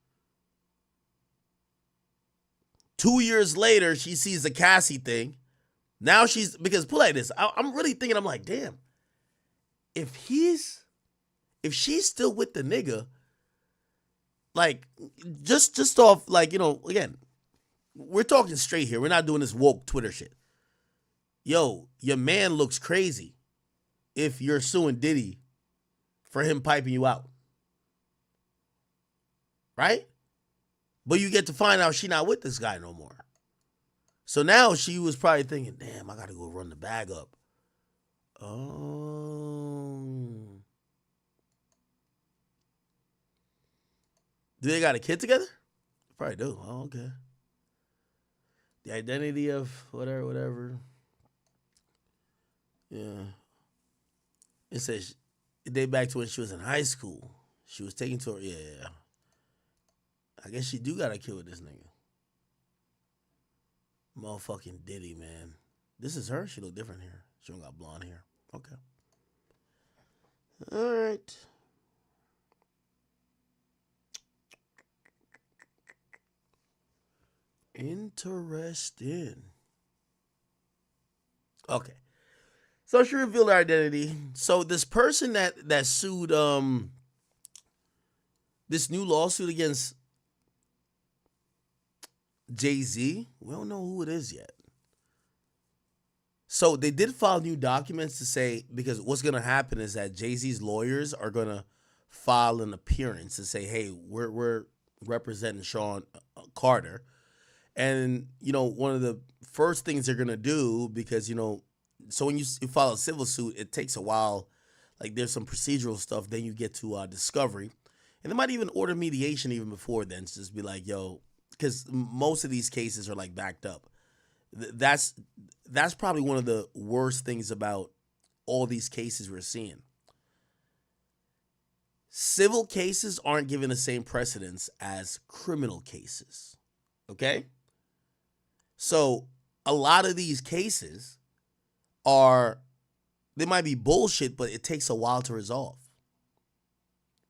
Speaker 1: 2 years later, she sees the Cassie thing. Now because pull like this. I'm really thinking, I'm like, damn. If she's still with the nigga, like, just off, like, you know, again, we're talking straight here. We're not doing this woke Twitter shit. Yo, your man looks crazy if you're suing Diddy for him piping you out. Right? But you get to find out she not with this guy no more. So now she was probably thinking, damn, I got to go run the bag up. Oh. Do they got a kid together? Probably do. Oh, okay. The identity of whatever. Yeah. It says it date back to when she was in high school. She was taken to her. Yeah. I guess she do got a kid with this nigga. Motherfucking Diddy, man. This is her? She look different here. She don't got blonde hair. Okay. All right. Interesting. Okay. So she revealed her identity. So this person that sued this new lawsuit against Jay-Z, we don't know who it is yet. So they did file new documents to say, because what's going to happen is that Jay-Z's lawyers are going to file an appearance to say, hey, we're representing Sean Carter. And, you know, one of the first things they're going to do, because, you know, so when you file a civil suit, it takes a while. Like, there's some procedural stuff. Then you get to discovery. And they might even order mediation even before then to just be like, yo, because most of these cases are, like, backed up. That's probably one of the worst things about all these cases we're seeing. Civil cases aren't given the same precedence as criminal cases, okay? So a lot of these cases they might be bullshit, but it takes a while to resolve,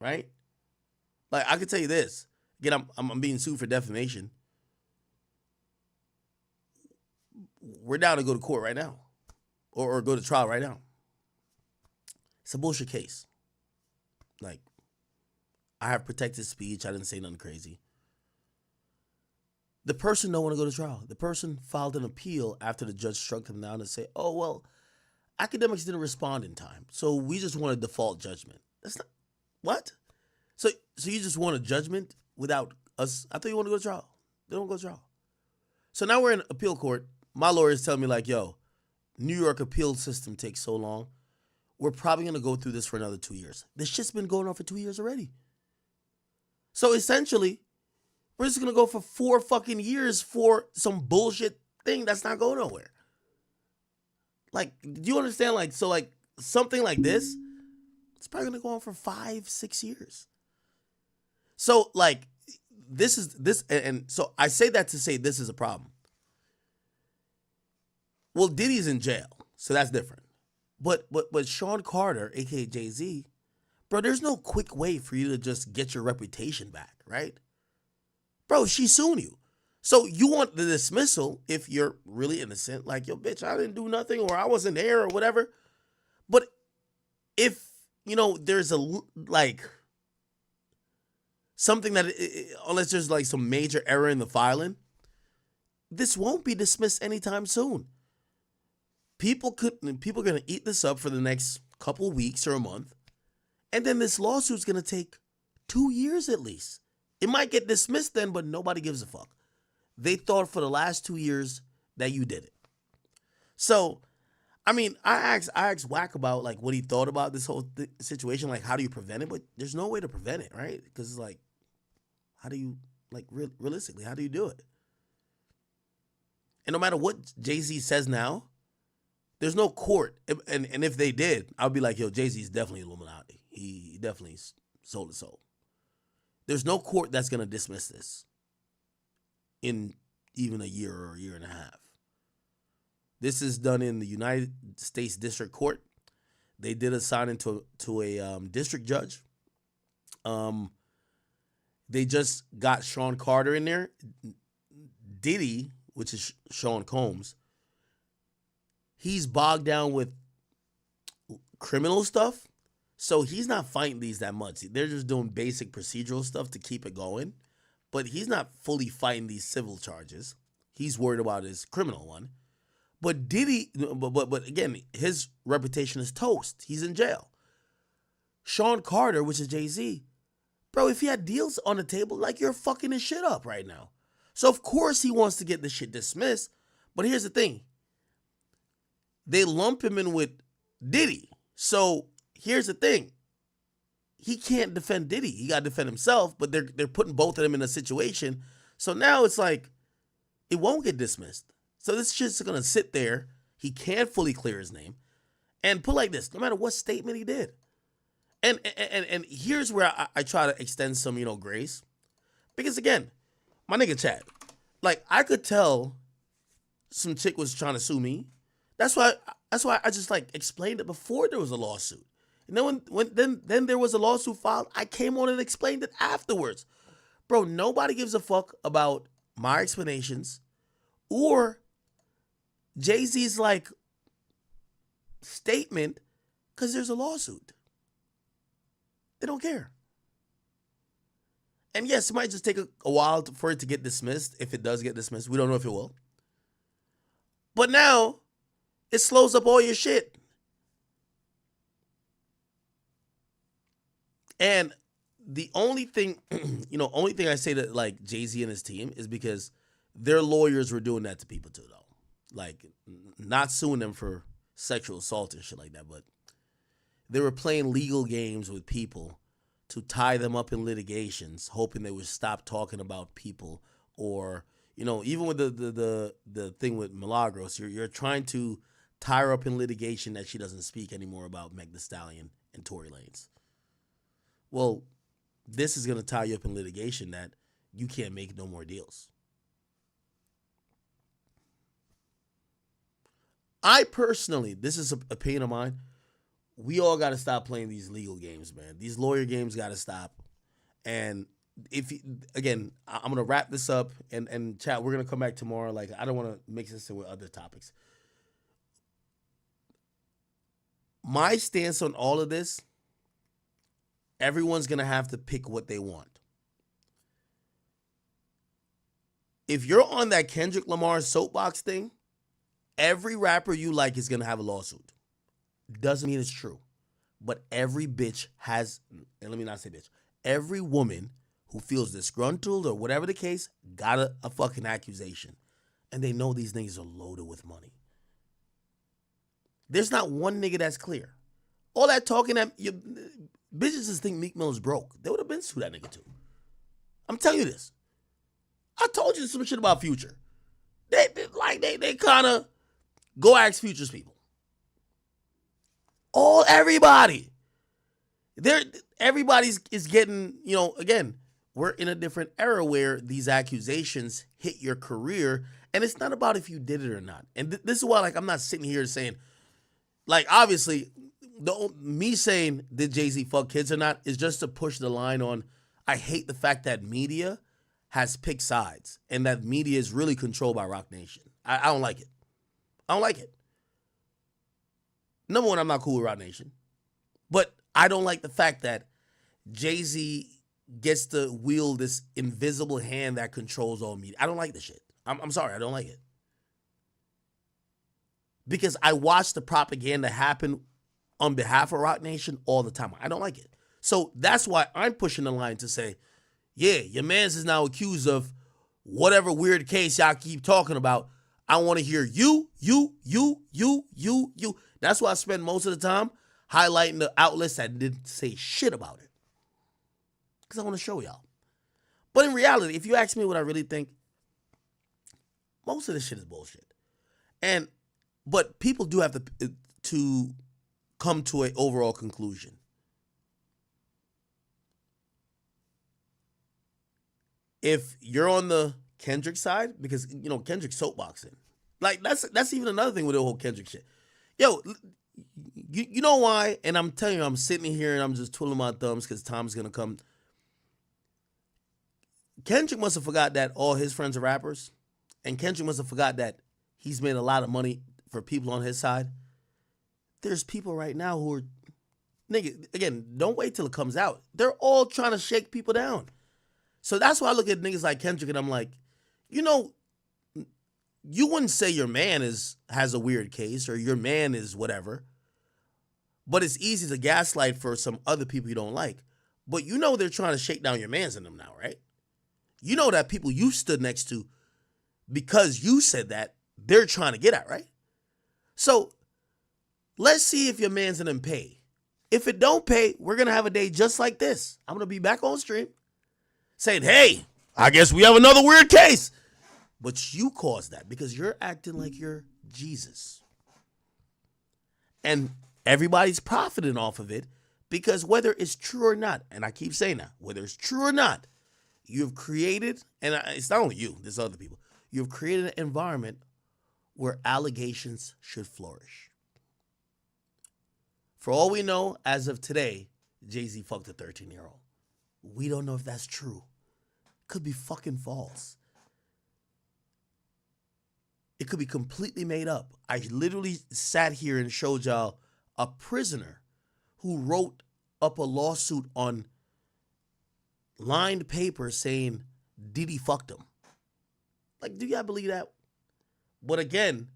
Speaker 1: right? Like, I can tell you this. Again, I'm being sued for defamation. We're down to go to court right now, or go to trial right now. It's a bullshit case. Like, I have protected speech. I didn't say nothing crazy. The person don't want to go to trial. The person filed an appeal after the judge struck them down and say, oh, well, academics didn't respond in time, so we just want a default judgment. That's not, what? So you just want a judgment without us? I thought you want to go to trial. They don't go to trial. So now we're in appeal court. My lawyers tell me, like, yo, New York appeal system takes so long. We're probably going to go through this for another 2 years. This shit's been going on for 2 years already. So essentially, we're just going to go for 4 fucking years for some bullshit thing that's not going nowhere. Like, do you understand? Like, so, like, something like this, it's probably going to go on for 5-6 years. So, like, and so I say that to say this is a problem. Well, Diddy's in jail, so that's different. But Sean Carter, aka Jay-Z, bro, there's no quick way for you to just get your reputation back, right? Bro, she's suing you. So you want the dismissal if you're really innocent, like, yo, bitch, I didn't do nothing, or I wasn't there, or whatever. But if, you know, there's like, something that, unless there's like some major error in the filing, this won't be dismissed anytime soon. People are going to eat this up for the next couple weeks or a month. And then this lawsuit's going to take 2 years at least. It might get dismissed then, but nobody gives a fuck. They thought for the last 2 years that you did it. So, I mean, I asked Wack about, like, what he thought about this whole situation. Like, how do you prevent it? But there's no way to prevent it, right? Because it's like, how do you, like, realistically, how do you do it? And no matter what Jay-Z says now, there's no court. And if they did, I'd be like, yo, Jay-Z's definitely Illuminati. He definitely sold his soul. There's no court that's going to dismiss this in even a year or a year and a half. This is done in the United States District Court. They did assign it to a district judge. They just got Sean Carter in there. Diddy, which is Sean Combs, he's bogged down with criminal stuff, so he's not fighting these that much. They're just doing basic procedural stuff to keep it going, but he's not fully fighting these civil charges. He's worried about his criminal one. But Diddy, but again, his reputation is toast. He's in jail. Sean Carter, which is Jay-Z, bro, if he had deals on the table, like, you're fucking his shit up right now. So of course he wants to get this shit dismissed. But here's the thing. They lump him in with Diddy. So here's the thing. He can't defend Diddy. He got to defend himself, but they're putting both of them in a situation. So now it's like, it won't get dismissed. So this shit's going to sit there. He can't fully clear his name. And put like this, no matter what statement he did. And here's where I try to extend some, grace. Because again, my nigga Chad, like, I could tell some chick was trying to sue me. That's why I just like explained it before there was a lawsuit. And then when there was a lawsuit filed, I came on and explained it afterwards. Bro, nobody gives a fuck about my explanations or Jay-Z's like statement because there's a lawsuit. They don't care. And yes, it might just take a while for it to get dismissed. If it does get dismissed, we don't know if it will. But now, it slows up all your shit. And the only thing, only thing I say to like Jay-Z and his team is because their lawyers were doing that to people too, though. Like, not suing them for sexual assault and shit like that, but they were playing legal games with people to tie them up in litigations, hoping they would stop talking about people. Or, even with the thing with Milagros, you're trying to tie her up in litigation that she doesn't speak anymore about Meg Thee Stallion and Tory Lanez. Well, this is going to tie you up in litigation that you can't make no more deals. I personally, this is an opinion of mine, we all got to stop playing these legal games, man. These lawyer games got to stop. And again, I'm going to wrap this up and chat. We're going to come back tomorrow. Like, I don't want to mix this in with other topics. My stance on all of this, everyone's going to have to pick what they want. If you're on that Kendrick Lamar soapbox thing, every rapper you like is going to have a lawsuit. Doesn't mean it's true. But every bitch has, and let me not say bitch, every woman who feels disgruntled or whatever the case got a fucking accusation. And they know these niggas are loaded with money. There's not one nigga that's clear. All that talking that bitches just think Meek Mill is broke. They would have been sued that nigga too. I'm telling you this. I told you some shit about Future. They kind of go ask Future's people. Everybody. Everybody's is getting, again, we're in a different era where these accusations hit your career, and it's not about if you did it or not. And this is why, like, I'm not sitting here saying, like, obviously, me saying did Jay-Z fuck kids or not is just to push the line on, I hate the fact that media has picked sides and that media is really controlled by Rock Nation. I don't like it. I don't like it. Number one, I'm not cool with Rock Nation. But I don't like the fact that Jay-Z gets to wield this invisible hand that controls all media. I don't like this shit. I'm sorry, I don't like it. Because I watch the propaganda happen on behalf of Rock Nation all the time. I don't like it. So that's why I'm pushing the line to say, yeah, your man's is now accused of whatever weird case y'all keep talking about. I want to hear you. That's why I spend most of the time highlighting the outlets that didn't say shit about it. Because I want to show y'all. But in reality, if you ask me what I really think, Most of this shit is bullshit. But people do have to come to an overall conclusion. If you're on the Kendrick side, because Kendrick's soapboxing, like that's even another thing with the whole Kendrick shit. Yo, you know why? And I'm telling you, I'm sitting here and I'm just twiddling my thumbs because Tom's gonna come. Kendrick must have forgot that all his friends are rappers, and Kendrick must have forgot that he's made a lot of money for people on his side. There's people right now who are, nigga, again, don't wait till it comes out. They're all trying to shake people down. So that's why I look at niggas like Kendrick and I'm like, you wouldn't say your man has a weird case or your man is whatever, but it's easy to gaslight for some other people you don't like. But they're trying to shake down your mans in them now, right? You know that people you stood next to, because you said that, they're trying to get at, right? So let's see if your man's in them pay. If it don't pay, we're going to have a day just like this. I'm going to be back on stream saying, hey, I guess we have another weird case. But you caused that because you're acting like you're Jesus. And everybody's profiting off of it because whether it's true or not, and I keep saying that, whether it's true or not, you've created, and it's not only you, there's other people, you've created an environment where allegations should flourish. For all we know, as of today, Jay-Z fucked a 13-year-old. We don't know if that's true. Could be fucking false. It could be completely made up. I literally sat here and showed y'all a prisoner who wrote up a lawsuit on lined paper saying Diddy fucked him. Like, do y'all believe that? But again,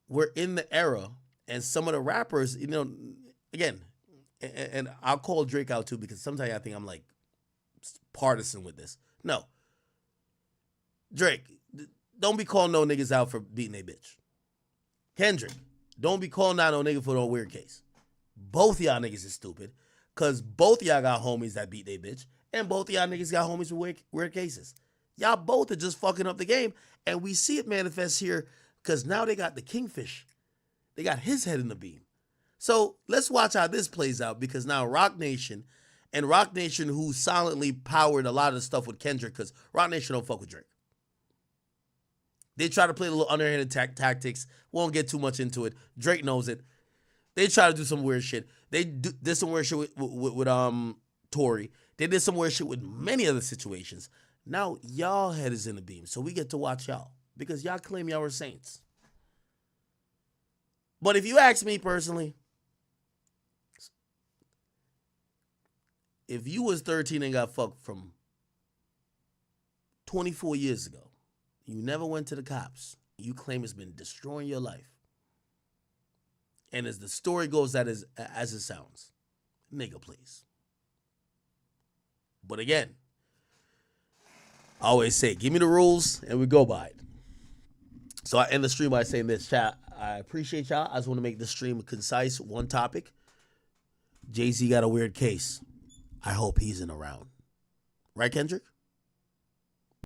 Speaker 1: we're in the era, and some of the rappers, again, and I'll call Drake out too because sometimes I think I'm like partisan with this. No. Drake, don't be calling no niggas out for beating a bitch. Kendrick, don't be calling out no nigga for no weird case. Both y'all niggas is stupid because both y'all got homies that beat they bitch and both y'all niggas got homies with weird cases. Y'all both are just fucking up the game, and we see it manifest here because now they got the Kingfish. They got his head in the beam. So let's watch how this plays out because now Roc Nation, who silently powered a lot of the stuff with Kendrick because Roc Nation don't fuck with Drake. They try to play a little underhanded tactics. Won't get too much into it. Drake knows it. They try to do some weird shit. They did some weird shit with Tory. They did some weird shit with many other situations. Now y'all head is in the beam, so we get to watch y'all because y'all claim y'all were saints. But if you ask me personally, if you was 13 and got fucked from 24 years ago, you never went to the cops, you claim it's been destroying your life, and as the story goes, that is as it sounds, nigga, please. But again, I always say, give me the rules and we go by it. So I end the stream by saying this, chat. I appreciate y'all. I just want to make this stream concise, one topic. Jay-Z got a weird case. I hope he's in around. Right, Kendrick?